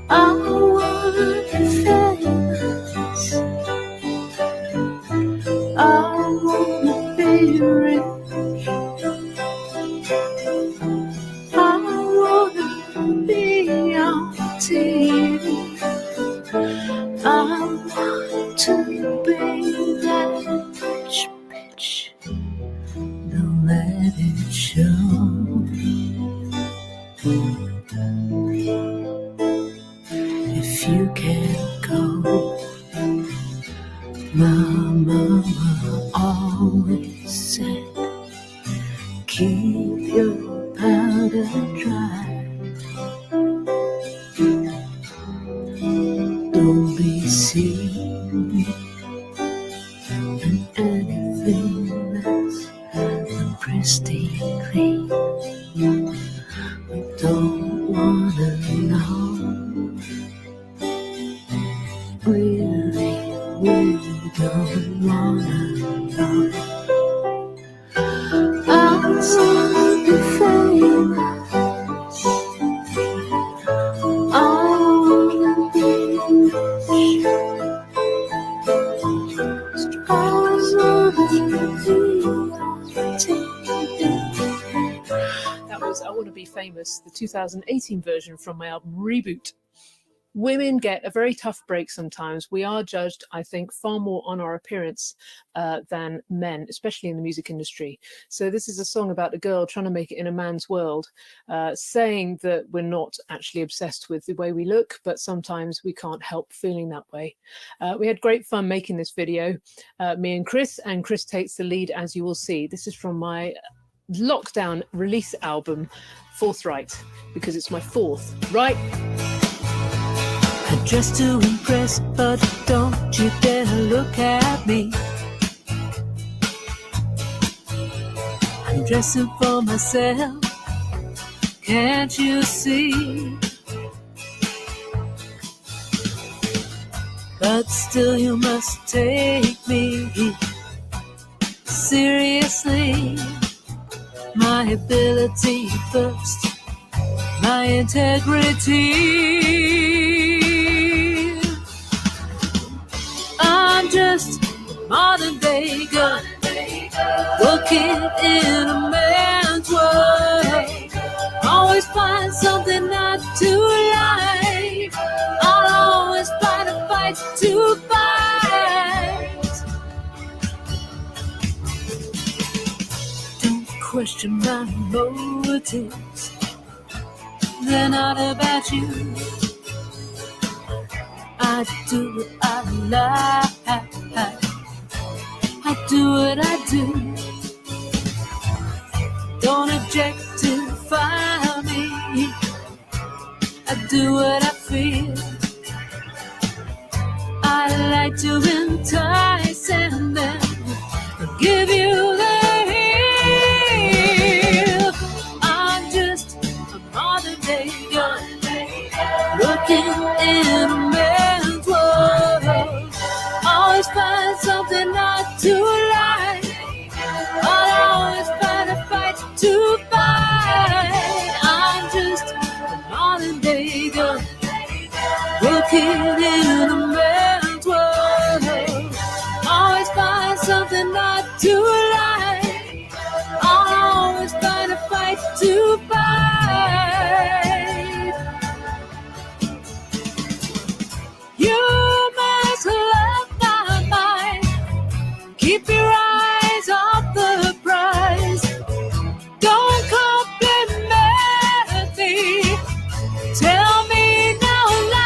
I wanna be famous. don't want to be that bitch. Don't let it show. If you can't go, my mama always said, keep your powder dry. Don't be seen in anything less than pristine clean. We don't wanna know. Really, we don't wanna know. I wanna be famous. I wanna be rich. I wanna That was I Want to Be Famous, the 2018 version from my album Reboot. Women get a very tough break sometimes. We are judged, I think, far more on our appearance than men, especially in the music industry. So this is a song about a girl trying to make it in a man's world, saying that we're not actually obsessed with the way we look, but sometimes we can't help feeling that way. We had great fun making this video, me and Chris takes the lead, as you will see. This is from my lockdown release album, Forthright, because it's my fourth, right? I dress to impress, but don't you dare look at me. I'm dressing for myself, can't you see? But still you must take me seriously. My ability first, my integrity. I'm just a modern day girl, working in a man's world. Always find something not to like. I'll always find a fight to fight. Don't question my motives, they're not about you. I do what I like, I do what I do. Don't object to find me, I do what I feel. I like to entice and then give you the heel. I'm just a modern day girl, looking in a man's world. Always find something not to like. I'll always find a fight to fight. I'm just a modern day girl, working in a man's world. Always find something not to like. I'll always find a fight to fight. You must love my mind. Keep your eyes off the prize. Don't compliment me. Tell me no lies.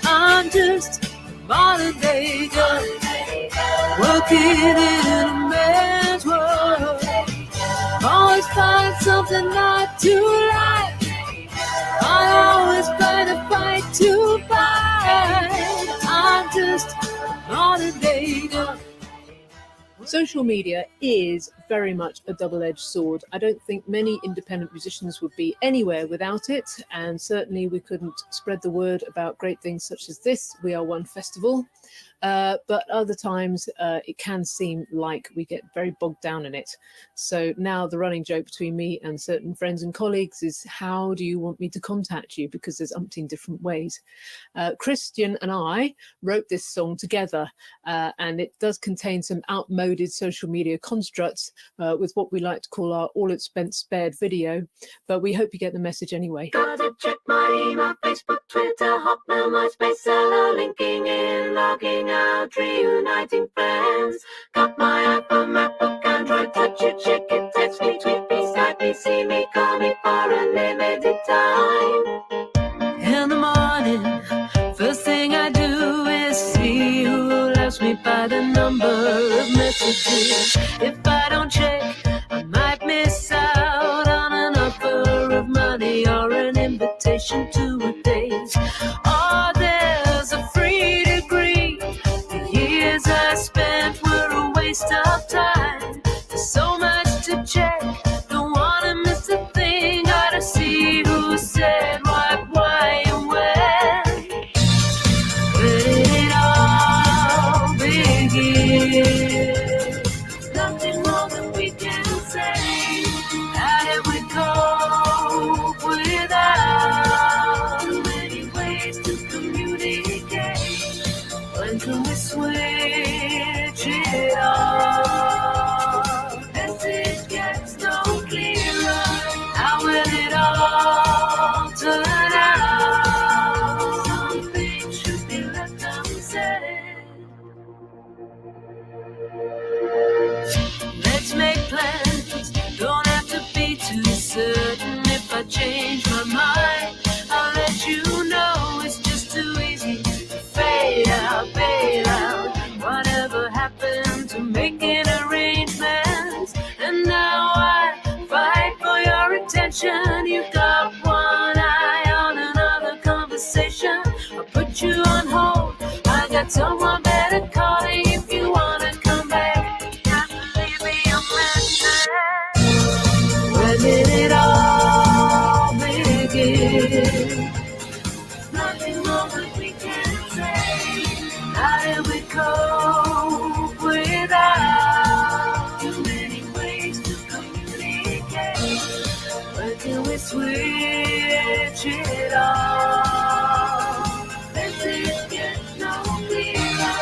I'm just a modern day girl, working in a man's world. Always find something not to like. I always find a fight to fight. I'm just a modern day girl. Social media is very much a double-edged sword. I don't think many independent musicians would be anywhere without it, and certainly we couldn't spread the word about great things such as this We Are One Festival but other times it can seem like we get very bogged down in it. So now the running joke between me and certain friends and colleagues is, how do you want me to contact you? Because there's umpteen different ways. Christian and I wrote this song together, and it does contain some outmoded social media constructs with what we like to call our all expense spared video, but we hope you get the message anyway. Gotta check my email, Facebook, Twitter, Hotmail, MySpace, Cello, linking in, logging out, reuniting friends. Got my iPhone, MacBook, Android, touch it, check it, text me, tweet me, Skype me, see me, call me for a limited time. In the morning, first thing I do is see who loves me by the number of messages. If I don't check, I might miss out on an offer of money or an invitation to a date. Or there's a free degree. The years I spent were a waste of time. There's so much to check, don't wanna miss a thing. Gotta see who said what, why, and when. Where did it all begin? Nothing more than we can say. How did we cope without too many ways to communicate? When can we switch it off? Message gets no clearer. How will it all turn out? Something should be left unsaid. Let's make plans, don't have to be too certain. If I change my mind, I'll let you know. It's just too easy to fade out, bail out. Whatever happened to making arrangements? And now I fight for your attention. You got one eye on another conversation. I'll put you on hold, I got someone better calling. If you wanna come back, leave me a message. Where did it all begin? Nothing more that we can say. How did we cope without too many ways to communicate? Where can we switch it off? Message gets no clearer.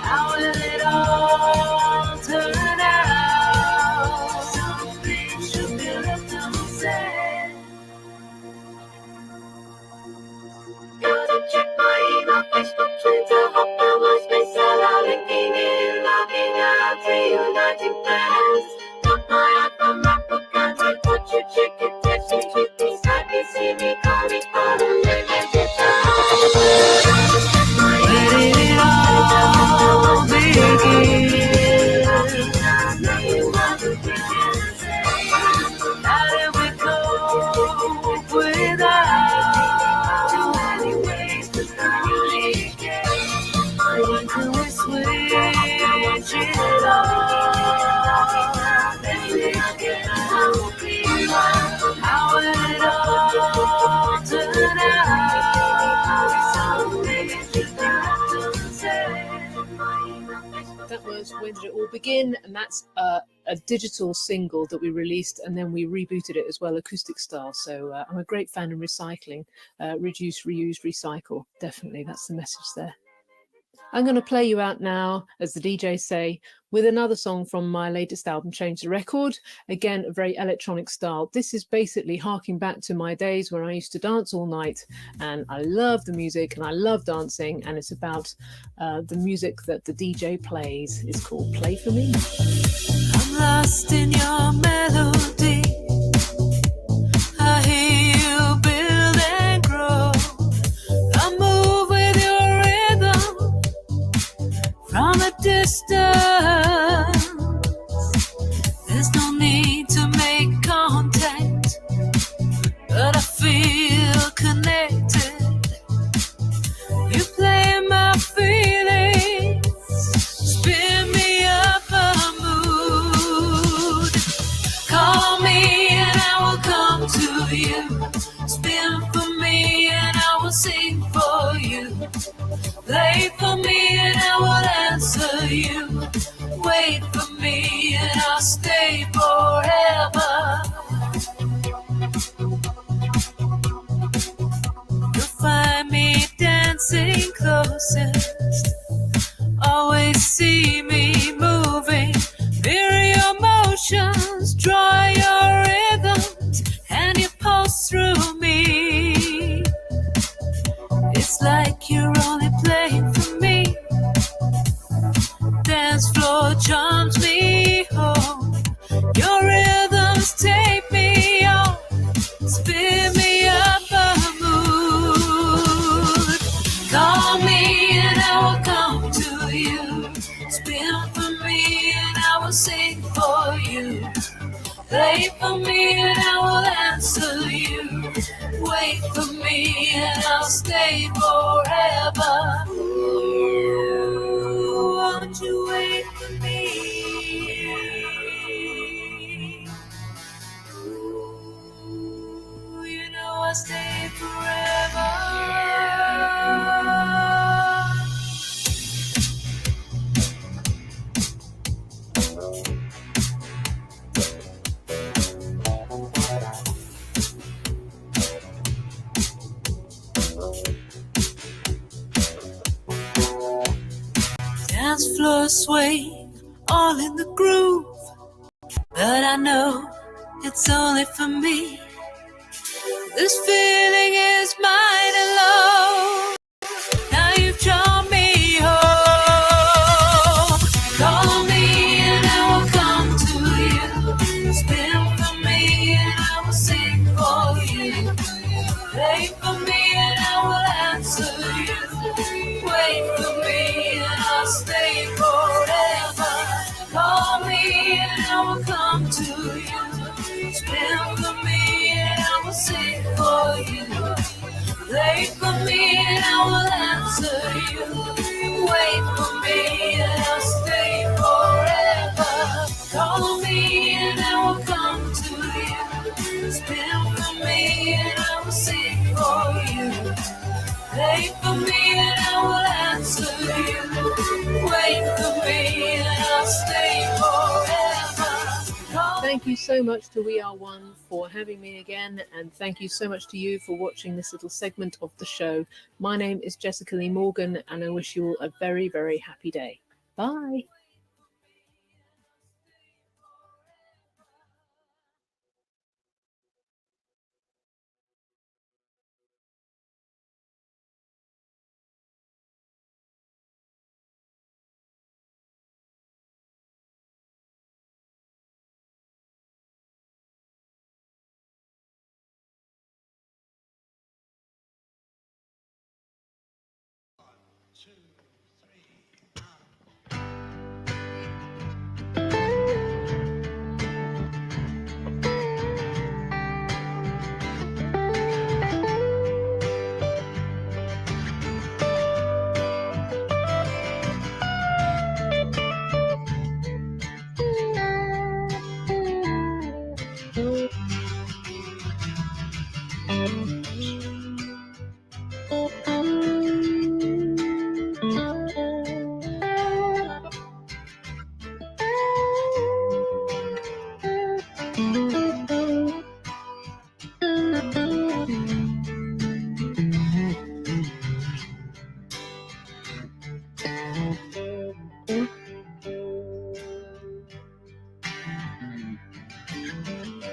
How will it all turn out? Something should be left unsaid. Gotta check my email, Facebook, Twitter, Hotmail, MySpace, Cello, linking in, logging out, reuniting friends. Got my iPhone, MacBook, Android, touch it, check it, text me, tweet me, Skype me, see me, call me for a limited time. Where did it all begin? Nothing more that we can say. How did we cope without too many ways to communicate? When can we switch it off? Message gets no clearer. How will it all turn out? Something should be left unsaid. That was When Did It All Begin? And that's a digital single that we released, and then we rebooted it as well, acoustic style. So I'm a great fan of recycling. Reduce, reuse, recycle. Definitely, that's the message there. I'm going to play you out now, as the DJs say, with another song from my latest album, Change the Record. Again, a very electronic style. This is basically harking back to my days where I used to dance all night, and I love the music and I love dancing, and it's about the music that the DJ plays. It's called Play For Me. I'm lost in your melody. I hear you build and grow. I move with your rhythm from a distance. There's no need to make contact, but I feel connected. You play my feelings, spin me up a mood. Call me and I will come to you. Spin for me and I will sing for you. Play for me and I will pulses. Always see me moving. Mirror your motions, draw your rhythms, and you pulse through me. It's like you're only playing for me. Dance floor charms me home. Your rhythms take me on, spin me up a mood. Call me and I will come to you. Spin for me and I will sing for you. Play for me and I will answer you. Wait for me and I'll stay forever. Ooh, won't you wait for me? Ooh, you know I'll stay forever. Dance floor swaying, all in the groove. But I know it's only for me. This feeling is mine alone. Now you've drawn me home. Call me and I will come to you. Spin for me and I will sing for you. Play for me and I will answer you. Wait for me and I'll stay forever. Call me and I will come to you. Spin for me and I will sing for you. Play for me and I will answer you. Wait for me and I'll stay forever. Call me and I will come to you. Spin for me and I will sing for you. Play for me and I will answer you. Wait for me and I'll stay forever. Thank you so much to We Are One for having me again, and thank you so much to you for watching this little segment of the show. My name is Jessica Lee Morgan, and I wish you all a very, very happy day. Bye.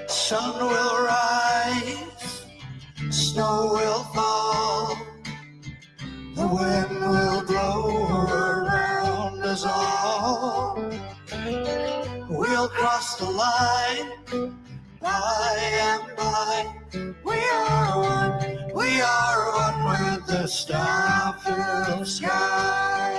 Sun will rise, snow will fall, the wind will blow around us all. We'll cross the line by and by. We are one with the star-filled sky.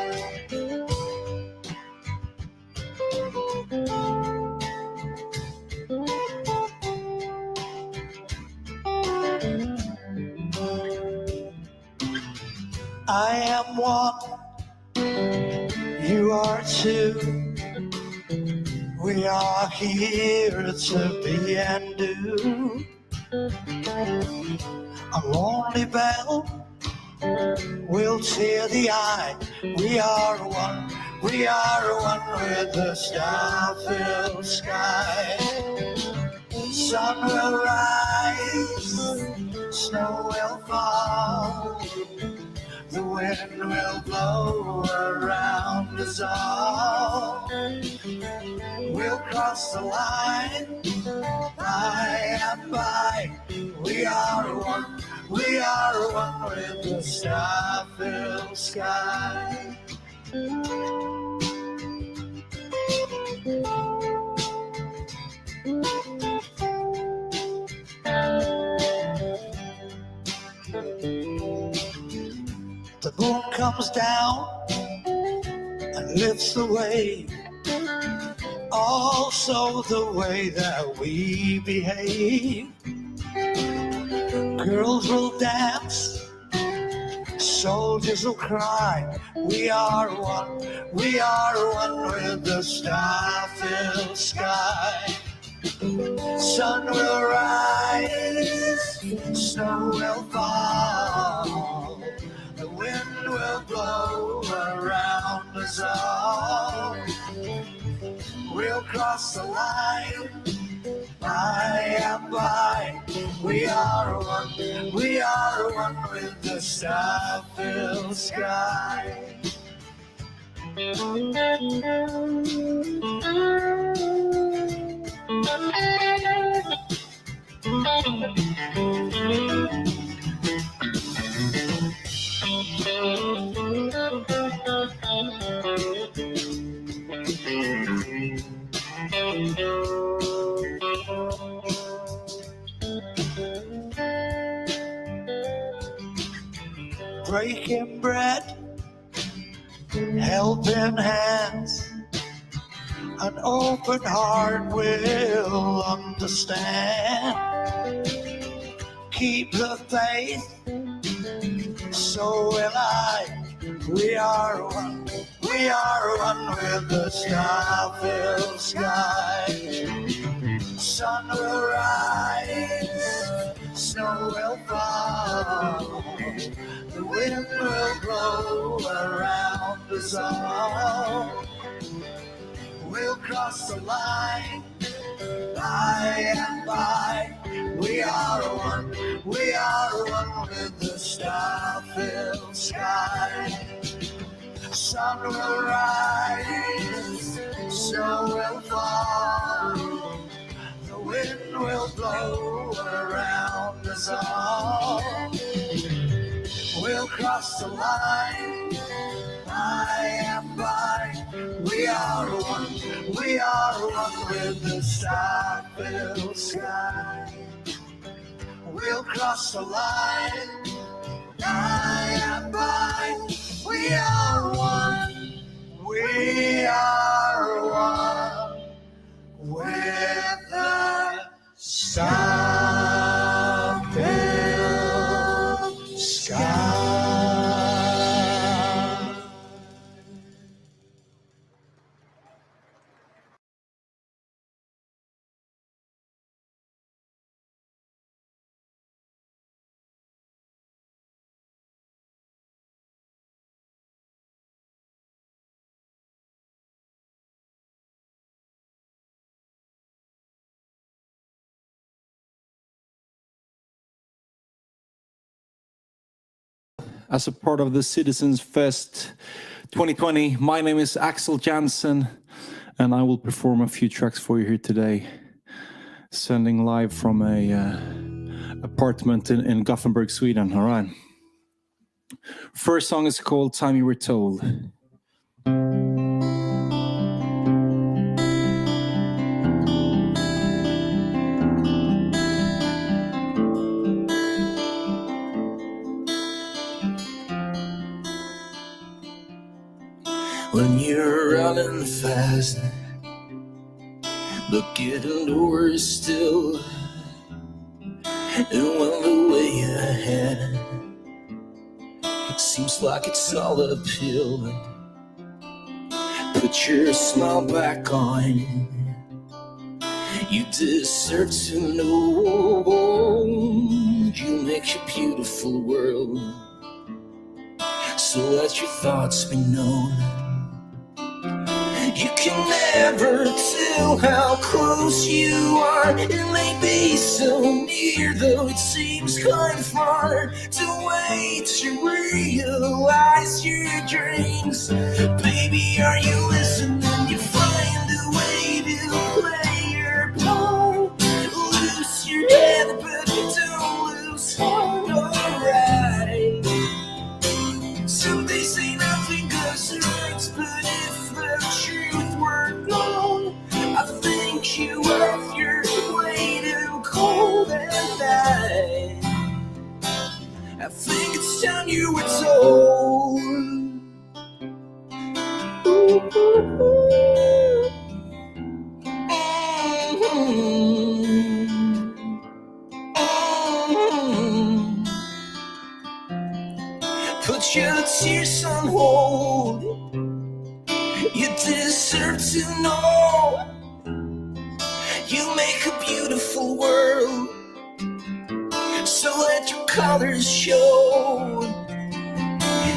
I am one, you are two. We are here to be and do. A lonely bell will tear the eye. We are one with the star-filled sky. Sun will rise, snow will fall, the wind will blow around us all. We'll cross the line, by and by. We are one with the star-filled sky. The moon comes down and lifts the wave, also the way that we behave. Girls will dance, soldiers will cry. We are one with the star-filled sky. Sun will rise, snow will fall, the wind will blow around us all. We'll cross the line, by and by. We are one with the star-filled sky. Breaking bread, helping hands, an open heart will understand. Keep the faith, so will I. We are one with the star-filled sky. Sun will rise, snow will fall, the wind will blow around us all. We'll cross the line, by and by. We are one with the star-filled sky. Sun will rise, snow will fall, the wind will blow around us all. We'll cross the line, by and by. We are one with the star-filled sky. We'll cross the line, by and by. We are one with the star-filled sky. As a part of the Citizenfest 2020. My name is Axel Jansen, and I will perform a few tracks for you here today, sending live from a apartment in Gothenburg, Sweden. All right. First song is called Time You Were Told. When you're running fast, but getting nowhere still, and when the way ahead seems like it's all uphill, put your smile back on. You deserve to know you make a beautiful world, so let your thoughts be known. You can never tell how close you are. It may be so near, though it seems kind of far to wait to realize dreams. Baby, are you listening? You find a way to play your part. Loose your head, but don't lose heart, alright. So they say nothing goes right, but if the truth were known, I think you worth your weight in cold and night. I think it's time you were told. Put your tears on hold. You deserve to know you make a beautiful world. So let your colors show.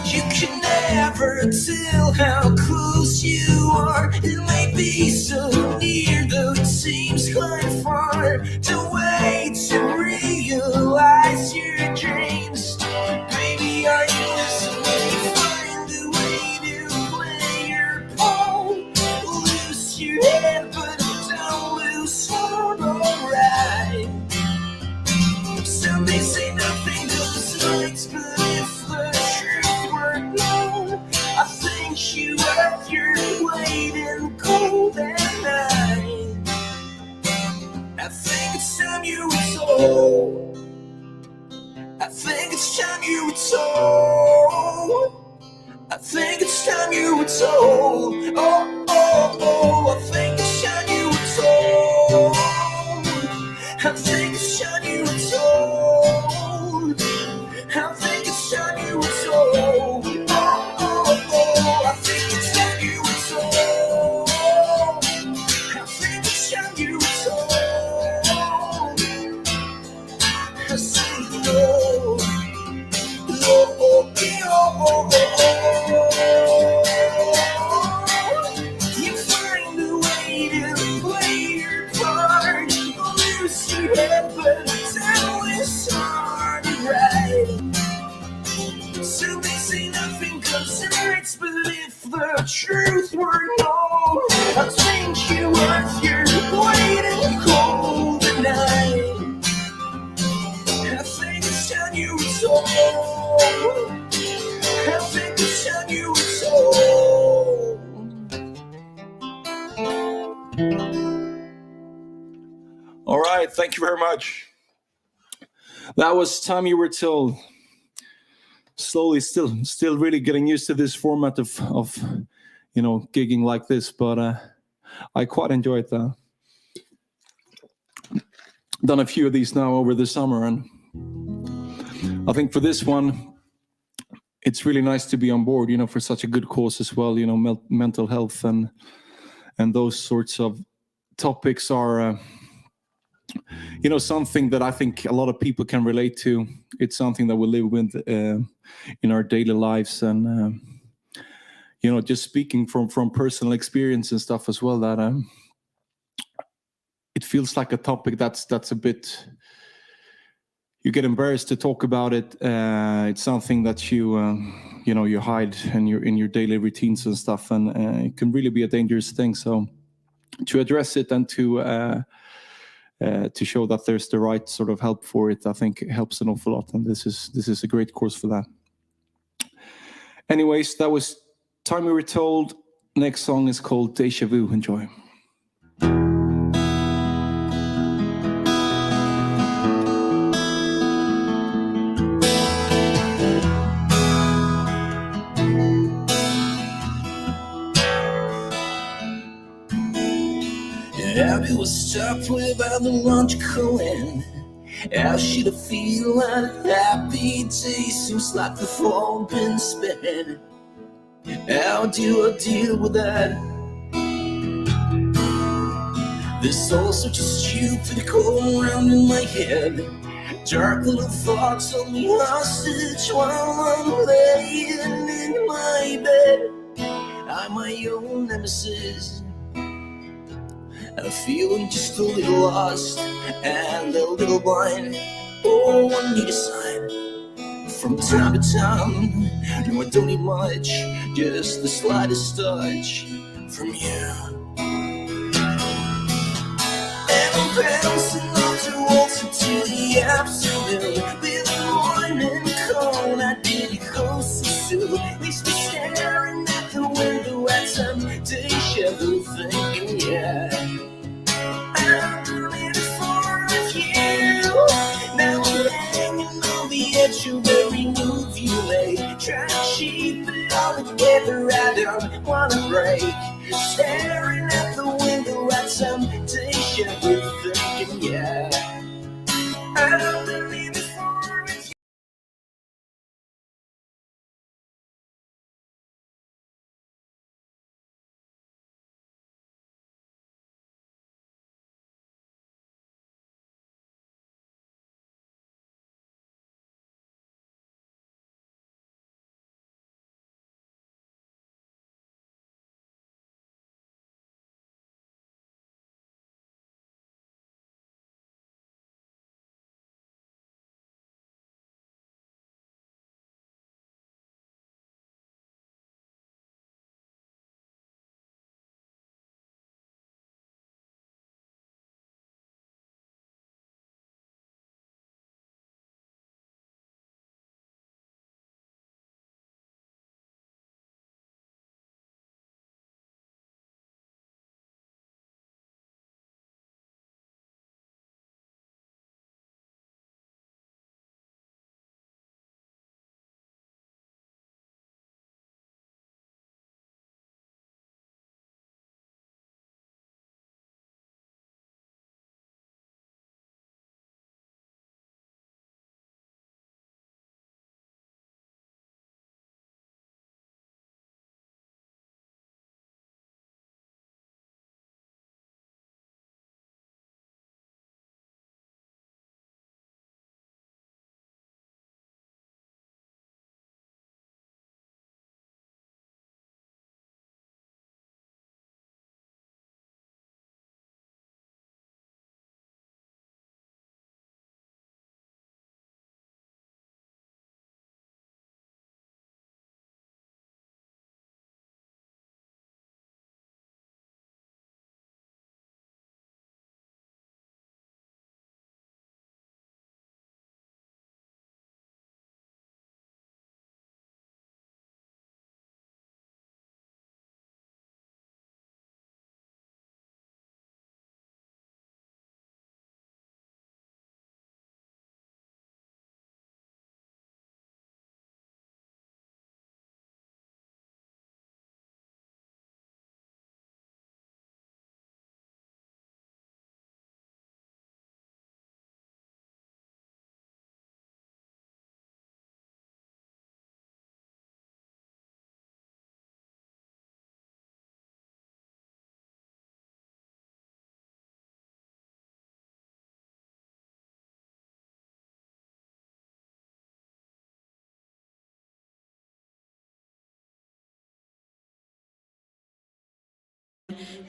You can never tell how close you are. It may be so near, though it seems quite far. To wait to realize your dreams. Baby, are you listening? You find a way to play your part. Lose your head, but don't lose heart, alright. Some may say nothing goes right, but if the truth were known, I think you worth your weight in cold and night. I think it's time you were told. I think it's time you were told. I think it's time you were told. Oh, oh, oh, I think it's time you were told. I think it's time you were told. I think it's time you were told. Oh, oh, oh, I think it's time you were told. I think it's time you were told. I say no. Oh, oh, oh, oh. You find a way to play your part. Lose your head, but tell it's hard, right? So they say nothing concerns, but if the truth were known, I think you worth your weight in cold tonight. I think it's time you were told. I think it's time you were told. All right, thank you very much. That was Time You Were Told. Slowly, still really getting used to this format of gigging like this, but I quite enjoyed that. Done a few of these now over the summer, and I think for this one, it's really nice to be on board, for such a good cause as well. Mental health and those sorts of topics are, something that I think a lot of people can relate to. It's something that we live with in our daily lives, and just speaking from personal experience and stuff as well. That it feels like a topic that's a bit. You get embarrassed to talk about it. It's something that you hide in your daily routines and stuff, and it can really be a dangerous thing. So to address it and to show that there's the right sort of help for it, I think it helps an awful lot. And this is a great course for that. Anyways, that was Time We Were Told. Next song is called Deja Vu. Enjoy. How do I stop without the lunch going? How should I feel on a happy day? Seems like the fall been spent. How do I deal with that? There's all sorts of stupid going around in my head. Dark little thoughts hold me hostage while I'm laying in my bed. I'm my own nemesis. I'm feeling just a little lost and a little blind. Oh, I need a sign from time to time. No, I don't need much, just the slightest touch from you. And I'm bouncing off the walls into the afternoon. With the morning cold, I need you closer soon. Leaves me staring at the window at some deja vu, thinking, yeah, I'm living for you. Now I'm hanging on the edge of every move you make. Trying to keep it all together, I don't wanna break. Staring at the window at some deja vu, thinking, yeah, I'm living for you.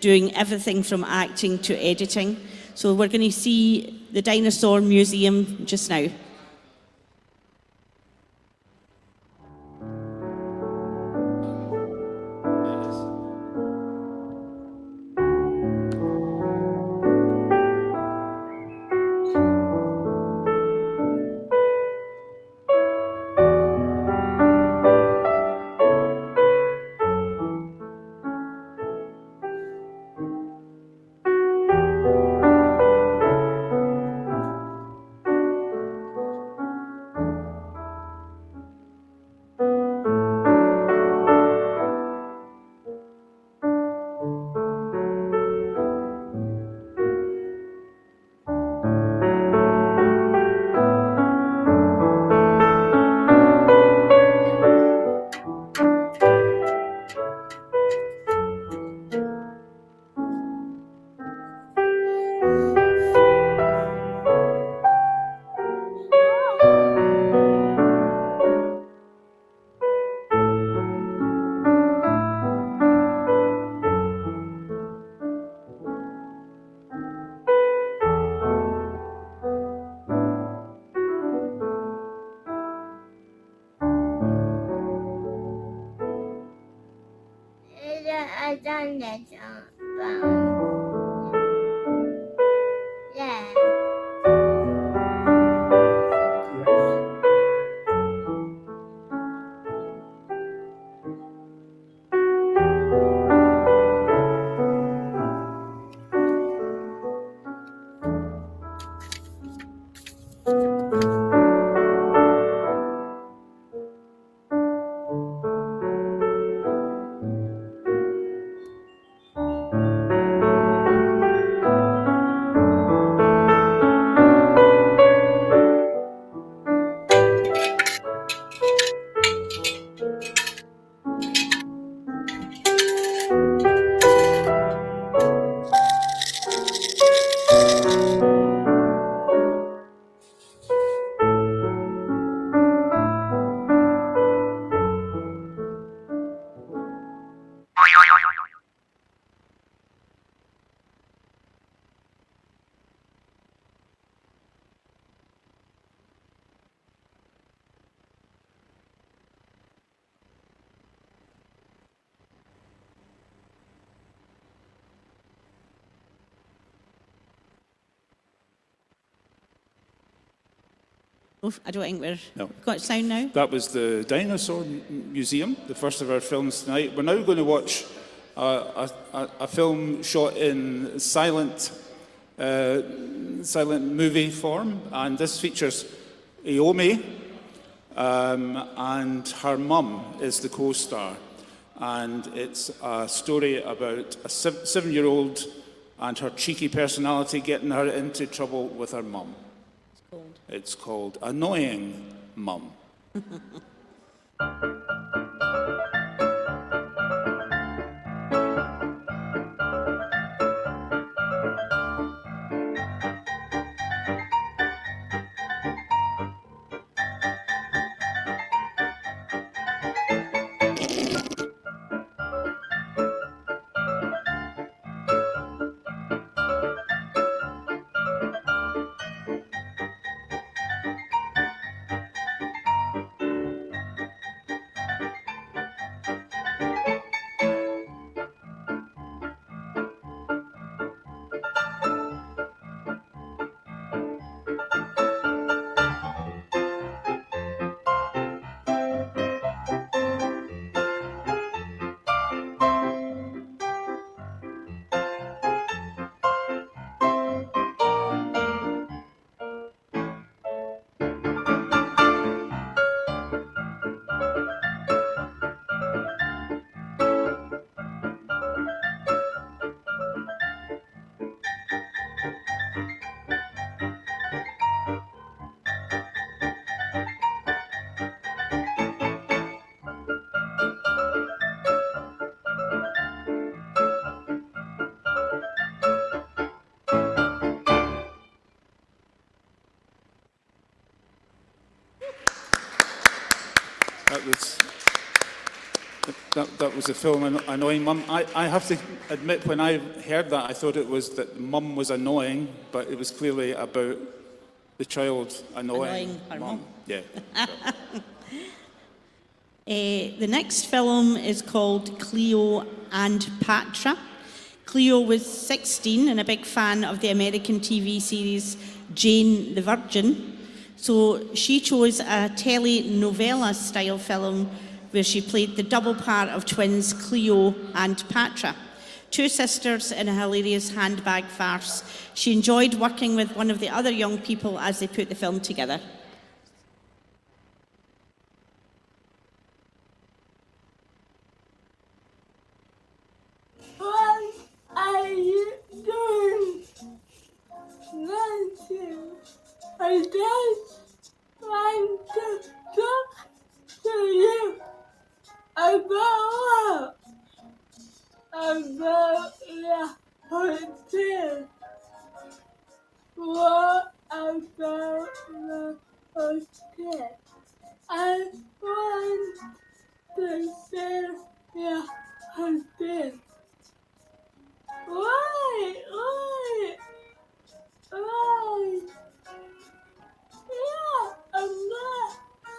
Doing everything from acting to editing. So we're going to see the Dinosaur Museum just now. I done that yeah. I don't think we're No. got sound now. That was the Dinosaur Museum, the first of our films tonight. We're now going to watch a film shot in silent movie form, and this features Aomi, and her mum is the co-star. And it's a story about a 7-year-old and her cheeky personality getting her into trouble with her mum. It's called Annoying Mum. That was the film Annoying Mum. I have to admit, when I heard that, I thought it was that mum was annoying, but it was clearly about the child annoying her mum. Yeah. The next film is called Cleo and Patra. Cleo was 16 and a big fan of the American TV series Jane the Virgin. So she chose a telenovela style film where she played the double part of twins Cleo and Patra, two sisters in a hilarious handbag farce. She enjoyed working with one of the other young people as they put the film together. What are you doing? Nothing. I just want to talk to you about your hotel. What about the hotel? I want to sell your hotel. Why? Yeah, I'm not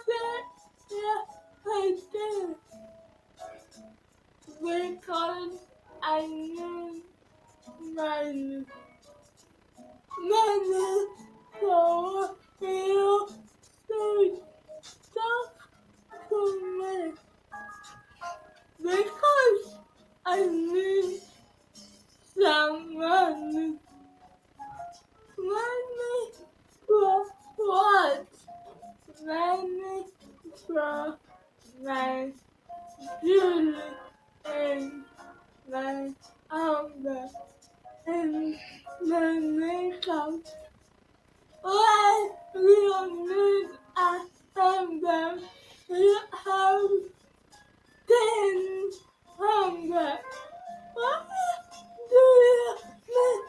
sell your hotel. Because I need my so feel so stuff to me because I need someone money for what? Money for my jewelry and my umbrella and my makeup. Why we don't need a umbrella? You have 10 umbrellas. Why do you need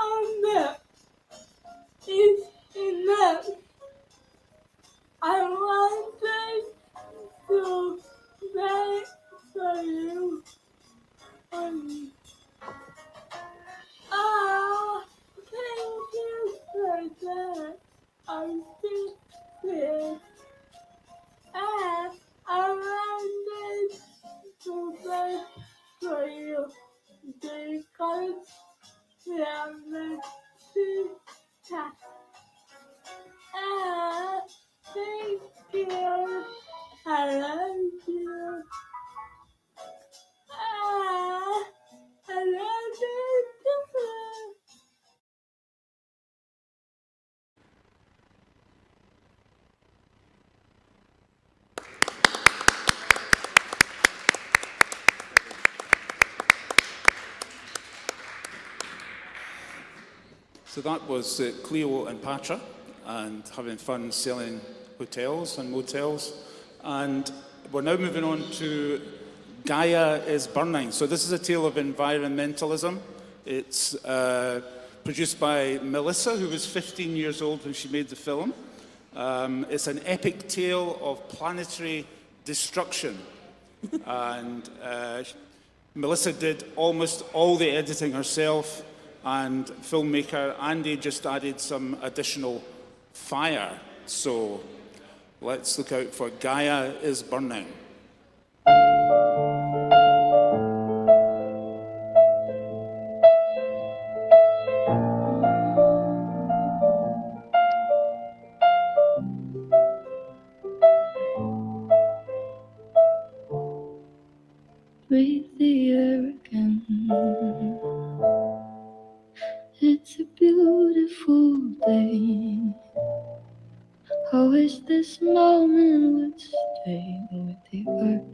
umbrella? It's enough. I wanted to beg for you. Thank you for that. I think this. I wanted to beg for you because you are my sister. Thank you. I love you. I love you too. So that was Cleo and Patra, and having fun selling hotels and motels. And we're now moving on to Gaia is Burning. So this is a tale of environmentalism. It's produced by Melissa, who was 15 years old when she made the film. It's an epic tale of planetary destruction. And Melissa did almost all the editing herself, and filmmaker Andy just added some additional fire. So let's look out for Gaia is Burning. Breathe the air again. It's a beautiful day. I wish this moment would stay with the earth.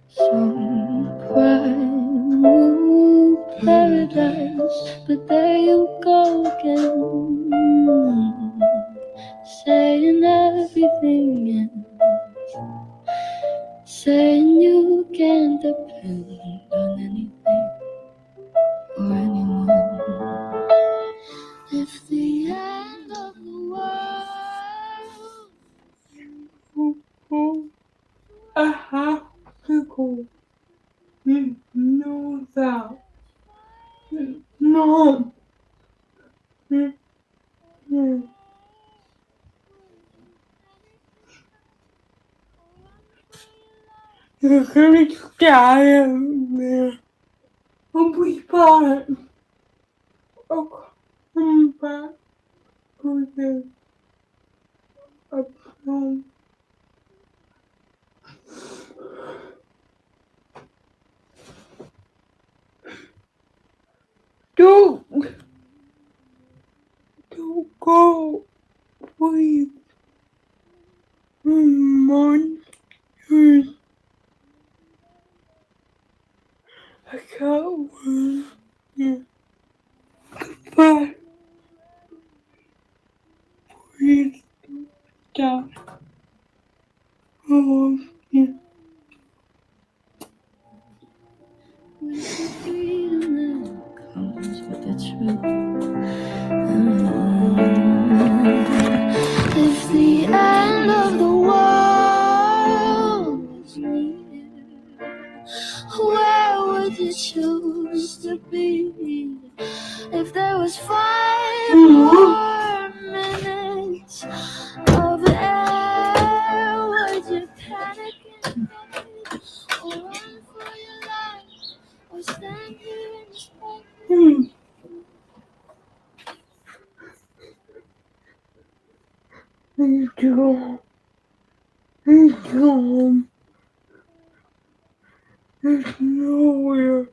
Some prime new paradise, but there you go again, saying everything ends, saying you can't depend on anything or anyone. If the end of the world, I have to go. You know that. No. You're gonna die out there. I'll be back. I'll come back for this. I promise. Don't go, please. Monsters. I can't wait. Yeah. But please stop. I love you. with the freedom that comes with the truth. If the end of the world was near, where would you choose to be? If there was 5 more minutes of air, would you panic and fight, or run for your life, or Need to go. Need to go home. There's nowhere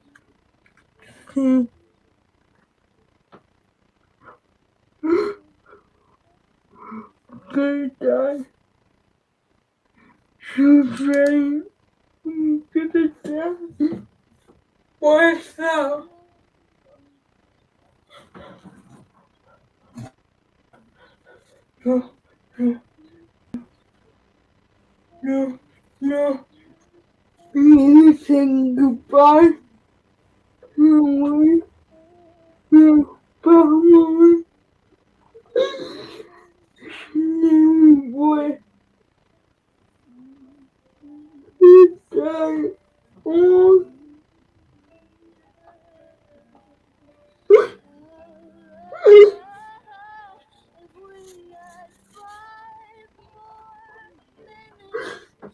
to gonna die. Children, I'm gonna die. What's that? No, no, no, no. You saying goodbye to me, your family, boy. You died. Oh.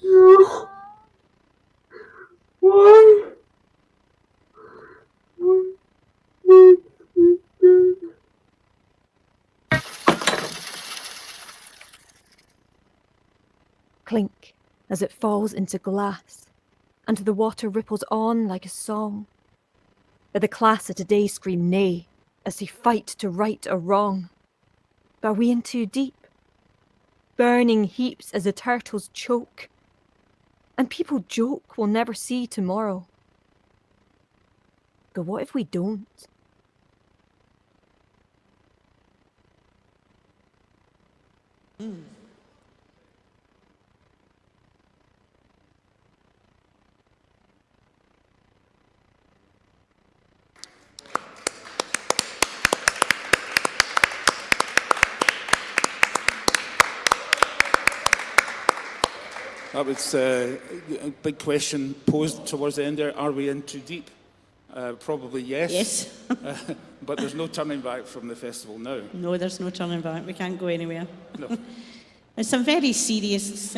No. Why? Clink as it falls into glass, and the water ripples on like a song. But the class of today scream nay as they fight to right a wrong. But are we in too deep? Burning heaps as the turtles choke, and people joke we'll never see tomorrow. But what if we don't? That was a big question posed towards the end there. Are we in too deep? Probably yes. Yes. But there's no turning back from the festival now. No, there's no turning back. We can't go anywhere. No. There's some very serious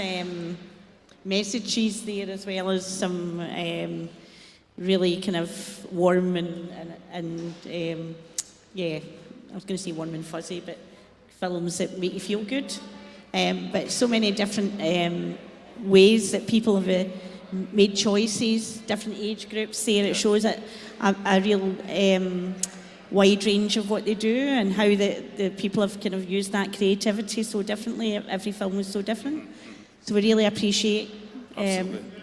messages there, as well as some really kind of warm and yeah, I was going to say warm and fuzzy, but films that make you feel good. But so many different ways that people have made choices, different age groups there. It shows a real wide range of what they do and how the people have kind of used that creativity so differently. Every film was so different. So we really appreciate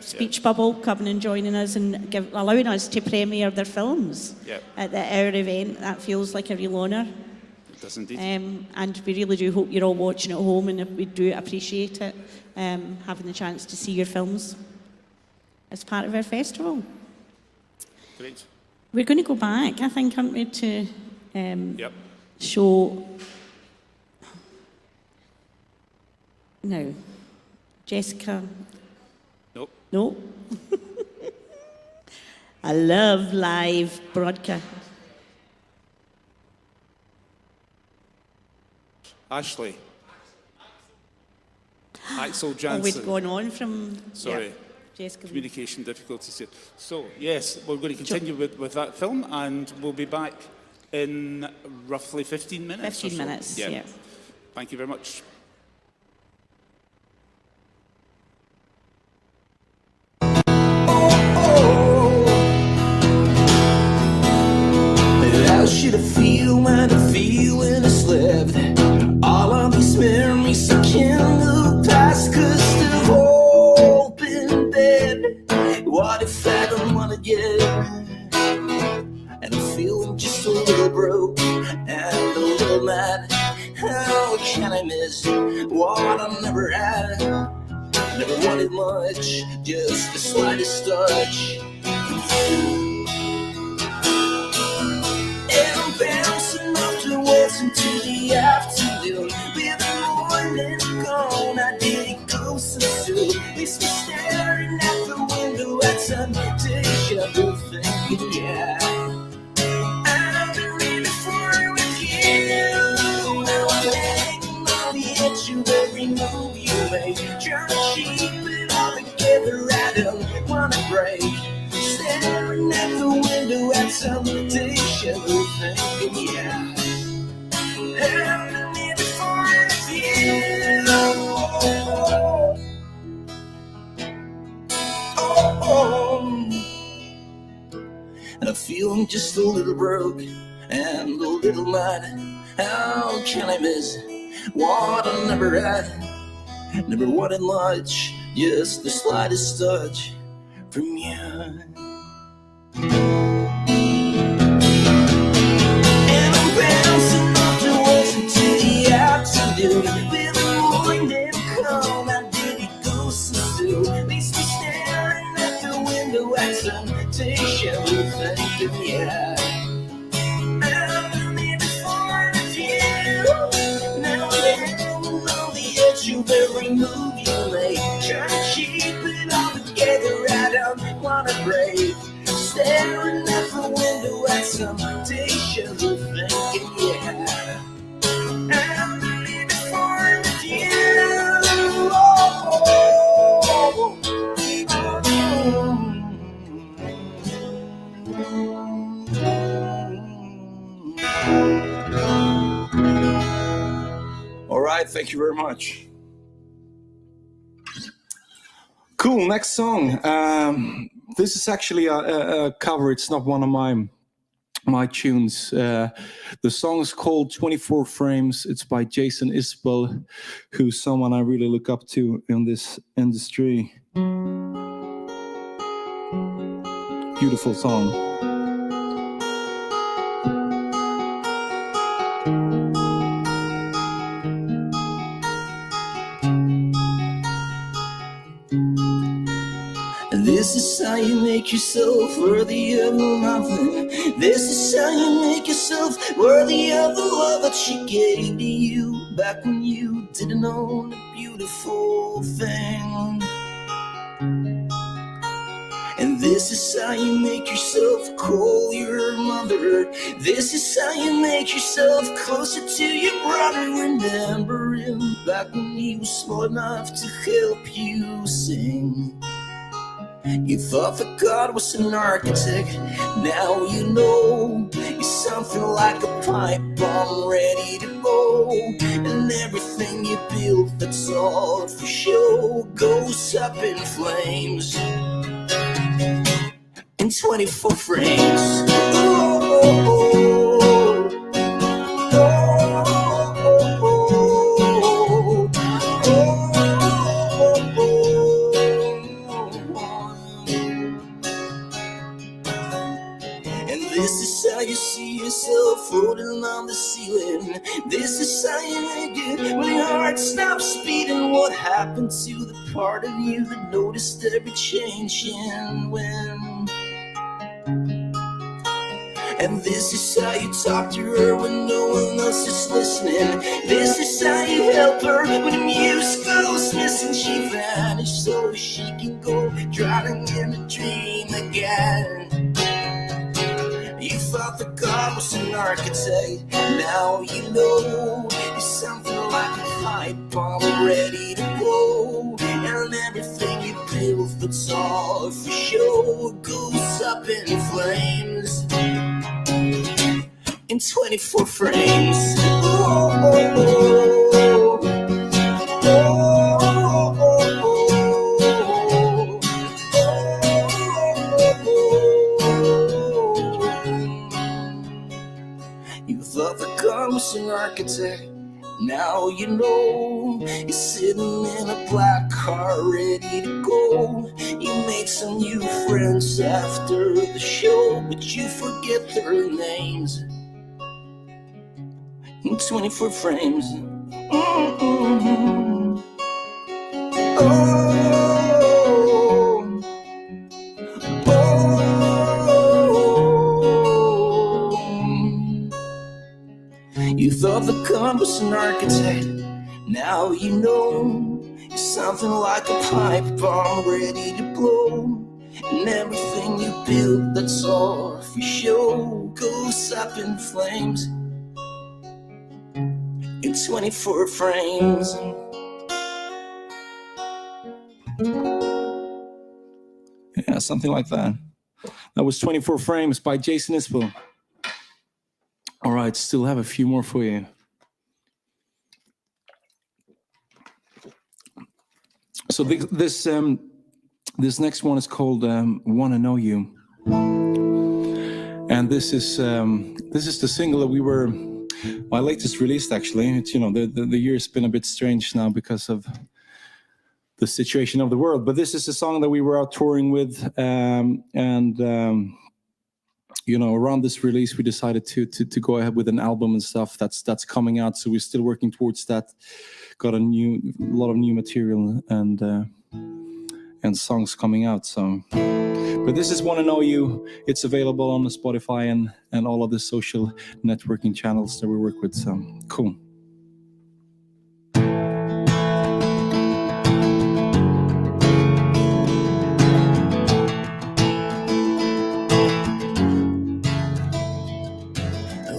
Speech Bubble coming and joining us and allowing us to premiere their films at our event. That feels like a real honour. It does indeed. And we really do hope you're all watching at home, and we do appreciate it, having the chance to see your films as part of our festival. Great. We're going to go back, I think, aren't we, to show... No. Jessica? Nope. No? I love live broadcast. Ashley. Axel Jansen. Oh, we've gone on from... Sorry. Yeah. Jessica. Communication difficulties here. So, yes, we're going to continue with that film, and we'll be back in roughly 15 minutes. 15 minutes, yeah. Thank you very much. How should I feel when the feeling is left? All of these memories I can't look past, 'cause the hope in bed. What if I don't wanna get? And I'm feeling just a little broke and a little mad. How can I miss what I never had? Never wanted much, just the slightest touch. And I'm bouncing off the walls into the afternoon. With the morning gone, I didn't go so soon. It's me staring at the window at some deja vu, thinking, yeah, I've been ready for it with you. Now I'm hanging on the edge of every move you make, trying to keep it all together. I don't wanna break. Staring at the window temptation of thinking, yeah, happening before you. And I'm feeling just a little broke and a little mad. How can I miss what I never had? Never wanted much, just the slightest touch from you. And I'm bouncing off the walls into the afternoon. With the morning come, I did it go so do. Makes me staring at the window at temptation, thinking, yeah, I'm living for you. Now I'm hanging on the edge of every move you make, trying to keep it all together. I don't wanna break. Staring at the window at temptation, thinking, yeah, I'm living for you. All right, thank you very much. Cool, next song. This is actually a cover. It's not one of my tunes. The song is called 24 Frames. It's by Jason Isbell, who's someone I really look up to in this industry. Beautiful song. This is how you make yourself worthy of nothing. This is how you make yourself worthy of the love that she gave to you back when you didn't own a beautiful thing. And this is how you make yourself call your mother. This is how you make yourself closer to your brother. Remember him back when he was smart enough to help you sing. You thought that God was an architect, now you know he's something like a pipe bomb ready to blow. And everything you build that's all for show goes up in flames in 24 frames. This is how you see yourself floating on the ceiling. This is how you make it when your heart stops beating. What happened to the part of you that noticed every change in when? And this is how you talk to her when no one else is listening. This is how you help her when the music goes missing. She vanished so she can go drowning in a dream again. You thought that God was an architect, now you know he's something like a pipe bomb ready to blow. And everything you build that's all for show goes up in flames in 24 frames. You thought that God was an architect, now you know he's sitting in a black car ready to go. You made some new friends after the show, but you forget their names in 24 frames. You thought the God was an architect, now you know you're something like a pipe bomb ready to blow. And everything you build that's all for show goes up in flames in 24 frames. Yeah, something like that. That was 24 Frames by Jason Isbell. All right, still have a few more for you. So this next one is called "Wanna Know You," and this is the single that we were my latest release. Actually, it's the year's been a bit strange now because of the situation of the world. But this is a song that we were out touring with, around this release, we decided to go ahead with an album and stuff that's coming out. So we're still working towards that. Got a lot of new material and songs coming out. So, but this is "Wanna Know You." It's available on the Spotify and all of the social networking channels that we work with. So cool.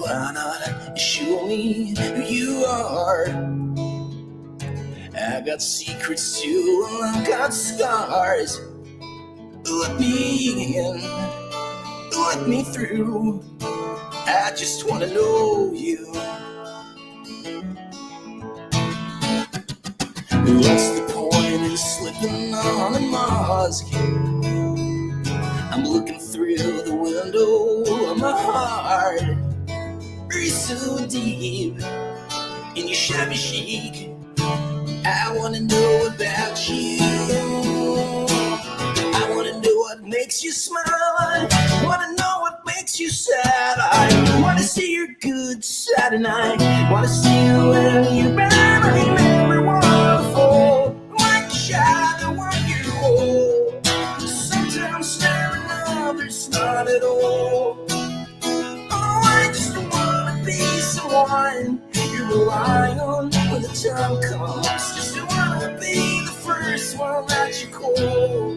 Why not show me who you are? I got secrets too, I got scars. Let me in, let me through. I just wanna know you. What's the point in slipping on a mask? I'm looking through the window of my heart. Breathe so deep in your shabby chic. I wanna know about you. I wanna know what makes you smile. I wanna know what makes you sad. I wanna see your good side, and I wanna see you when you're bad. I never wanna fall like a shadow when you're old. Sometimes staring others not at all. Oh, I just wanna be someone you rely on when the time comes. Just wanna be the first one that you call.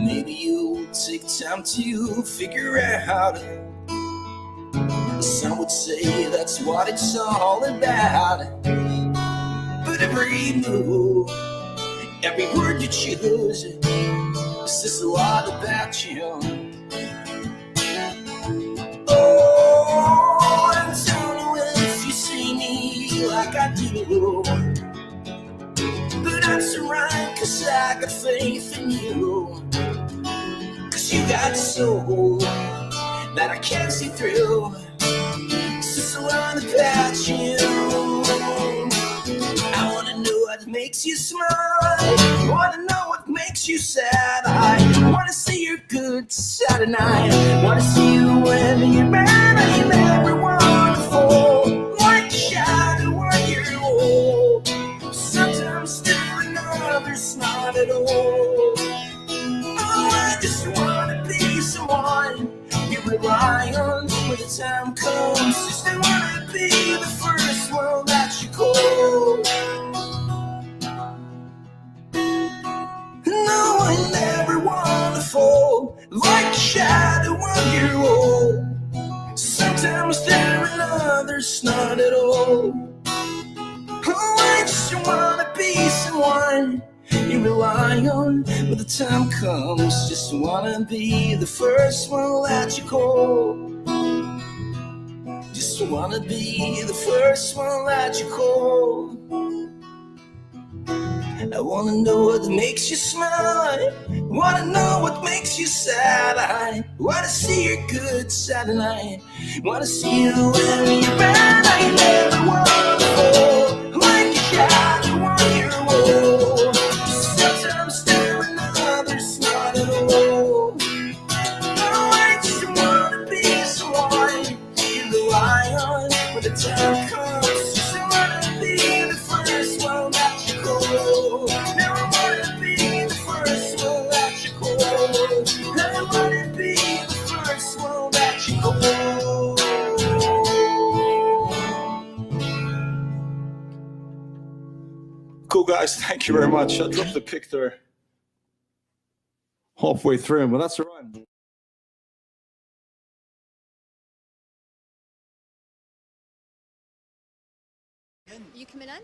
Maybe you'll take time to figure out. Some would say that's what it's all about. But every move, every word you choose, says a lot about you. Oh, and tell me if you see me like I do. But that's alright, 'cause I got faith in you. 'Cause you got soul that I can't see through. It's just a lot about you. I wanna know what makes you smile. I wanna know what makes you sad. I wanna see your good side, and I wanna see you when you're bad. I never wanna fall like a shadow when you're old. Sometimes staring others not at all. Oh, I just wanna be someone you rely on when the time comes. Just wanna be the first one that you call. No, I never wanna fall like a shadow when you're old. Sometimes there are others not at all. Oh, I just wanna be someone you rely on when the time comes. Just wanna be the first one that you call. Just wanna be the first one that you call. I wanna know what makes you smile. I wanna know what makes you sad. I wanna see your good side, and I wanna see you when you're bad. I never wanna fall like a shadow when you're old. Sometimes staring others not at all. Oh, I just wanna be someone you rely on when the time comes. Just wanna be the first one that you call. Now I wanna be the first one that you call. I wanna be the first one that you call. Cool, guys. Thank you very much. I dropped the pic there halfway through, but that's all right. You coming in?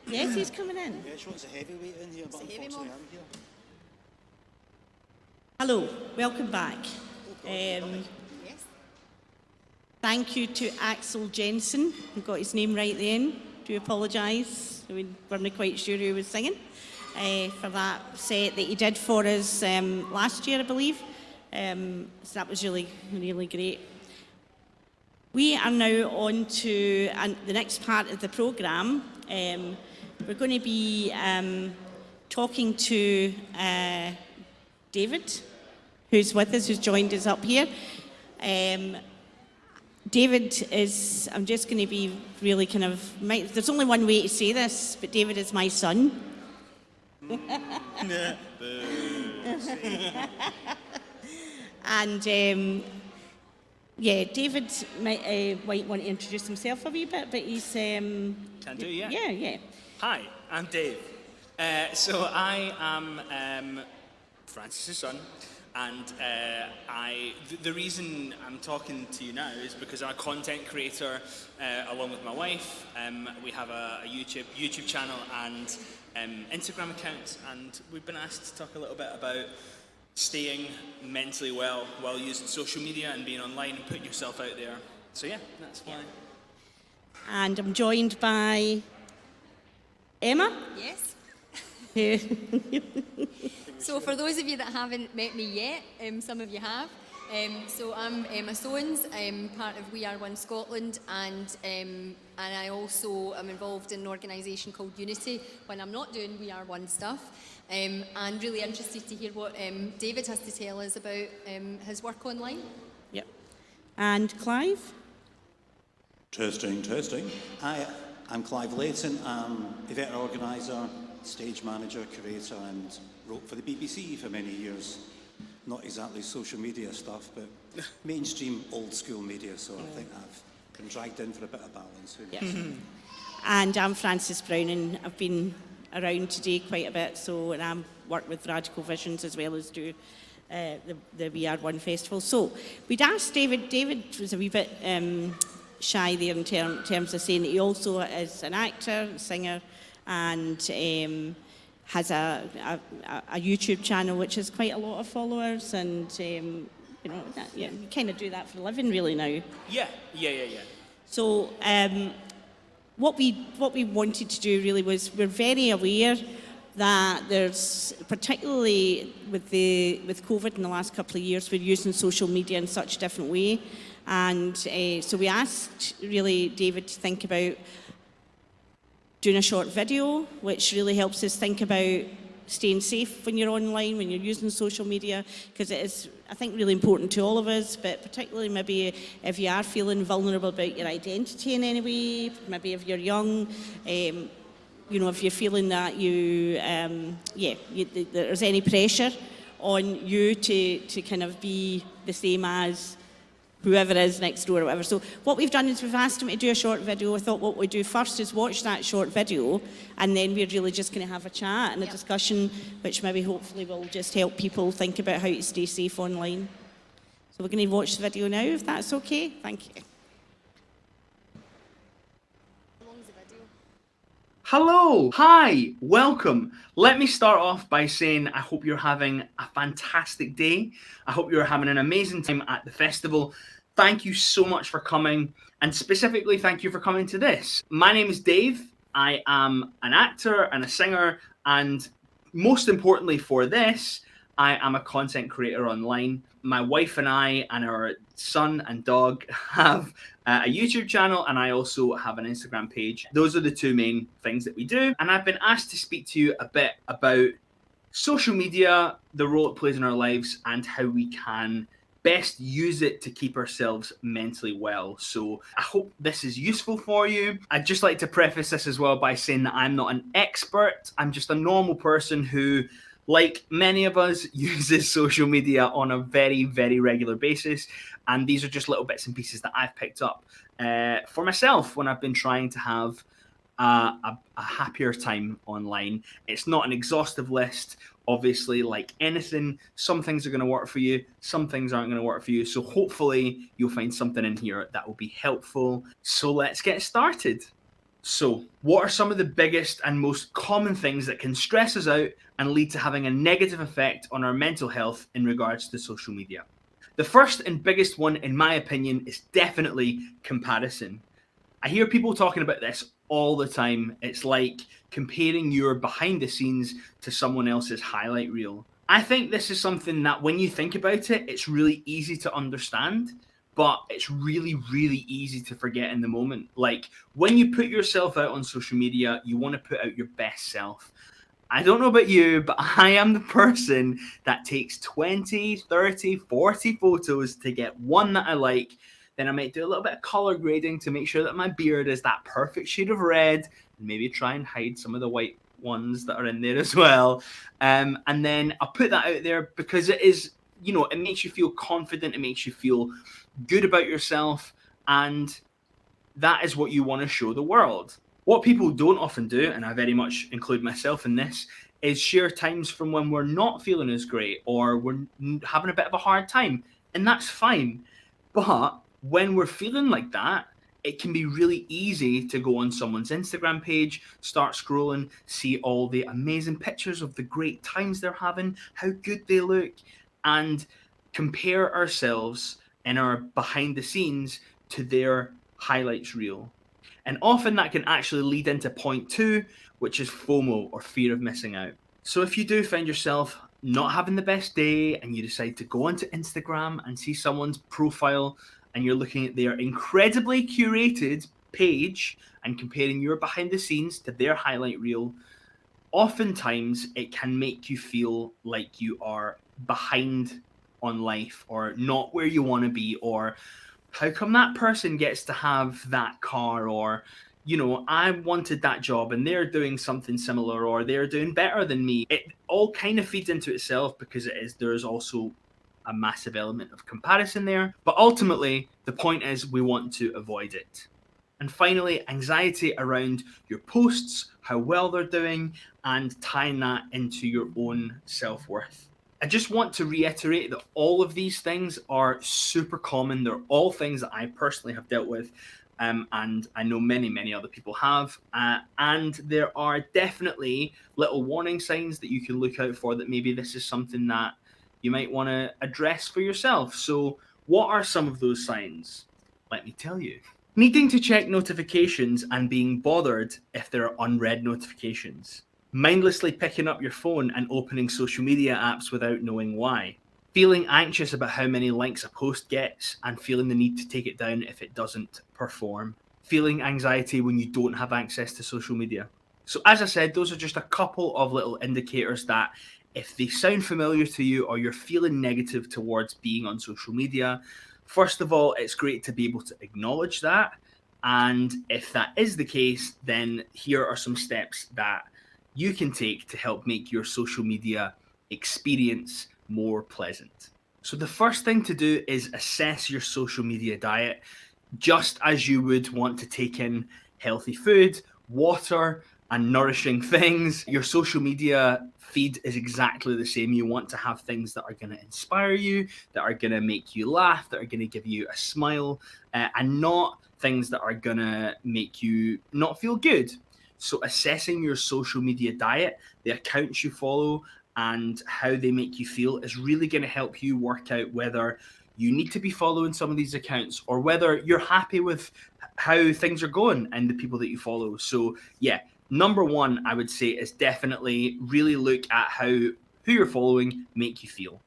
Yes, he's coming in. Yeah, she wants a heavyweight in here, but unfortunately I'm here. Hello, welcome back. Thank you to Axel Jensen, who got his name right then. Do apologise, we weren't quite sure who was singing, for that set that he did for us last year, I believe. So that was really, really great. We are now on to the next part of the programme. We're going to be talking to David, who's with us, who's joined us up here. David is, I'm just going to be really kind of, there's only one way to say this, but David is my son. And yeah, David might want to introduce himself a wee bit, but he's... Can do, yeah. Yeah. Hi, I'm Dave. So I am Francis's son, and the reason I'm talking to you now is because I'm a content creator along with my wife. We have a YouTube channel and Instagram account, and we've been asked to talk a little bit about staying mentally well while using social media and being online and putting yourself out there. So yeah, that's why. And I'm joined by Emma. Yes. Who So for those of you that haven't met me yet, some of you have. So I'm Emma Soanes. I'm part of We Are One Scotland, and I also am involved in an organisation called Unity when I'm not doing We Are One stuff. And really interested to hear what David has to tell us about his work online. Yep. And Clive? Testing. I'm Clive Layton. I'm event organiser, stage manager, curator, and wrote for the BBC for many years. Not exactly social media stuff, but mainstream old school media, so I think I've been dragged in for a bit of balance. Yes. And I'm Frances Brown, and I've been around today quite a bit, and I work with Radical Visions as well as do the We Are One Festival. So we'd asked David was a wee bit shy there in terms of saying that he also is an actor, singer, and has a YouTube channel which has quite a lot of followers, and you kind of do that for a living really now. Yeah. So what we wanted to do really was, we're very aware that there's, particularly with COVID in the last couple of years, we're using social media in such a different way, and so we asked really David to think about doing a short video, which really helps us think about staying safe when you're online, when you're using social media, because it is, I think, really important to all of us, but particularly maybe if you are feeling vulnerable about your identity in any way, maybe if you're young, if you're feeling that there's any pressure on you to kind of be the same as whoever is next door or whatever. So what we've done is we've asked him to do a short video. I thought what we'd do first is watch that short video, and then we're really just going to have a chat and a discussion, which maybe hopefully will just help people think about how to stay safe online. So we're going to watch the video now, if that's okay. Thank you. Hello, hi, welcome. Let me start off by saying I hope you're having a fantastic day. I hope you're having an amazing time at the festival. Thank you so much for coming, and specifically thank you for coming to this. My name is Dave. I am an actor and a singer, and most importantly for this, I am a content creator online. My wife and I and our son and dog have a YouTube channel, and I also have an Instagram page. Those are the two main things that we do. And I've been asked to speak to you a bit about social media, the role it plays in our lives, and how we can best use it to keep ourselves mentally well. So I hope this is useful for you. I'd just like to preface this as well by saying that I'm not an expert. I'm just a normal person who, like many of us, uses social media on a very, very regular basis. And these are just little bits and pieces that I've picked up for myself when I've been trying to have a happier time online. It's not an exhaustive list. Obviously, like anything, some things are going to work for you, some things aren't going to work for you. So hopefully you'll find something in here that will be helpful. So let's get started. So, what are some of the biggest and most common things that can stress us out and lead to having a negative effect on our mental health in regards to social media? The first and biggest one, in my opinion, is definitely comparison. I hear people talking about this all the time. It's like comparing your behind the scenes to someone else's highlight reel. I think this is something that when you think about it, it's really easy to understand, but it's really, really easy to forget in the moment. Like when you put yourself out on social media, you want to put out your best self. I don't know about you, but I am the person that takes 20, 30, 40 photos to get one that I like. Then I might do a little bit of color grading to make sure that my beard is that perfect shade of red, and maybe try and hide some of the white ones that are in there as well. And then I'll put that out there because it is, you know, it makes you feel confident, it makes you feel good about yourself, and that is what you want to show the world. What people don't often do, and I very much include myself in this, is share times from when we're not feeling as great or we're having a bit of a hard time. And that's fine. But when we're feeling like that, it can be really easy to go on someone's Instagram page, start scrolling, see all the amazing pictures of the great times they're having, how good they look, and compare ourselves in our behind the scenes to their highlights reel. And often that can actually lead into point 2, which is FOMO, or fear of missing out. So if you do find yourself not having the best day and you decide to go onto Instagram and see someone's profile and you're looking at their incredibly curated page and comparing your behind the scenes to their highlight reel, oftentimes it can make you feel like you are behind on life or not where you want to be, or how come that person gets to have that car, or you know, I wanted that job and they're doing something similar, or they're doing better than me. It all kind of feeds into itself because there's also a massive element of comparison there, but ultimately the point is we want to avoid it. And finally, anxiety around your posts, how well they're doing, and tying that into your own self-worth. I just want to reiterate that all of these things are super common. They're all things that I personally have dealt with, and I know many, many other people have. And there are definitely little warning signs that you can look out for, that maybe this is something that you might want to address for yourself. So what are some of those signs? Let me tell you. Needing to check notifications and being bothered if there are unread notifications. Mindlessly picking up your phone and opening social media apps without knowing why. Feeling anxious about how many likes a post gets and feeling the need to take it down if it doesn't perform. Feeling anxiety when you don't have access to social media. So as I said, those are just a couple of little indicators that if they sound familiar to you or you're feeling negative towards being on social media, first of all, it's great to be able to acknowledge that. And if that is the case, then here are some steps that you can take to help make your social media experience more pleasant. So the first thing to do is assess your social media diet, just as you would want to take in healthy food, water, and nourishing things. Your social media feed is exactly the same. You want to have things that are going to inspire you, that are going to make you laugh, that are going to give you a smile, and not things that are going to make you not feel good. So assessing your social media diet, the accounts you follow, and how they make you feel is really going to help you work out whether you need to be following some of these accounts or whether you're happy with how things are going and the people that you follow. So yeah, number one, I would say, is definitely really look at how who you're following make you feel.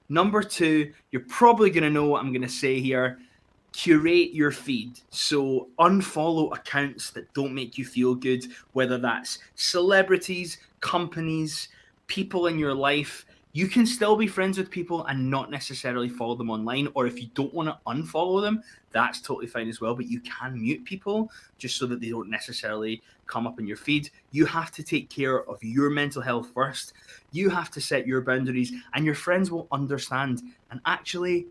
Number two, you're probably going to know what I'm going to say here. Curate your feed. So unfollow accounts that don't make you feel good, whether that's celebrities, companies, people in your life. You can still be friends with people and not necessarily follow them online, or if you don't want to unfollow them, that's totally fine as well, but you can mute people just so that they don't necessarily come up in your feed. You have to take care of your mental health first. You have to set your boundaries, and your friends will understand. And actually,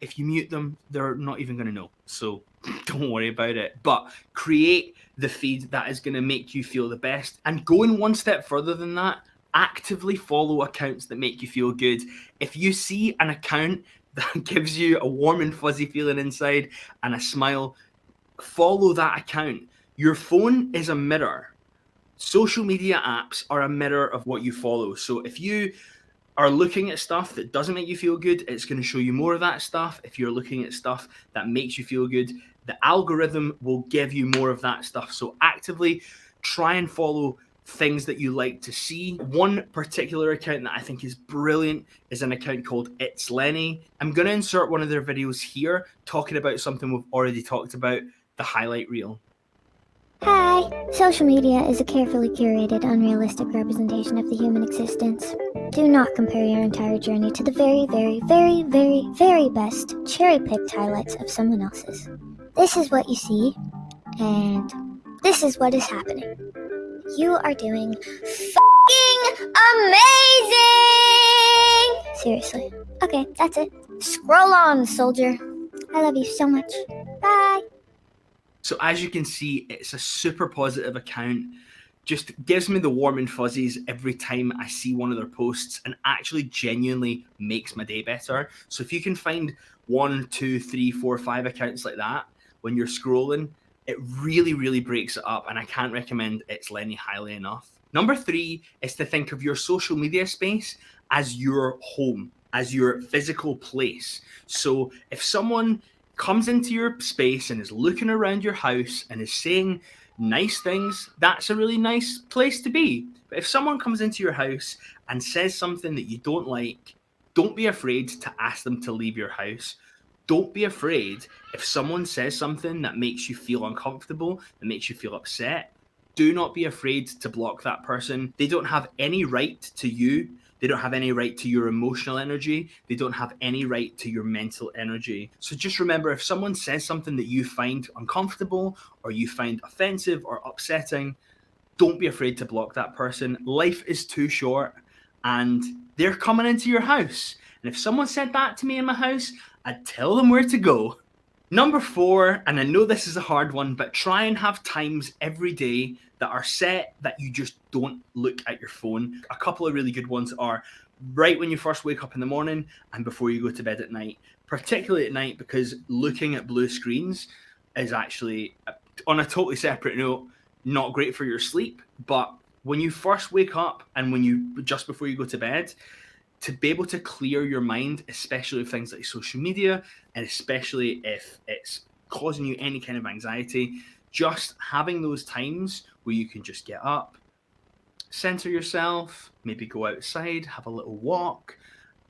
if you mute them, they're not even going to know. So don't worry about it. But create the feed that is going to make you feel the best. And going one step further than that, actively follow accounts that make you feel good. If you see an account that gives you a warm and fuzzy feeling inside and a smile, follow that account. Your phone is a mirror. Social media apps are a mirror of what you follow. So if you are looking at stuff that doesn't make you feel good, it's going to show you more of that stuff. If you're looking at stuff that makes you feel good, the algorithm will give you more of that stuff. So actively try and follow things that you like to see. One particular account that I think is brilliant is an account called It's Lenny. I'm going to insert one of their videos here talking about something we've already talked about, the highlight reel. Hi! Social media is a carefully curated, unrealistic representation of the human existence. Do not compare your entire journey to the very, very, very, very, very best cherry-picked highlights of someone else's. This is what you see, and this is what is happening. You are doing f***ing amazing! Seriously. Okay, that's it. Scroll on, soldier. I love you so much. Bye! So as you can see, it's a super positive account. Just gives me the warm and fuzzies every time I see one of their posts, and actually genuinely makes my day better. So if you can find 1, 2, 3, 4, 5 accounts like that when you're scrolling, it really, really breaks it up, and I can't recommend It's Lenny highly enough. Number 3 is to think of your social media space as your home, as your physical place. So if someone comes into your space and is looking around your house and is saying nice things, that's a really nice place to be. But if someone comes into your house and says something that you don't like, don't be afraid to ask them to leave your house. Don't be afraid if someone says something that makes you feel uncomfortable, that makes you feel upset. Do not be afraid to block that person. They don't have any right to you. They don't have any right to your emotional energy. They don't have any right to your mental energy. So just remember, if someone says something that you find uncomfortable or you find offensive or upsetting, don't be afraid to block that person. Life is too short and they're coming into your house. And if someone said that to me in my house, I'd tell them where to go. Number 4, and I know this is a hard one, but try and have times every day that are set that you just don't look at your phone. A couple of really good ones are right when you first wake up in the morning and before you go to bed at night, particularly at night, because looking at blue screens is actually, on a totally separate note, not great for your sleep. But when you first wake up and when you just before you go to bed, to be able to clear your mind, especially with things like social media, and especially if it's causing you any kind of anxiety, just having those times where you can just get up, center yourself, maybe go outside, have a little walk.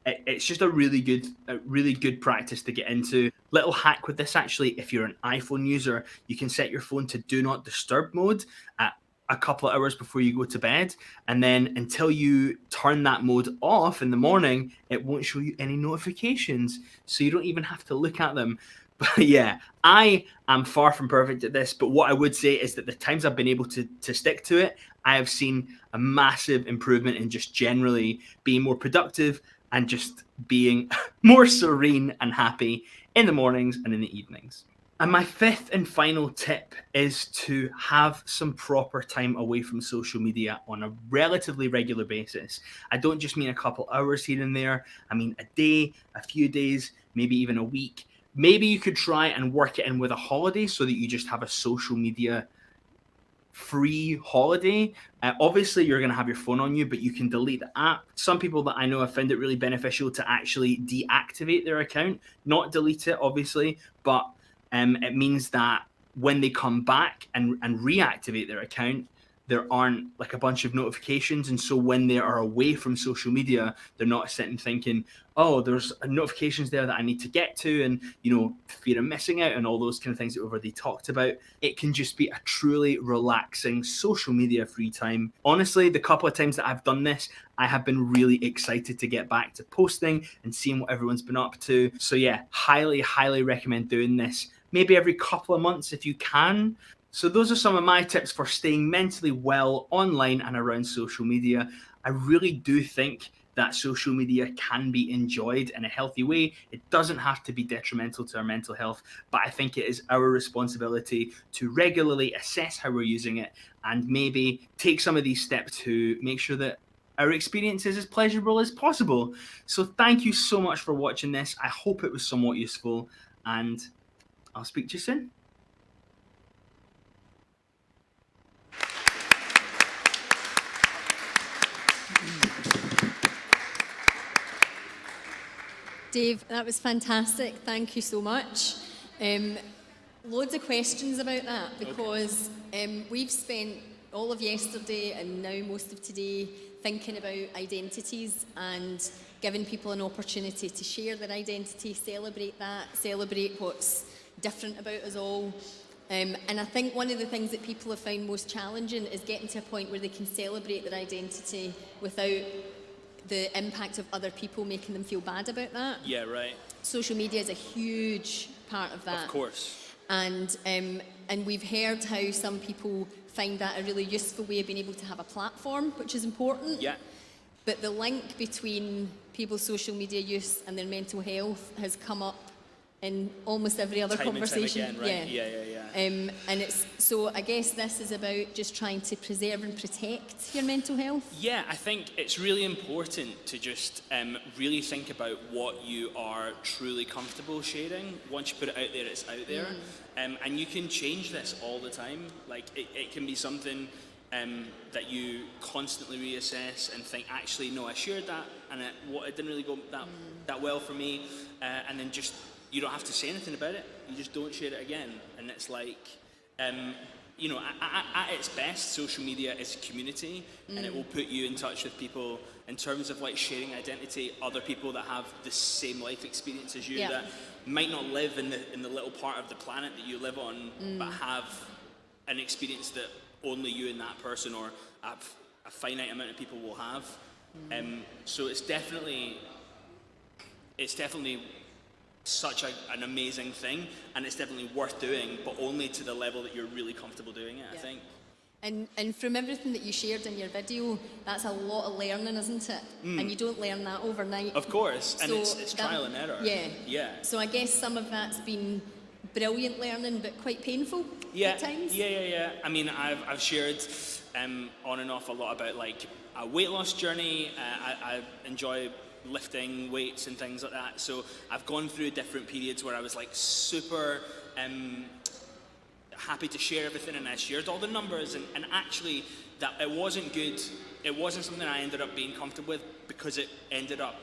It's just a really good practice to get into. Little hack with this, actually, if you're an iPhone user, you can set your phone to do not disturb mode at a couple of hours before you go to bed, and then until you turn that mode off in the morning, it won't show you any notifications, so you don't even have to look at them. But yeah, I am far from perfect at this, but what I would say is that the times I've been able to stick to it, I have seen a massive improvement in just generally being more productive and just being more serene and happy in the mornings and in the evenings. And my 5th and final tip is to have some proper time away from social media on a relatively regular basis. I don't just mean a couple hours here and there. I mean a day, a few days, maybe even a week. Maybe you could try and work it in with a holiday so that you just have a social media free holiday. Obviously, you're going to have your phone on you, but you can delete the app. Some people that I know have found it really beneficial to actually deactivate their account, not delete it, obviously, but it means that when they come back and reactivate their account, there aren't like a bunch of notifications. And so when they are away from social media, they're not sitting thinking, oh, there's notifications there that I need to get to, and, you know, fear of missing out and all those kind of things that we've already talked about. It can just be a truly relaxing social media free time. Honestly, the couple of times that I've done this, I have been really excited to get back to posting and seeing what everyone's been up to. So yeah, highly, highly recommend doing this. Maybe every couple of months if you can. So those are some of my tips for staying mentally well online and around social media. I really do think that social media can be enjoyed in a healthy way. It doesn't have to be detrimental to our mental health, but I think it is our responsibility to regularly assess how we're using it and maybe take some of these steps to make sure that our experience is as pleasurable as possible. So thank you so much for watching this. I hope it was somewhat useful, and I'll speak to you soon. Dave, that was fantastic. Thank you so much. Loads of questions about that because we've spent all of yesterday and now most of today thinking about identities and giving people an opportunity to share their identity, celebrate that, celebrate what's different about us all. And I think one of the things that people have found most challenging is getting to a point where they can celebrate their identity without the impact of other people making them feel bad about that. Yeah, right. Social media is a huge part of that. Of course. And we've heard how some people find that a really useful way of being able to have a platform, which is important. Yeah. But the link between people's social media use and their mental health has come up in almost every other Time conversation. And time again, right? Yeah. And it's so I guess this is about just trying to preserve and protect your mental health. Yeah, I think it's really important to just really think about what you are truly comfortable sharing. Once you put it out there, it's out there. And you can change this all the time. Like, it can be something that you constantly reassess and think, actually, no, I shared that, and it didn't really go that well for me. And then just, you don't have to say anything about it. You just don't share it again. And it's like, you know, at its best, social media is a community, and it will put you in touch with people in terms of like sharing identity, other people that have the same life experience as you, that might not live in the little part of the planet that you live on, but have an experience that only you and that person or a finite amount of people will have. So it's definitely such an amazing thing, and it's definitely worth doing, but only to the level that you're really comfortable doing it, I think. And from everything that you shared in your video, that's a lot of learning, isn't it? And you don't learn that overnight. Of course, and So it's trial and error. Yeah. So I guess some of that's been brilliant learning, but quite painful at times. Yeah. I mean, I've shared on and off a lot about like a weight loss journey. I enjoy lifting weights and things like that. So I've gone through different periods where I was like super happy to share everything, and I shared all the numbers, and actually that it wasn't good. It wasn't something I ended up being comfortable with because it ended up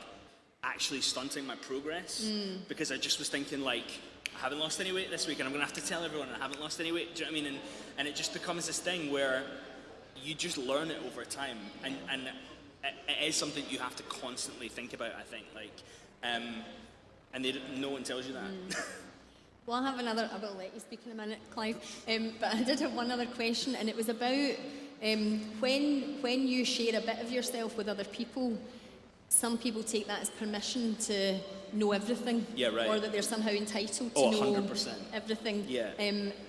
actually stunting my progress because I just was thinking like, I haven't lost any weight this week and I'm gonna have to tell everyone I haven't lost any weight. Do you know what I mean? And it just becomes this thing where you just learn it over time, and it is something you have to constantly think about, I think, like, and no one tells you that. Well, I will let you speak in a minute, Clive, but I did have one other question, and it was about when you share a bit of yourself with other people, some people take that as permission to know everything, or that they're somehow entitled to know 100%. everything.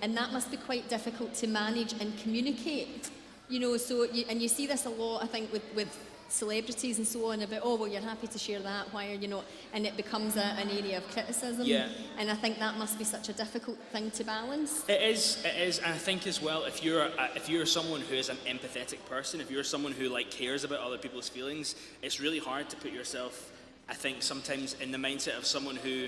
And that must be quite difficult to manage and communicate. You know, so you see this a lot, I think, with celebrities and so on, about, oh, well, you're happy to share that, why are you not? And it becomes an area of criticism. And I think that must be such a difficult thing to balance. It is, and I think as well, if you're someone who is an empathetic person, if you're someone who like cares about other people's feelings, it's really hard to put yourself, I think, sometimes in the mindset of someone who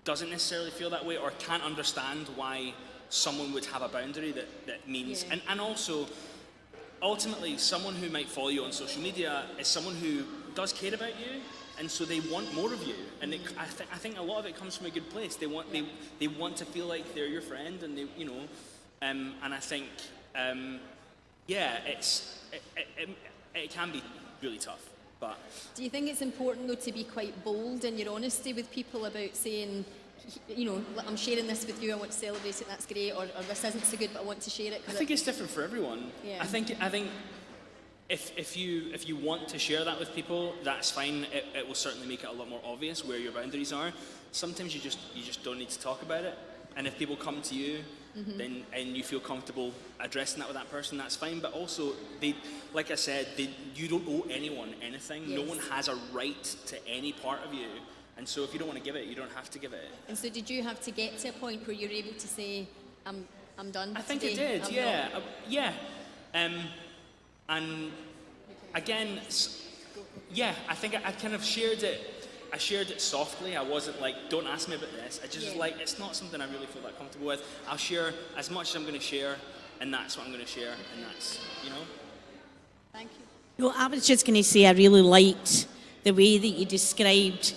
doesn't necessarily feel that way or can't understand why someone would have a boundary that means, and also, ultimately, someone who might follow you on social media is someone who does care about you, and so they want more of you. And I think a lot of it comes from a good place. They want to feel like they're your friend, and and I think it can be really tough. But do you think it's important though to be quite bold in your honesty with people about saying, you know, I'm sharing this with you, I want to celebrate it, that's great, or this isn't so good, but I want to share it? I think it's different for everyone. I think if you want to share that with people, that's fine. It will certainly make it a lot more obvious where your boundaries are. Sometimes you just don't need to talk about it, and if people come to you, then and you feel comfortable addressing that with that person, that's fine. But also, like I said, you don't owe anyone anything. No one has a right to any part of you. And so if you don't want to give it, you don't have to give it. And so did you have to get to a point where you're able to say, I'm done I think today, I did, and again, I think I kind of shared it. I shared it softly. I wasn't like, don't ask me about this. I just was like, it's not something I really feel that comfortable with. I'll share as much as I'm going to share, and that's what I'm going to share, and that's, you know. Thank you. Well, I was just going to say I really liked the way that you described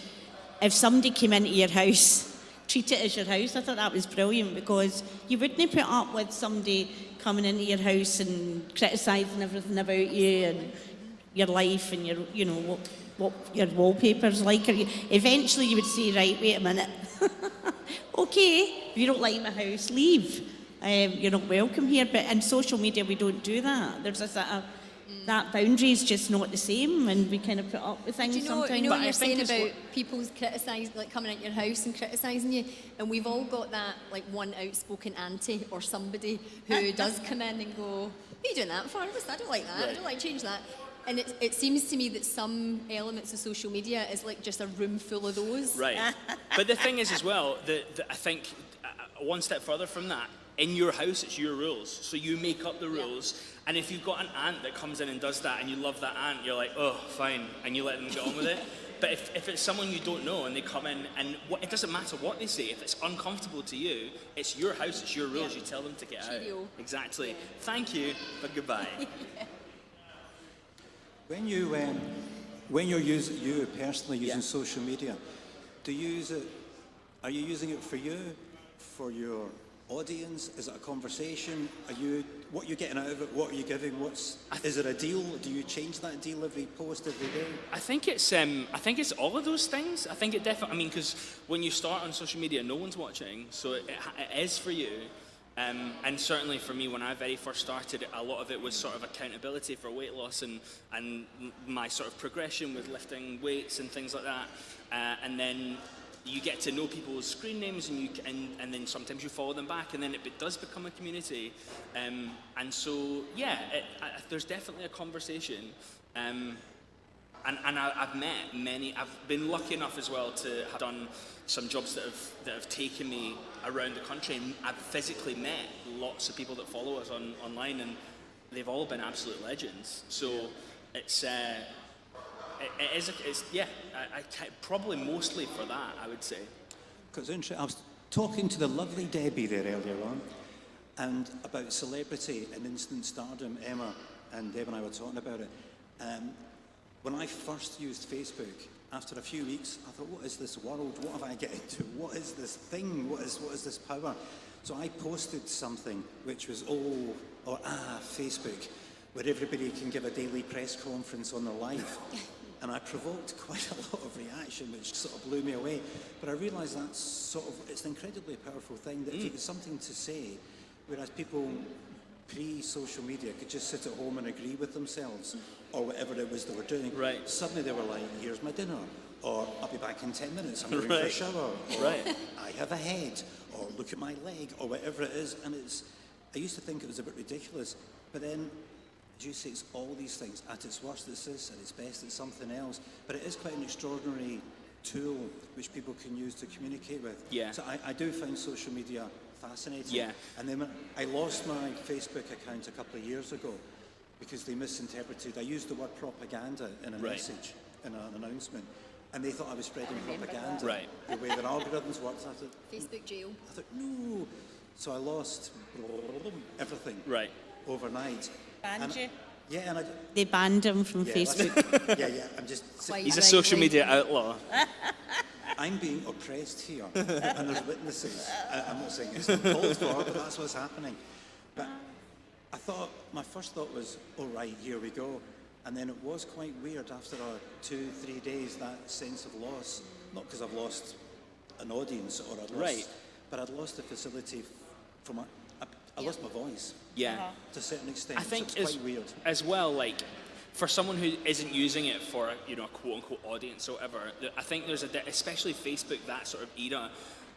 if somebody came into your house, treat it as your house. I thought that was brilliant, because you wouldn't put up with somebody coming into your house and criticising everything about you and your life and your, you know, what your wallpaper's like. Or eventually you would say, right, wait a minute. Okay, if you don't like my house, leave. You're not welcome here. But in social media, we don't do that. There's that boundary is just not the same, and we kind of put up with things sometimes. You know what you're saying about people criticising, like coming into your house and criticising you, and we've all got that, like, one outspoken auntie or somebody who does come in and go, what are you doing that for? I don't like that. I don't like change that. And it seems to me that some elements of social media is like just a room full of those. Right. But the thing is as well, that I think one step further from that, in your house, it's your rules. So you make up the rules. And if you've got an aunt that comes in and does that and you love that aunt, you're like, oh, fine. And you let them get on with it. But if it's someone you don't know and they come in and it doesn't matter what they say, if it's uncomfortable to you, it's your house, it's your rules. You tell them to get out. Exactly. Thank you, but goodbye. When you're you personally using social media, do you use it? Are you using it for you, for your audience? Is it a conversation? What are you getting out of it? What are you giving? Is it a deal? Do you change that deal every post, every day? I think it's all of those things. I think it definitely. I mean, because when you start on social media, no one's watching, so it is for you. And certainly for me, when I very first started, a lot of it was sort of accountability for weight loss and my sort of progression with lifting weights and things like that. And then you get to know people's screen names, and then sometimes you follow them back, and then it does become a community. And so, yeah, there's definitely a conversation. And I've met many. I've been lucky enough as well to have done some jobs that have taken me around the country, and I've physically met lots of people that follow us online, and they've all been absolute legends. So it's probably mostly for that, I would say. Because I was talking to the lovely Debbie there earlier on, and about celebrity and instant stardom. Emma and Deb and I were talking about it. When I first used Facebook, after a few weeks, I thought, what is this world? What have I get into? What is this thing? What is this power? So I posted something which was, Facebook, where everybody can give a daily press conference on their life. And I provoked quite a lot of reaction, which sort of blew me away. But I realised it's an incredibly powerful thing, that if it's something to say, whereas people pre-social media could just sit at home and agree with themselves, or whatever it was they were doing. Right. Suddenly they were like, here's my dinner, or I'll be back in 10 minutes, I'm going for a shower, or I have a head, or look at my leg, or whatever it is. And I used to think it was a bit ridiculous, but then, as you say, it's all these things. At its worst it's this, at its best it's something else. But it is quite an extraordinary tool which people can use to communicate with. Yeah. So I do find social media fascinating. Yeah. And then I lost my Facebook account a couple of years ago because they misinterpreted. I used the word propaganda in a message, in an announcement, and they thought I was spreading propaganda. Right. The way that algorithms work. I thought, Facebook jail. I thought, no. So I lost everything. Right. Overnight. Banned you? Yeah, and they banned him from Facebook. Yeah. I'm just. He's a social media outlaw. I'm being oppressed here, and there's witnesses. I'm not saying it's called for, but that's what's happening. But my first thought was, all right, here we go. And then it was quite weird after 2-3 days, that sense of loss. Not because I've lost an audience or I'd lost, but I'd lost the facility I lost my voice. Yeah. To a certain extent. I think so it's quite weird. As well, like, for someone who isn't using it for, a quote-unquote audience or whatever, I think there's especially Facebook, that sort of era,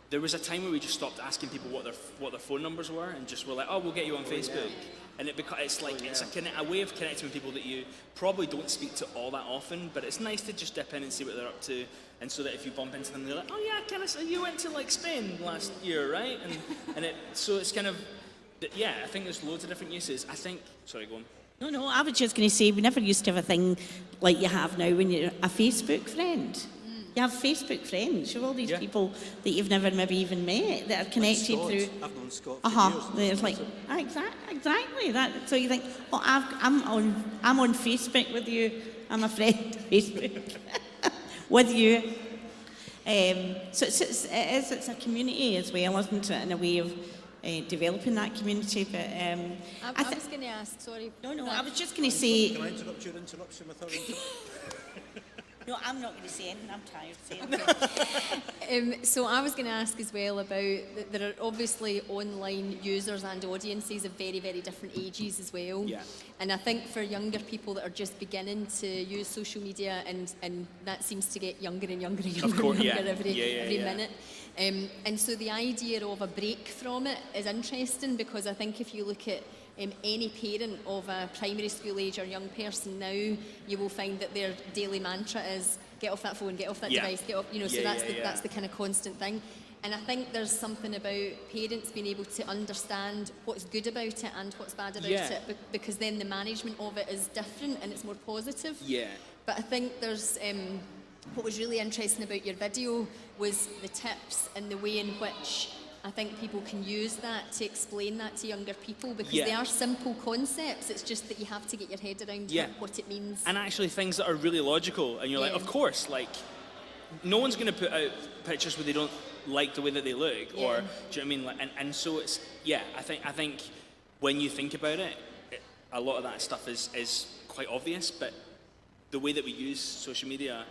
there was a time where we just stopped asking people what their phone numbers were and just were like, oh, we'll get you on Facebook. And it's a way of connecting with people that you probably don't speak to all that often, but it's nice to just dip in and see what they're up to, and so that if you bump into them, they're like, oh yeah, you went to like Spain last year, right? So it's kind of, yeah, I think there's loads of different uses. Sorry, go on. No, I was just going to say, we never used to have a thing like you have now when you're a Facebook friend. You have Facebook friends. You have all these people that you've never maybe even met that are connected through. I've known Scott for years. There's like, exactly that. So you think, oh, I'm on Facebook with you. I'm a friend on Facebook with you. So it's a community as well, isn't it, in a way of developing that community. But I was going to ask, sorry. No, I was just going to say... Can I interrupt your interruption with her interruption? No, I'm not going to say anything. I'm tired of saying So I was going to ask as well about, there are obviously online users and audiences of very, very different ages as well. Yeah. And I think for younger people that are just beginning to use social media, and that seems to get younger and younger and younger, course, and younger yeah. every Yeah. minute. And so the idea of a break from it is interesting, because I think if you look at any parent of a primary school age or young person now, you will find that their daily mantra is get off that phone, get off that device, get off, so that's the kind of constant thing. And I think there's something about parents being able to understand what's good about it and what's bad about it, because then the management of it is different and it's more positive. Yeah. But I think there's what was really interesting about your video was the tips and the way in which I think people can use that to explain that to younger people, because they are simple concepts. It's just that you have to get your head around what it means. And actually things that are really logical, and you're like, of course, like, no one's going to put out pictures where they don't like the way that they look, or, do you know what I mean? Like, and so it's, I think when you think about it, a lot of that stuff is quite obvious, but the way that we use social media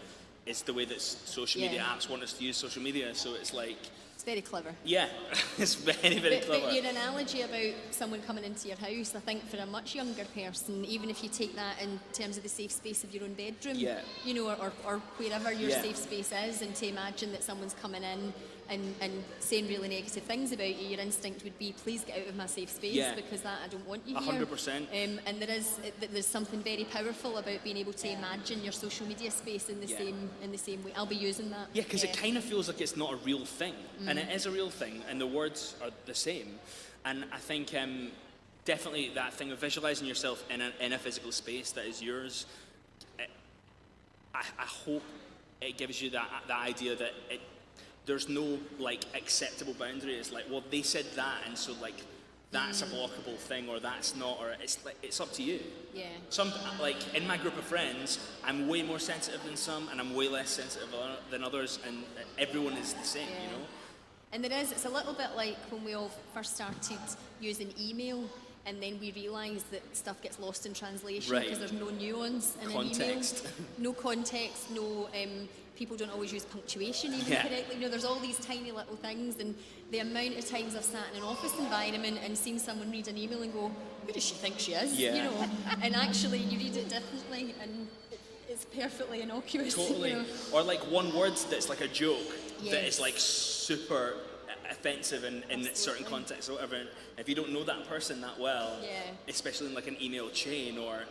is the way that social media apps want us to use social media, so it's like... It's very clever. Yeah, it's very, very clever. But your analogy about someone coming into your house, I think for a much younger person, even if you take that in terms of the safe space of your own bedroom, or wherever your safe space is, and to imagine that someone's coming in and saying really negative things about you, your instinct would be, please get out of my safe space, because that I don't want you here. 100%. And there's something very powerful about being able to imagine your social media space in the same way. I'll be using that. Yeah, because it kind of feels like it's not a real thing, and it is a real thing, and the words are the same. And I think definitely that thing of visualizing yourself in a physical space that is yours, I hope it gives you that idea that there's no like acceptable boundary. It's like, well, they said that, and so like that's a blockable thing, or that's not, or it's like, it's up to you. Yeah. Some, like in my group of friends, I'm way more sensitive than some, and I'm way less sensitive than others, and everyone is the same, you know. And it's a little bit like when we all first started using email, and then we realised that stuff gets lost in translation because there's no nuance in an email. No context, no... people don't always use punctuation even correctly. There's all these tiny little things, and the amount of times I've sat in an office environment and seen someone read an email and go, who does she think she is? And actually you read it differently, and it's perfectly innocuous. Totally. Or like one word that's like a joke that is like super offensive in certain contexts or whatever. And if you don't know that person that well, especially in like an email chain or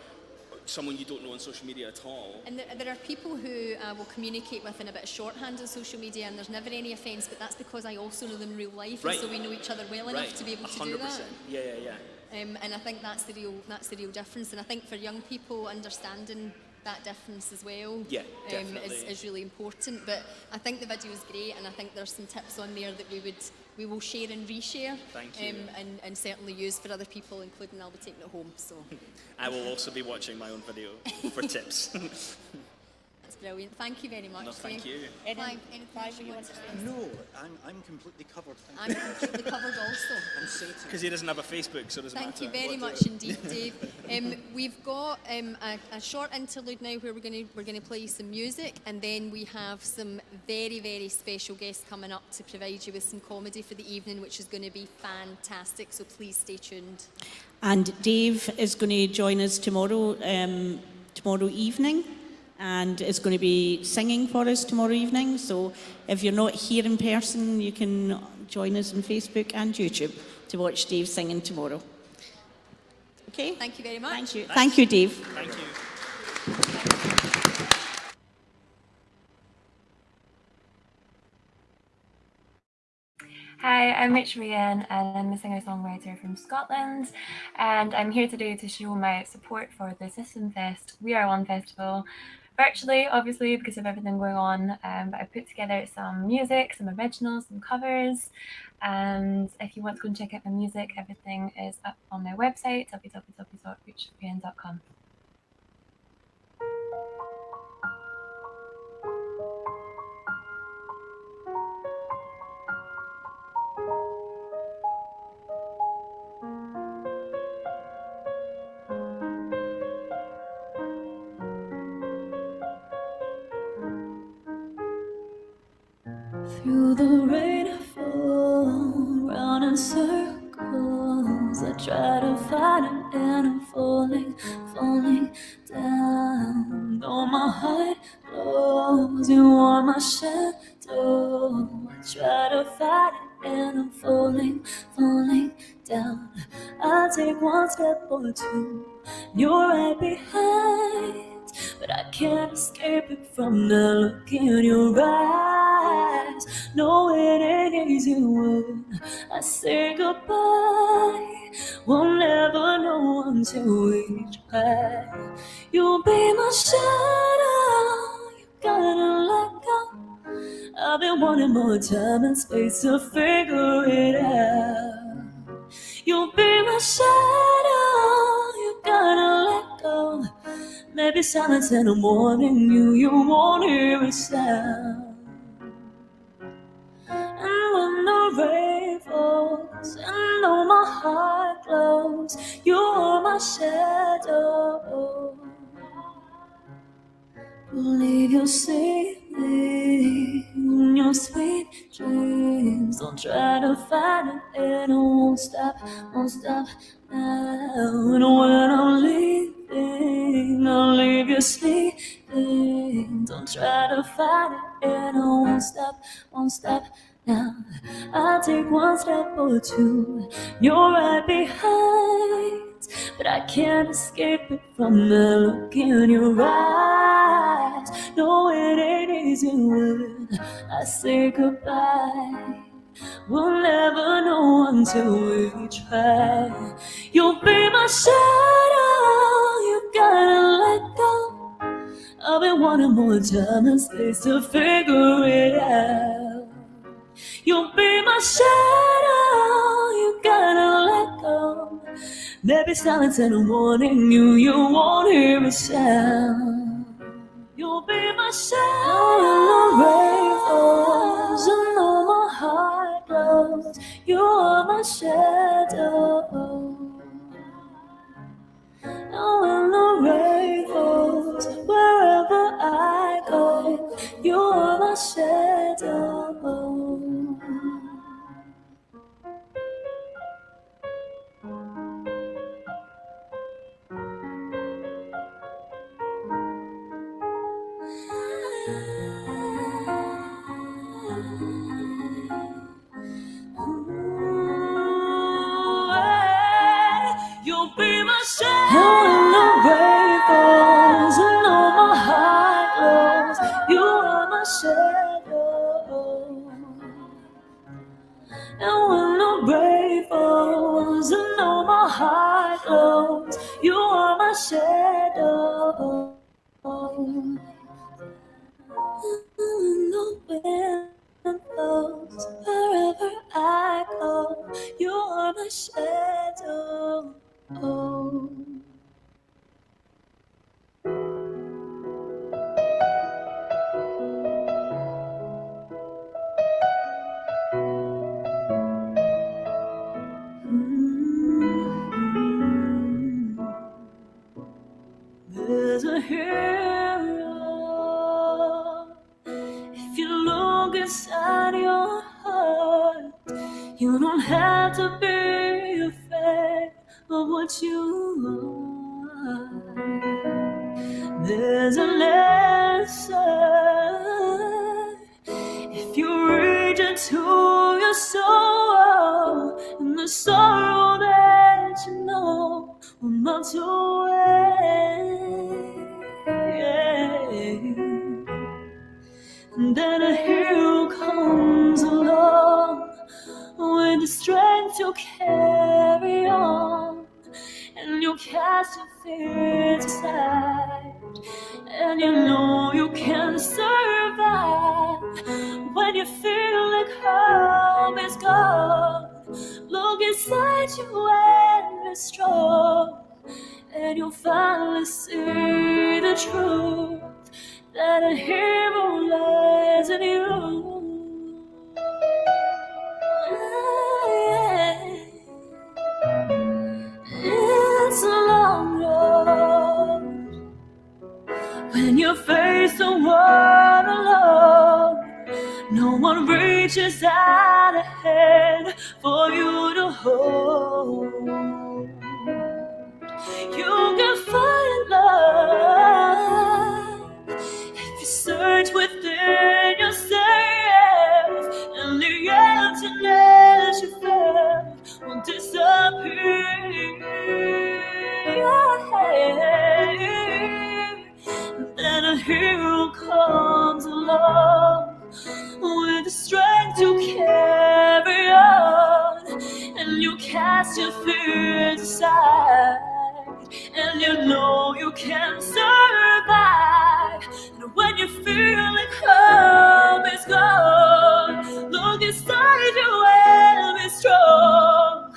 someone you don't know on social media at all. And there are people who will communicate with in a bit of shorthand on social media, and there's never any offence, but that's because I also know them in real life, and so we know each other well enough to be able to 100%. do that. Yeah. And I think that's the real difference. And I think for young people, understanding that difference as well is really important. But I think the video is great, and I think there's some tips on there that we will share and reshare. Thank you. And certainly use for other people, including I'll be taking it home. So I will also be watching my own video for tips. That's brilliant. Thank you very much. No, thank you. Anything you want to say? No, I'm completely covered. I'm completely covered also. I'm Satan. Because he doesn't have a Facebook, so it doesn't matter. Thank you very much indeed, Dave. We've got a short interlude now where we're going to play some music, and then we have some very, very special guests coming up to provide you with some comedy for the evening, which is going to be fantastic. So please stay tuned. And Dave is going to join us tomorrow evening, and is going to be singing for us tomorrow evening. So if you're not here in person, you can join us on Facebook and YouTube to watch Dave singing tomorrow. Okay? Thank you very much. Thank you. Thank you, Dave. Thank you. Hi, I'm Rachel Ian, and I'm a singer-songwriter from Scotland, and I'm here today to show my support for the Citizenfest We Are One festival, virtually, obviously, because of everything going on, but I put together some music, some originals, some covers, and if you want to go and check out my music, everything is up on my website, www.rachelvian.com. Through the rainfall, round in circles, I try to find it and I'm falling, falling down. Though my heart glows, you are my shadow. I try to find it and I'm falling, falling down. I take one step or two, you're right behind. But I can't escape it from the look in your eyes. No, it ain't easy when I say goodbye. We'll never know until we try. You'll be my shadow, you gotta let go. I've been wanting more time and space to figure it out. You'll be my shadow, you gotta let go. Maybe silence in the morning, you won't hear a sound. And when the rain falls, and though my heart glows, you're my shadow. Believe you'll see me in your sweet dreams. Don't try to find it, and I won't stop now. And when I'm leaving, I'll leave you sleeping. Don't try to find it, and I won't stop now. I take one step or two, you're right behind. But I can't escape it from the look in your eyes. No, it ain't easy when I say goodbye. We'll never know until we try. You'll be my shadow, you gotta let go. I've been wanting more time and space to figure it out. You'll be my shadow, you gotta let go. Maybe silence in the morning, you won't hear a sound. You'll be my shadow when the rain falls and all my heart glows. You're my shadow. And when the rain falls, wherever I go, you're my shadow. You'll be my shadow. And when the rain falls and all my heart glows, you are my shadow. And when the rain falls and all my heart glows, you are my shadow. And the wind blows wherever I go, you are my shadow. There's a hero. If you look inside your heart, you don't have to be afraid of what you are. There's an answer. If you reach into your soul, and the sorrow that you know will melt away. And then a hero comes along with the strength to carry on, and you cast your fears aside, and you know you can survive. When you feel like hope is gone, look inside you and be strong, and you'll finally see the truth, that a hero lies in you. It's a long road when you face the world alone. No one reaches out a hand for you to hold. You can find love if you search within yourself, and the emptiness you felt will disappear. Then a hero comes along with the strength to carry on, and you cast your fears aside, and you know you can survive. And when you feel like hope is gone, look inside you and be strong,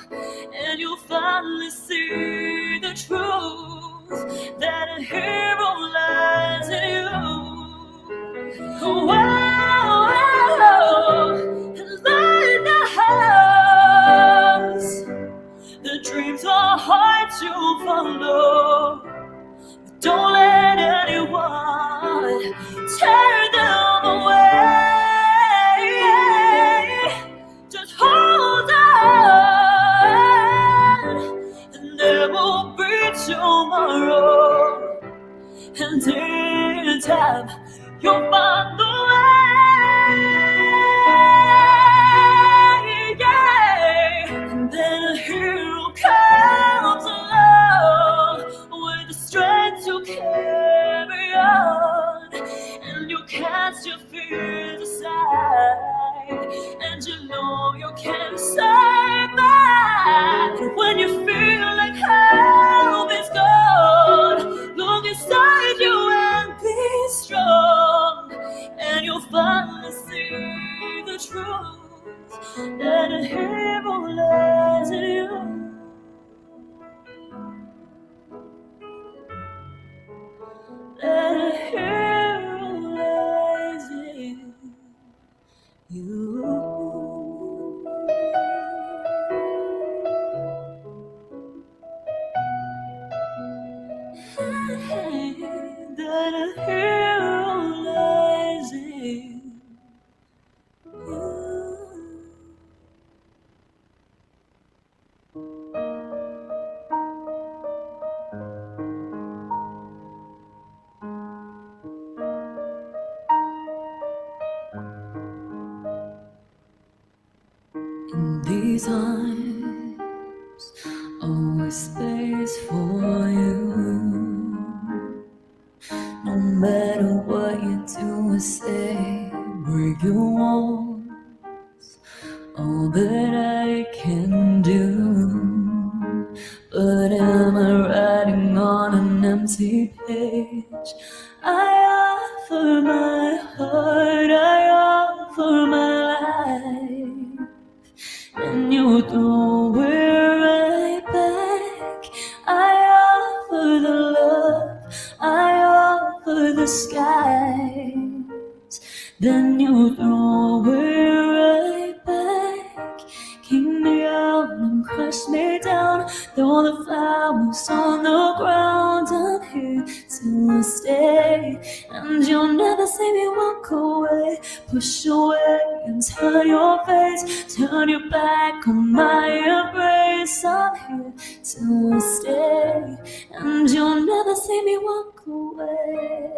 and you'll finally see the truth that a hero lies in you. Wow, and light the house. The dreams are hard to follow. Don't let anyone tear them away. Just hold on, and there will be tomorrow. And in time, you'll find the way. Yeah. And then a hero comes along with the strength to carry on, and you cast your fears aside, and you know you can survive. When you feel like hope is gone, look inside you and be strong, and you'll finally see the truth that a hero lies in you. That a hero lies in you. That a hero lies in you. In these arms, always space for you. No matter what you do or say, break your walls, all that I can do. But am I writing on an empty page? I offer my heart, I offer my life, and you throw it right back. I offer the love, I offer the skies, then you throw it right back. Kick me out and crush me down, throw the flowers on the ground. I'm here to stay, and you'll never see me walk away. Push away and turn your face, turn your back on my embrace. I'm here to stay, and you'll never see me walk away.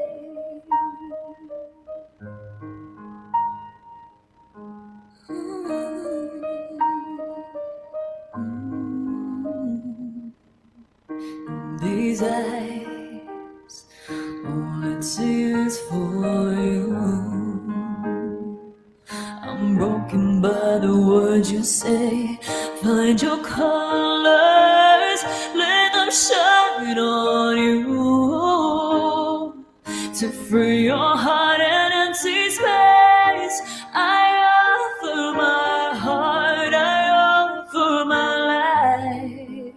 These eyes, only tears for you. I'm broken by the words you say. Find your colors, let them shine on you. To free your heart and empty space, I offer my heart, I offer my life.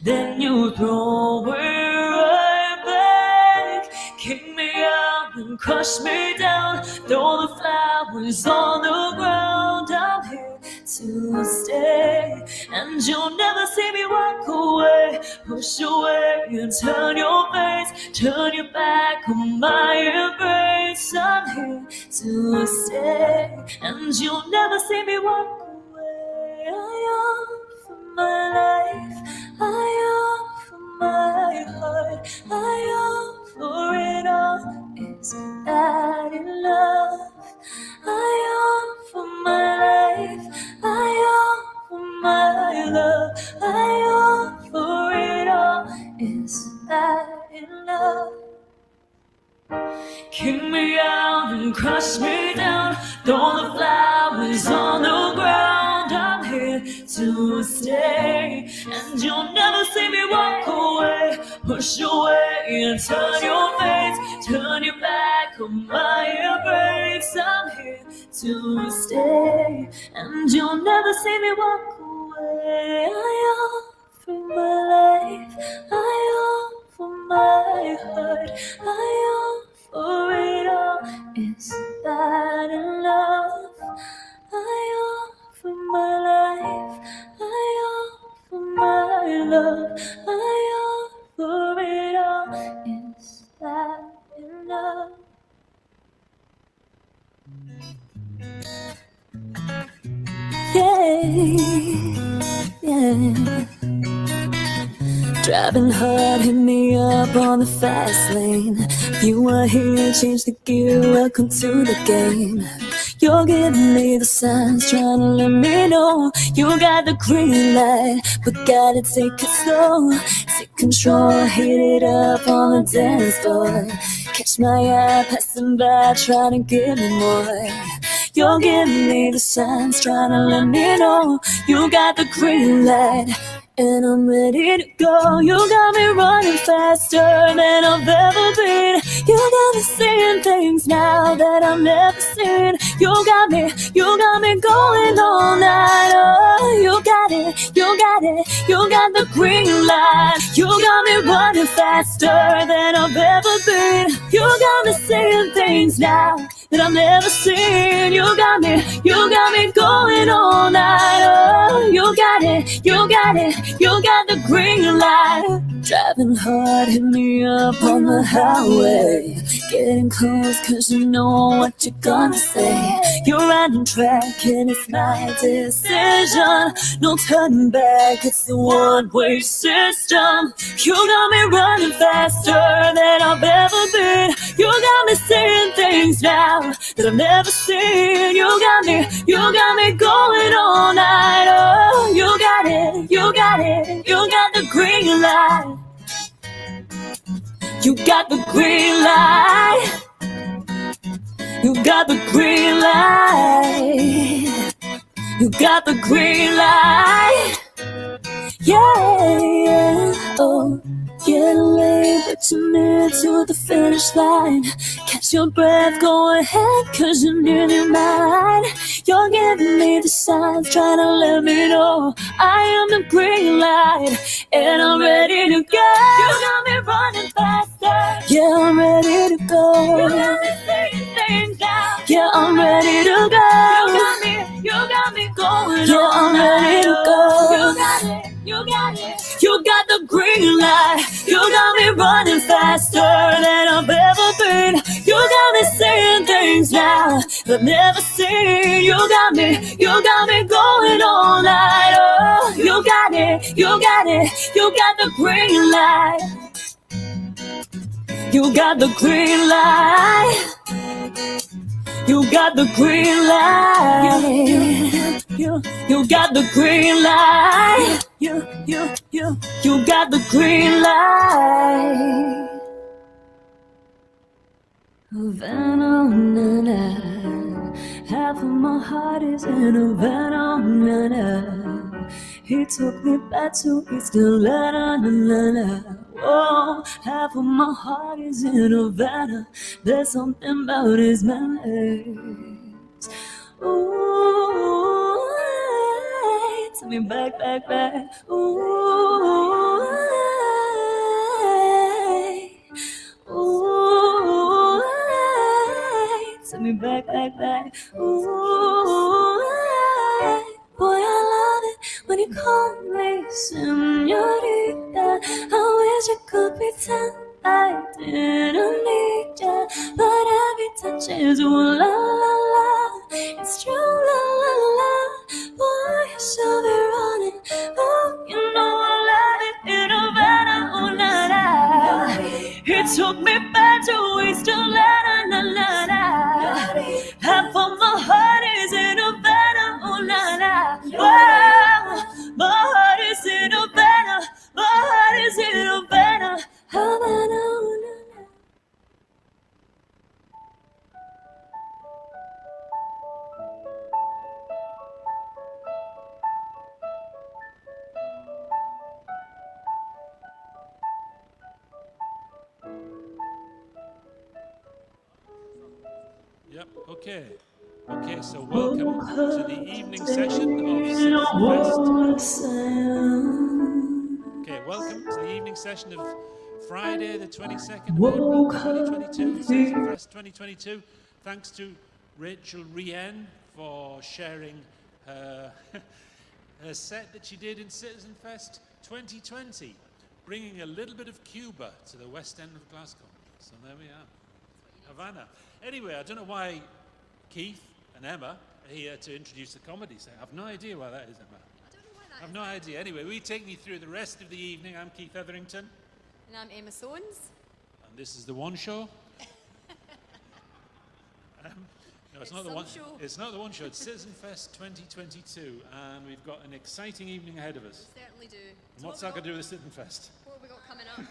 Then you throw it right back, kick me out and crush me down, throw the flowers on the ground. I'm here to stay, and you'll never see me walk away. Push away and turn your face, turn your back on my embrace. I'm here to stay, and you'll never see me walk away. I offer my life, I offer my heart, I offer it all. Is that enough? I offer my life, I offer my love, I offer it all. Is that enough? Kick me out and crush me down, throw the flowers on the ground. I'm here to stay, and you'll never see me walk away. Push away and turn your face, turn your back on my embrace. I'm here to stay, and you'll never see me walk away. I offer my life, I offer my heart, I offer it all. Is that enough? I offer my life, I offer my love, I offer it all. Is that enough? Yeah, yeah. Driving hard, hit me up on the fast lane. You are here, change the gear, welcome to the game. You're giving me the signs, trying to let me know you got the green light, but gotta take it slow. Take control, hit it up on the dance floor. Catch my eye, passing by, trying to give me more. You're giving me the signs, trying to let me know you got the green light, and I'm ready to go. You got me running faster than I've ever been. You got me seeing things now that I've never seen. You got me going all night. Oh, you got it, you got the green light. You got me running faster than I've ever been. You got me seeing things now that I've never seen. You got me going all night. Oh, you got it, you got the green light. Driving hard, hit me up on the highway. Getting close cause you know what you're gonna say. You're riding track and it's my decision. No turning back, it's the one-way system. You got me running faster than I've ever been. You got me seeing things now that I've never seen. You got me going all night. Oh, you got it, you got the green light. You got the green light. You got the green light. You got the green light. Yeah, yeah, oh. Get away, but you're near to the finish line. Catch your breath, go ahead, cause you're nearly mine. You're giving me the signs, trying to let me know I am the green light, and I'm ready to go. You got me running faster. Yeah, I'm ready to go. You got me saying things now. Yeah, I'm ready to go. You got me going. Yeah, I'm ready to go. You got the green light. You got me running faster than I've ever been. You got me saying things now that I've never seen. You got me going all night. Oh, you got the green light. You got the green light. You got the green light. You got the green light. You got the green light. Havana, half of my heart is in Havana. He took me back to East Atlanta. Oh, half of my heart is in Havana. There's something about his manners. Ooh, take me back, back, back. Ooh, ooh, take me back, back, back. Ooh, boy, I love it when you call me señorita. I wish I could pretend I didn't need ya, but every touch says, oh la la la, it's true, la la la. Boy, I saw me running. Oh, you know I love it in Havana, oh la la. It took me back to waste a la la la la. Half of my heart is in Havana, oh la la. Wow, my heart is in Havana, my heart is in Havana, Havana, oh la la. Yep, okay. Okay, so welcome to the evening session of Citizenfest. Okay, welcome to the evening session of Friday, the 22nd of April, 2022, Citizenfest 2022. Thanks to Rachel Rien for sharing her, her set that she did in Citizenfest 2020, bringing a little bit of Cuba to the west end of Glasgow. So there we are. Havana. Anyway, I don't know why Keith and Emma are here to introduce the comedy set. I have no idea why that is, Emma. I don't know why that I have no idea. Anyway, we take you through the rest of the evening. I'm Keith Etherington. And I'm Emma Soanes. And this is The One Show. No, it's not the one show. It's not The One Show. It's Citizenfest 2022. And we've got an exciting evening ahead of us. We certainly do. And So what's what that we got to do with Citizenfest? What have we got coming up?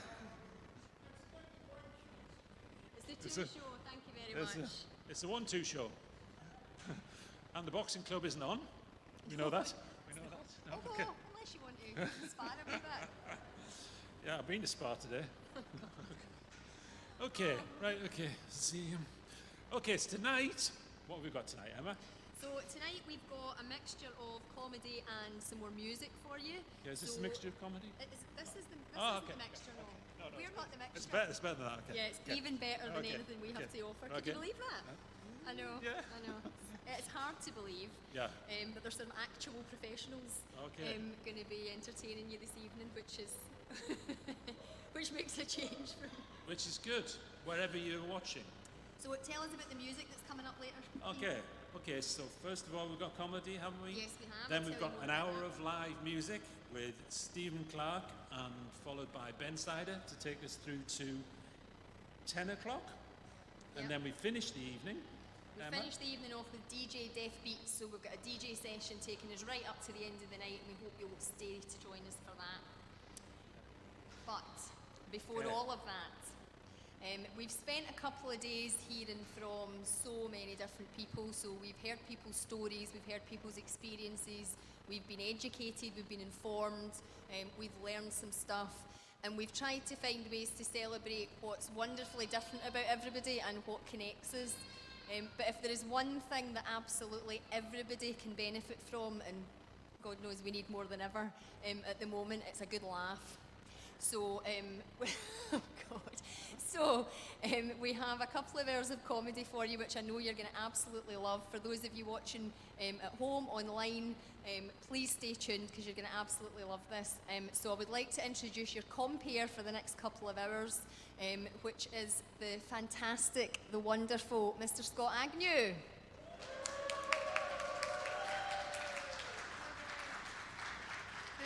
It's the two show, thank you very much. It's a 1-2 show. And the boxing club isn't on. We know that. We know that. No, okay. Unless you want to inspire a wee bit. Yeah, I've been to Spa today. Okay, right, okay. See. Okay, so tonight, what have we got tonight, Emma? So tonight we've got a mixture of comedy and some more music for you. Yeah, is this a mixture of comedy? This is the mixture. No, We're not the mixture. It's better than that. Okay. Yeah, it's even better than Okay. anything we have to offer. Okay. Can you believe that? I know. Yeah. I know. It's hard to believe. Yeah. But there's some actual professionals Okay. going to be entertaining you this evening, which is which makes a change. Which is good, wherever you're watching. So tell us about the music that's coming up later. Okay. Okay, so first of all, we've got comedy, haven't we? Yes, we have. Then I'll we've tell got you an more hour about of live music with Stephen Clark and followed by Ben Sider to take us through to 10 o'clock. And then we finish the evening. We finish the evening off with DJ Deaf Beats, so we've got a DJ session taking us right up to the end of the night, and we hope you'll stay to join us for that. But before all of that, we've spent a couple of days hearing from so many different people. So we've heard people's stories, we've heard people's experiences, we've been educated, we've been informed, we've learned some stuff, and we've tried to find ways to celebrate what's wonderfully different about everybody and what connects us. But if there is one thing that absolutely everybody can benefit from, and God knows we need more than ever at the moment, it's a good laugh. So, oh God. So, we have a couple of hours of comedy for you, which I know you're going to absolutely love. For those of you watching at home, online, please stay tuned because you're going to absolutely love this. So I would like to introduce your compere for the next couple of hours, which is the fantastic, the wonderful Mr. Scott Agnew.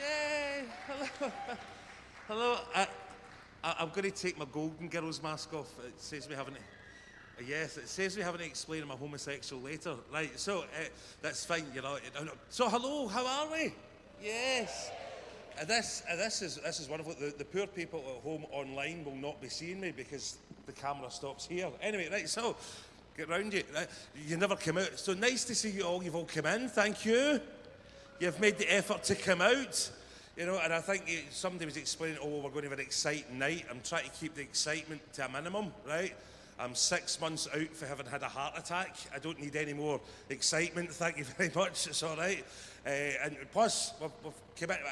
Yay! Hello. Hello. I'm going to take my Golden Girls mask off. It says we haven't. Yes, it says we haven't explained I'm a homosexual later. Right. So that's fine. You know. So hello. How are we? Yes. This is wonderful. The poor people at home online will not be seeing me because the camera stops here. Anyway, right. So get round you. You never come out. So nice to see you all. You've all come in. Thank you. You've made the effort to come out. You know, and I think somebody was explaining, oh, we're going to have an exciting night. I'm trying to keep the excitement to a minimum, right? I'm 6 months out for having had a heart attack. I don't need any more excitement. Thank you very much. It's all right. And plus, we've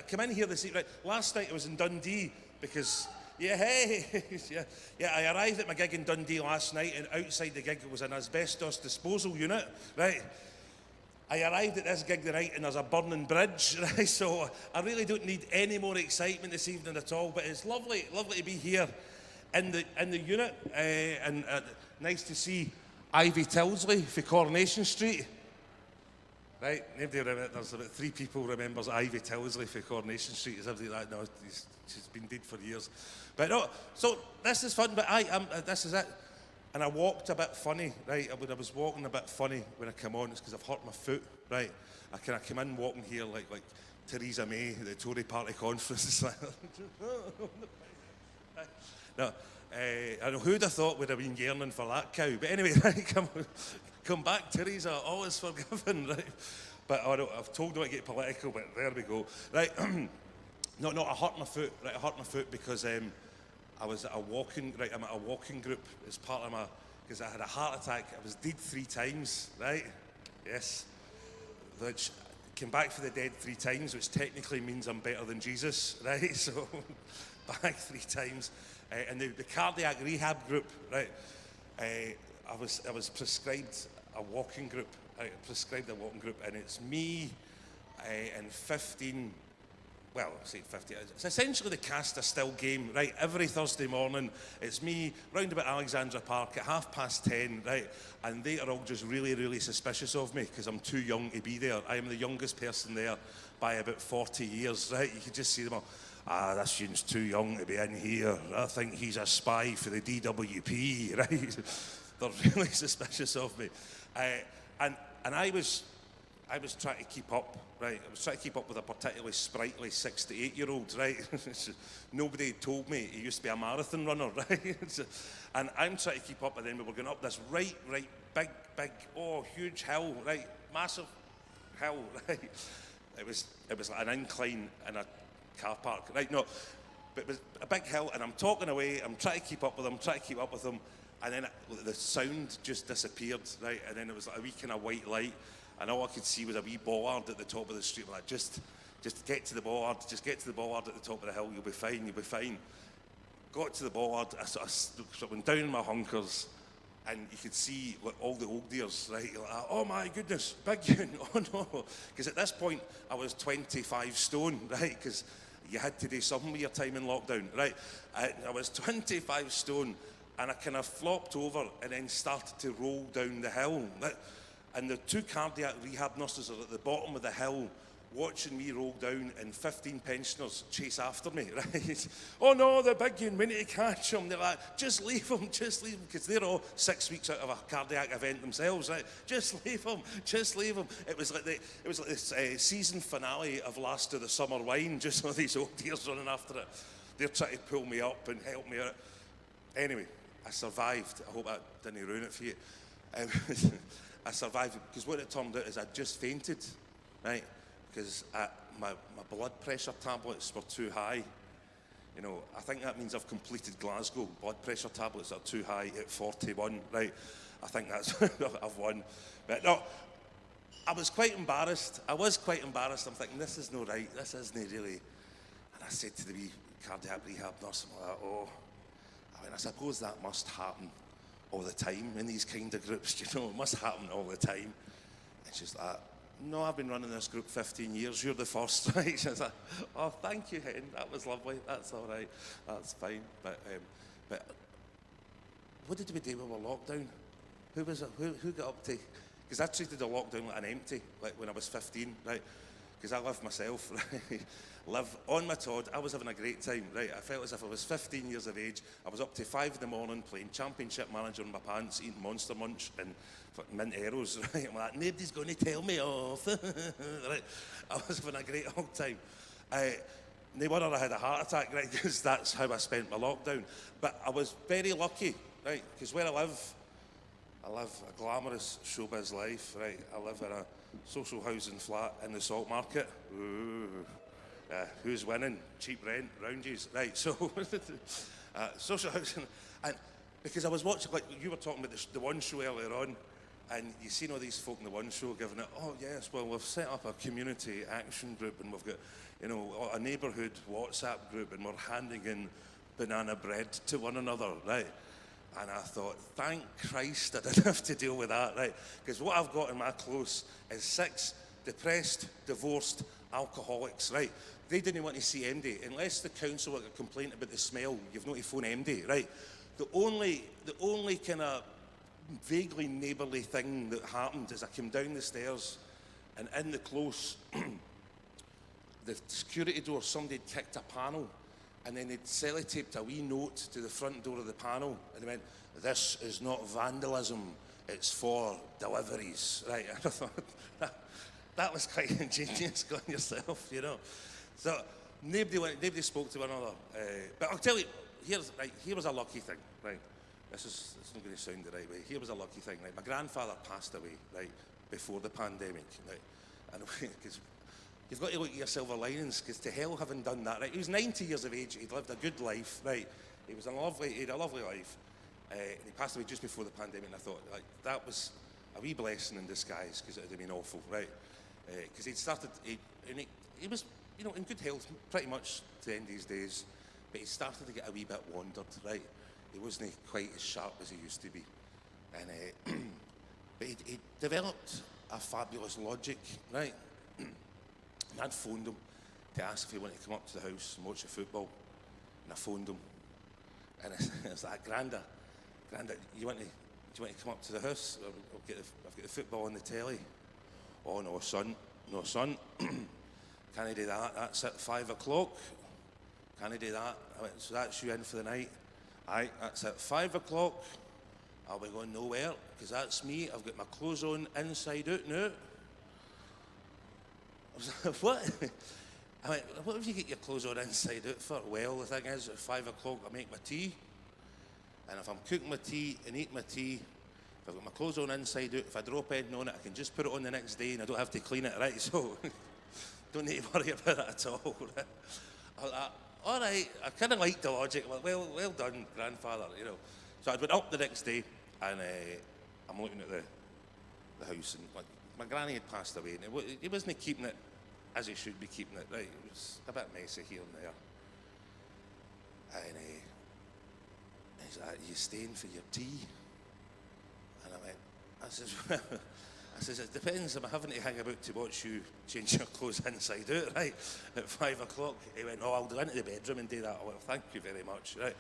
come in here this evening. Last night I was in Dundee because, yeah, I arrived at my gig in Dundee last night, and outside the gig was an asbestos disposal unit, right? I arrived at this gig tonight and there's a burning bridge, right? So I really don't need any more excitement this evening at all. But it's lovely to be here in the unit, and nice to see Ivy Tilsley for Coronation Street. Right, nobody remembers. There's about 3 people remembers Ivy Tilsley for Coronation Street. Is everything like that? No, she's been dead for years. But no, so this is fun. But this is it. And I walked a bit funny, right? I was walking a bit funny when I came on. It's because I've hurt my foot, right? I kind of came in walking here like Theresa May at the Tory Party conference. No, I don't know who'd have thought we'd have been yearning for that cow. But anyway, right, come back, Theresa, all is forgiven, right? But I've told them to get political, but there we go. Right, no, I hurt my foot, right? I hurt my foot because I was at a walking, right? I'm at a walking group as part of because I had a heart attack. I was dead 3 times, right? Yes. Which came back for the dead 3 times, which technically means I'm better than Jesus, right? So, back 3 times. And the cardiac rehab group, right? I was prescribed a walking group. And it's me and 15. Well, I say 50. It's essentially the cast a still game, right? Every Thursday morning, it's me round about Alexandra Park at 10:30, right? And they are all just really, really suspicious of me because I'm too young to be there. I am the youngest person there by about 40 years, right? You can just see them all. This student's too young to be in here. I think he's a spy for the DWP, right? They're really suspicious of me. And I was trying to keep up, right? I was trying to keep up with a particularly sprightly 6 to 8 year old, right? Nobody told me he used to be a marathon runner, right? And I'm trying to keep up, and then we were going up this right, big, huge hill, right? Massive hill, right? It was like an incline in a car park, right? No, but it was a big hill, and I'm talking away, I'm trying to keep up with them, and then the sound just disappeared, right? And then it was like a wee kind of white light, and all I could see was a wee bollard at the top of the street. I'm like, just get to the bollard, at the top of the hill, you'll be fine. Got to the bollard, I sort of went down in my hunkers, and you could see all the old dears, right? You're like, oh my goodness, big un, oh no. Because at this point, I was 25 stone, right? Because you had to do something with your time in lockdown, right? I was 25 stone, and I kind of flopped over and then started to roll down the hill. And the 2 cardiac rehab nurses are at the bottom of the hill watching me roll down, and 15 pensioners chase after me, right? Oh no, the big one, we need to catch him. They're like, just leave him, because they're all 6 weeks out of a cardiac event themselves, right? Just leave him. It was like this season finale of Last of the Summer Wine, just all these old dears running after it. They're trying to pull me up and help me out. Anyway, I survived. I hope I didn't ruin it for you. I survived because what it turned out is I just fainted, right? Because my blood pressure tablets were too high. You know, I think that means I've completed Glasgow. Blood pressure tablets are too high at 41, right? I think that's I've won. But no, I was quite embarrassed. I'm thinking, this is no right. This isn't really. And I said to the wee cardiac rehab nurse, I'm like, I suppose that must happen all the time in these kind of groups, you know, it must happen all the time. And she's like, no, I've been running this group 15 years, you're the first, right? She's like, oh, thank you, Hen, that was lovely, that's all right, that's fine. But what did we do with our lockdown? Who was it, who got up to, because I treated the lockdown like an empty, like when I was 15, right? Because I lived myself, right? Live on my Todd. I was having a great time, right? I felt as if I was 15 years of age. I was up to 5 in the morning playing Championship Manager in my pants, eating Monster Munch and mint arrows, right? I'm like, nobody's going to tell me off, right? I was having a great old time. No wonder I had a heart attack, right? Because that's how I spent my lockdown. But I was very lucky, right? Because where I live a glamorous showbiz life, right? I live in a social housing flat in the Salt Market. Ooh. Who's winning? Cheap rent, roundies. Right, so social housing. And because I was watching, like you were talking about the One Show earlier on, and you seen all these folk in the One Show giving it, oh yes, well we've set up a community action group and we've got, you know, a neighbourhood WhatsApp group and we're handing in banana bread to one another, right? And I thought, thank Christ I didn't have to deal with that, right? Because what I've got in my close is 6 depressed, divorced alcoholics, right? They didn't want to see MD. Unless the council got a complaint about the smell, you've not to phone MD, right? The only kind of vaguely neighbourly thing that happened as I came down the stairs, and in the close, the security door, somebody had kicked a panel, and then they'd sellotaped a wee note to the front door of the panel, and they went, "This is not vandalism, it's for deliveries." Right, and I thought, that was quite ingenious going yourself, you know. So nobody spoke to one another. But I'll tell you, here was a lucky thing, right? It's not going to sound the right way. Here was a lucky thing, right? My grandfather passed away, right, before the pandemic, right? And because you've got to look at your silver linings, because to hell having done that, right? He was 90 years of age, he'd lived a good life, right? He had a lovely life. And he passed away just before the pandemic, and I thought, like, that was a wee blessing in disguise, because it would have been awful, right? Because he was, you know, in good health pretty much to the end of his days, but he started to get a wee bit wandered, right? He wasn't quite as sharp as he used to be. And but he developed a fabulous logic, right? And I'd phoned him to ask if he wanted to come up to the house and watch the football. And I phoned him. And I was like, Granda, do you want to come up to the house? I've got the football on the telly. Oh, no, son. Can I do that? That's at 5 o'clock. Can I do that? I went, so that's you in for the night? Aye, that's at 5 o'clock. I'll be going nowhere, because that's me. I've got my clothes on inside out now. I was like, what? I went, what if you get your clothes on inside out for? Well, the thing is, at 5 o'clock I make my tea. And if I'm cooking my tea and eating my tea, if I've got my clothes on inside out, if I drop anything on it, I can just put it on the next day and I don't have to clean it, right? So, don't need to worry about it at all. All right, I kind of liked the logic. Well done, grandfather, you know. So I went up the next day, and I'm looking at the house, and like, my granny had passed away, and he wasn't keeping it as he should be keeping it, right? It was a bit messy here and there. And he's like, "Are you staying for your tea?" And I says, "It depends. I'm having to hang about to watch you change your clothes inside out, right, at 5 o'clock. He went, "Oh, I'll go into the bedroom and do that." "Oh, well, thank you very much," right?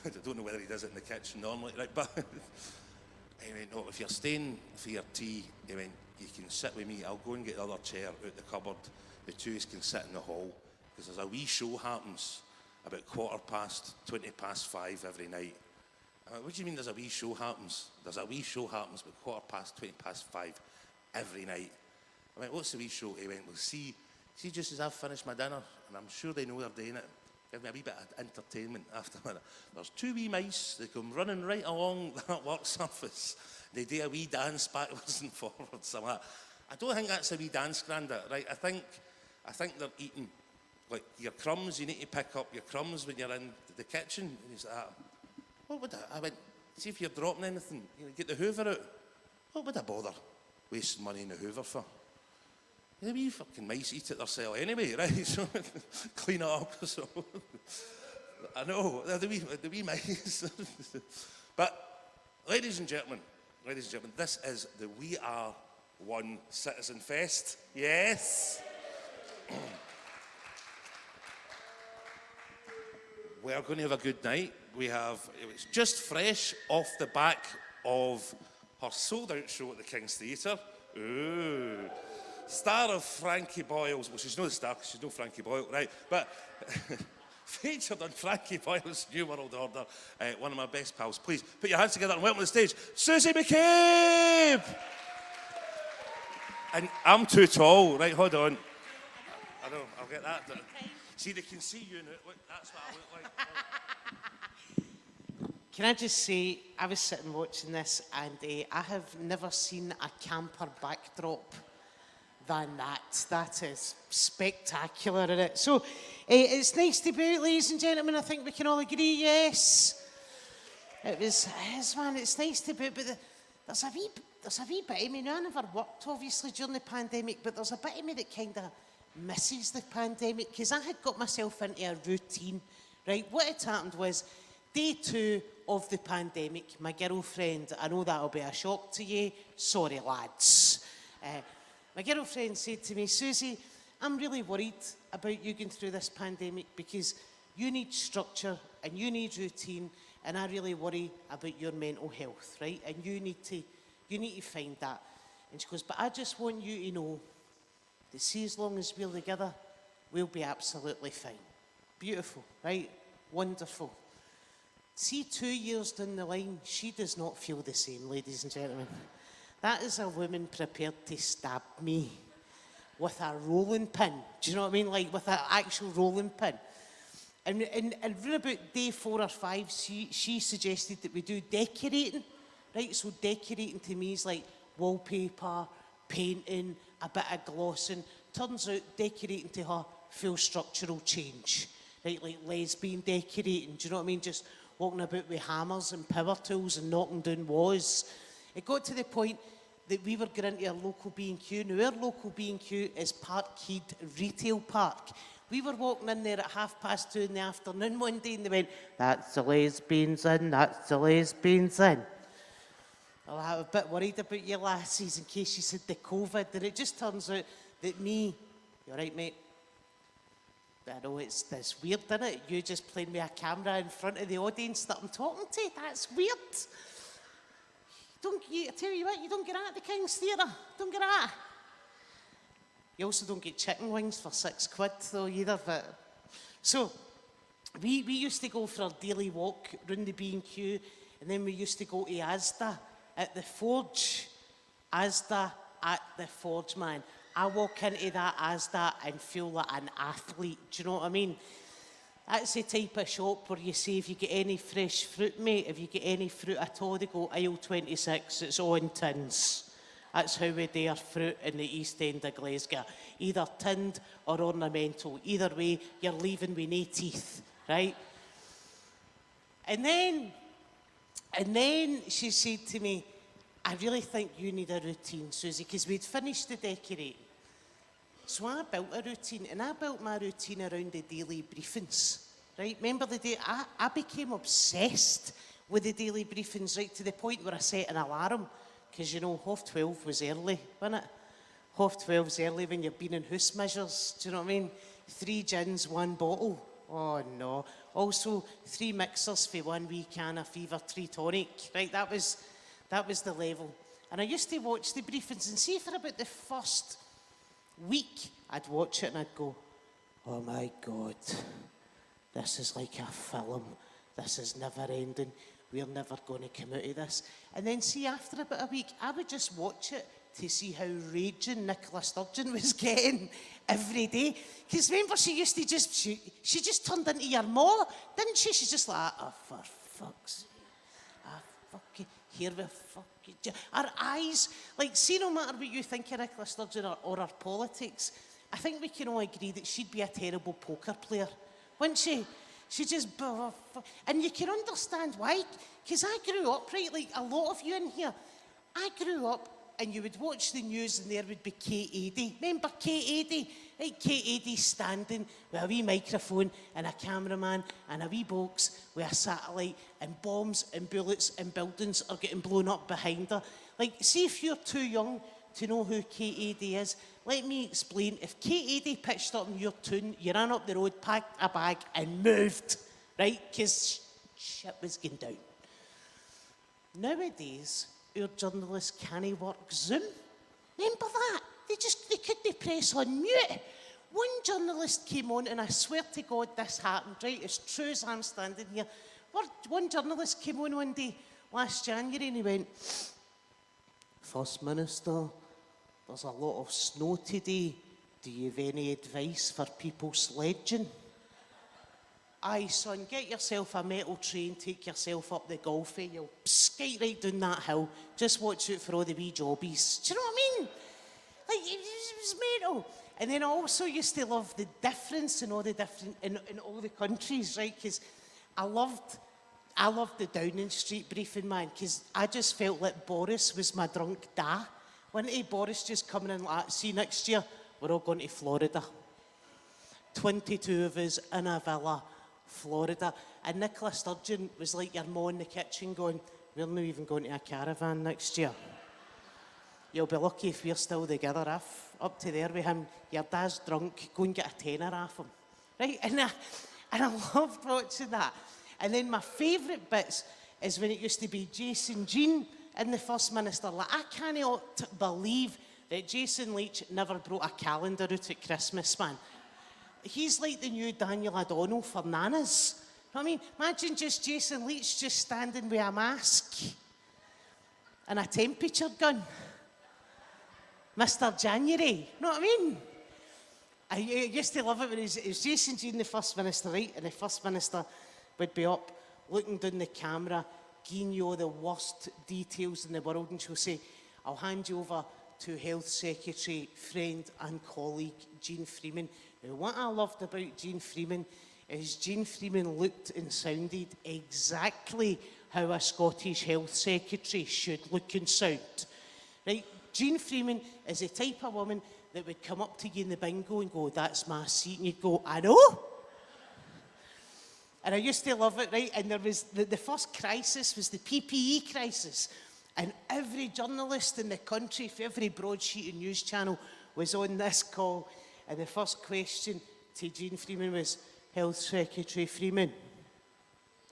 I don't know whether he does it in the kitchen normally, right? But he went, "No, if you're staying for your tea," he went, "you can sit with me. I'll go and get the other chair out the cupboard. The two of us can sit in the hall, because there's a wee show happens about 5:15 every night." I went, "What do you mean there's a wee show happens?" "There's a wee show happens about 5:15 every night." I went, "What's the wee show?" He went, "Well, see just as I've finished my dinner, and I'm sure they know they're doing it, give me a wee bit of entertainment after that. There's two wee mice, they come running right along that work surface. They do a wee dance backwards and forwards." I'm like, "I don't think that's a wee dance, Granda, right? I think they're eating, like, your crumbs. You need to pick up your crumbs when you're in the kitchen." And he's like, "What would I went, see if you're dropping anything, you know, get the hoover out. What would I bother wasting money in the hoover for? The wee fucking mice eat it themselves anyway, right? So clean it up." So I know, the wee mice. But ladies and gentlemen, this is the We Are One Citizenfest. Yes. We are going to have a good night. It's just fresh off the back of her sold-out show at the King's Theatre. Ooh. Star of Frankie Boyle's, well, she's no the star, because she's no Frankie Boyle, right? But featured on Frankie Boyle's New World Order, one of my best pals. Please put your hands together and welcome to the stage, Susie McCabe! And I'm too tall, right? Hold on. I know, I'll get that done. See, they can see you now. Look, that's what I look like. Can I just say, I was sitting watching this, and I have never seen a camper backdrop than that. That is spectacular, isn't it? So, it's nice to be out, ladies and gentlemen. I think we can all agree, yes? It is, man, it's nice to be out, but there's a wee bit of me. Now, I never worked, obviously, during the pandemic, but there's a bit of me that kind of misses the pandemic, because I had got myself into a routine, right? What had happened was, day 2 of the pandemic, my girlfriend, I know that'll be a shock to you, sorry lads. My girlfriend said to me, "Susie, I'm really worried about you going through this pandemic, because you need structure and you need routine, and I really worry about your mental health, right? And you need to find that. And she goes, but I just want you to know that see, as long as we're together, we'll be absolutely fine. Beautiful, right? Wonderful. See, 2 years down the line, she does not feel the same, ladies and gentlemen. That is a woman prepared to stab me with a rolling pin. Do you know what I mean? Like with an actual rolling pin. And around about day 4 or 5, she suggested that we do decorating, right? So decorating to me is like wallpaper, painting, a bit of glossing. Turns out decorating to her, full structural change, right? Like lesbian decorating, do you know what I mean? Just walking about with hammers and power tools and knocking down walls. It got to the point that we were going into a local B&Q. Now, our local B&Q is Parkhead Retail Park. We were walking in there at 2:30 in the afternoon one day and they went, that's the lesbians in, that's the lesbians in. Well, I was a bit worried about you lassies in case you said the COVID, and it just turns out that me, you all right, mate? I know it's weird, isn't it? You just playing with a camera in front of the audience that I'm talking to. That's weird. I tell you what, you don't get that at the King's Theatre. Don't get that. You also don't get chicken wings for £6 though either. But so we used to go for our daily walk round the B&Q, and then we used to go to Asda at the Forge. Asda at the Forge, man. I walk into that Asda and feel like an athlete. Do you know what I mean? That's the type of shop where you say, if you get any fresh fruit, mate, if you get any fruit at all, they go, aisle 26, it's all in tins. That's how we do our fruit in the East End of Glasgow. Either tinned or ornamental. Either way, you're leaving with no teeth, right? And then she said to me, I really think you need a routine, Susie, because we'd finished the decorating. So I built a routine, and I built my routine around the daily briefings, right? Remember the day, I became obsessed with the daily briefings, right, to the point where I set an alarm, because, you know, 12:30 was early, wasn't it? 12:30 is early when you're being in house measures, do you know what I mean? 3 gins, 1 bottle. Oh, no. Also, 3 mixers for 1 wee can of Fever 3 tonic, right? That was the level. And I used to watch the briefings, and see for about the first week, I'd watch it and I'd go, oh my God, this is like a film. This is never ending. We're never going to come out of this. And then see, after about a week, I would just watch it to see how raging Nicola Sturgeon was getting every day. Because remember, she used to she just turned into your ma, didn't she? She's just like, oh, for fuck's sake. Ah, fucking, here we fucking... Our eyes, like, see, no matter what you think of Nicola Sturgeon or her politics, I think we can all agree that she'd be a terrible poker player, wouldn't she? She just... And you can understand why. Because I grew up, right, like a lot of you in here, I grew up and you would watch the news and there would be Kate Adie. Remember Kate Adie? Right, Kate Adie standing with a wee microphone and a cameraman and a wee box with a satellite, and bombs and bullets and buildings are getting blown up behind her. Like, see if you're too young to know who Kate Adie is, let me explain. If Kate Adie pitched up in your tune, you ran up the road, packed a bag and moved, right? Because shit was going down. Nowadays, our journalists can't work Zoom. Remember that? They couldn't press on mute. One journalist came on, and I swear to God this happened, right? As true as I'm standing here. One journalist came on one day last January and he went, First Minister, there's a lot of snow today. Do you have any advice for people sledging? Aye, son, get yourself a metal train, take yourself up the Golfie, you'll skate right down that hill. Just watch out for all the wee jobbies. Do you know what I mean? Like, it was metal. And then I also used to love the difference in all the countries, right? Because I loved the Downing Street briefing, man, because I just felt like Boris was my drunk da. Wasn't he? Boris just coming in like, see, next year, we're all going to Florida. 22 of us in a villa, Florida. And Nicola Sturgeon was like your ma in the kitchen going, we're not even going to a caravan next year. You'll be lucky if we're still together. If up to there with him, your dad's drunk, go and get a tenner off him. Right? And I loved watching that. And then my favourite bits is when it used to be Jason Jean in the First Minister. Like, I cannot believe that Jason Leitch never brought a calendar out at Christmas, man. He's like the new Daniel O'Donnell for nanas. You know what I mean? Imagine just Jason Leitch just standing with a mask and a temperature gun. Mr. January, you know what I mean? I used to love it when it was Jason Jean, the First Minister, right? And the First Minister would be up, looking down the camera, giving you all the worst details in the world, and she'll say, I'll hand you over to Health Secretary, friend and colleague, Jean Freeman. Now, what I loved about Jean Freeman is Jean Freeman looked and sounded exactly how a Scottish Health Secretary should look and sound. Right? Jean Freeman is the type of woman that would come up to you in the bingo and go, that's my seat, and you'd go, I know. And I used to love it, right? And there was the first crisis was the PPE crisis. And every journalist in the country, for every broadsheet and news channel, was on this call. And the first question to Jean Freeman was, Health Secretary Freeman,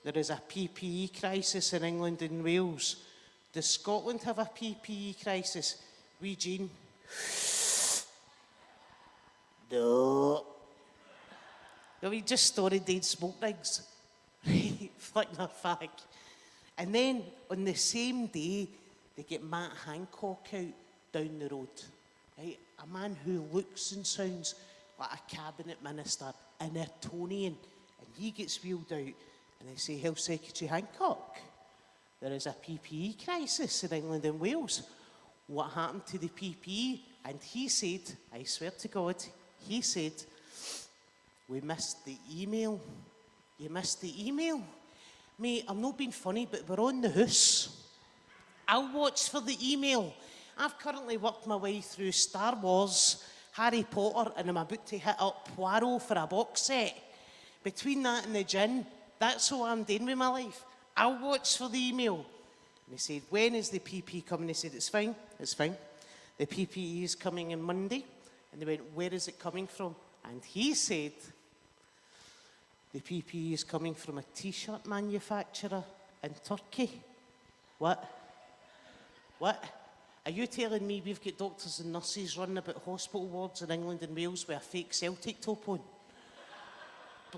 there is a PPE crisis in England and Wales. Does Scotland have a PPE crisis? We, Jean. No. No, we just stored dead smoke rigs. Flicking a fag. And then on the same day, they get Matt Hancock out down the road. Right? A man who looks and sounds like a cabinet minister, an Etonian. And he gets wheeled out and they say, Health Secretary Hancock, there is a PPE crisis in England and Wales. What happened to the PPE? And he said, I swear to God, he said, we missed the email. You missed the email? Mate, I'm not being funny, but we're on the house. I'll watch for the email. I've currently worked my way through Star Wars, Harry Potter, and I'm about to hit up Poirot for a box set. Between that and the gin, that's what I'm doing with my life. I'll watch for the email. And they said, when is the PP coming? They said, it's fine, it's fine. The PPE is coming on Monday. And they went, where is it coming from? And he said, the PPE is coming from a T-shirt manufacturer in Turkey. What? What? Are you telling me we've got doctors and nurses running about hospital wards in England and Wales with a fake Celtic top on?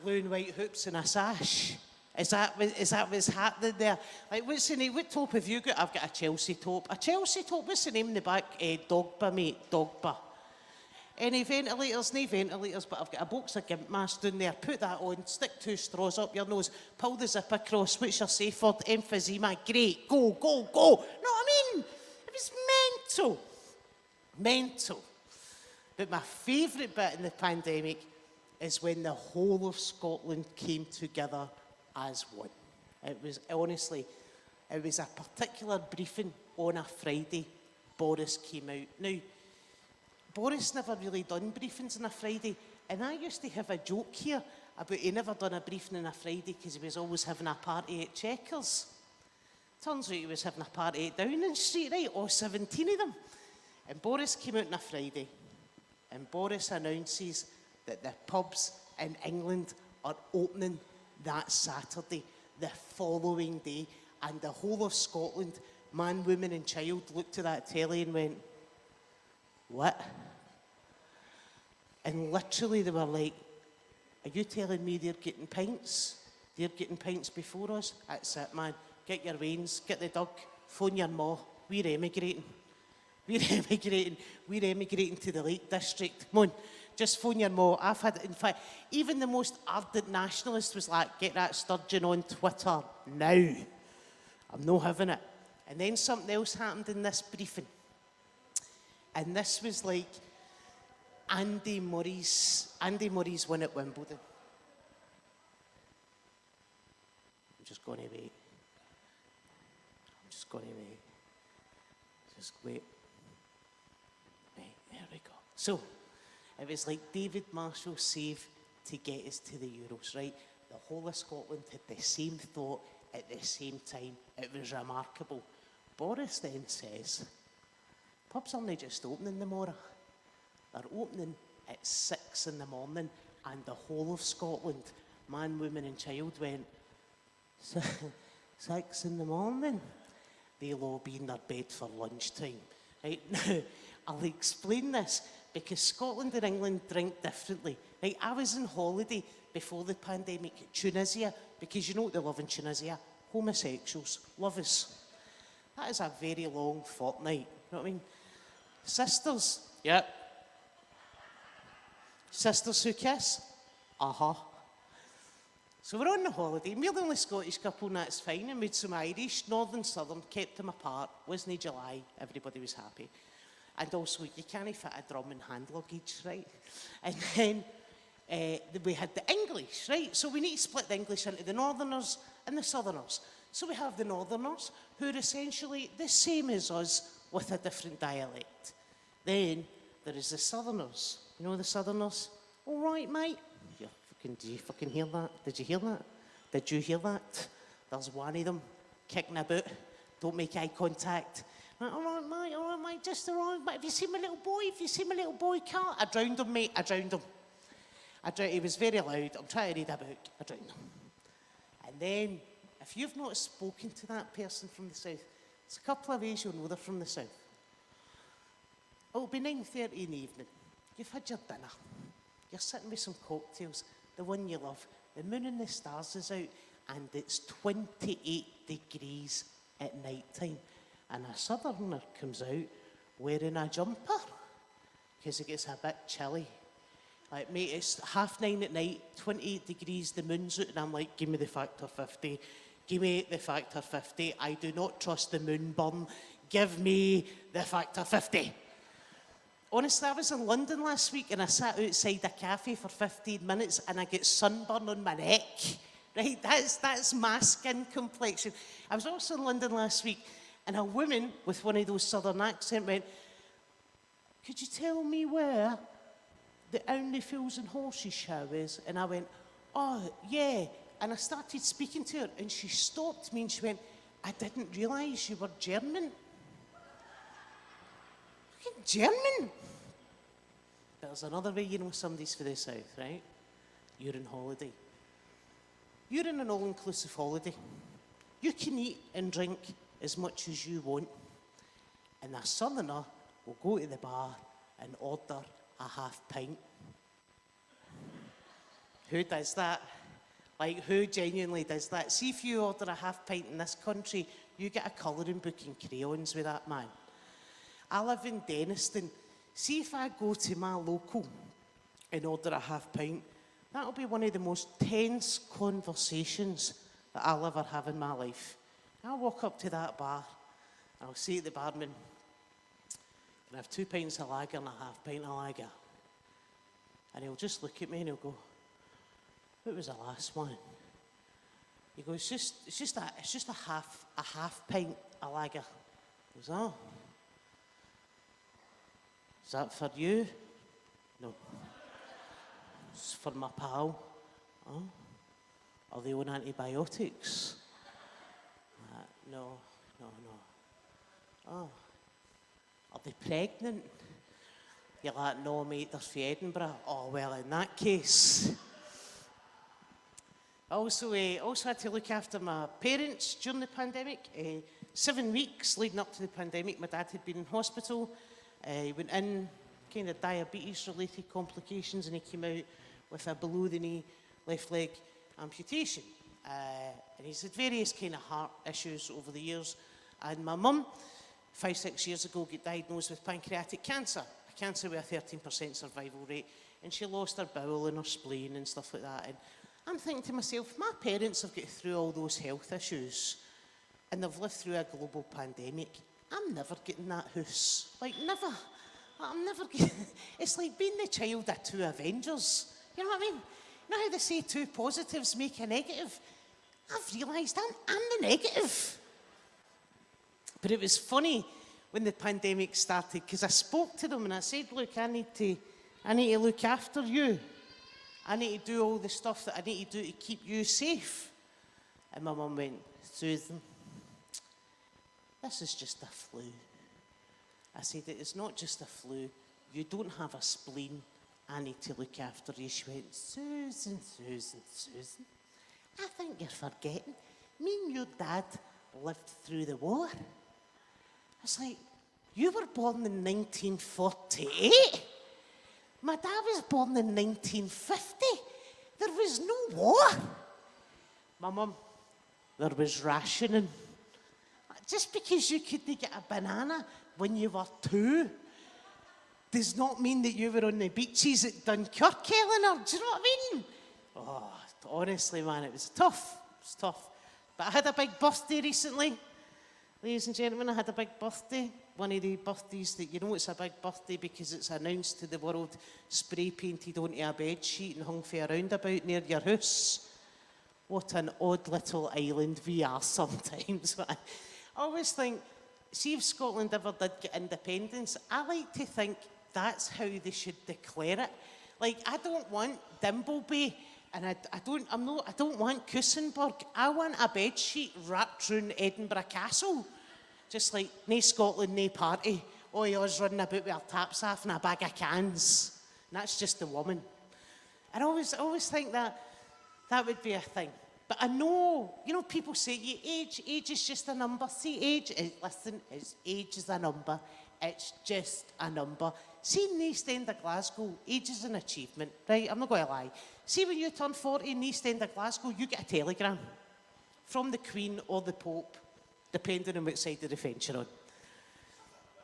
Blue and white hoops and a sash? Is that what's happening there? Like, what's the name? What top have you got? I've got a Chelsea top. A Chelsea top? What's the name in the back? Dogba, mate. Dogba. Any ventilators? No ventilators, but I've got a box of gimp mask down there. Put that on, stick 2 straws up your nose, pull the zip across. What's your safe word? Emphysema. Great. Go, go, go. Know what I mean? It was mental. Mental. But my favourite bit in the pandemic is when the whole of Scotland came together as one. It was, honestly, it was a particular briefing on a Friday. Boris came out. Now, Boris never really done briefings on a Friday, and I used to have a joke here about he never done a briefing on a Friday because he was always having a party at Chequers. Turns out he was having a party at Downing Street, right? All 17 of them. And Boris came out on a Friday, and Boris announces that the pubs in England are opening that Saturday, the following day, and the whole of Scotland, man, woman and child, looked to that telly and went, what? And literally they were like, are you telling me they're getting pints? They're getting pints before us? That's it, man. Get your wains, get the dug, phone your ma. We're emigrating. We're emigrating. We're emigrating to the Lake District. Come on, just phone your ma. I've had, in fact, even the most ardent nationalist was like, get that sturgeon on Twitter now. I'm not having it. And then something else happened in this briefing. And this was like Andy Murray's win at Wimbledon. I'm just going to wait. I'm just going to wait. Just wait. Right, there we go. So, it was like David Marshall's save to get us to the Euros, right? The whole of Scotland had the same thought at the same time. It was remarkable. Boris then says, pubs aren't just opening tomorrow. They're opening at 6 in the morning, and the whole of Scotland, man, woman and child, went, 6 in the morning. They'll all be in their bed for lunchtime. Right, now, I'll explain this because Scotland and England drink differently. Right, I was on holiday before the pandemic, Tunisia, because you know what they love in Tunisia? Homosexuals, lovers. That is a very long fortnight, you know what I mean? Sisters, yep. Sisters who kiss? Uh-huh. So we're on the holiday, we're the only Scottish couple and that's fine, and we had some Irish, Northern, Southern, kept them apart, wasn't July, everybody was happy. And also, you can't fit a drum in hand luggage, right? And then we had the English, right? So we need to split the English into the Northerners and the Southerners. So we have the Northerners, who are essentially the same as us, with a different dialect. Then there is the Southerners. You know the Southerners? All right, mate. Did you fucking hear that? Did you hear that? Did you hear that? There's one of them kicking about. Don't make eye contact. All right, mate, just all right, mate. Have you seen my little boy? Have you seen my little boy car? I drowned him, mate, I drowned him. He was very loud. I'm trying to read a book. I drowned him. And then, if you've not spoken to that person from the south, there's a couple of ways you'll know they're from the south. It'll be 9:30 in the evening. You've had your dinner. You're sitting with some cocktails, the one you love. The moon and the stars is out, and it's 28 degrees at night time. And a southerner comes out wearing a jumper because it gets a bit chilly. Like, mate, it's 9:30 at night, 28 degrees, the moon's out, and I'm like, give me the factor 50. Give me the factor 50. I do not trust the moon burn. Give me the factor 50. Honestly, I was in London last week and I sat outside a cafe for 15 minutes and I get sunburn on my neck. Right, that's my skin complexion. I was also in London last week and a woman with one of those southern accents went, could you tell me where the Only Fools and Horses show is? And I went, oh, yeah. And I started speaking to her and she stopped me and she went, I didn't realise you were German. Fucking German. There's another way you know somebody's for the south, right? You're on holiday. You're in an all-inclusive holiday. You can eat and drink as much as you want. And a southerner will go to the bar and order a half pint. Who does that? Like, who genuinely does that? See, if you order a half pint in this country, you get a colouring book and crayons with that, man. I live in Denniston. See, if I go to my local and order a half pint, that'll be one of the most tense conversations that I'll ever have in my life. I'll walk up to that bar, and I'll say to the barman, can I have 2 pints of lager and a half pint of lager? And he'll just look at me and he'll go, what was the last one? He goes, it's just a half pint of lager. He goes, oh. Is that for you? No. It's for my pal. Oh. Are they on antibiotics? No. Oh. Are they pregnant? You're like, no, mate, they're from Edinburgh. Oh, well, in that case. I also had to look after my parents during the pandemic. 7 weeks leading up to the pandemic, my dad had been in hospital. He went in, kind of diabetes-related complications, and he came out with a below-the-knee left leg amputation. And he's had various kind of heart issues over the years. And my mum, 5-6 years ago, got diagnosed with pancreatic cancer, a cancer with a 13% survival rate, and she lost her bowel and her spleen and stuff like that. And I'm thinking to myself, my parents have got through all those health issues, and they've lived through a global pandemic. I'm never getting that house. Like, never. I'm never getting... It's like being the child of 2 Avengers. You know what I mean? You know how they say 2 positives make a negative? I've realised I'm the negative. But it was funny when the pandemic started, because I spoke to them and I said, look, I need to look after you. I need to do all the stuff that I need to do to keep you safe. And my mum went, Susan, this is just a flu. I said, it is not just a flu. You don't have a spleen. I need to look after you. She went, Susan, I think you're forgetting. me and your dad lived through the war. I was like, you were born in 1948? My dad was born in 1950. There was no war. My mum, there was rationing. Just because you couldn't get a banana when you were 2 does not mean that you were on the beaches at Dunkirk, Eleanor. Do you know what I mean? Oh, honestly, man, it was tough. It was tough. But I had a big birthday recently. Ladies and gentlemen, I had a big birthday. One of the birthdays that you know it's a big birthday because it's announced to the world, spray painted onto a bed sheet and hung for a roundabout near your house. What an odd little island we are sometimes. I always think, see if Scotland ever did get independence, I like to think that's how they should declare it. Like, I don't want Dimbleby and I don't want Kusenberg. I want a bed sheet wrapped round Edinburgh Castle. Just like, nae Scotland, nae party. All us running about with our taps off and a bag of cans. And that's just the woman. I always think that would be a thing. But I know, you know, people say, age is just a number. See, age is a number. It's just a number. See, in the East End of Glasgow, age is an achievement, right? I'm not going to lie. See, when you turn 40 in the East End of Glasgow, you get a telegram from the Queen or the Pope, depending on which side of the fence you're on.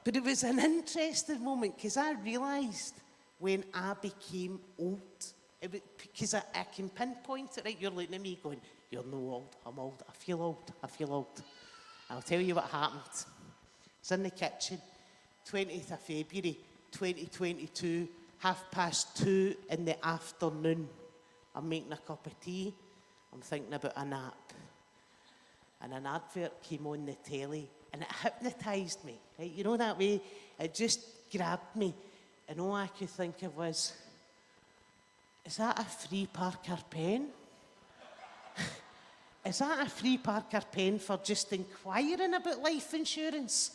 But it was an interesting moment because I realised when I became old, because I can pinpoint it, right? You're looking at me going, you're no old, I'm old, I feel old. I'll tell you what happened. It's in the kitchen, 20th of February, 2022, 2:30 in the afternoon. I'm making a cup of tea, I'm thinking about a nap. And an advert came on the telly and it hypnotised me, right? You know that way? It just grabbed me and all I could think of was, is that a free Parker pen? Is that a free Parker pen for just inquiring about life insurance?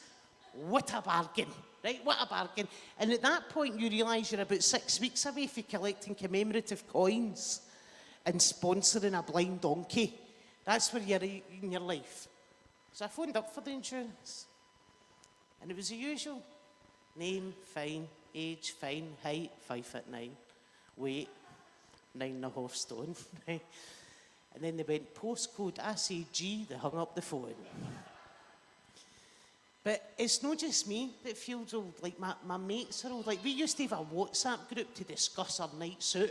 What a bargain, right? What a bargain. And at that point, you realise you're about 6 weeks away from collecting commemorative coins and sponsoring a blind donkey. That's where you're in your life. So I phoned up for the insurance. And it was the usual. Name, fine. Age, fine. Height, 5'9". Weight, 9.5 stone. And then they went, postcode, I say G, they hung up the phone. But it's not just me that feels old, like my mates are old. Like we used to have a WhatsApp group to discuss our nights out.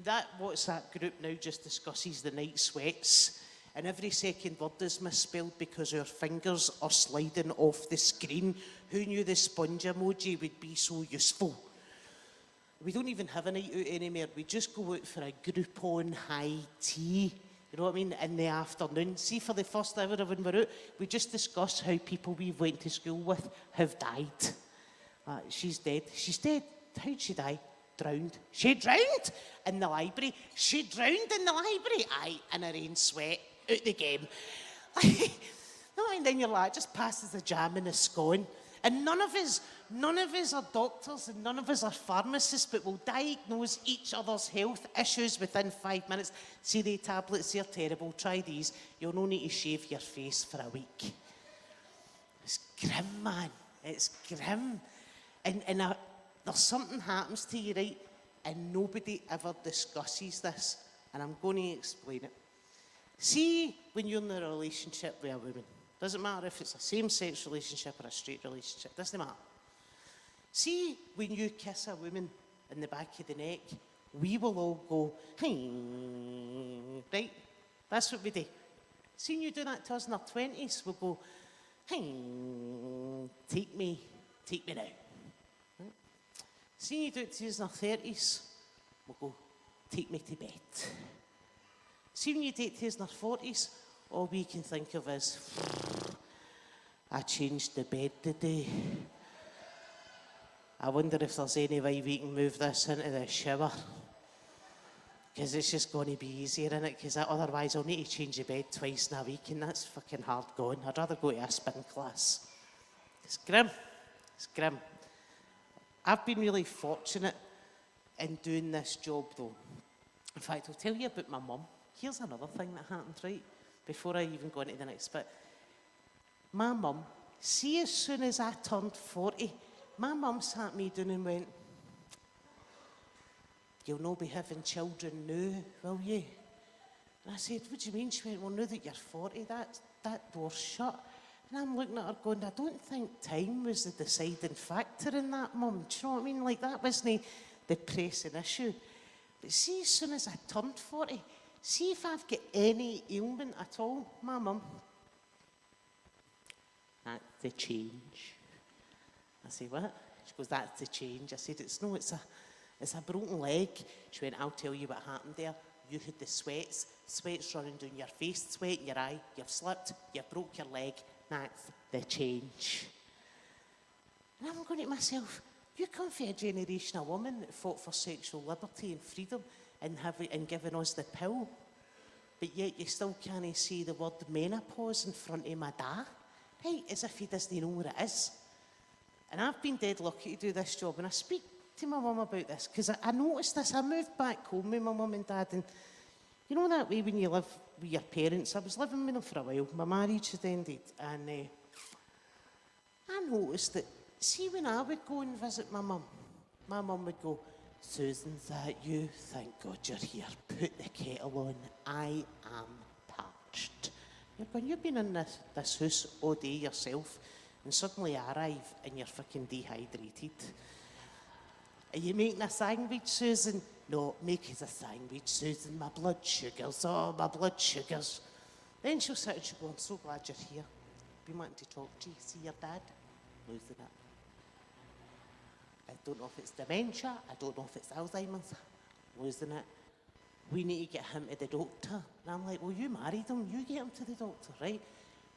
That WhatsApp group now just discusses the night sweats. And every second word is misspelled because our fingers are sliding off the screen. Who knew the sponge emoji would be so useful? We don't even have a night out anymore. We just go out for a Groupon high tea. You know what I mean? In the afternoon. See, for the first hour of when we're out, we just discuss how people we went to school with have died. She's dead. She's dead. How'd she die? Drowned. She drowned in the library. She drowned in the library. Aye, in her own sweat. Out the game. No, and then you're like, just passes the jam and a scone. And none of us are doctors and none of us are pharmacists, but we'll diagnose each other's health issues within 5 minutes. See, the tablets, they're terrible. Try these. You'll no need to shave your face for a week. It's grim, man. It's grim. And there's something happens to you, right? And nobody ever discusses this. And I'm going to explain it. See, when you're in a relationship with a woman, doesn't matter if it's a same-sex relationship or a straight relationship, doesn't matter. See, when you kiss a woman in the back of the neck, we will all go, hey, right? That's what we do. See, when you do that to us in our 20s, we'll go, hey, take me now. Right? See, when you do it to us in our 30s, we'll go, take me to bed. See, when you date to us in our 40s, all we can think of is, I changed the bed today. I wonder if there's any way we can move this into the shower. Because it's just going to be easier, innit? Because otherwise I'll need to change the bed twice in a week and that's fucking hard going. I'd rather go to a spin class. It's grim. It's grim. I've been really fortunate in doing this job though. In fact, I'll tell you about my mum. Here's another thing that happened, right? before I even go into the next bit. My mum, see, as soon as I turned 40, my mum sat me down and went, "You'll no be having children now, will you?" And I said, "What do you mean?" She went, "Well, now that you're 40, that door's shut." And I'm looking at her going, "I don't think time was the deciding factor in that, Mum." Do you know what I mean? Like, that wasn't the pressing issue. But see, as soon as I turned 40, see if I've got any ailment at all, my mum, "That's the change." I say, "What?" She goes, "That's the change." I said, it's a broken leg." She went, "I'll tell you what happened there. You had the sweats running down your face, sweat in your eye, you've slipped, you broke your leg. That's the change." And I'm going to myself, you come from a generation of women that fought for sexual liberty and freedom and given us the pill, but yet you still can't say the word menopause in front of my dad, right, as if he doesn't know what it is. And I've been dead lucky to do this job, and I speak to my mum about this, because I noticed this. I moved back home with my mum and dad, and you know that way when you live with your parents. I was living with them for a while. My marriage had ended, and I noticed that, see, when I would go and visit my mum would go, "Susan's that you? Thank God you're here. Put the kettle on. I am parched." You're going, "You've been in this house all day yourself, and suddenly I arrive and you're freaking dehydrated. Are you making a sandwich, Susan?" "No, make us a sandwich, Susan. My blood sugars, oh, my blood sugars." Then she'll sit and she'll go, "I'm so glad you're here. Been wanting to talk to you. See your dad? Losing it. I don't know if it's dementia. I don't know if it's Alzheimer's. Losing it. We need to get him to the doctor." And I'm like, "Well, you married him. You get him to the doctor, right?"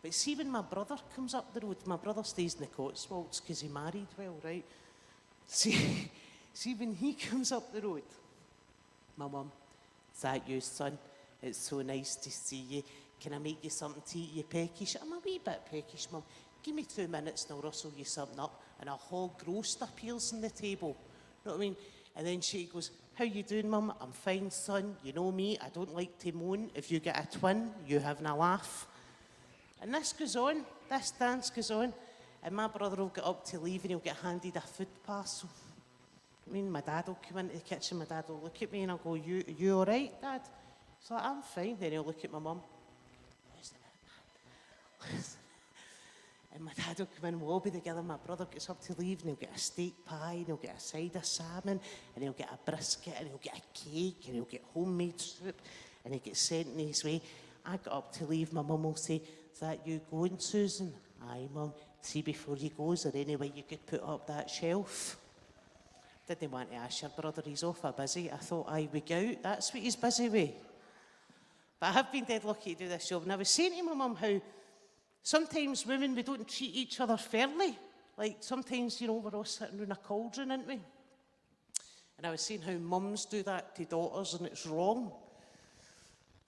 But see, when my brother comes up the road, my brother stays in the Cotswolds because he married well, right? See, when he comes up the road, my mum, "Is that you, son? It's so nice to see you. Can I make you something to eat? You peckish?" "I'm a wee bit peckish, Mum. Give me 2 minutes and I'll rustle you something up." And a hog roast appears on the table. You know what I mean? And then she goes, "How you doing, Mum?" "I'm fine, son. You know me, I don't like to moan. If you get a twin, you having a laugh." And this goes on, this dance goes on, and my brother will get up to leave and he'll get handed a food parcel. I mean, my dad will come into the kitchen, my dad will look at me and I'll go, you all right, Dad?" He's like, "I'm fine." Then he'll look at my mum. "Losing it, man. Losing it." And my dad will come in, we'll all be together. My brother gets up to leave and he'll get a steak pie and he'll get a side of salmon and he'll get a brisket and he'll get a cake and he'll get homemade soup and he gets sent in his way. I got up to leave, my mum will say, "Is that you going, Susan?" "Aye, Mum. See, before you go, is there any way you could put up that shelf?" Didn't want to ask your brother, he's awful busy. I thought, aye, we go out, that's what he's busy with. But I have been dead lucky to do this job. And I was saying to my mum how sometimes women, we don't treat each other fairly. Like sometimes, you know, we're all sitting around a cauldron, aren't we? And I was saying how mums do that to daughters and it's wrong.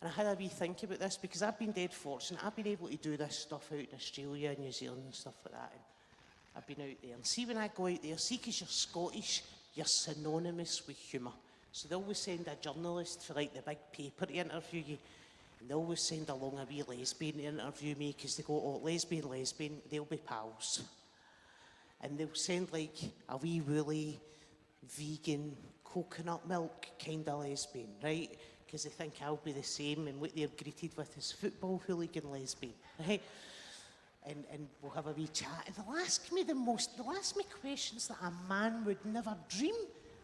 And I had a wee think about this because I've been dead fortunate. I've been able to do this stuff out in Australia and New Zealand and stuff like that. And I've been out there. And see, when I go out there, see, because you're Scottish, you're synonymous with humour. So they always send a journalist for like the big paper to interview you. And they always send along a wee lesbian to interview me because they go, "Oh, lesbian, they'll be pals." And they'll send like a wee woolly, vegan, coconut milk kind of lesbian, right? Because they think I'll be the same, and what they're greeted with is football hooligan lesbian, right? And we'll have a wee chat, and they'll ask me questions that a man would never dream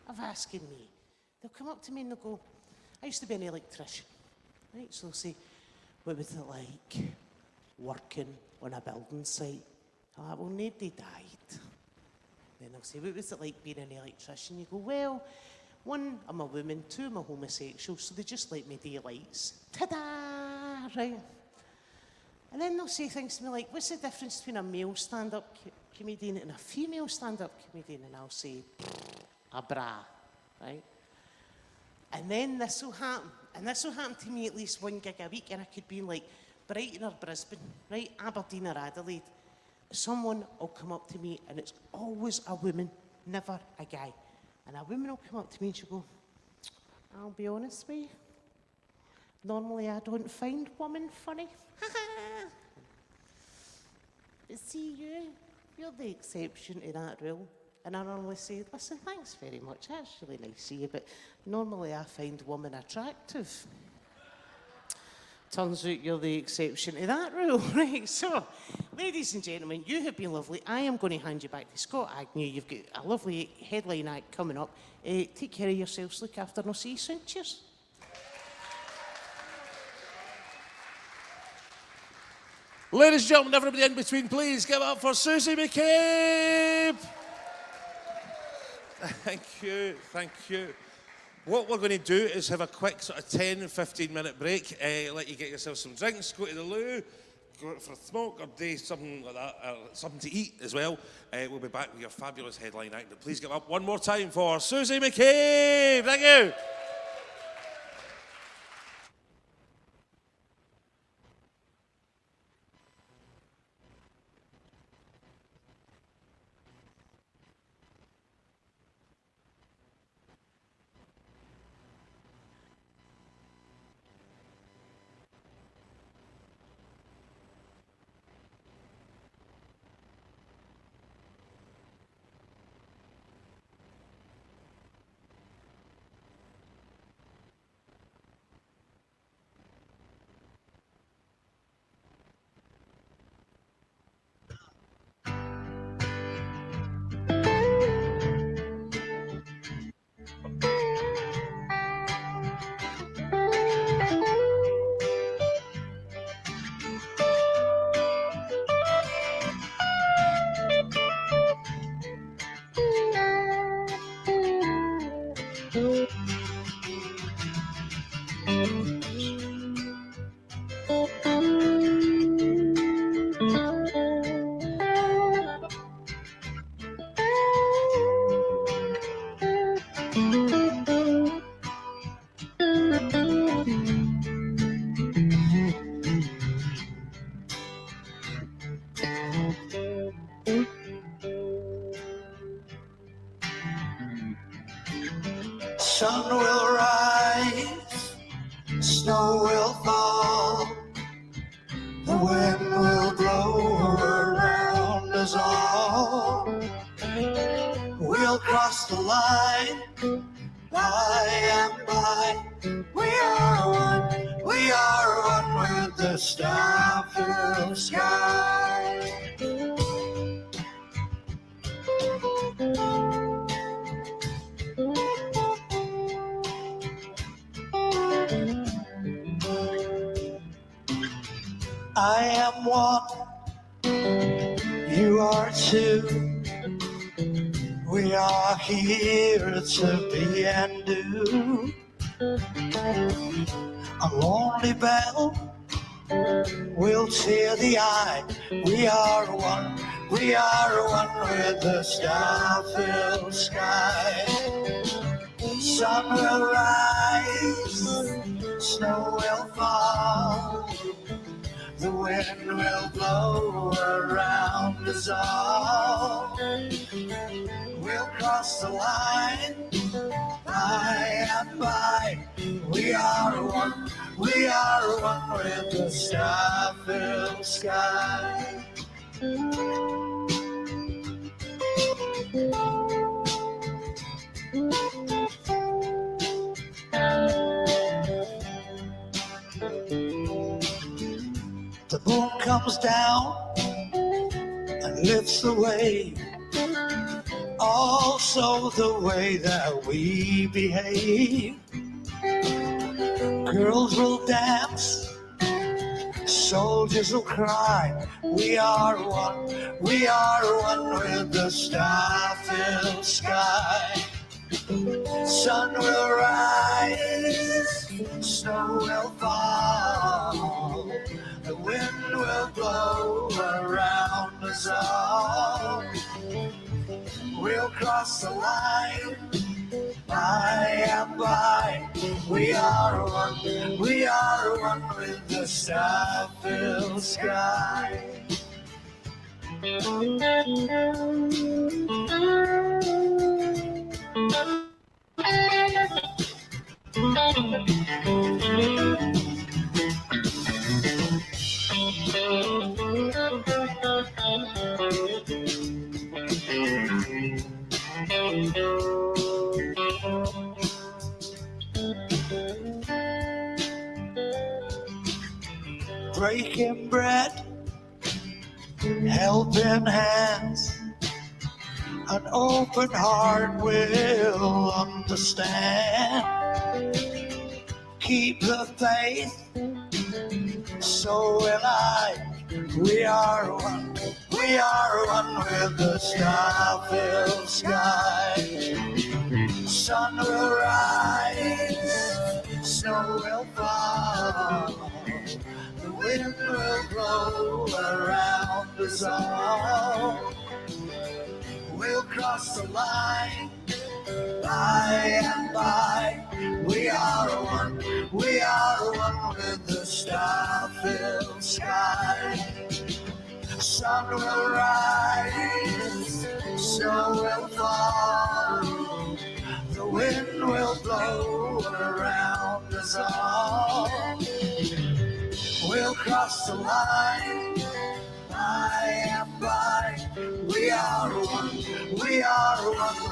of asking me. They'll come up to me and they'll go, "I used to be an electrician," right? So they'll say, "What was it like working on a building site?" I'm like, "Well, nobody died." Then they'll say, "What was it like being an electrician?" You go, "Well, 1, I'm a woman, 2, I'm a homosexual, so they just let me do lights." Ta-da, right? And then they'll say things to me like, "What's the difference between a male stand-up comedian and a female stand-up comedian?" And I'll say, "A bra," right? And then this will happen, and this will happen to me at least 1 gig a week, and I could be in like Brighton or Brisbane, right, Aberdeen or Adelaide. Someone will come up to me, and it's always a woman, never a guy. And a woman will come up to me and she'll go, "I'll be honest with you, Normally I don't find women funny. But see you're the exception to that rule. And I normally say, listen, thanks very much, that's really nice of you, but normally I find women attractive. Turns out you're the exception to that rule, right? So, ladies and gentlemen, you have been lovely. I am going to hand you back to Scott Agnew. You've got a lovely headline act coming up. Take care of yourselves, look after, and I'll see you soon. Cheers. Ladies and gentlemen, everybody in between, please give it up for Susie McCabe. Thank you, thank you. What we're going to do is have a quick sort of 10, 15 minute break, let you get yourself some drinks, go to the loo, go out for a smoke or do something like that, something to eat as well. We'll be back with your fabulous headline act. But please give it up one more time for Susie McCabe. Thank you. Sun will rise, snow will fall, the wind will blow around us all. We'll cross the line, by and by. We are one with the star-filled sky. I am one, you are two. We are here to be and do. A lonely bell will tear the eye. We are one with the star-filled sky. Sun will rise, snow will fall, the wind will blow around us all. We'll cross the line, by and by. We are one with the star-filled sky. The moon comes down and lifts the wave, also the way that we behave. Girls will dance, soldiers will cry. We are one with the star-filled sky. Sun will rise, snow will fall, the wind will blow around us all. We'll cross the line, by and by. We are one with the star-filled sky. breaking bread, helping hands. An open heart will understand. Keep the faith, so will I. We are one with the star-filled sky. Sun will rise, snow will fall. The wind will blow around us all. We'll cross the line, by and by. We are one with the star-filled sky. Sun will rise, snow will fall. The wind will blow around us all. We'll cross the line, by and by. We are one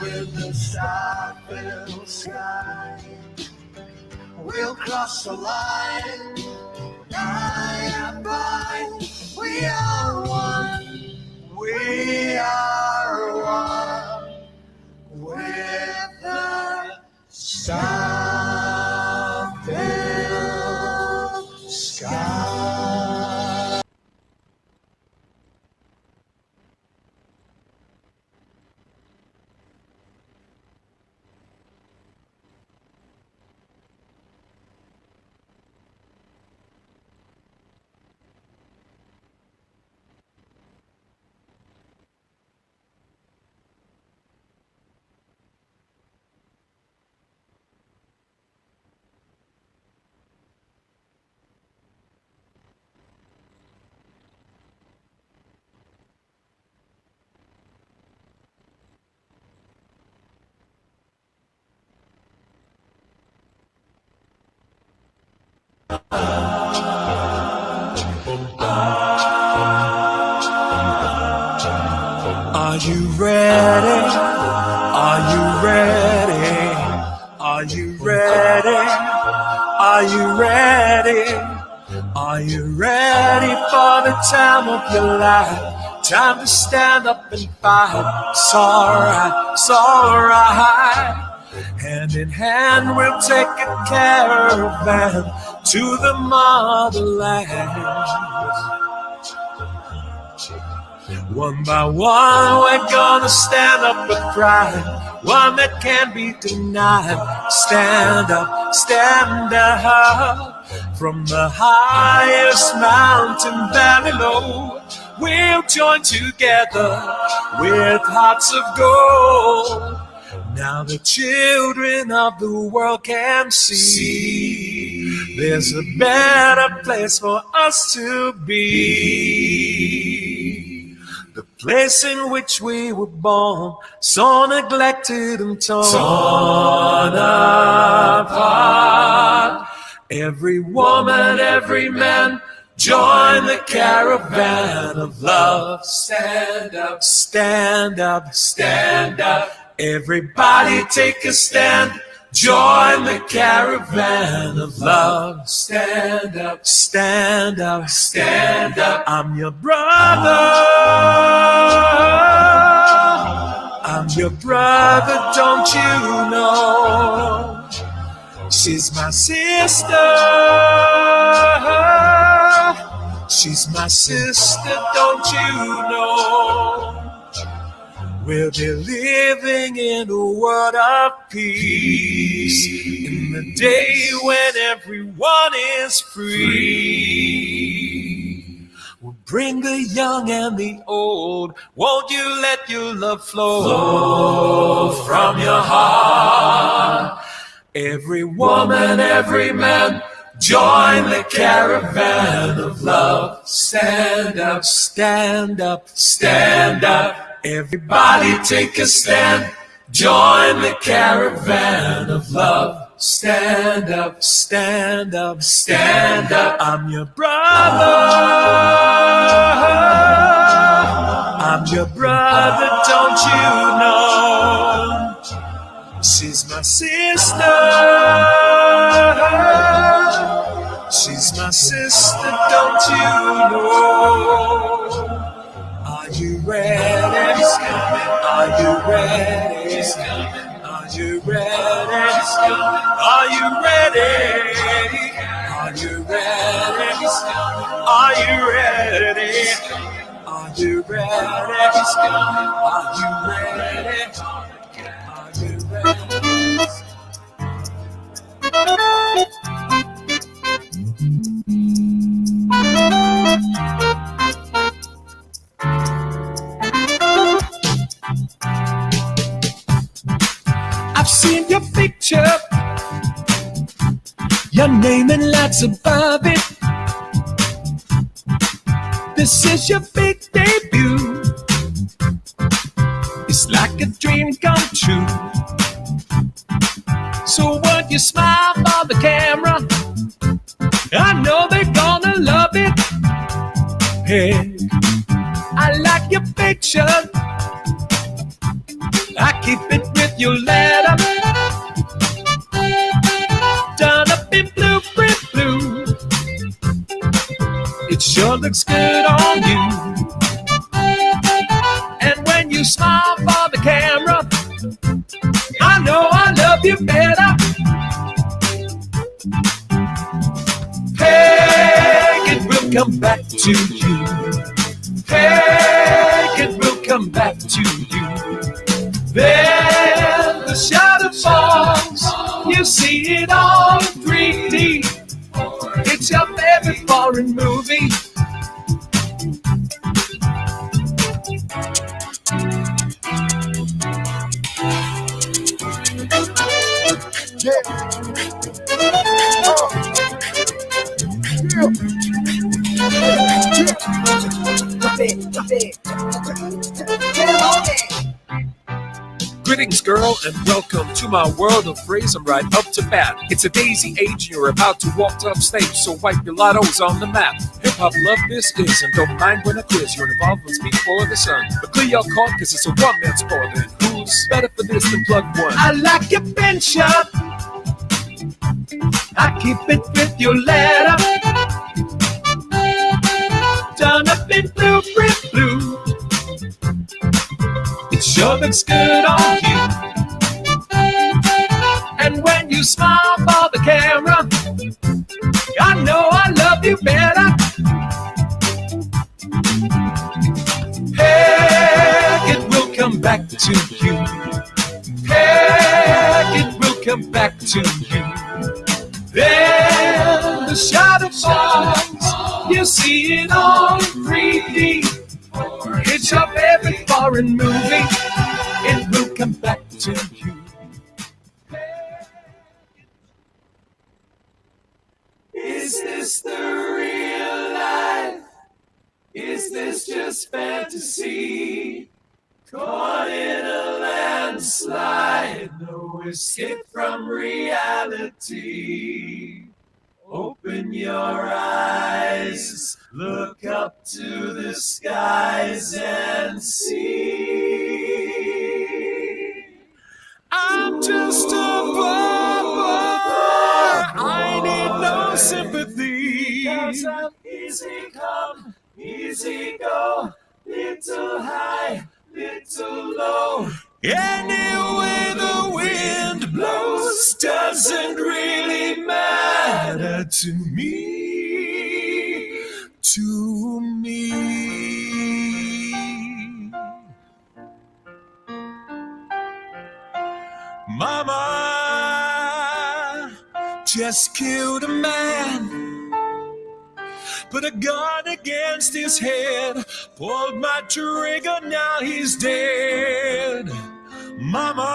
with the star-filled sky. We'll cross the line, by and by. We are one with the star-filled sky. Are you ready? Are you ready? Are you ready? Are you ready? Are you ready for the time of your life? Time to stand up and fight. It's alright, it's alright. Hand in hand we'll take a caravan to the motherland. One by one we're gonna stand up with pride, one that can't be denied. Stand up, stand up. From the highest mountain valley low, we'll join together with hearts of gold. Now the children of the world can see there's a better place for us to be. The place in which we were born, so neglected and torn apart. Every woman, every man, join the caravan of love. Stand up, stand up, stand up. Everybody take a stand. Join the caravan of love. Stand up, stand up, stand up. I'm your brother. I'm your brother, don't you know? She's my sister. She's my sister, don't you know? We'll be living in a world of peace, in the day when everyone is free. We'll bring the young and the old. Won't you let your love flow from your heart? Every woman, every man, join the caravan of love. Stand up, stand up, stand up. Everybody take a stand. Join the caravan of love. Stand up, stand up, stand up. I'm your brother. I'm your brother, don't you know? She's my sister. She's my sister, don't you know? Are you ready? She's coming. Are you ready? She's coming. Are you ready? She's coming. Are you ready? Are you ready? She's coming. Are you ready? Are you ready? She's coming. Are you ready? Are you ready? I've seen your picture, your name and lots above it. This is your big debut. It's like a dream come true. So would you smile for the camera? I know they're gonna love it. Hey, I like your picture. I keep it with your letter. Done up in blue, print blue. It sure looks good on you. And when you smile for the camera, I know I love you better. Hey, it will come back to you. Hey, it will come back to you. Then the shadow falls. You see it all 3D. It's your favorite foreign movie. Greetings, girl, and welcome to my world of phrase. I'm right up to bat. It's a daisy age, and you're about to walk up stage, so wipe your lottos on the map. Hip-hop love this is, and don't mind when I quiz. You're involved with me for the sun. But clear your call, cause it's a one-man sport, and who's better for this than plug one? I like your pen shot. I keep it with your letter. Done up in blue, print blue. It sure looks good on you. And when you smile for the camera, I know I love you better. Hey, it will come back to you. Hey, it will come back to you. Then the shadow falls. You see it on 3D. It's your favorite foreign movie. It will come back to you. Is this the real life? Is this just fantasy? Caught in a landslide, no escape from reality. Open your eyes, look up to the skies and see. I'm just a bummer, I need no sympathy. 'Cause I'm easy come, easy go, little high, little low. Anyway the wind blows doesn't really matter to me, to me. Mama just killed a man, put a gun against his head, pulled my trigger, now he's dead. Mama,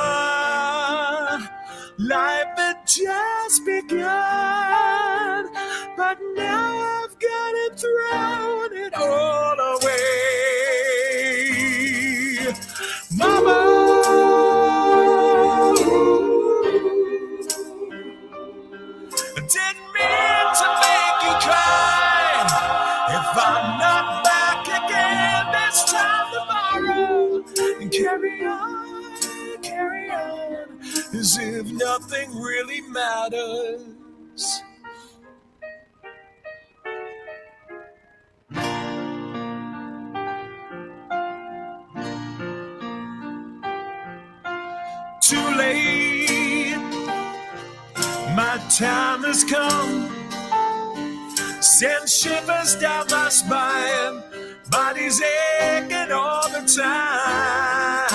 life had just begun, but now I've got it thrown it all away. Mama, didn't mean to make you cry. If I'm not back again this time tomorrow, carry on, as if nothing really matters. too late. My time has come. Send shivers down my spine. Body's aching all the time.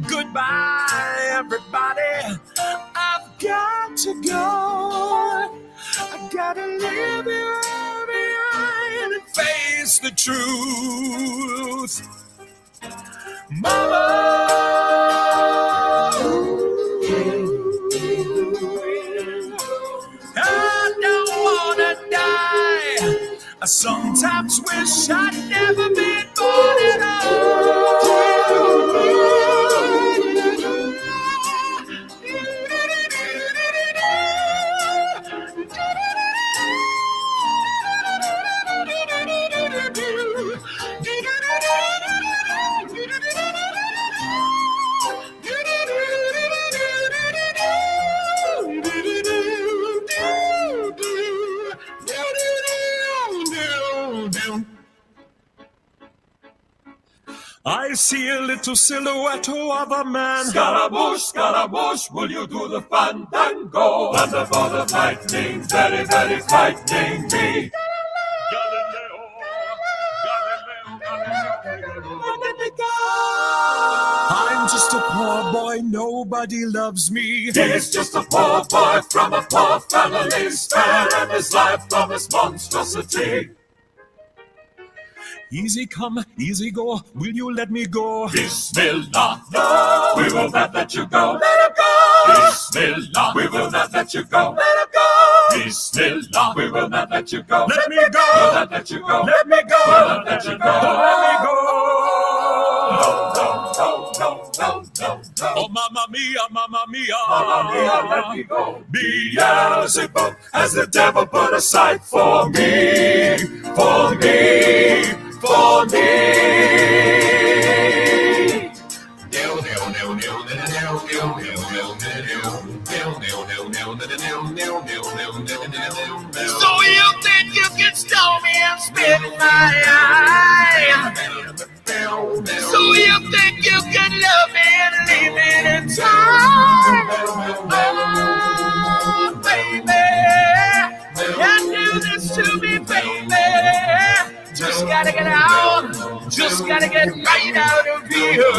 Goodbye, everybody. I've got to go. I gotta leave you all behind and face the truth. Mama, I don't wanna die. I sometimes wish I'd never been born at I see a little silhouette of a man. Scaramouche, Scaramouche, will you do the fandango? Thunderbolt of lightning, very, very frightening me. I'm just a poor boy, nobody loves me. He's just a poor boy from a poor family, sparing his life from this monstrosity. Easy come, easy go, will you let me go? Bismillah, no, we will not let you go. Let him go. Bismillah, we will not let you go. Let him go. Bismillah, we will not let you go. Let me go. We'll not let you go. Let me go. We'll not let you go. Let me go. No, no, no, no, no, no, no. Oh, mamma mia, mamma mia. Mamma mia, let me go. Beelzebub has the devil put aside for me, for me, for me. So you think you can stone me and spit in my eye? So you think you can love me and leave me in time? Oh, baby, you do this to me, baby. Just gotta get out, just gotta get right out of here.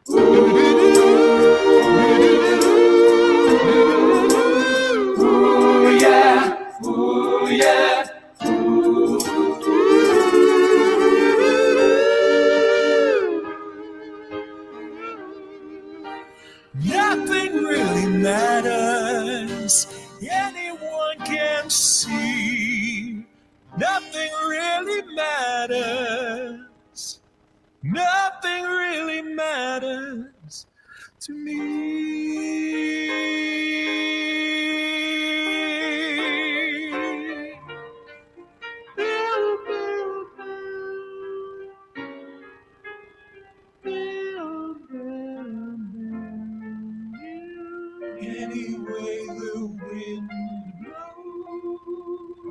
Ooh yeah, ooh yeah. Nothing really matters, anyone can see. Nothing really matters. Nothing really matters to me. Anyway the wind blows.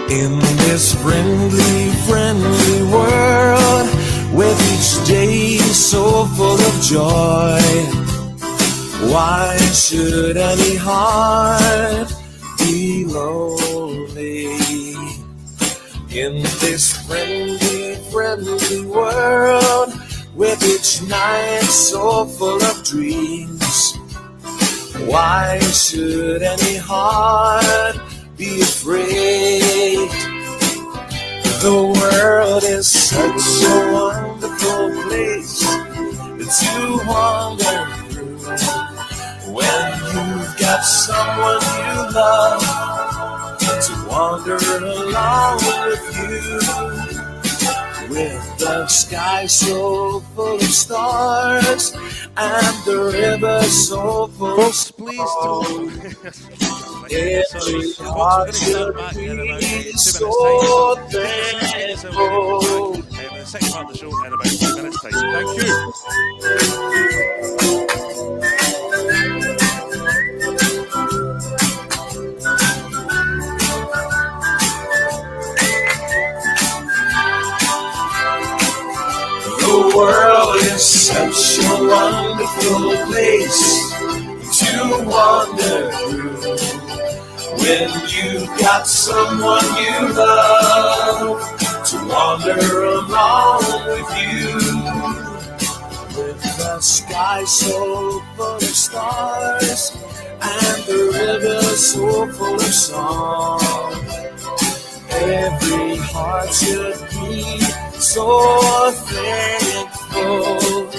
In this friendly, friendly world, with each day so full of joy, why should any heart be lonely? In this friendly, friendly world, with each night so full of dreams, why should any heart be afraid? The world is such a wonderful place to wander through when you've got someone you love to wander along with you. With the sky so full of stars and the river so full. Folks, please don't. Every Folks, we're heart going to start should back in about 2 be minutes' time. so So take your seats, get yourself ready. We'll be thankful. back with the second part of the show in about 2 minutes' time. Thank you. The world is such a wonderful place to wander through. When you've got someone you love to wander along with you. With the sky so full of stars and the river so full of song, every heart should be so thankful.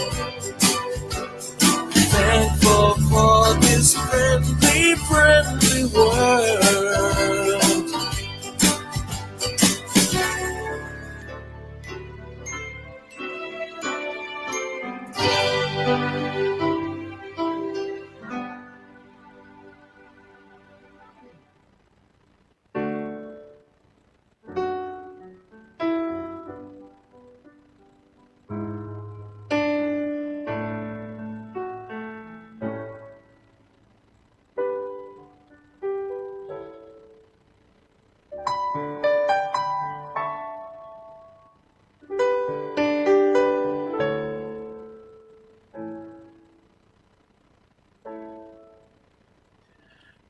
Thankful for this friendly, friendly world.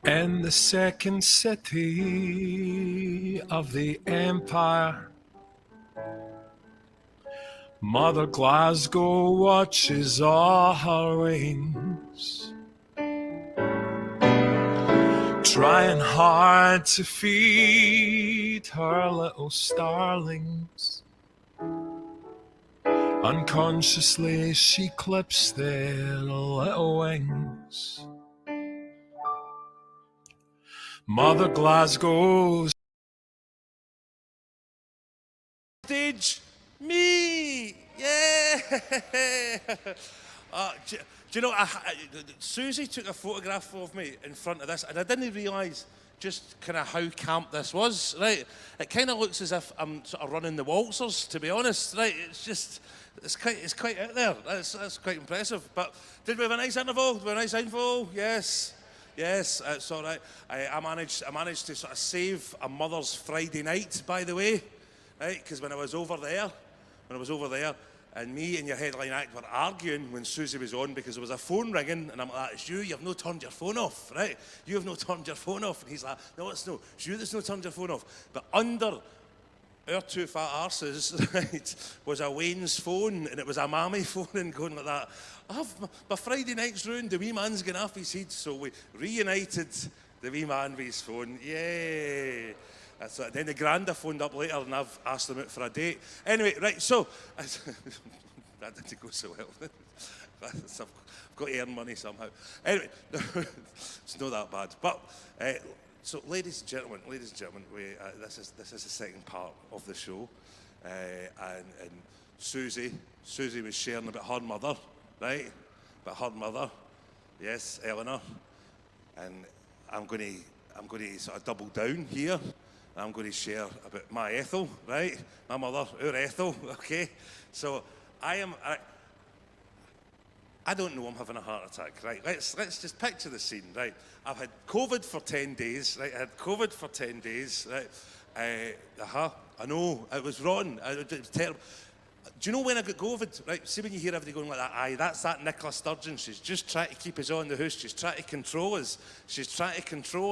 And the second city of the empire, Mother Glasgow watches all her wings, trying hard to feed her little starlings. Unconsciously she clips their little wings. Mother Glasgow's Stage, me, yeah. Do you know, Susie took a photograph of me in front of this, and I didn't realise just kind of how camp this was, right? It kind of looks as if I'm sort of running the waltzers, to be honest, right? It's just, it's quite out there. That's quite impressive. But did we have a nice interval? Did we have a nice interval? Yes. Yes, it's all right. I managed to sort of save a mother's Friday night, by the way, right? Because when I was over there, and me and your headline act were arguing when Susie was on because there was a phone ringing, and I'm like, it's you, you've no turned your phone off, right? You have no turned your phone off. And he's like, no, it's you that's no turned your phone off. But under our two fat arses, right, was a Wayne's phone, and it was a mammy phone, and going like that. My Friday night's ruined, the wee man's going off his head, so we reunited the wee man with his phone. Yay! That's it. Then the granda phoned up later, and I've asked them out for a date. Anyway, right, so, that didn't go so well. I've got to earn money somehow. Anyway, it's not that bad. But, so ladies and gentlemen, this is the second part of the show. And Susie was sharing about her mother, right? About her mother, yes, Eleanor. And I'm going to sort of double down here. I'm going to share about my Ethel, right? My mother, our Ethel, okay? So I don't know I'm having a heart attack, right? Let's just picture the scene, right? I've had COVID for 10 days, right? I had COVID for 10 days, right? I know, it was wrong. It was terrible. Do you know when I got COVID, right? See when you hear everybody going like that, aye, that's that Nicola Sturgeon. She's just trying to keep us on the house. She's trying to control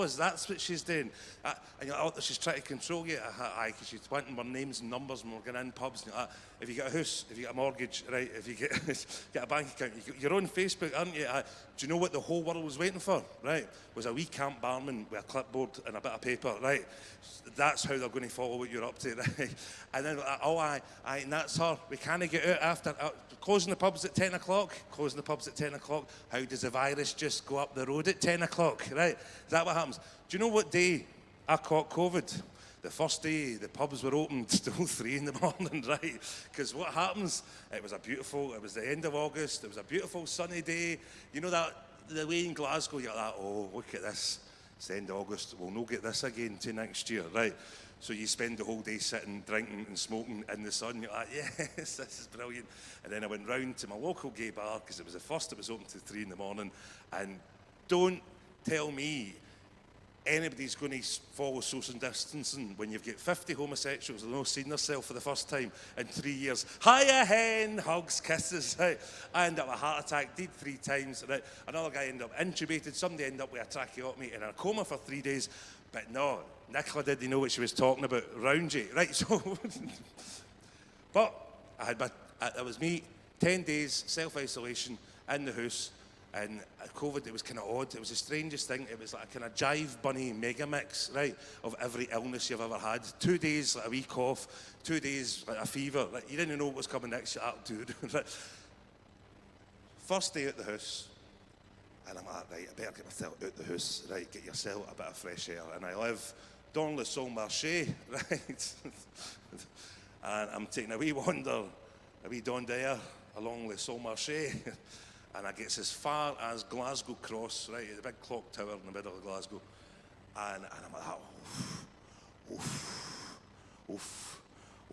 us. That's what she's doing. And you're like, oh, she's trying to control you. Aye, because she's wanting our names and numbers when we're going in pubs. And if you get a house, if you get a mortgage, right, if you get a bank account, you're on Facebook, aren't you? Do you know what the whole world was waiting for, right? Was a wee camp barman with a clipboard and a bit of paper, right? That's how they're going to follow what you're up to, right? And then, aye, and that's her. We can't get out after closing the pubs at 10 o'clock. Closing the pubs at 10 o'clock. How does the virus just go up the road at 10 o'clock, right? Is that what happens? Do you know what day I caught COVID? the first day the pubs were open till 3 in the morning, right? Because what happens, it was the end of August, it was a beautiful sunny day. You know that, the way in Glasgow, you're like, oh, look at this, it's the end of August, we'll not get this again till next year, right? So you spend the whole day sitting, drinking and smoking in the sun. You're like, yes, this is brilliant. And then I went round to my local gay bar, because it was the first that was open till 3 in the morning. And don't tell me anybody's going to follow social distancing when you've got 50 homosexuals who've not seen themselves for the first time in 3 years. Hiya, hen, hugs, kisses, right? I ended up with a heart attack, did 3 times, right? Another guy ended up intubated, somebody ended up with a tracheotomy and in a coma for 3 days. But no, Nicola didn't know what she was talking about, Roundy, right? So, but it was me, 10 days self-isolation in the house, and COVID, it was kind of odd. It was the strangest thing. It was like a kind of jive bunny mega mix, right, of every illness you've ever had. 2 days, like a wee cough, 2 days, like a fever. Like, you didn't know what was coming next. You're like, dude. First day at the house, and I'm like, right, I better get myself out the house, right, get yourself a bit of fresh air. And I live dans le Sault Marché, right? And I'm taking a wee wander, a wee don d'air along the Sault Marché. And I get as far as Glasgow Cross, right, the big clock tower in the middle of Glasgow. And I'm like, oof.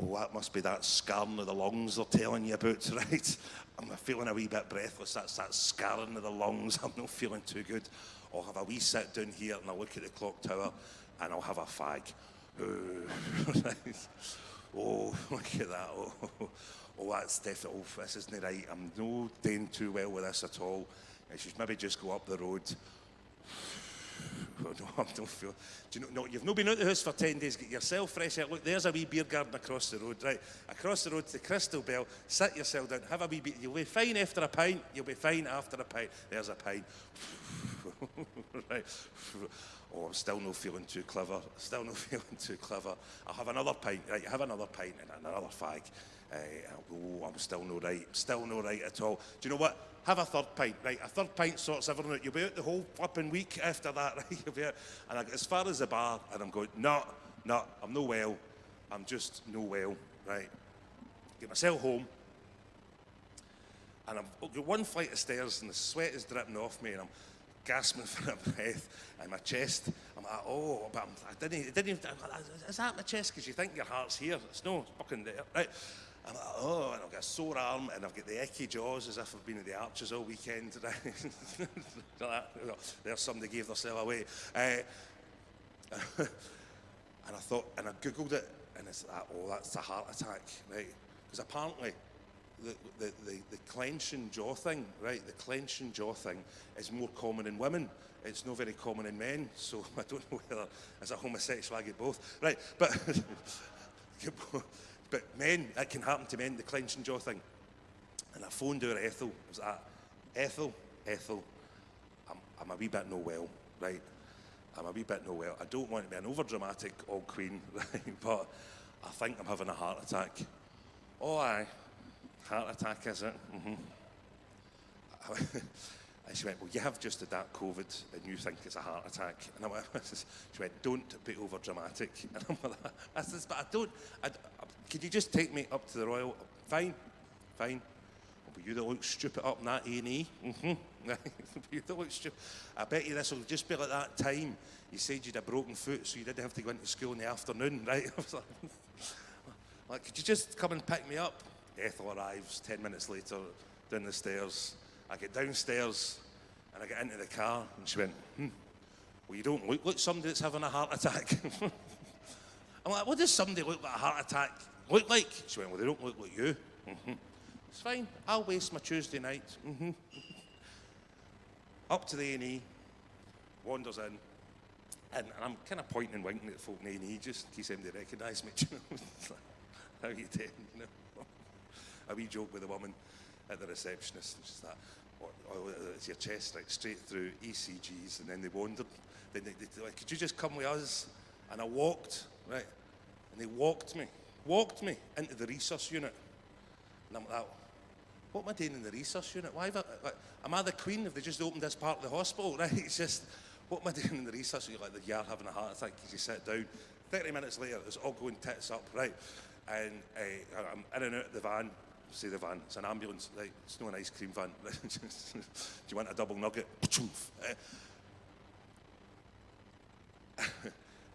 Oh, that must be that scarring of the lungs they're telling you about, right? I'm feeling a wee bit breathless. That's that scarring of the lungs. I'm not feeling too good. I'll have a wee sit down here and I'll look at the clock tower and I'll have a fag. Oh, look at that. Oh, that's definitely, this isn't right. I'm not doing too well with this at all. I should maybe just go up the road. No, I don't feel. Do you know, no, you've not been out the house for 10 days. Get yourself fresh air. Look, there's a wee beer garden across the road, right? Across the road to the Crystal Bell. Sit yourself down. Have a wee beer. You'll be fine after a pint. You'll be fine after a pint. There's a pint. Right. Oh, I'm still not feeling too clever. I'll have another pint. Right, have another pint and another fag. Oh, I'm still no right. Still no right at all. Do you know what? Have a third pint, right? A third pint sorts everything out. You'll be out the whole flipping week after that, right? You'll be out. And I get as far as the bar, and I'm going, no, I'm no well. I'm just no well, right? Get myself home, and I've got one flight of stairs, and the sweat is dripping off me, and I'm gasping for a breath, and my chest, I'm like, oh, but I didn't even, is that my chest? Because you think your heart's here. It's no, it's fucking there, right? I'm like, oh, and I've got a sore arm, and I've got the icky jaws as if I've been at the Arches all weekend. There's somebody gave themselves away. And I thought, and I Googled it, and it's like, oh, that's a heart attack, right? Because apparently, the clenching jaw thing, right? The clenching jaw thing is more common in women. It's not very common in men, so I don't know whether, as a homosexual, I get both, right? But men, it can happen to men, the clenching jaw thing. And I phoned our Ethel. I was like, Ethel, I'm a wee bit no well, right? I'm a wee bit no well. I don't want to be an over-dramatic old queen, right? But I think I'm having a heart attack. Oh, aye. Heart attack, is it? Mm-hmm. And she went, well, you have just had that COVID and you think it's a heart attack. And I went, she went, don't be over dramatic. And I'm like, I said, but could you just take me up to the Royal? Fine. Well, you don't look stupid up in that A&E. Mm-hmm. You don't look stupid. I bet you this will just be like that time you said you'd a broken foot so you didn't have to go into school in the afternoon, right? I was like, could you just come and pick me up? Ethel arrives 10 minutes later down the stairs. I get downstairs and I get into the car and she went, well, you don't look like somebody that's having a heart attack. I'm like, what does somebody look like a heart attack look like? She went, well, they don't look like you. Mm-hmm. It's fine, I'll waste my Tuesday night. Mm-hmm. Up to the A&E, wanders in, and I'm kind of pointing and winking at folk in A&E just in case anybody recognise me. How are you doing? You know? A wee joke with a woman at the receptionist, and she's like, oh, it's your chest, like straight through ECGs, and then they wondered, they like, could you just come with us? And I walked, right, and they walked me into the resus unit, and I'm like, what am I doing in the resus unit? Why am I the queen? Have they just opened this part of the hospital, right? It's just, what am I doing in the recess? You're like, you're having a heart attack because you sit down. 30 minutes later, it's all going tits up, right? And I'm in and out of the van. Say the van, it's an ambulance, right? It's not an ice cream van. Do you want a double nugget?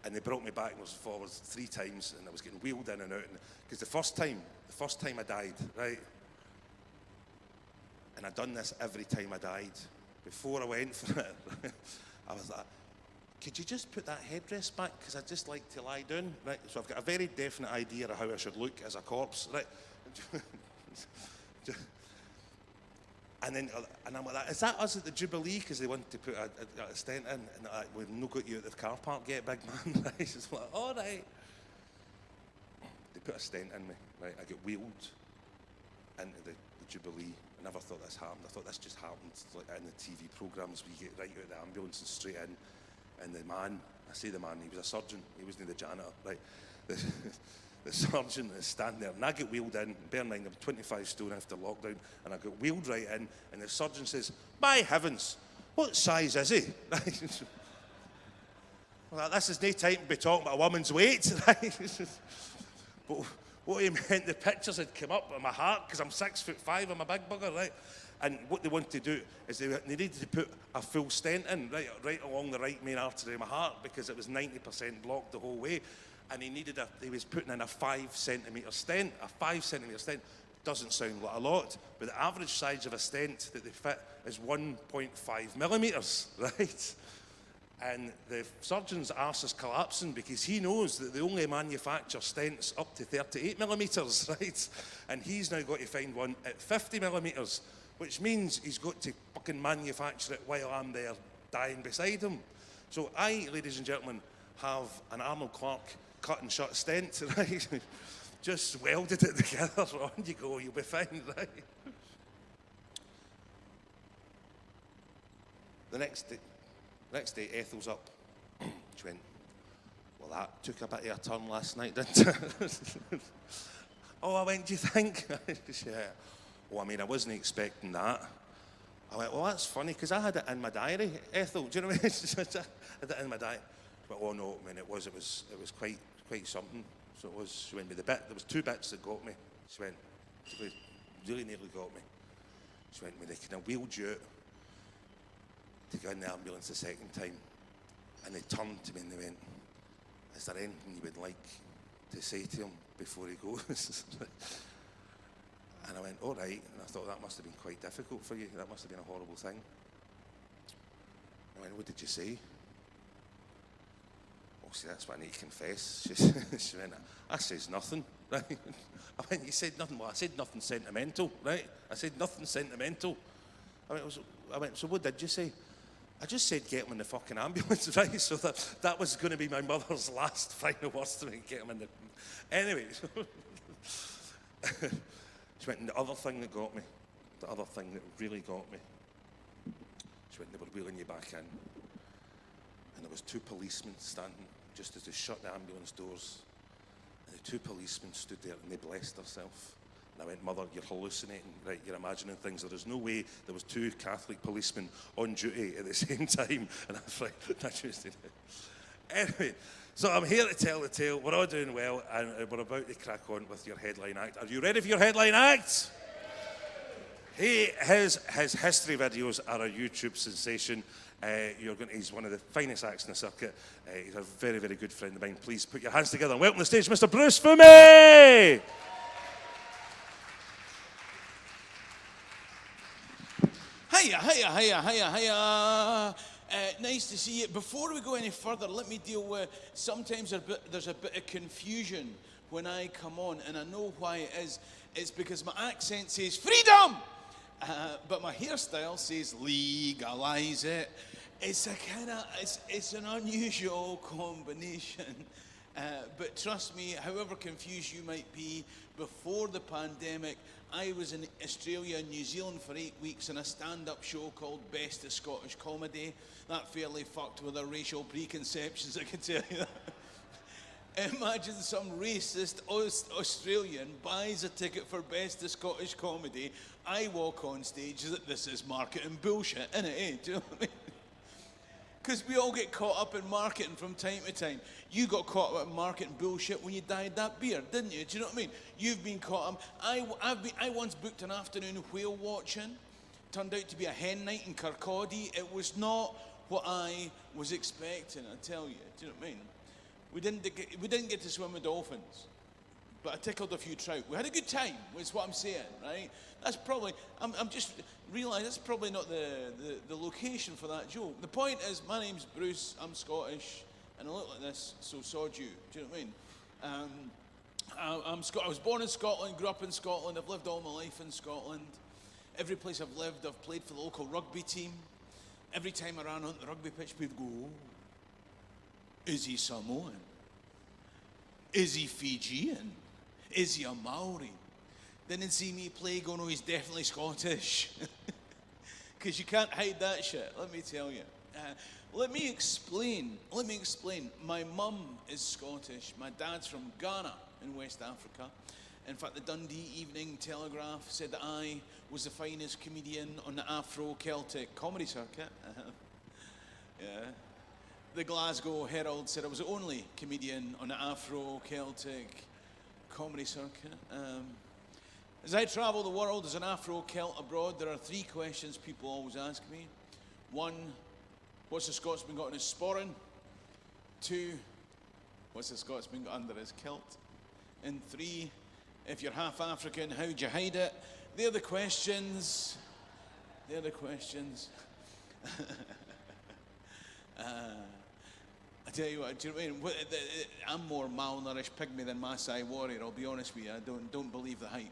And they brought me back and was forwards 3 times, and I was getting wheeled in and out. Because the first time I died, right? And I'd done this every time I died. Before I went for it, I was like, could you just put that headdress back? Because I'd just like to lie down, right? So I've got a very definite idea of how I should look as a corpse, right? And I'm like, is that us at the Jubilee? Because they want to put a stent in, and like, we've not got you at the car park yet, big man. Right? It's like, all right. They put a stent in me, right? I get wheeled into the Jubilee. I never thought this happened. I thought this just happened like in the TV programmes where you get right out of the ambulance and straight in. And the man, I say the man, he was a surgeon, he wasn't the janitor, right? The surgeon is standing there, and I get wheeled in. Bear in mind, I'm 25 stone after lockdown, and I get wheeled right in, and the surgeon says, by heavens, what size is he? Right? Well, this is no time to be talking about a woman's weight, right? But what he meant, the pictures had come up on my heart, because I'm 6'5", I'm a big bugger, right? And what they wanted to do is they needed to put a full stent in, right along the right main artery of my heart, because it was 90% blocked the whole way. And he was putting in a 5 centimetre stent. A 5 centimetre stent doesn't sound like a lot, but the average size of a stent that they fit is 1.5 millimetres, right? And the surgeon's arse is collapsing because he knows that they only manufacture stents up to 38 millimetres, right? And he's now got to find one at 50 millimetres, which means he's got to fucking manufacture it while I'm there dying beside him. So I, ladies and gentlemen, have an Arnold Clark cut and shut stent, right? Just welded it together, on you go, you'll be fine, right? The next day, Ethel's up. She went, well, that took a bit of a turn last night, didn't it? Oh, I went, do you think? Yeah. Oh, I mean, I wasn't expecting that. I went, well, that's funny, because I had it in my diary, Ethel, do you know what I mean? I had it in my diary. She went, oh, no, I mean, it was quite something. So it was, she went, there was 2 bits that got me. She went, really nearly got me. She went, they kind of wheeled you out to go in the ambulance the second time. And they turned to me and they went, is there anything you would like to say to him before he goes? And I went, all right. And I thought, that must have been quite difficult for you. That must have been a horrible thing. I went, what did you say? Oh, see, that's what I need to confess. She went, I says nothing, right? I went, you said nothing? Well, I said nothing sentimental, right? I said nothing sentimental. I went, so what did you say? I just said get him in the fucking ambulance, right? So that was going to be my mother's last final words to me, get him in the... Anyway, she went, and the other thing that got me, the other thing that really got me, she went, they were wheeling you back in, and there was 2 policemen standing just as they shut the ambulance doors, and the 2 policemen stood there and they blessed themselves. And I went, Mother, you're hallucinating, right? You're imagining things. There is no way there was 2 Catholic policemen on duty at the same time. And I was like, that's just it. Anyway, so I'm here to tell the tale. We're all doing well, and we're about to crack on with your headline act. Are you ready for your headline act? His history videos are a YouTube sensation. He's one of the finest acts in the circuit. He's a very, very good friend of mine. Please put your hands together and welcome to the stage, Mr. Bruce Fumi! Hiya. Nice to see you. Before we go any further, let me deal with, sometimes there's a bit of confusion when I come on, and I know why it is. It's because my accent says freedom, but my hairstyle says legalize it. It's an unusual combination. But trust me, however confused you might be, before the pandemic, I was in Australia and New Zealand for 8 weeks in a stand-up show called Best of Scottish Comedy. That fairly fucked with our racial preconceptions, I can tell you that. Imagine some racist Australian buys a ticket for Best of Scottish Comedy. I walk on stage, this is marketing bullshit, innit, eh? Do you know what I mean? Because we all get caught up in marketing from time to time. You got caught up in marketing bullshit when you dyed that beard, didn't you? Do you know what I mean? You've been caught up. I once booked an afternoon whale watching. Turned out to be a hen night in Kirkcaldy. It was not what I was expecting, I tell you. Do you know what I mean? We didn't get to swim with dolphins, but I tickled a few trout. We had a good time, is what I'm saying, right? That's probably, I'm just realising that's probably not the location for that joke. The point is, my name's Bruce, I'm Scottish, and I look like this, so sod you. Do you know what I mean? I was born in Scotland, grew up in Scotland, I've lived all my life in Scotland. Every place I've lived, I've played for the local rugby team. Every time I ran on the rugby pitch, people go, oh, is he Samoan? Is he Fijian? Is he a Maori? Then they'd see me play, go, no, he's definitely Scottish. Because you can't hide that shit, let me tell you. Let me explain. My mum is Scottish. My dad's from Ghana in West Africa. In fact, the Dundee Evening Telegraph said that I was the finest comedian on the Afro-Celtic comedy circuit. Yeah. The Glasgow Herald said I was the only comedian on the Afro-Celtic comedy circuit. As I travel the world as an Afro-Celt abroad, there are 3 questions people always ask me. 1, what's the Scotsman got in his sporran? 2, what's the Scotsman got under his kilt? And 3, if you're half African, how'd you hide it? They're the questions. I tell you what, do you know what I mean? I'm more malnourished pygmy than Maasai warrior, I'll be honest with you. I don't believe the hype.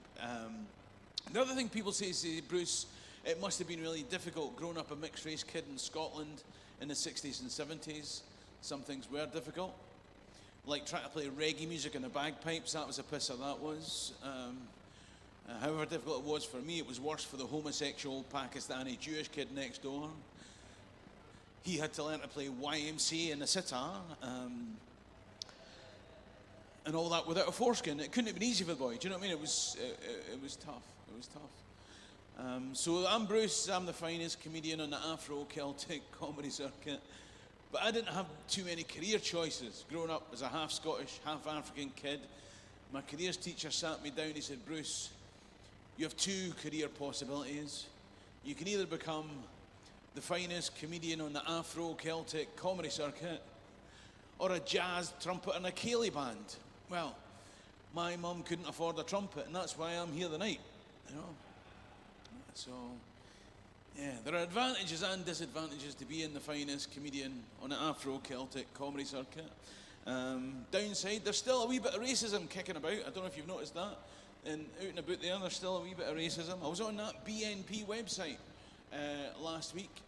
The other thing people say, Bruce, it must have been really difficult growing up a mixed race kid in Scotland in the 60s and 70s. Some things were difficult. Like trying to play reggae music in the bagpipes, that was a pisser, that was. However difficult it was for me, it was worse for the homosexual Pakistani Jewish kid next door. He had to learn to play YMCA in the sitar, and all that without a foreskin. It couldn't have been easy for the boy, do you know what I mean? It was tough, So I'm Bruce, I'm the finest comedian on the Afro-Celtic comedy circuit. But I didn't have too many career choices growing up as a half Scottish, half African kid. My careers teacher sat me down, he said, Bruce, you have 2 career possibilities. You can either become the finest comedian on the Afro-Celtic comedy circuit, or a jazz trumpet in a ceilidh band. Well, my mum couldn't afford a trumpet, and that's why I'm here tonight, you know. So, yeah, there are advantages and disadvantages to being the finest comedian on the Afro-Celtic comedy circuit. Downside, there's still a wee bit of racism kicking about. I don't know if you've noticed that. And out and about there, there's still a wee bit of racism. I was on that BNP website last week.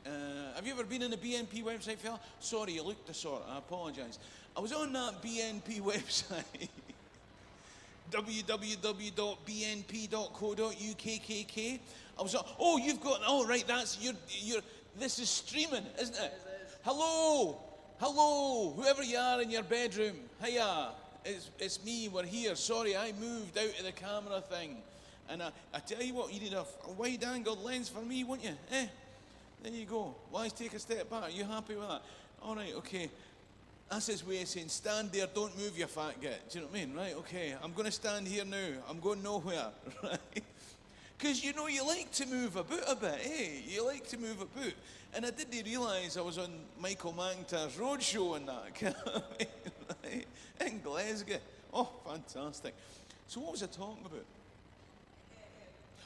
Have you ever been on the BNP website, fella? Sorry, you looked the sort. I apologise. I was on that BNP website. www.bnp.co.uk. I was on, oh, you've got, oh, right, that's, this is streaming, isn't it? Hello, whoever you are in your bedroom, hiya, it's me, we're here. Sorry, I moved out of the camera thing. And I tell you what, you need a wide-angled lens for me, won't you? There you go. Why take a step back? Are you happy with that? All right, okay. That's his way of saying, stand there, don't move, you fat git. Do you know what I mean? Right, okay, I'm going to stand here now. I'm going nowhere, right? Because, you know, you like to move about a bit, eh? You like to move about. And I didn't realise I was on Michael McIntyre's roadshow and that, right? In Glasgow. Oh, fantastic. So what was I talking about?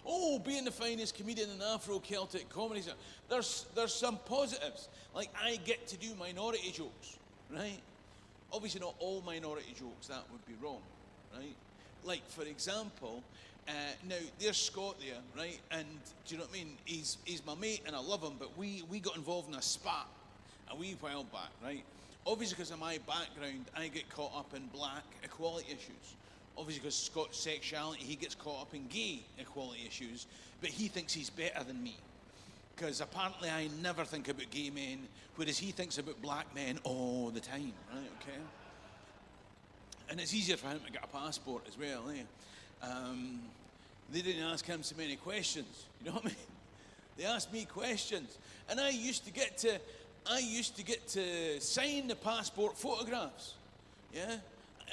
Oh, being the finest comedian in Afro-Celtic comedy. There's some positives. Like, I get to do minority jokes, right? Obviously not all minority jokes, that would be wrong, right? Like, for example, now, there's Scott there, right? And do you know what I mean? He's my mate and I love him, but we got involved in a spat a wee while back, right? Obviously, because of my background, I get caught up in black equality issues. Obviously, because Scott's sexuality, he gets caught up in gay equality issues, but he thinks he's better than me. Because apparently I never think about gay men, whereas he thinks about black men all the time, right, okay? And it's easier for him to get a passport as well, eh? They didn't ask him so many questions, you know what I mean? They asked me questions. And I used to get to I used to get to sign the passport photographs. Yeah?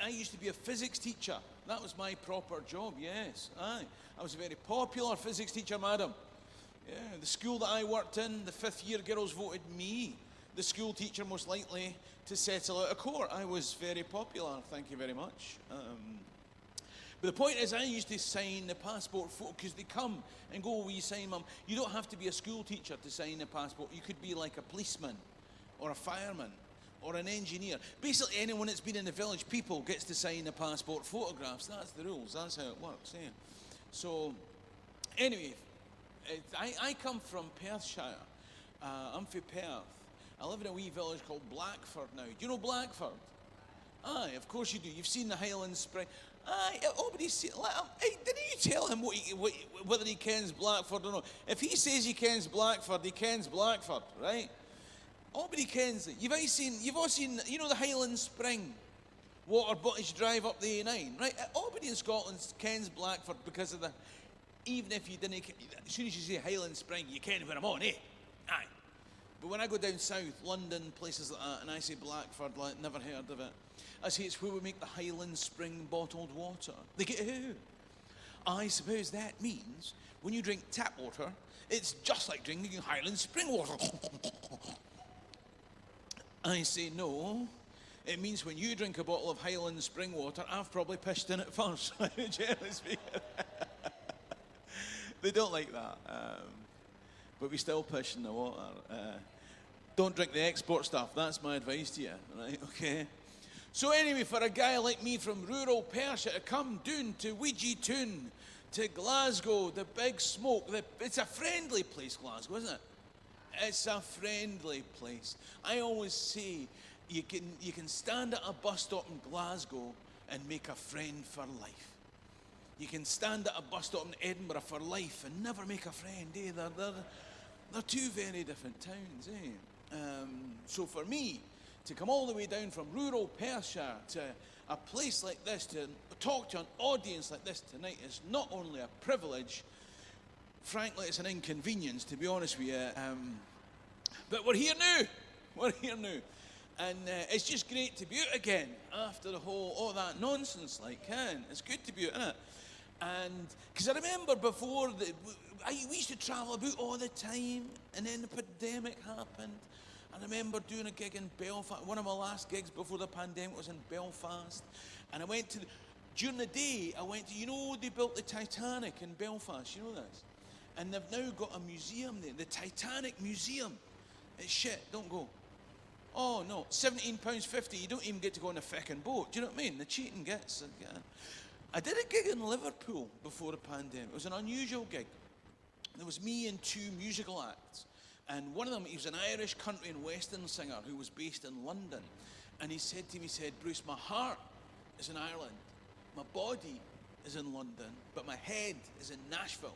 I used to be a physics teacher. That was my proper job, yes. Aye. I was a very popular physics teacher, madam. Yeah, the school that I worked in, the 5th year girls voted me the school teacher most likely to settle out of court. I was very popular, thank you very much. But the point is, I used to sign the passport photo, because they come and go, will you sign, mum? You don't have to be a school teacher to sign the passport. You could be like a policeman or a fireman or an engineer. Basically, anyone that's been in the village people gets to sign the passport photographs. That's the rules. That's how it works. Yeah. So, anyway, I come from Perthshire. I'm from Perth. I live in a wee village called Blackford now. Do you know Blackford? Aye, of course you do. You've seen the Highland Spring. Aye, nobody's seen. Hey, didn't you tell him whether he kens Blackford or not? If he says he kens Blackford, he kens Blackford, right? Nobody kens it. You've all seen, you know, the Highland Spring water bodies drive up the A9, right? Nobody in Scotland kens Blackford because of the. Even if you didn't, as soon as you say Highland Spring, you ken where I'm on, eh? Aye. But when I go down south, London, places like that, and I say Blackford, like, never heard of it. I say it's where we make the Highland Spring bottled water. They get, who? I suppose that means when you drink tap water, it's just like drinking Highland Spring water. I say no. It means when you drink a bottle of Highland Spring water, I've probably pissed in it first. Generally speaking. They don't like that. But we still piss in the water. Don't drink the export stuff. That's my advice to you, right? Okay. So anyway, for a guy like me from rural Perthshire to come down to Ouija Toon, to Glasgow, the big smoke, it's a friendly place, Glasgow, isn't it? It's a friendly place. I always say you can stand at a bus stop in Glasgow and make a friend for life. You can stand at a bus stop in Edinburgh for life and never make a friend, eh? They're two very different towns, eh? So for me, to come all the way down from rural Perthshire to a place like this, to talk to an audience like this tonight is not only a privilege, frankly, it's an inconvenience, to be honest with you. But we're here now. We're here now. And it's just great to be out again after all that nonsense, like, it's good to be out, isn't it? And, because I remember before, we used to travel about all the time, and then the pandemic happened. I remember doing a gig in Belfast. One of my last gigs before the pandemic was in Belfast. And I went to, during the day, you know, they built the Titanic in Belfast, you know this? And they've now got a museum there, the Titanic Museum. It's shit, don't go. Oh no, £17.50, you don't even get to go on a fucking boat. Do you know what I mean? The cheating gets. I did a gig in Liverpool before the pandemic. It was an unusual gig. There was me and two musical acts. And one of them, he was an Irish country and western singer who was based in London. And he said to me, Bruce, my heart is in Ireland. My body is in London, but my head is in Nashville.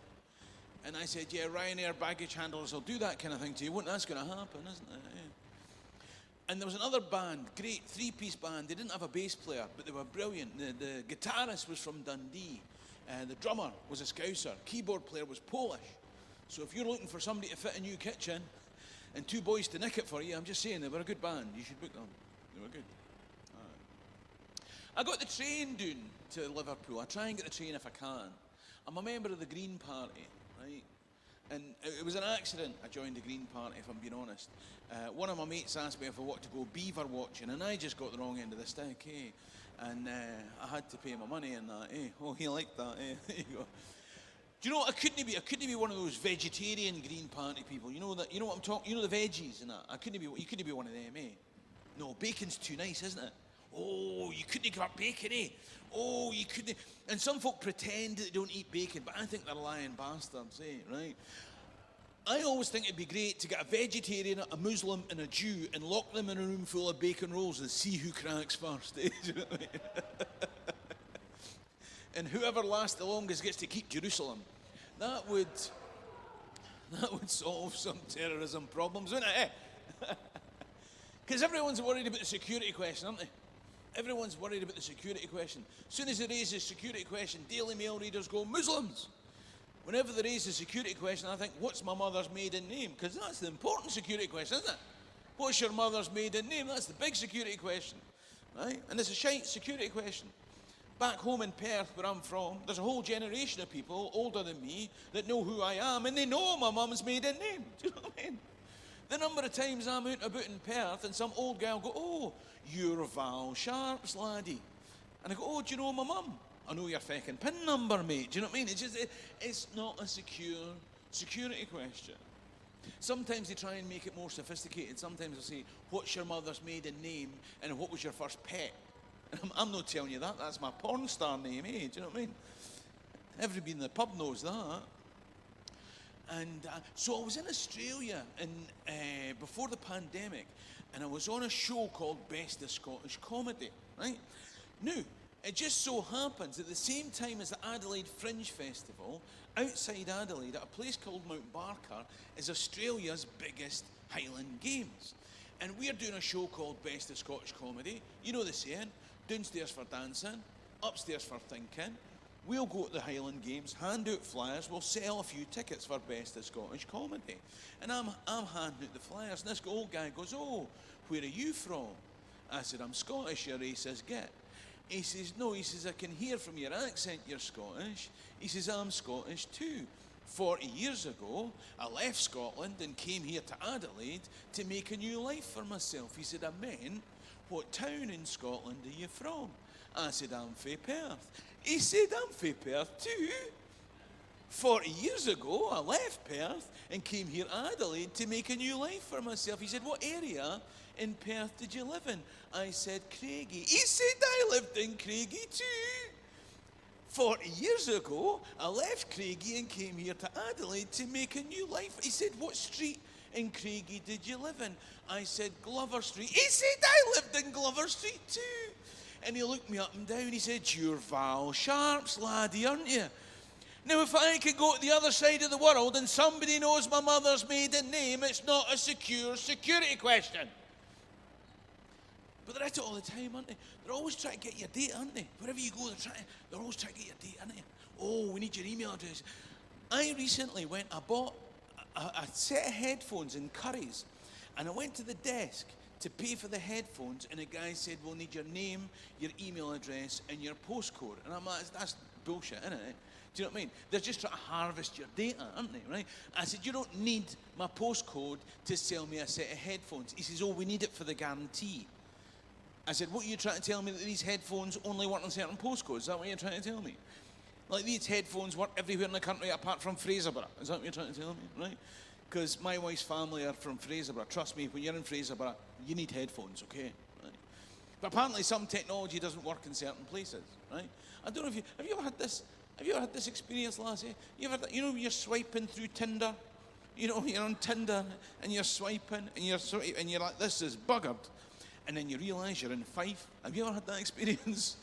And I said, yeah, Ryanair baggage handlers will do that kind of thing to you. That's going to happen, isn't it? Yeah. And there was another band, great three-piece band. They didn't have a bass player, but they were brilliant. The guitarist was from Dundee. The drummer was a Scouser. Keyboard player was Polish. So if you're looking for somebody to fit a new kitchen and two boys to nick it for you, I'm just saying, they were a good band. You should book them. They were good. I got the train down to Liverpool. I try and get the train if I can. I'm a member of the Green Party, right? And it was an accident I joined the Green Party, if I'm being honest. One of my mates asked me if I wanted to go beaver watching, and I just got the wrong end of the stick, eh? And I had to pay my money and that, eh? Oh, he liked that, eh? There you go. Do you know what I couldn't be one of those vegetarian Green Party people. You know what I'm talking, you know the veggies and that. You couldn't be one of them, eh? No, bacon's too nice, isn't it? Oh, you couldn't have bacon, eh? Oh, you couldn't. And some folk pretend that they don't eat bacon, but I think they're lying bastards, eh? Right? I always think it'd be great to get a vegetarian, a Muslim, and a Jew and lock them in a room full of bacon rolls and see who cracks first, eh? Do you know what I mean? And whoever lasts the longest gets to keep Jerusalem. That would solve some terrorism problems, wouldn't it, eh? Because everyone's worried about the security question, aren't they? Everyone's worried about the security question. As soon as they raise the security question, Daily Mail readers go, Muslims! Whenever they raise the security question, I think, what's my mother's maiden name? Because that's the important security question, isn't it? What's your mother's maiden name? That's the big security question, right? And it's a shite security question. Back home in Perth, where I'm from, there's a whole generation of people older than me that know who I am, and they know my mum's maiden name. Do you know what I mean? The number of times I'm out and about in Perth and some old guy will go, oh, you're Val Sharp's laddie. And I go, oh, do you know my mum? I know your fucking PIN number, mate. Do you know what I mean? It's not a security question. Sometimes they try and make it more sophisticated. Sometimes they'll say, what's your mother's maiden name and what was your first pet? And I'm not telling you that. That's my porn star name, eh? Do you know what I mean? Everybody in the pub knows that. And so I was in Australia before the pandemic, and I was on a show called Best of Scottish Comedy, right? Now, it just so happens at the same time as the Adelaide Fringe Festival, outside Adelaide, at a place called Mount Barker, is Australia's biggest Highland Games. And we're doing a show called Best of Scottish Comedy. You know the saying, downstairs for dancing, upstairs for thinking. We'll go to the Highland Games, hand out flyers, we'll sell a few tickets for Best of Scottish Comedy. And I'm handing out the flyers, and this old guy goes, oh, where are you from? I said, I'm Scottish, you racist git. He says, no, he says, I can hear from your accent you're Scottish. He says, I'm Scottish too. 40 years ago, I left Scotland and came here to Adelaide to make a new life for myself. He said, I meant, what town in Scotland are you from? I said, I'm fae Perth. He said, I'm fae Perth too. 40 years ago, I left Perth and came here to Adelaide to make a new life for myself. He said, what area in Perth did you live in? I said, Craigie. He said, I lived in Craigie too. 40 years ago, I left Craigie and came here to Adelaide to make a new life. He said, what street in Craigie did you live in? I said, Glover Street. He said, I lived in Glover Street too. And he looked me up and down. He said, you're Val Sharp's laddie, aren't you? Now, if I could go to the other side of the world and somebody knows my mother's maiden name, it's not a secure security question. But they're at it all the time, aren't they? They're always trying to get your data, aren't they? Wherever you go, they're always trying to get your data, aren't they? Oh, we need your email address. I recently I bought a set of headphones in Curry's, and I went to the desk to pay for the headphones, and a guy said, we'll need your name, your email address, and your postcode. And I'm like, that's bullshit, isn't it? Do you know what I mean? They're just trying to harvest your data, aren't they, right? I said, you don't need my postcode to sell me a set of headphones. He says, oh, we need it for the guarantee. I said, what are you trying to tell me, that these headphones only work on certain postcodes? Is that what you're trying to tell me? Like, these headphones work everywhere in the country apart from Fraserburgh. Is that what you're trying to tell me, right? Because my wife's family are from Fraserburgh. Trust me, when you're in Fraserburgh, you need headphones, okay? Right? But apparently some technology doesn't work in certain places, right? I don't know if have you ever had this experience, Lassie? You ever, you know, when you're swiping through Tinder? You know, you're on Tinder and you're swiping and you're like, this is buggered. And then you realise you're in Fife. Have you ever had that experience?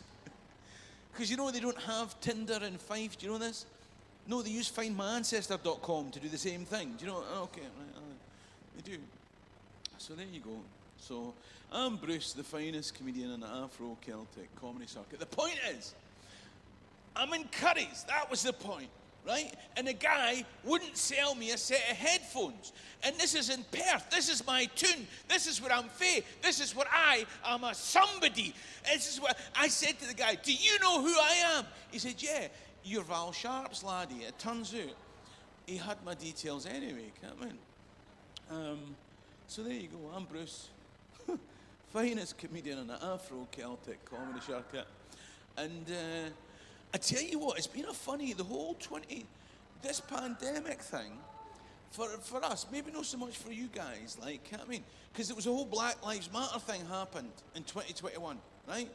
Because you know they don't have Tinder in Fife. Do you know this? No, they use findmyancestor.com to do the same thing. Do you know? Okay, right, they do. So there you go. So I'm Bruce, the finest comedian in the Afro-Celtic comedy circuit. The point is, I'm in Curry's. That was the point, right? And the guy wouldn't sell me a set of headphones. And this is in Perth. This is my tune. This is where I'm fae. This is where I am a somebody. This is what I said to the guy, do you know who I am? He said, yeah, you're Val Sharp's laddie. It turns out he had my details anyway, can't win. So there you go, I'm Bruce. Finest comedian in the Afro-Celtic comedy circuit. And I tell you what, it's been a funny, the whole this pandemic thing, for us, maybe not so much for you guys, like, I mean, because it was a whole Black Lives Matter thing happened in 2021, right?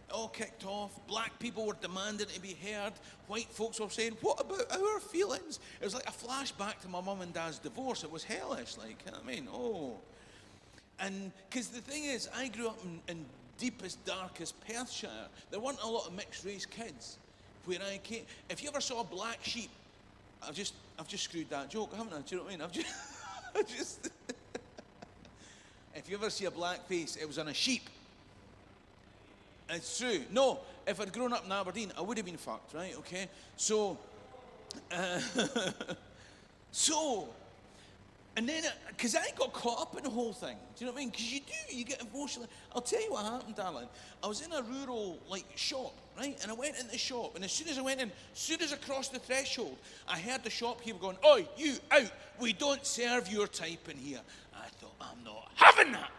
It all kicked off, black people were demanding to be heard, white folks were saying, what about our feelings? It was like a flashback to my mum and dad's divorce. It was hellish, like, I mean, oh. And, because the thing is, I grew up in deepest, darkest Perthshire. There weren't a lot of mixed race kids where I came. If you ever saw a black sheep, I've just screwed that joke, haven't I? Do you know what I mean? I've just if you ever see a black face, it was on a sheep. It's true. No, if I'd grown up in Aberdeen, I would have been fucked, right? Okay? So, And then, because I got caught up in the whole thing. Do you know what I mean? Because you get emotional. I'll tell you what happened, darling. I was in a rural, shop, right? And I went in the shop, and as soon as I went in, as soon as I crossed the threshold, I heard the shopkeeper going, "Oi, you, out. We don't serve your type in here." I thought, I'm not having that.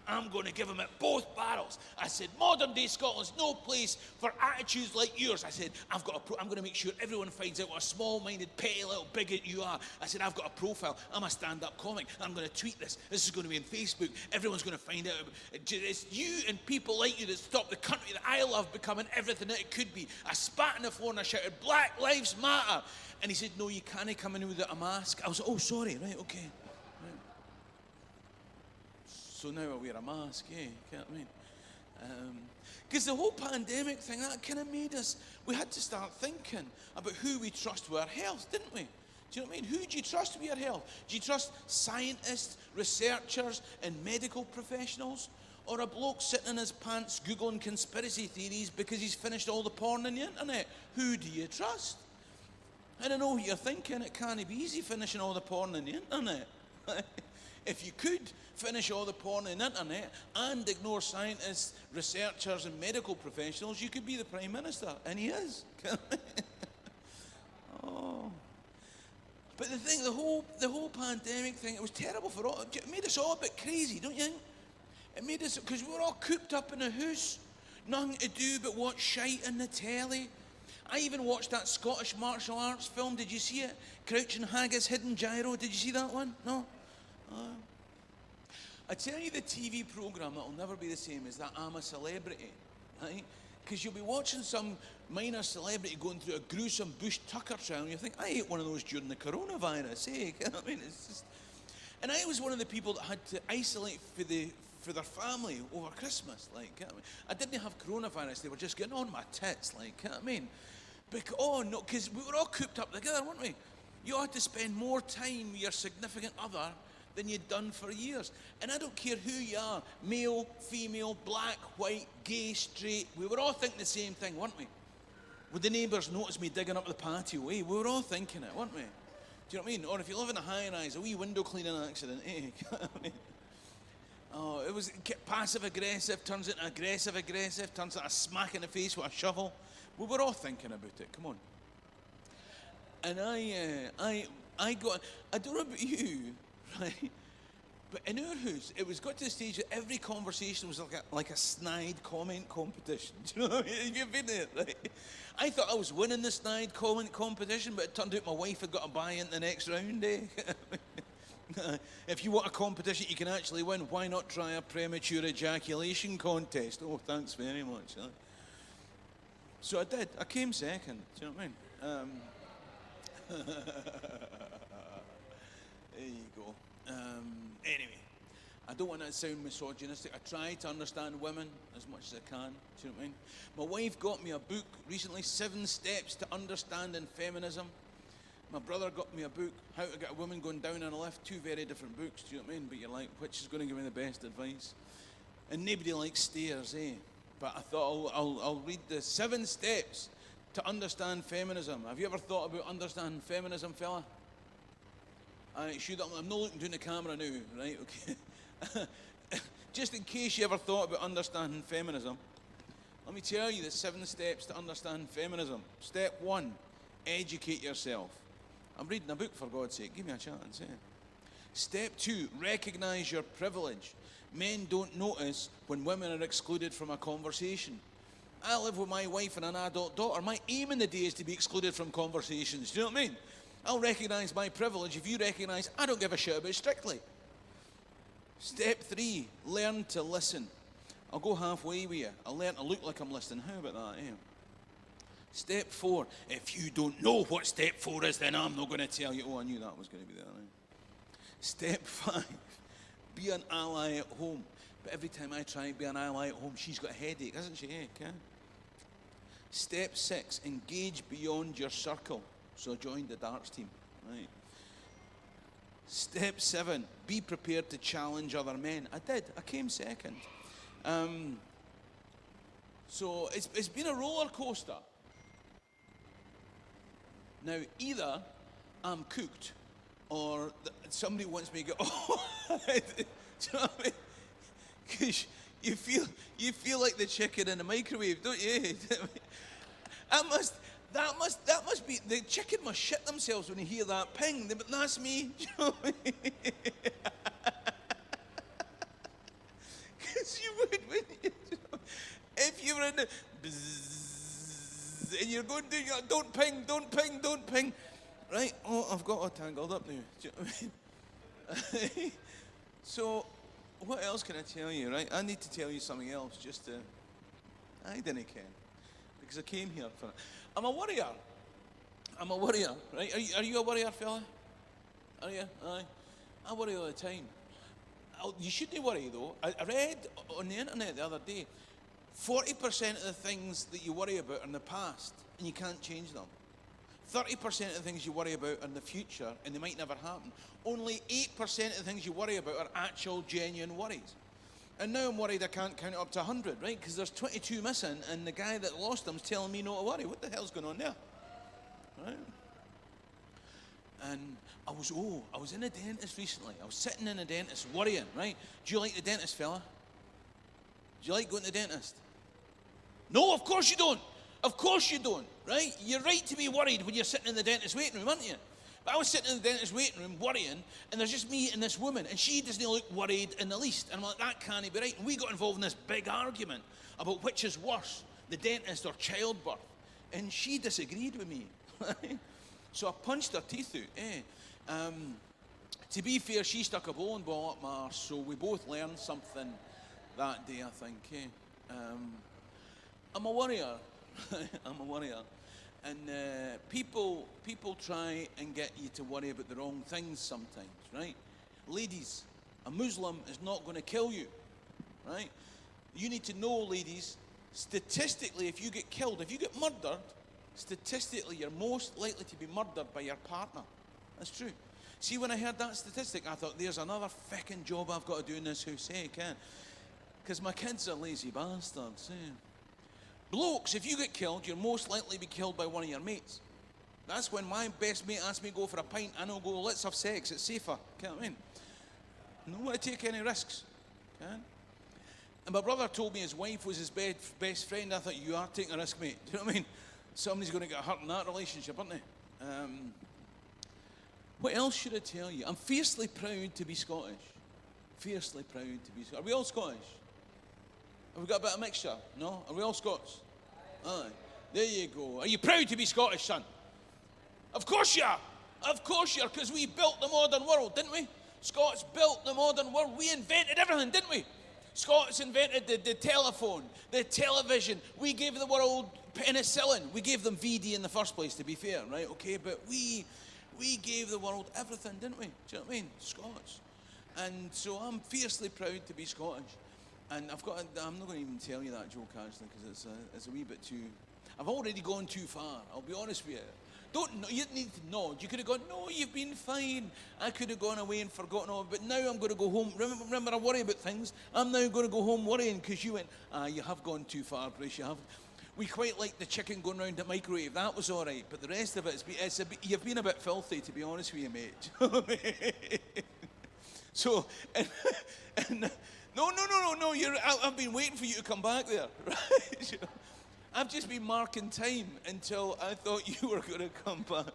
I'm going to give him at both barrels. I said, modern day Scotland's no place for attitudes like yours. I said, I'm going to make sure everyone finds out what a small-minded, petty little bigot you are. I said, I've got a profile. I'm a stand-up comic. I'm going to tweet this. This is going to be on Facebook. Everyone's going to find out. It's you and people like you that stop the country that I love becoming everything that it could be. I spat on the floor and I shouted, "Black Lives Matter." And he said, "No, you can't come in without a mask." I was like, "Oh, sorry, right, okay." So now I wear a mask, you know what I mean? Because the whole pandemic thing, that kind of made us, we had to start thinking about who we trust with our health, didn't we? Do you know what I mean? Who do you trust with your health? Do you trust scientists, researchers, and medical professionals? Or a bloke sitting in his pants Googling conspiracy theories because he's finished all the porn on the internet? Who do you trust? And I know what you're thinking, it can't be easy finishing all the porn on the internet. If you could finish all the porn on the internet and ignore scientists, researchers, and medical professionals, you could be the Prime Minister, and he is. Oh. But the thing, the whole pandemic thing, it was terrible for all. It made us all a bit crazy, don't you think? It made us, because we were all cooped up in a house, nothing to do but watch shite on the telly. I even watched that Scottish martial arts film. Did you see it? Crouching Haggis, Hidden Gyro. Did you see that one? No? I tell you, the TV programme that will never be the same is that I'm a Celebrity, right? Because you'll be watching some minor celebrity going through a gruesome Bush Tucker trial, and you think, I ate one of those during the coronavirus, eh? I mean, it's just... And I was one of the people that had to isolate for their family over Christmas, I didn't have coronavirus, they were just getting on my tits, you know what I mean? Because we were all cooped up together, weren't we? You had to spend more time with your significant other than you'd done for years. And I don't care who you are, male, female, black, white, gay, straight, we were all thinking the same thing, weren't we? Would the neighbours notice me digging up the patio, eh? We were all thinking it, weren't we? Do you know what I mean? Or if you live in a high-rise, a wee window cleaning accident, eh? Oh, it was passive-aggressive, turns into aggressive-aggressive, turns into a smack in the face with a shovel. We were all thinking about it, come on. And I don't know about you, right? But in our house, it was got to the stage that every conversation was like a snide comment competition. Do you know what I mean? Have you been there, right? I thought I was winning the snide comment competition, but it turned out my wife had got a buy in the next round, eh? If you want a competition you can actually win, why not try a premature ejaculation contest? Oh, thanks very much. So I did. I came second. Do you know what I mean? There you go. Anyway, I don't want to sound misogynistic. I try to understand women as much as I can. Do you know what I mean? My wife got me a book recently, 7 Steps to Understanding Feminism. My brother got me a book, How to Get a Woman Going Down on a Lift. 2 very different books, do you know what I mean? But you're like, which is going to give me the best advice? And nobody likes stairs, eh? But I thought I'll read the 7 Steps to Understand Feminism. Have you ever thought about understanding feminism, fella? I'm not looking down the camera now, right? Okay. Just in case you ever thought about understanding feminism, let me tell you the 7 steps to understand feminism. Step 1, educate yourself. I'm reading a book, for God's sake. Give me a chance, eh? Step 2, recognize your privilege. Men don't notice when women are excluded from a conversation. I live with my wife and an adult daughter. My aim in the day is to be excluded from conversations. Do you know what I mean? I'll recognise my privilege if you recognise I don't give a shit about Strictly. Step 3, learn to listen. I'll go halfway with you. I'll learn to look like I'm listening. How about that, eh? Step 4, if you don't know what step 4 is, then I'm not going to tell you. Oh, I knew that was going to be there. Right? Step 5, be an ally at home. But every time I try and be an ally at home, she's got a headache, hasn't she? Eh? Step 6, engage beyond your circle. So I joined the darts team, right? Step 7, be prepared to challenge other men. I did. I came second. So it's been a roller coaster. Now, either I'm cooked or somebody wants me to go, oh, do you know what I mean? Because you feel like the chicken in the microwave, don't you? That must be, the chicken must shit themselves when they hear that ping. But that's me. Do you know what I mean? Because you would, wouldn't you? If you were in the bzzz, and you're going to, you're like, don't ping, don't ping, don't ping. Right? Oh, I've got all tangled up now. Do you know what I mean? So, what else can I tell you, right? I need to tell you something else, just to, I didn't care. Because I came here for it. I'm a worrier. I'm a worrier, right? Are you a worrier, fella? Are you? Aye. I worry all the time. You shouldn't worry, though. I read on the internet the other day, 40% of the things that you worry about are in the past, and you can't change them. 30% of the things you worry about are in the future, and they might never happen. Only 8% of the things you worry about are actual, genuine worries. And now I'm worried I can't count up to 100, right? Because there's 22 missing, and the guy that lost them's telling me not to worry. What the hell's going on there? Right? And I was in a dentist recently. I was sitting in a dentist worrying, right? Do you like the dentist, fella? Do you like going to the dentist? No, of course you don't. Of course you don't, right? You're right to be worried when you're sitting in the dentist waiting room, aren't you? But I was sitting in the dentist waiting room worrying, and there's just me and this woman, and she doesn't look worried in the least. And I'm like, that can't be right. And we got involved in this big argument about which is worse, the dentist or childbirth. And she disagreed with me. So I punched her teeth out. To be fair, she stuck a bowling ball up my arse, so we both learned something that day, I think. I'm a worrier. I'm a worrier. And people try and get you to worry about the wrong things sometimes, right? Ladies, a Muslim is not going to kill you, right? You need to know, ladies, statistically, if you get killed, if you get murdered, statistically, you're most likely to be murdered by your partner. That's true. See, when I heard that statistic, I thought, there's another fucking job I've got to do in this house, because my kids are lazy bastards, Blokes, if you get killed, you're most likely to be killed by one of your mates. That's when my best mate asks me to go for a pint, I know, go, let's have sex, it's safer, can't I mean? I don't want to take any risks, And my brother told me his wife was his best friend. I thought, you are taking a risk, mate. Do you know what I mean? Somebody's going to get hurt in that relationship, aren't they? What else should I tell you? I'm fiercely proud to be Scottish. Fiercely proud to be Scottish. Are we all Scottish? Have we got a bit of mixture? No? Are we all Scots? Aye. There you go. Are you proud to be Scottish, son? Of course you are. Of course you are, because we built the modern world, didn't we? Scots built the modern world. We invented everything, didn't we? Scots invented the telephone, the television. We gave the world penicillin. We gave them VD in the first place, to be fair, right? Okay, but we gave the world everything, didn't we? Do you know what I mean? Scots. And so I'm fiercely proud to be Scottish. And I'm not going to even tell you that joke, actually, because it's a wee bit too... I've already gone too far, I'll be honest with you. You didn't need to nod. You could have gone, no, you've been fine. I could have gone away and forgotten all, but now I'm going to go home. Remember, I worry about things. I'm now going to go home worrying because you went, you have gone too far, Bruce, you have. We quite like the chicken going round the microwave. That was all right, but the rest of it, you've been a bit filthy, to be honest with you, mate. Do you know what I mean? So, No, I've been waiting for you to come back there, right? I've just been marking time until I thought you were going to come back.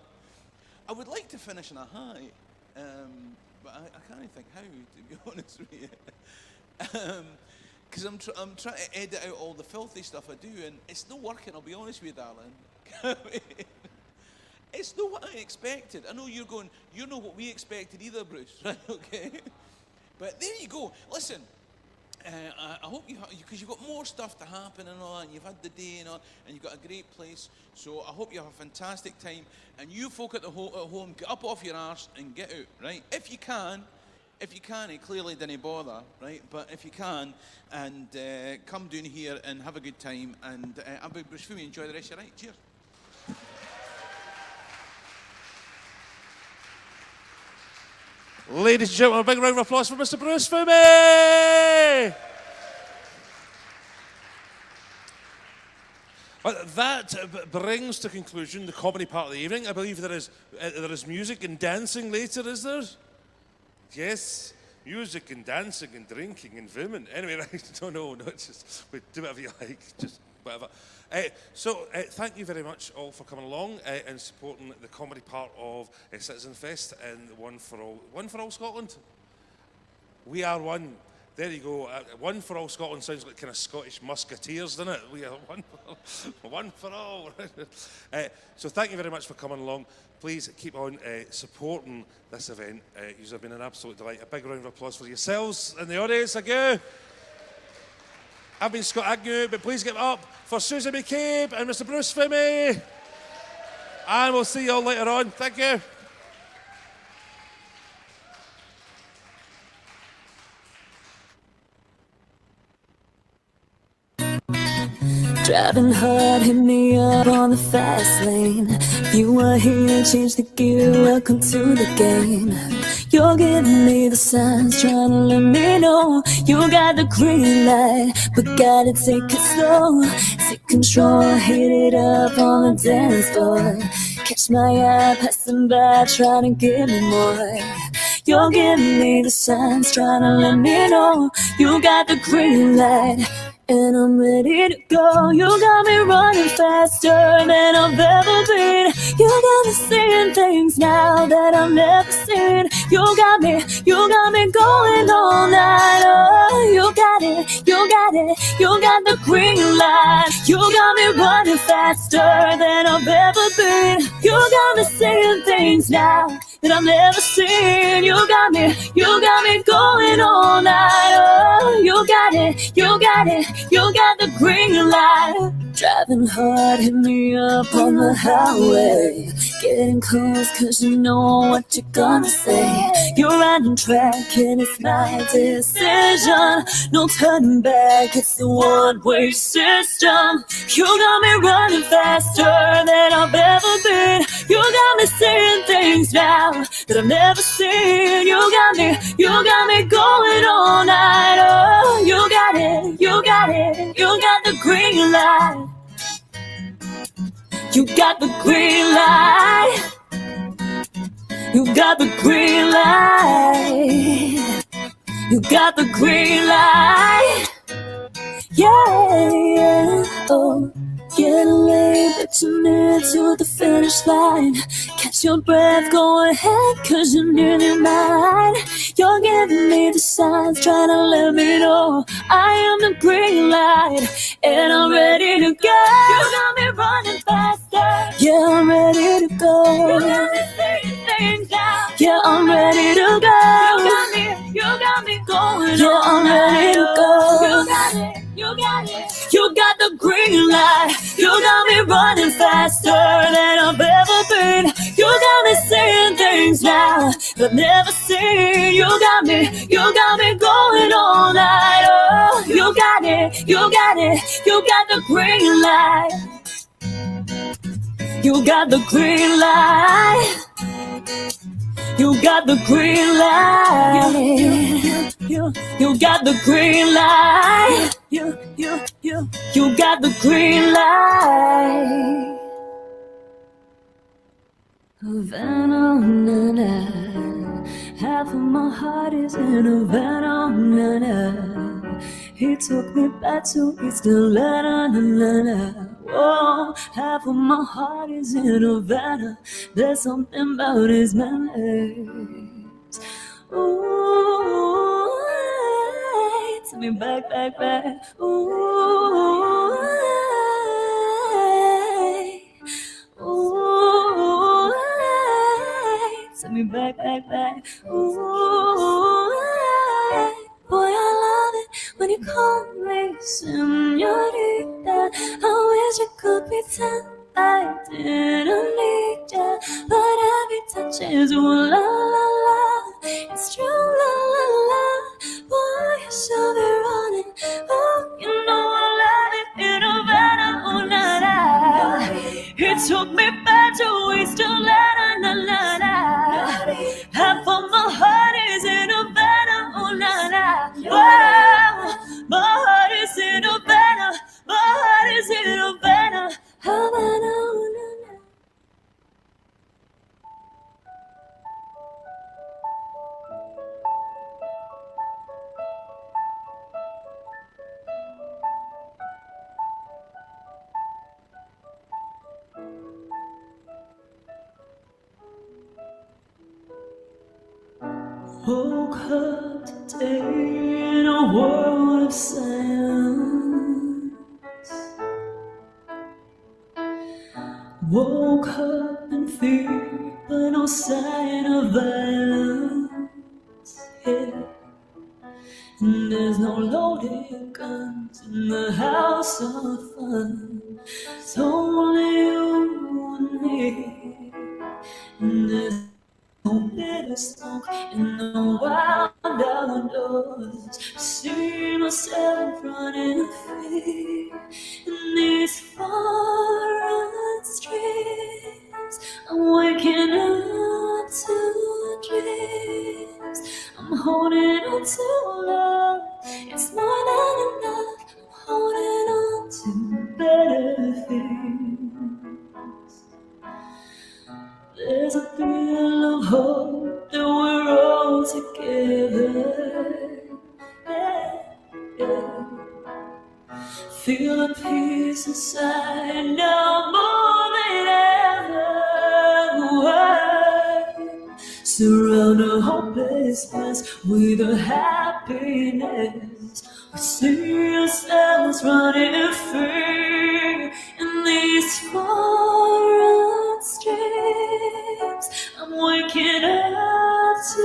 I would like to finish on a high, but I can't think how, to be honest with you. Because I'm trying to edit out all the filthy stuff I do, and it's not working, I'll be honest with you, darling. It's not what I expected. I know you're going, you're not what we expected either, Bruce, right? Okay? But there you go. Listen. I hope because you've got more stuff to happen and all that, and you've had the day and all, and you've got a great place, so I hope you have a fantastic time, and you folk at home, get up off your arse and get out, right? If you can, it clearly didn't bother, right? But if you can, and come down here and have a good time, and I'll be Bruce Fumi, enjoy the rest of your night. Cheers. Ladies and gentlemen, a big round of applause for Mr. Bruce Fumi! That brings to conclusion the comedy part of the evening. I believe there is music and dancing later, is there? Yes, music and dancing and drinking and women. Anyway, right, no, just do whatever you like, just whatever. Thank you very much all for coming along and supporting the comedy part of Citizenfest and One for All Scotland. We are one. There you go. One for All Scotland sounds like kind of Scottish Musketeers, doesn't it? We are one for all. So thank you very much for coming along. Please keep on supporting this event. You have been an absolute delight. A big round of applause for yourselves in the audience. Thank you. I've been Scott Agnew, but please give it up for Susie McCabe and Mr. Bruce Fimmy. And we'll see you all later on. Thank you. Driving hard, hit me up on the fast lane. If you were here, change the gear, welcome to the game. You're giving me the signs, trying to let me know you got the green light, but gotta take it slow. Take control, hit it up on the dance floor. Catch my eye, passing by, trying to give me more. You're giving me the signs, trying to let me know you got the green light, and I'm ready to go. You got me running faster than I've ever been. You got me seeing things now that I've never seen. You got me going all night. Oh, you got it, you got the green light. You got me running faster than I've ever been. You got me seeing things now that I've never seen. You got me going all night. Oh, you got it, you got the green light. Driving hard, hit me up on the highway. Getting close cause you know what you're gonna say. You're on track and it's my decision. No turning back, it's the one-way system. You got me running faster than I've ever been. You got me saying things now that I've never seen. You got me going all night. Oh, you got it, you got the green light. You got the green light. You got the green light. You got the green light. Yeah, oh. Get away, but you're near to the finish line. Catch your breath, go ahead, cause you're nearly mine. You're giving me the signs, trying to let me know I am the green light, and I'm ready to go. You got me running faster. Yeah, I'm ready to go. You got me saying things now. Yeah, I'm ready to go. You got me going. Yeah, I'm ready to go. You got it. You got the green light. You got me running faster than I've ever been. You got me saying things now that I've never seen. You got me going all night. Oh, you got it, you got the green light. You got the green light. You got the green light. You got the green light. You got the green light. Havana, na, na. Half of my heart is in Havana, na, na. He took me back to East Atlanta, na, na, na. Whoa, half of my heart is in Havana. There's something about his manners. Ooh, take me back, back, back. Ooh, ooh, take me back, back, back. Ooh, boy, I love it when you call me señorita. I wish I could pretend I didn't need ya, but every touch is ooh la la la. It's true la la la. Boy, you're so very running. Oh, you know I love it in Havana, ooh la la. It took me back to East Atlanta, la la la. Half of my heart is in Havana, ooh la la. Wow, my heart is in Havana. Woke up today in a world of silence. Woke up in fear, but no sign of violence. Yeah. And there's no loaded guns in the house of fun. It's only you and me. And there's no bitter smoke in the wild outdoors. I see myself running free in these foreign streets. I'm waking up to dreams. I'm holding on to love. It's more than enough. I'm holding on to better things. There's a thrill of hope that we're all together. Yeah, yeah. Feel the peace inside now more than ever. Surround a hopelessness with a happiness. We see ourselves running free in these foreign streets. I'm waking up to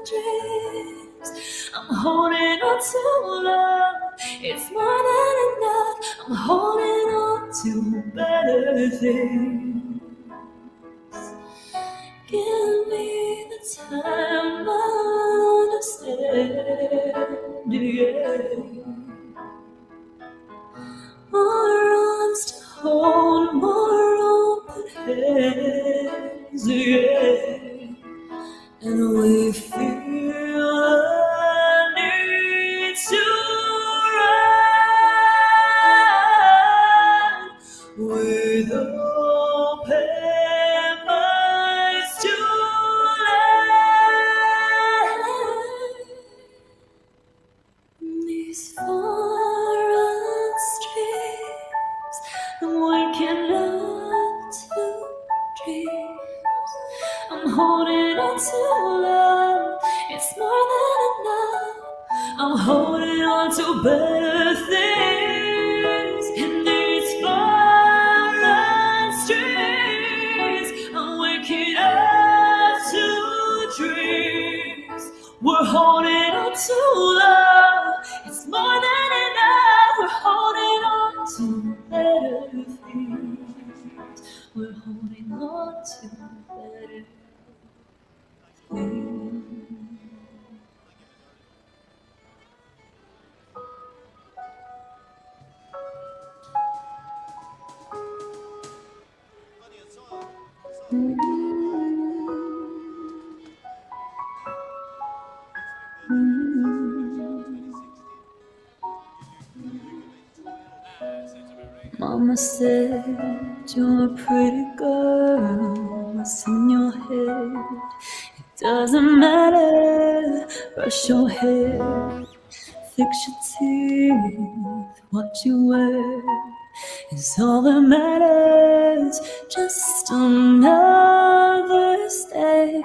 dreams. I'm holding on to love. It's more than enough. I'm holding on to better things. Give me the time I understand. Yeah. More arms to hold, more open hands. Yeah. And we feel the need to run with open minds to learn. These foreign streets, I'm waking up to dreams. I'm holding on to love. It's more than enough. I'm holding on to better things in these foreign streets. I'm waking up to dreams. We're holding on to love. It's more than enough. We're holding on to better things. We're holding on to better things. Mama said you're a pretty girl. What's in your head? It doesn't matter. Brush your hair, fix your teeth. What you wear is all that matters. Just another stage.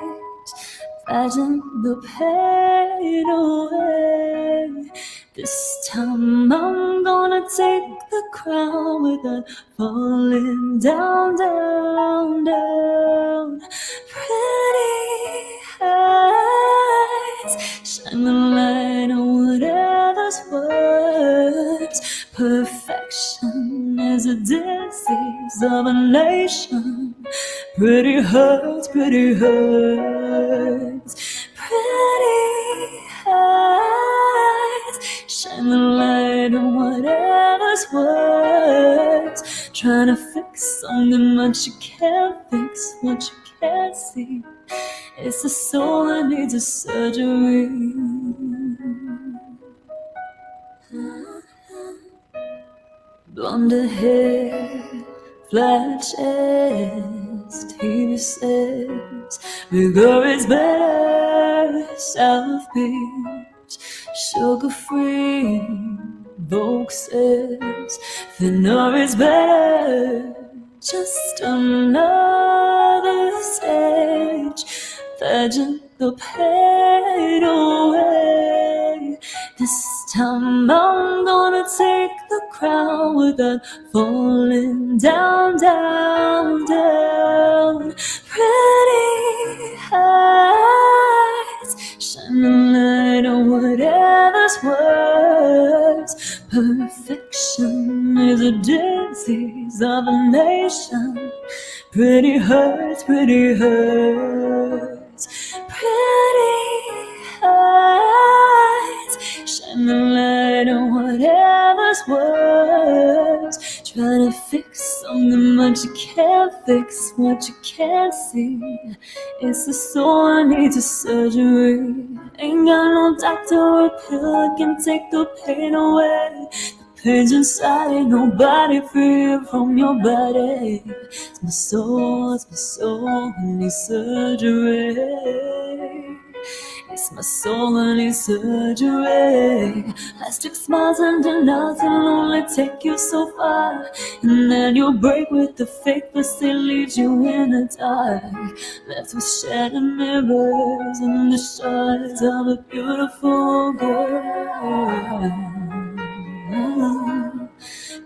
Imagine the pain away. This time I'm gonna take the crown without falling down, down, down. Pretty eyes, shine the light on whatever's worse. Perfection is a disease of a nation. Pretty hurts, pretty hurts. Pretty eyes, shine the light on whatever's worse. Trying to fix something that you can't fix, what you can't see. It's the soul that needs a surgery. Blonde hair, flat chest, he says bigger is better. South Beach, sugar-free, Vogue says thinner is better. Just another stage. Pageant the pain away. This time I'm gonna take the crown without falling down, down, down. Pretty eyes, shine a light on whatever's worse. Perfection is a disease of a nation. Pretty hurts, pretty hurts. Pretty eyes, shine the light on whatever's worse. Trying to fix something but you can't fix what you can't see. It's the soul that needs a surgery. Ain't got no doctor or pill that can take the pain away. The pain's inside, ain't nobody free from your body. It's my soul that needs surgery. It's my soul that needs surgery. Plastic smiles and denials will only take you so far. And then you'll break with the fake facade, leaves you in the dark. Left with shattered mirrors and the shards of a beautiful girl.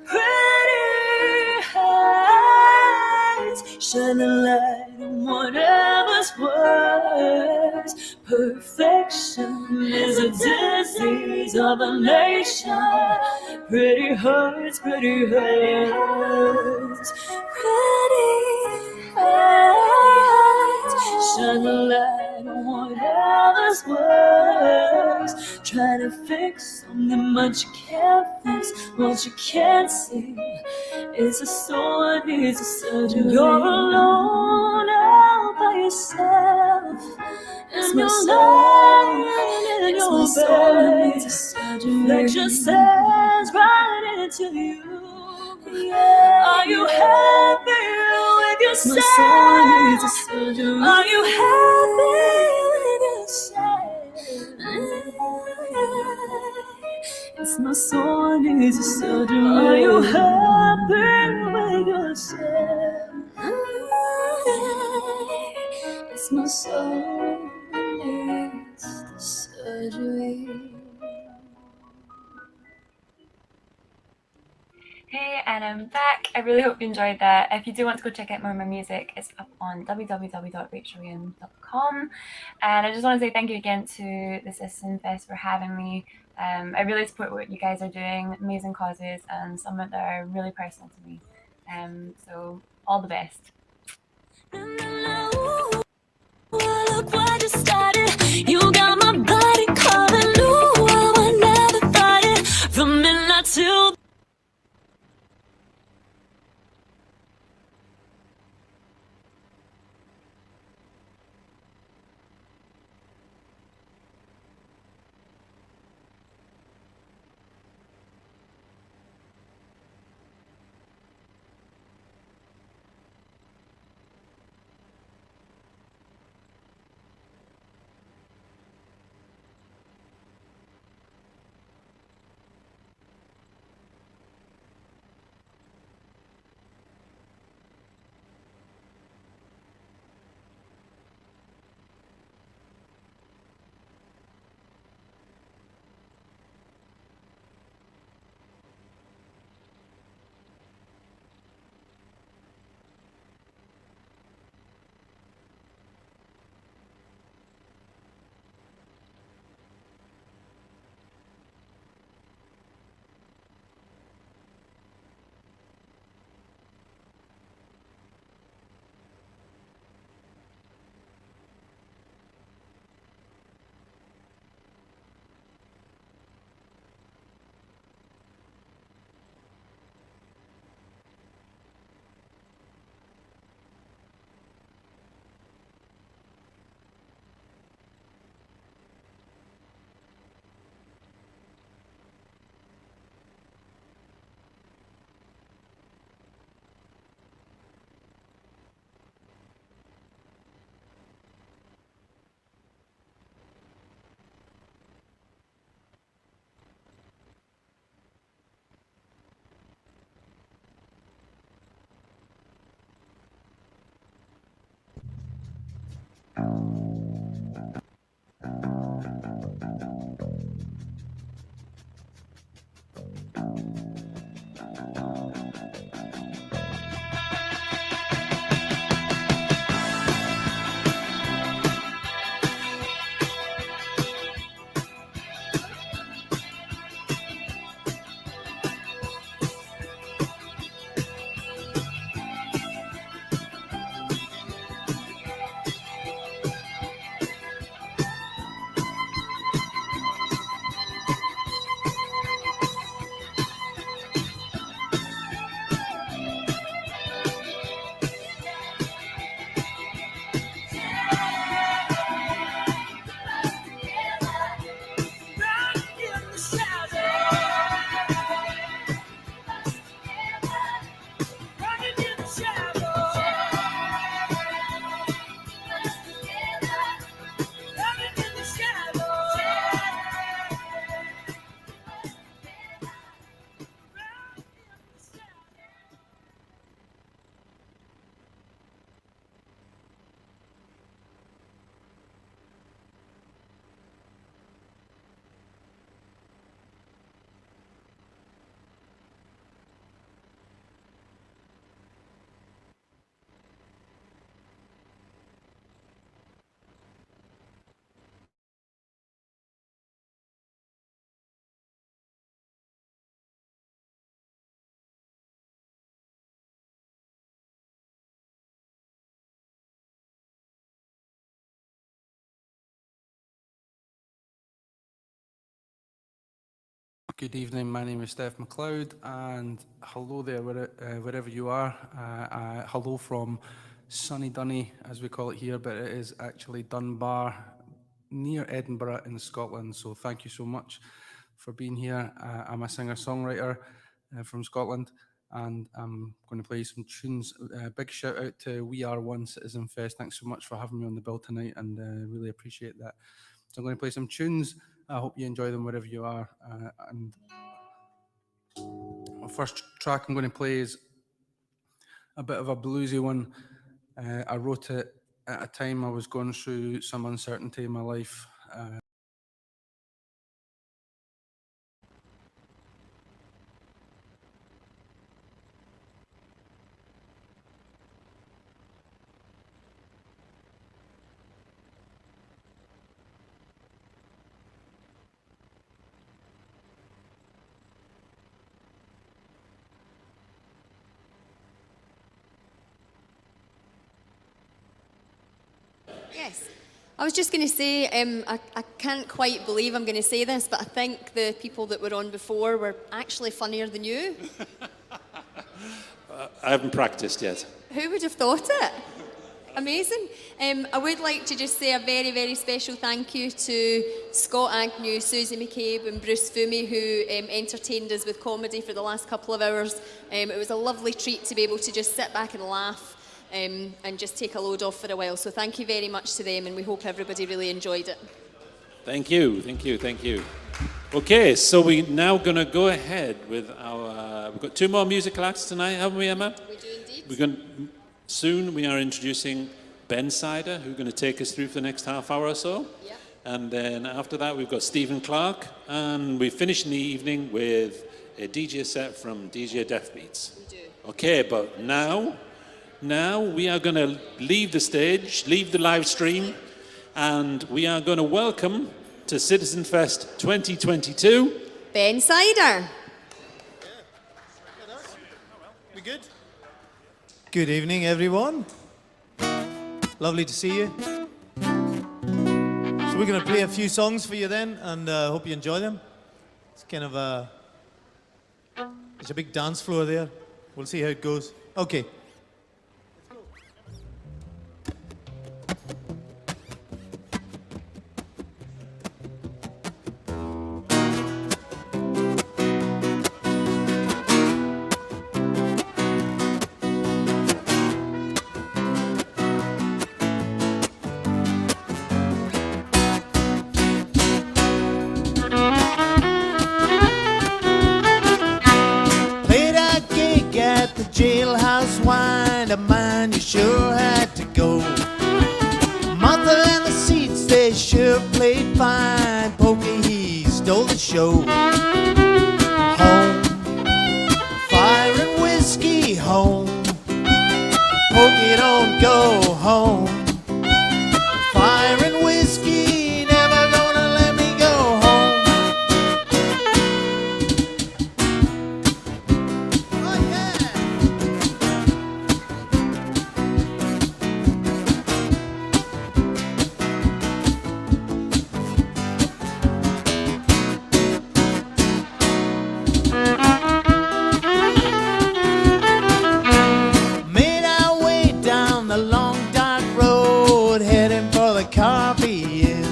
Pretty eyes, shine a light on whatever's worse. Perfection is a disease of a nation. Pretty hurts, pretty hurts. Pretty eyes, shine a light on whatever's worse. Try to fix something but you can't fix what you can't see. It's a soul that needs a surgery. You're alone all by yourself. And you're lying in your bed. Reflection stares right into you. Are you happy with yourself? Are you happy with yourself? It's my soul that needs a surgery. Are you happy with yourself? It's my soul that needs the surgery. Hey, and I'm back. I really hope you enjoyed that. If you do want to go check out more of my music, it's up on www.rachelrian.com. And I just want to say thank you again to the Citizenfest for having me. I really support what you guys are doing, amazing causes, and some that are really personal to me. So all the best. Look what you started. You got my body calling. Ooh, I would never fight it. From midnight till Good evening, my name is Steph McLeod, and hello there, wherever you are. Hello from sunny Dunny, as we call it here, but it is actually Dunbar, near Edinburgh in Scotland, so thank you so much for being here. I'm a singer-songwriter from Scotland, and I'm going to play some tunes. Big shout out to We Are One Citizenfest. Thanks so much for having me on the bill tonight, and really appreciate that. So I'm going to play some tunes. I hope you enjoy them wherever you are. And the first track I'm going to play is a bit of a bluesy one. I wrote it at a time I was going through some uncertainty in my life. Yes. I was just going to say, I can't quite believe I'm going to say this, but I think the people that were on before were actually funnier than you. I haven't practiced yet. Who would have thought it? Amazing. I would like to just say a very, very special thank you to Scott Agnew, Susie McCabe and Bruce Fumi, who entertained us with comedy for the last couple of hours. It was a lovely treat to be able to just sit back and laugh and just take a load off for a while. So thank you very much to them, and we hope everybody really enjoyed it. Thank you, thank you, thank you. Okay, so we're now going to go ahead with our... we've got 2 more musical acts tonight, haven't we, Emma? We do indeed. We're going soon we are introducing Ben Sider, who's going to take us through for the next half hour or so. Yep. And then after that, we've got Stephen Clark, and we finish in the evening with a DJ set from DJ Deafbeats. We do. Okay, but now we are going to leave the stage, leave the live stream, and we are going to welcome to Citizenfest 2022 Ben Sider. We good? Good evening, everyone. Lovely to see you. So we're going to play a few songs for you then, and hope you enjoy them. It's kind of there's a big dance floor there. We'll see how it goes. Okay. Played a gig at the jailhouse wine, a man you sure had to go. Martha and the Seeds, they sure played fine. Pokey, he stole the show. Home, fire and whiskey, home. Pokey, don't go home. Fire and whiskey, never gonna let me go home. Made our way down the long dark road, heading for the coffee inn.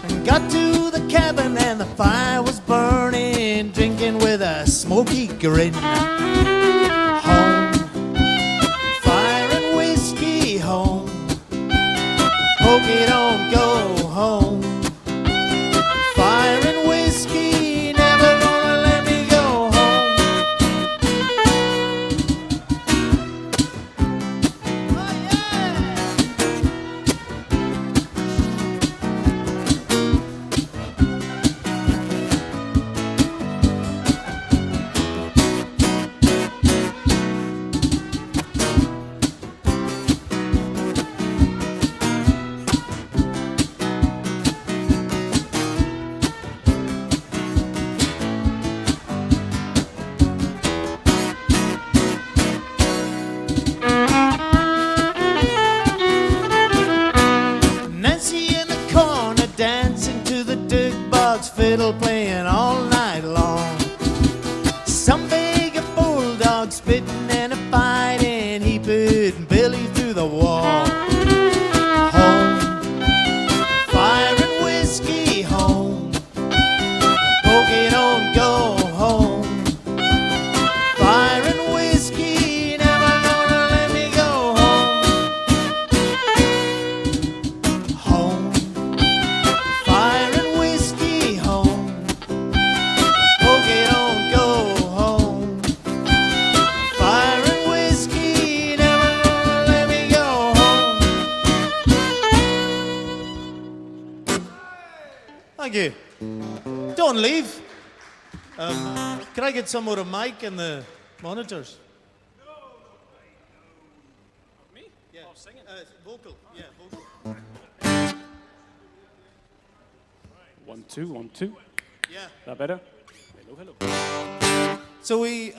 And got to the cabin and the fire was burning, drinking with a smoky grin. Home, fire and whiskey, home. Pokey, don't go home. Fire and whiskey, never gonna let me go home. Everyone leave. Can I get some more of Mike and the monitors? Me? Yeah. Oh, singing. Vocal. Yeah, vocal. 1, 2, 1, 2. Yeah. That better? Hello, hello. So we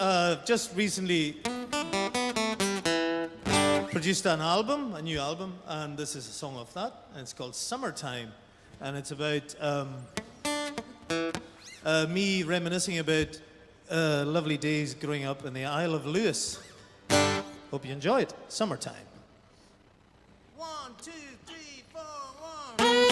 just recently produced an album, a new album, and this is a song of that, and it's called Summertime, and it's about me reminiscing about lovely days growing up in the Isle of Lewis. Hope you enjoy it. Summertime. 1, 2, 3, 4, 1.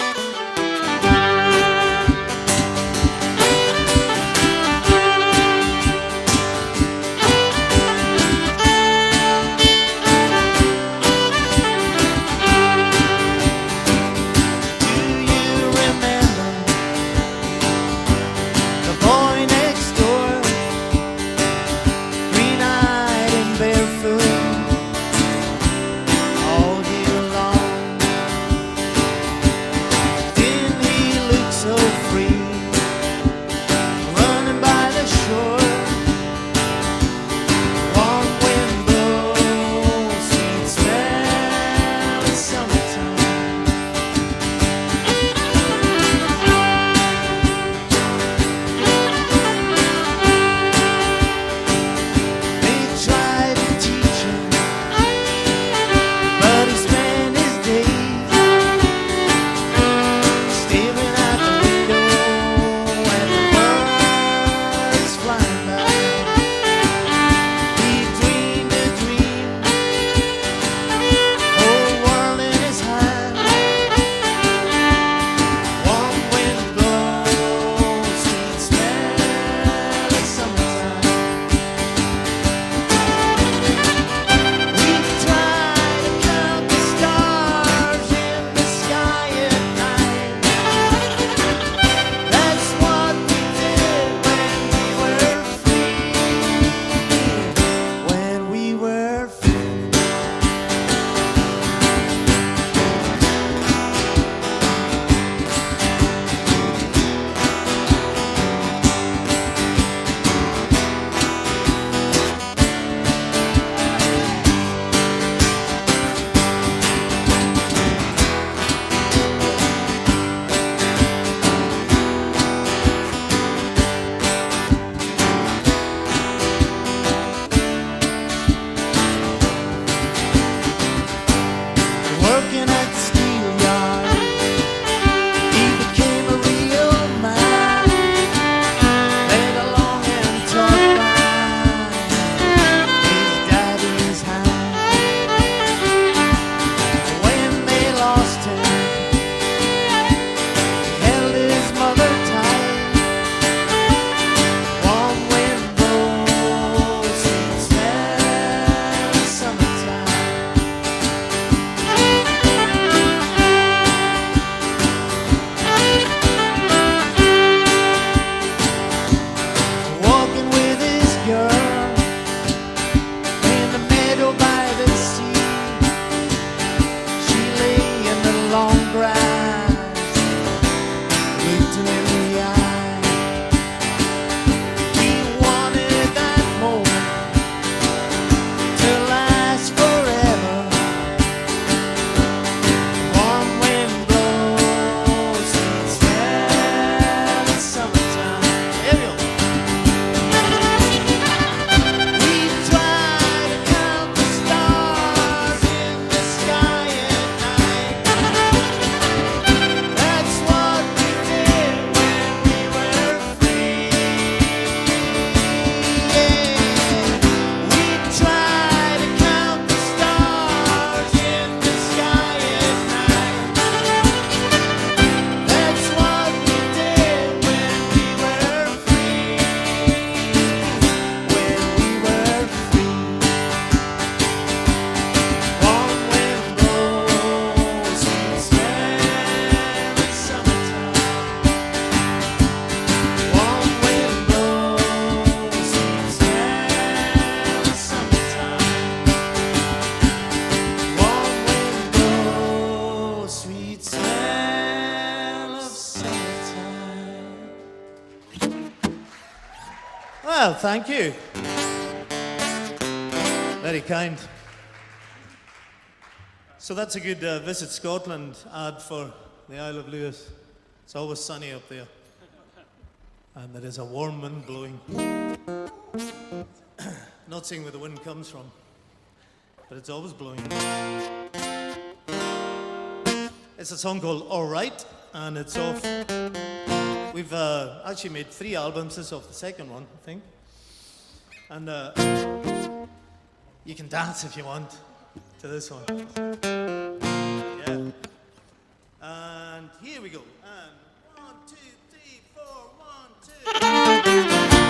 Well, thank you. Very kind. So that's a good Visit Scotland ad for the Isle of Lewis. It's always sunny up there. And there is a warm wind blowing. Not saying where the wind comes from, but it's always blowing. It's a song called All Right, and it's off. We've actually made 3 albums. This is off the second one, I think. And you can dance if you want to this one. Yeah. And here we go. And 1, 2, 3, 4, 1, 2.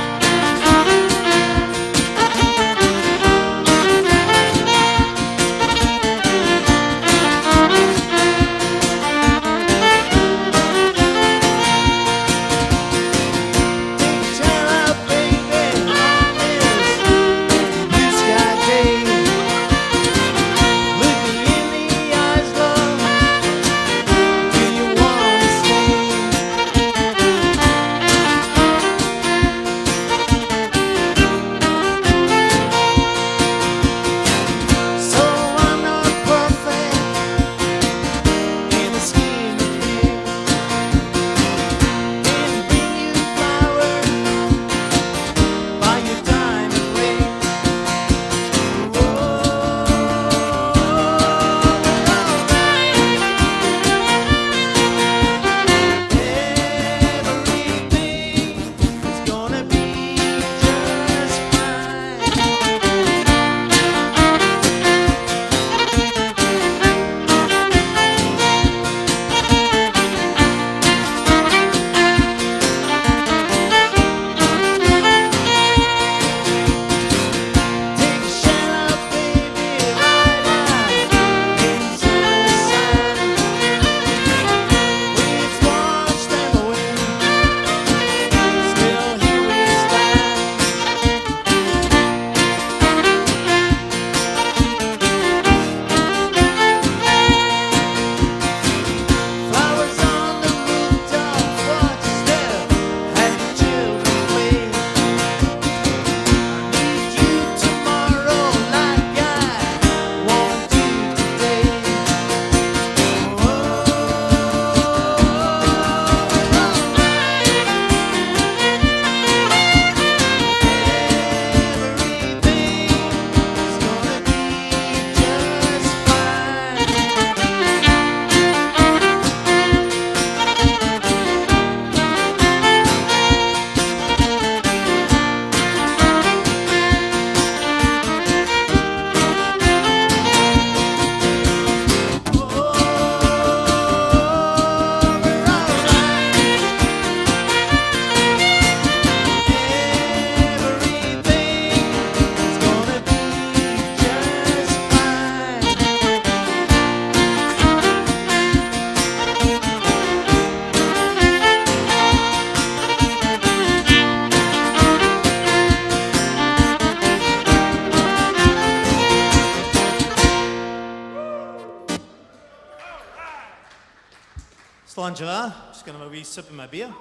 Slàinte, just going to have a wee sip of my beer.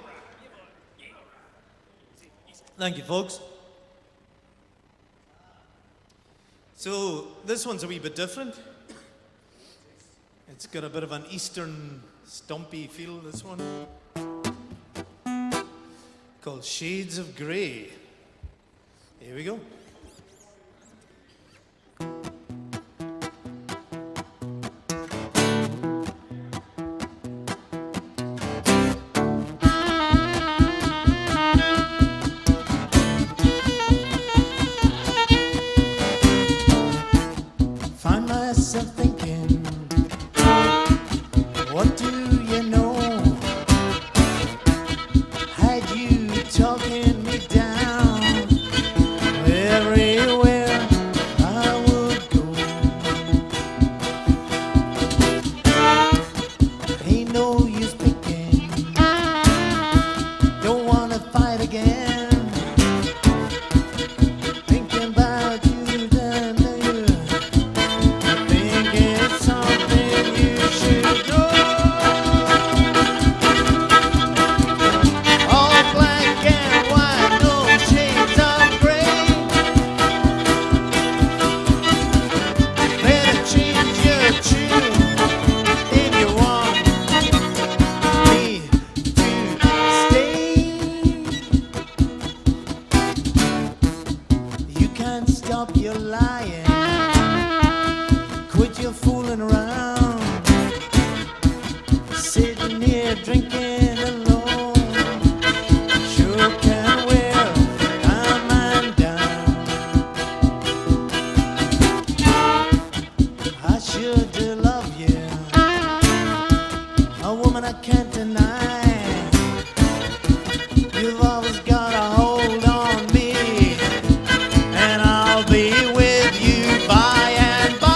Thank you, folks. So this one's a wee bit different. It's got a bit of an Eastern stompy feel, this one. Called Shades of Grey. Here we go. Find myself thinking, what do you know? Had you talking me down everywhere I would go? Ain't no use picking, don't wanna fight again. Thinking about you down there, I think it's something you should know. All black and white, no can't stop your lying. Quit your fooling around. Sitting here drinking alone. Sure can wear a man down. I sure do love you, a woman I can't deny. You've always got a hold on me, and I'll be with you by and by.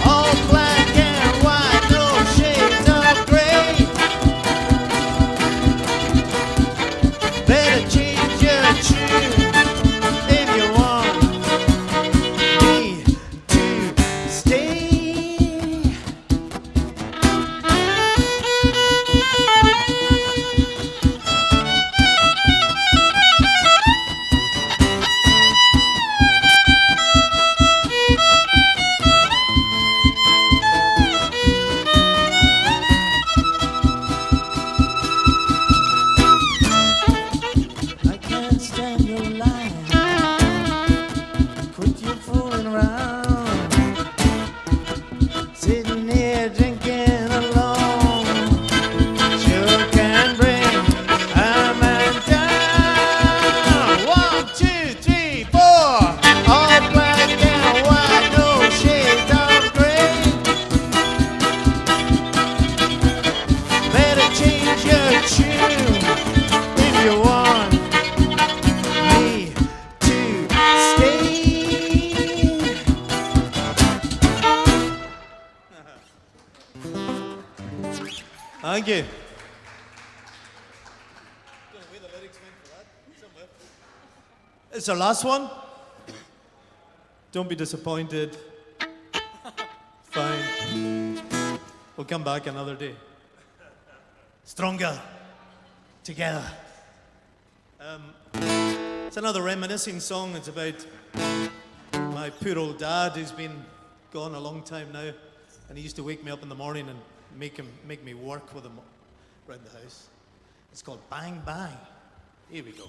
All black and white, no shades of gray. Better change your tune if you want me to stay. I can't stand your lying. Quit your fooling around. Sitting here drinking alone. Sure can bring a man down. 1, 2, 3, 4. All black and white, no shades of gray. Better change your tune if you want me to stay. Thank you. It's our last one. Don't be disappointed. Fine. We'll come back another day. Stronger. Together. It's another reminiscing song. It's about my poor old dad who's been gone a long time now, and he used to wake me up in the morning and make me work with him around the house. It's called Bang Bang. Here we go.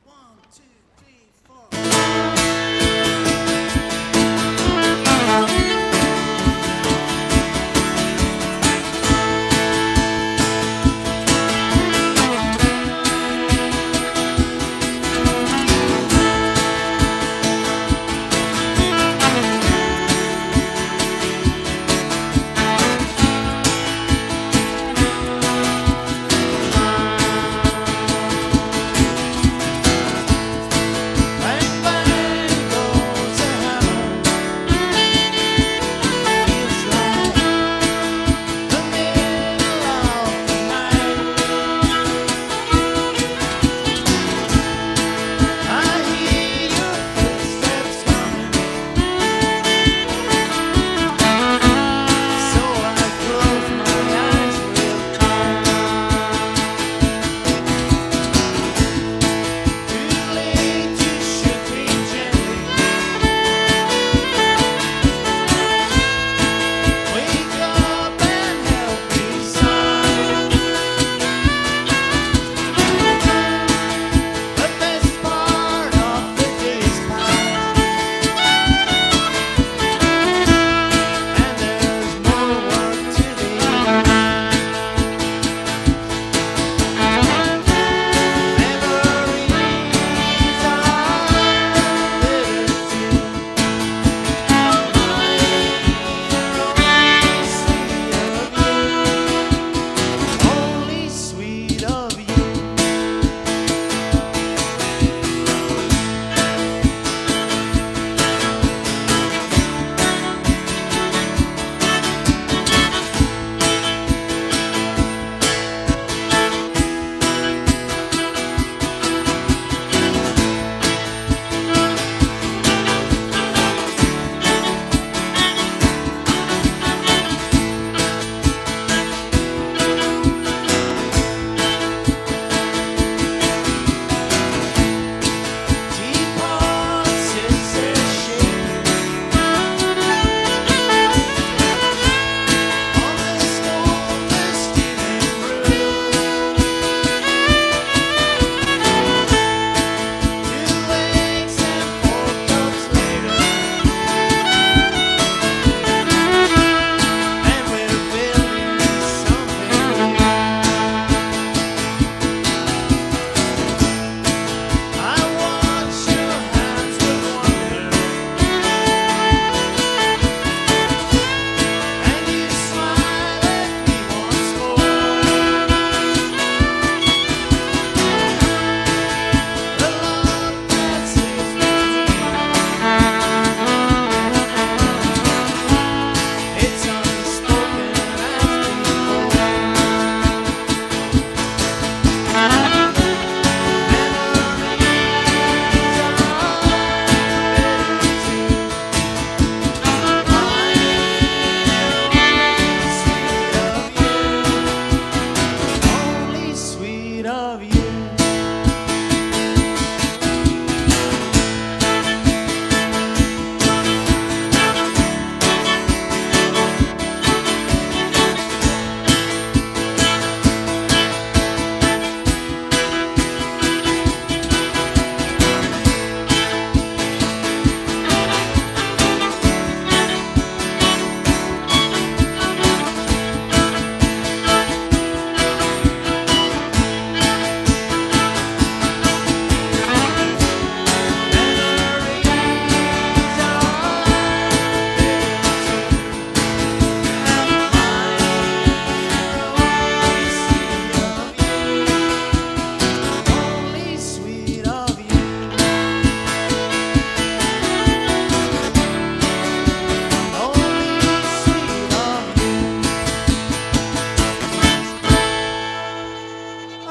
1, 2, 3, 4.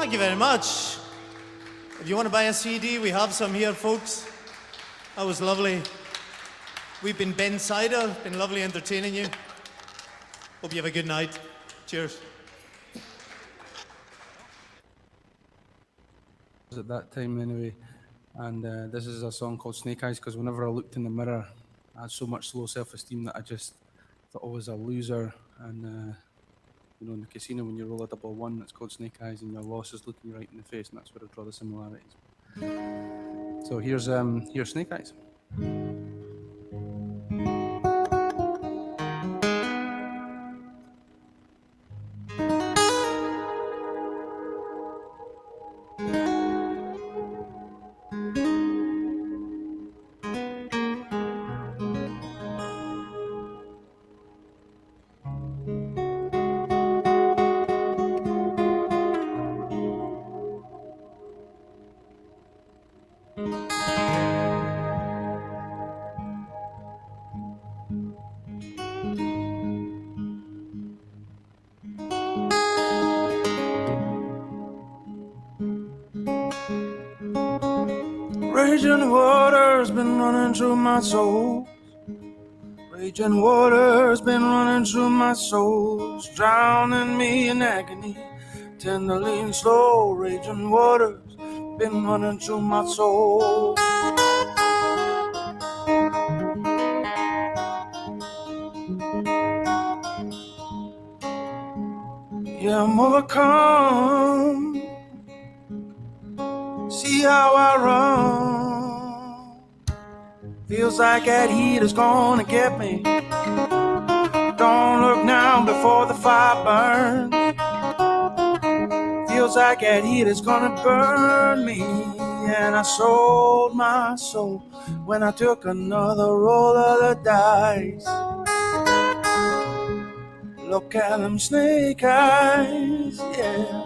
Thank you very much. If you want to buy a CD, we have some here, folks. That was lovely. We've been Ben Cider, been lovely entertaining you. Hope you have a good night. Cheers. At that time anyway, and this is a song called Snake Eyes, because whenever I looked in the mirror I had so much low self-esteem that I just thought I was a loser. And you know, in the casino when you roll a double one, it's called Snake Eyes, and your loss is looking you right in the face, and that's where I draw the similarities. So here's Snake Eyes. Raging water's been running through my soul. Raging water's been running through my soul, drowning me in agony, tenderly and slow. Raging water's been running through my soul. Yeah, I'm overcome. See how I run. Feels like that heat is gonna get me. Don't look now before the fire burns. Feels like that heat is gonna burn me. And I sold my soul when I took another roll of the dice. Look at them snake eyes, yeah.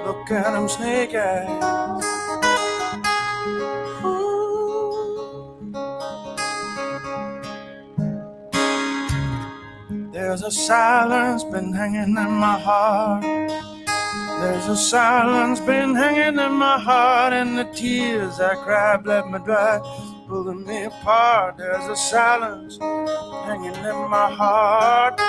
Look at them snake eyes. There's a silence been hanging in my heart. There's a silence been hanging in my heart, and the tears I cried left me dry, pulling me apart. There's a silence hanging in my heart.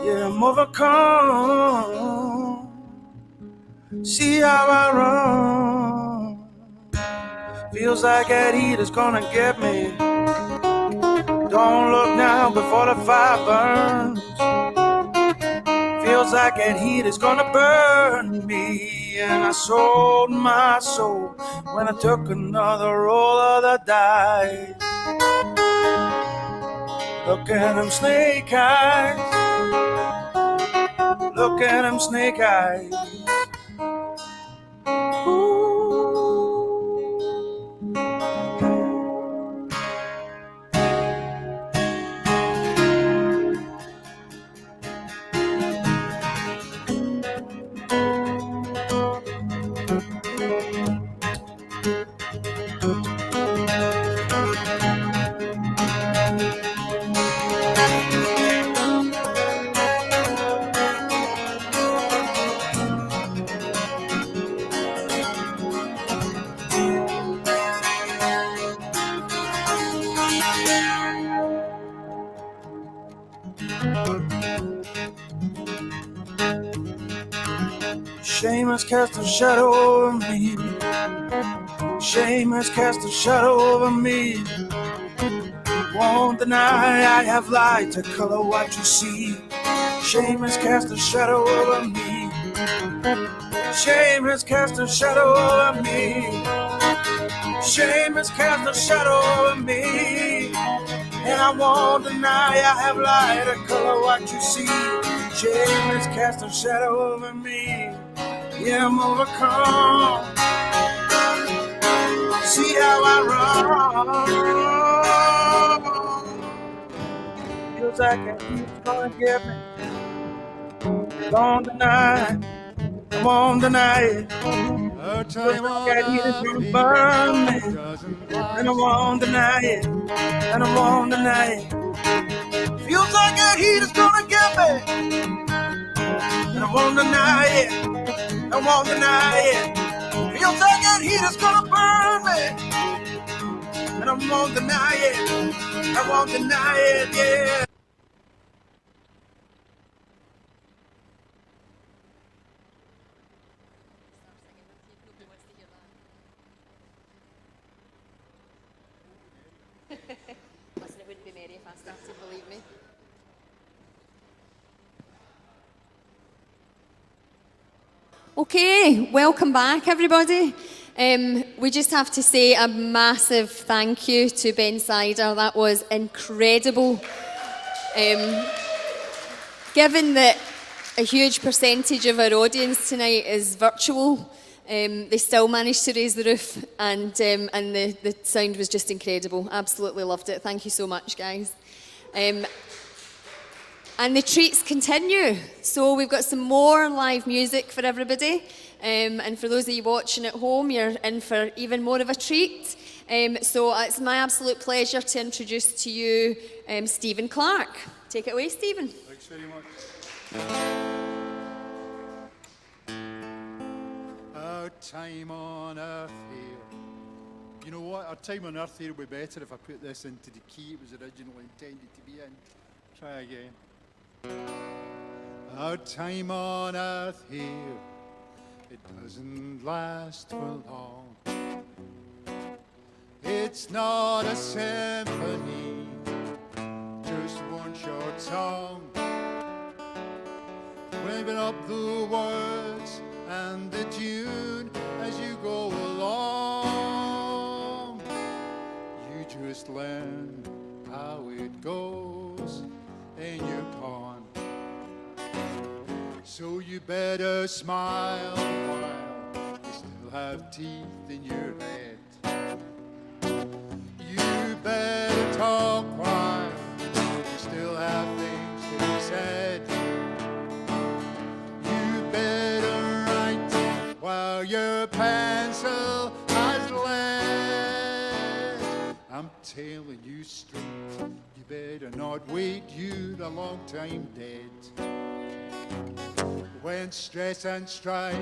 Yeah, I'm overcome. See how I run. Feels like that heat is gonna get me. Don't look now before the fire burns. Feels like that heat is gonna burn me. And I sold my soul when I took another roll of the dice. Look at them snake eyes. Look at them snake eyes. Shame has cast a shadow over me. Shame has cast a shadow over me. Won't deny I have light to color what you see. Shame has cast a shadow over me. Shame has cast a shadow over me. Shame has cast a shadow over me. And I won't deny I have light to color what you see. Shame has cast a shadow over me. Yeah, I'm overcome. See how I run. Feels like it's gonna get me. Don't deny, I won't deny it. Her time on earth gonna burn me, and I won't deny it, and I won't deny it. Feels like that heat is gonna get me, and I won't deny it, I won't deny it. Feels like that heat is gonna burn me, and I won't deny it, I won't deny it, yeah. Listen, it wouldn't be merry if I started, believe me. Okay, welcome back, everybody. We just have to say a massive thank you to Ben Sider. That was incredible. Given that a huge percentage of our audience tonight is virtual, they still managed to raise the roof, and the sound was just incredible. Absolutely loved it. Thank you so much, guys. And the treats continue. So we've got some more live music for everybody. And for those of you watching at home, you're in for even more of a treat. So it's my absolute pleasure to introduce to you Stephen Clark. Take it away, Stephen. Thanks very much. Our time on earth here. You know what? Our time on earth here would be better if I put this into the key it was originally intended to be in. Try again. Our time on earth here, it doesn't last for long. It's not a symphony, just one short song. Waving up the words and the tune as you go along. You just learn how it goes in your pond. So you better smile while you still have teeth in your head. You better talk while you still have things to be said. You better write while your pencil has lead. I'm telling you straight, you better not wait, you're a long time dead. When stress and strife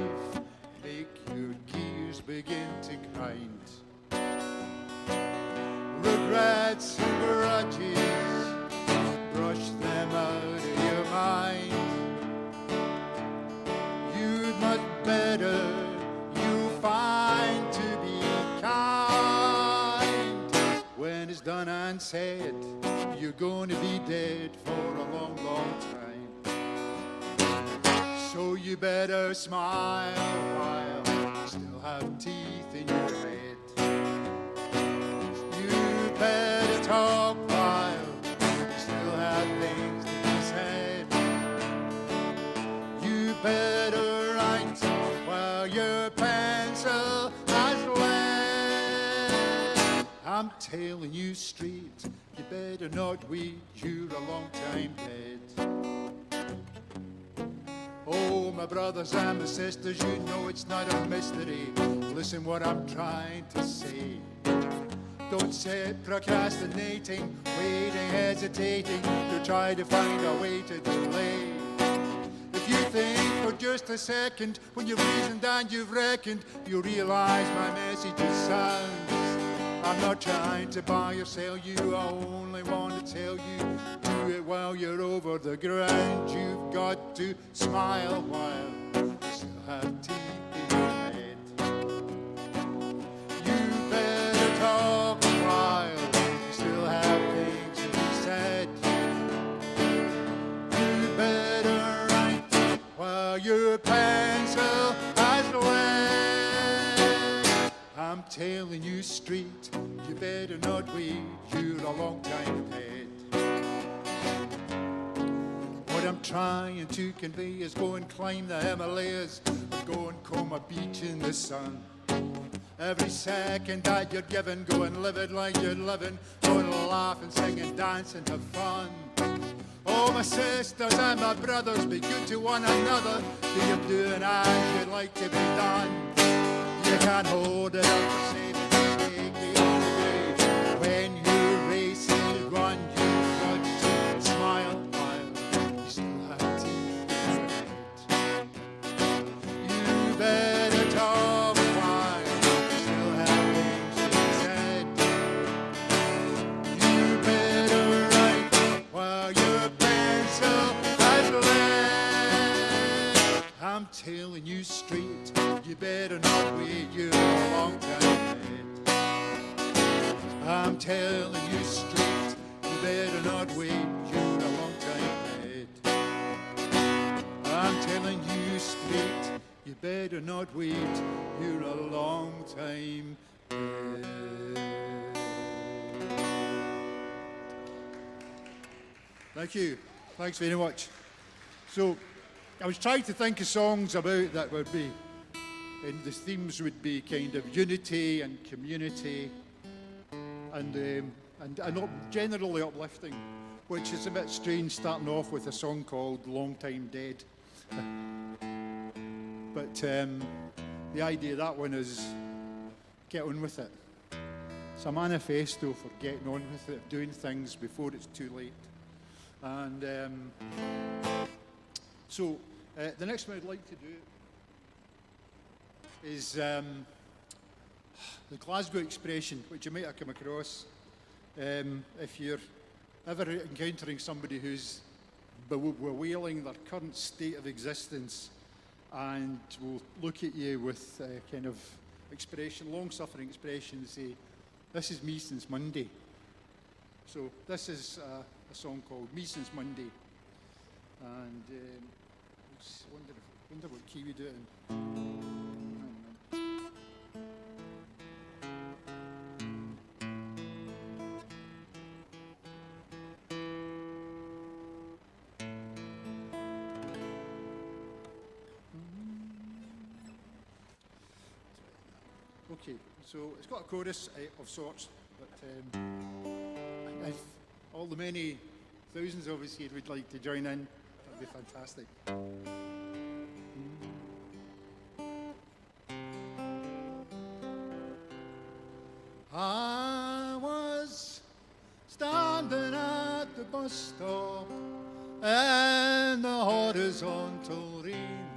make your gears begin to grind, regrets and grudges, brush them out of your mind. You'd much better you find to be kind. When it's done and said, you're going to be dead for a long, long time. So you better smile while you still have teeth in your head. You better talk while you still have things to be said. You better write while your pencil has lead. I'm telling you straight, you better not wait, you're a long time dead. Oh, my brothers and my sisters, you know it's not a mystery. Listen what I'm trying to say. Don't sit procrastinating, waiting, hesitating to try to find a way to delay. If you think for just a second, when you've reasoned and you've reckoned, you realize my message is sound. I'm not trying to buy or sell you, I only want to tell you, do it while you're over the ground. You've got to smile while you still have teeth in your head. You better talk while you still have things to be said. You better write while your pencil has lead. I'm telling you straight, you better not wait, you're a long time dead. What I'm trying to convey is go and climb the Himalayas, or go and comb a beach in the sun. Every second that you're given, go and live it like you're living, go and laugh and sing and dance and have fun. Oh, my sisters and my brothers, be good to one another, do you doing as you'd like to be done. you can't hold it up for saving and take the other way. When you race and run, you've got to smile while you still have teeth in your head. You better talk while you still have things to say. You better write while your pencil has lead. I'm telling you straight, you better not wait, you're a long time ahead. I'm telling you straight, you better not wait, you're a long time ahead. I'm telling you straight, you better not wait, you're a long time ahead. Thank you. Thanks very much. So, I was trying to think of songs about that would be, and the themes would be kind of unity and community and generally uplifting, which is a bit strange starting off with a song called Long Time Dead. But the idea of that one is get on with it. It's a manifesto for getting on with it, doing things before it's too late. And so the next one I'd like to do is the Glasgow expression, which you might have come across if you're ever encountering somebody who's bewailing their current state of existence and will look at you with kind of expression, long-suffering expression, and say, "This is me since Monday." So this is a song called Me Since Monday, and wonder what key we do it in. Okay, so it's got a chorus of sorts, but if all the many thousands of us here would like to join in, that'd be fantastic. I was standing at the bus stop in the horizontal rain,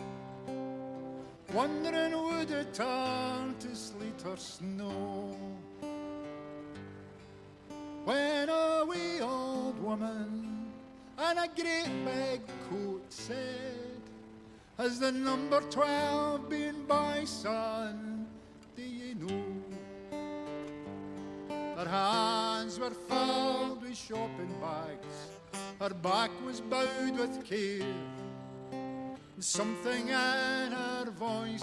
wondering would it turn to sleet or snow, when a wee old woman in a great big coat said, "Has the number 12 been by, son? Do you know?" Her hands were filled with shopping bags, her back was bowed with care, and something in her voice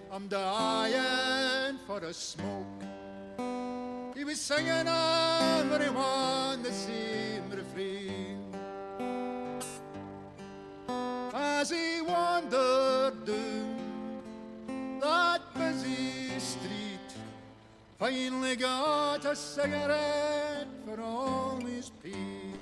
I'm dying for a smoke. He was singing everyone the same refrain as he wandered down that busy street. Finally got a cigarette for all his pain.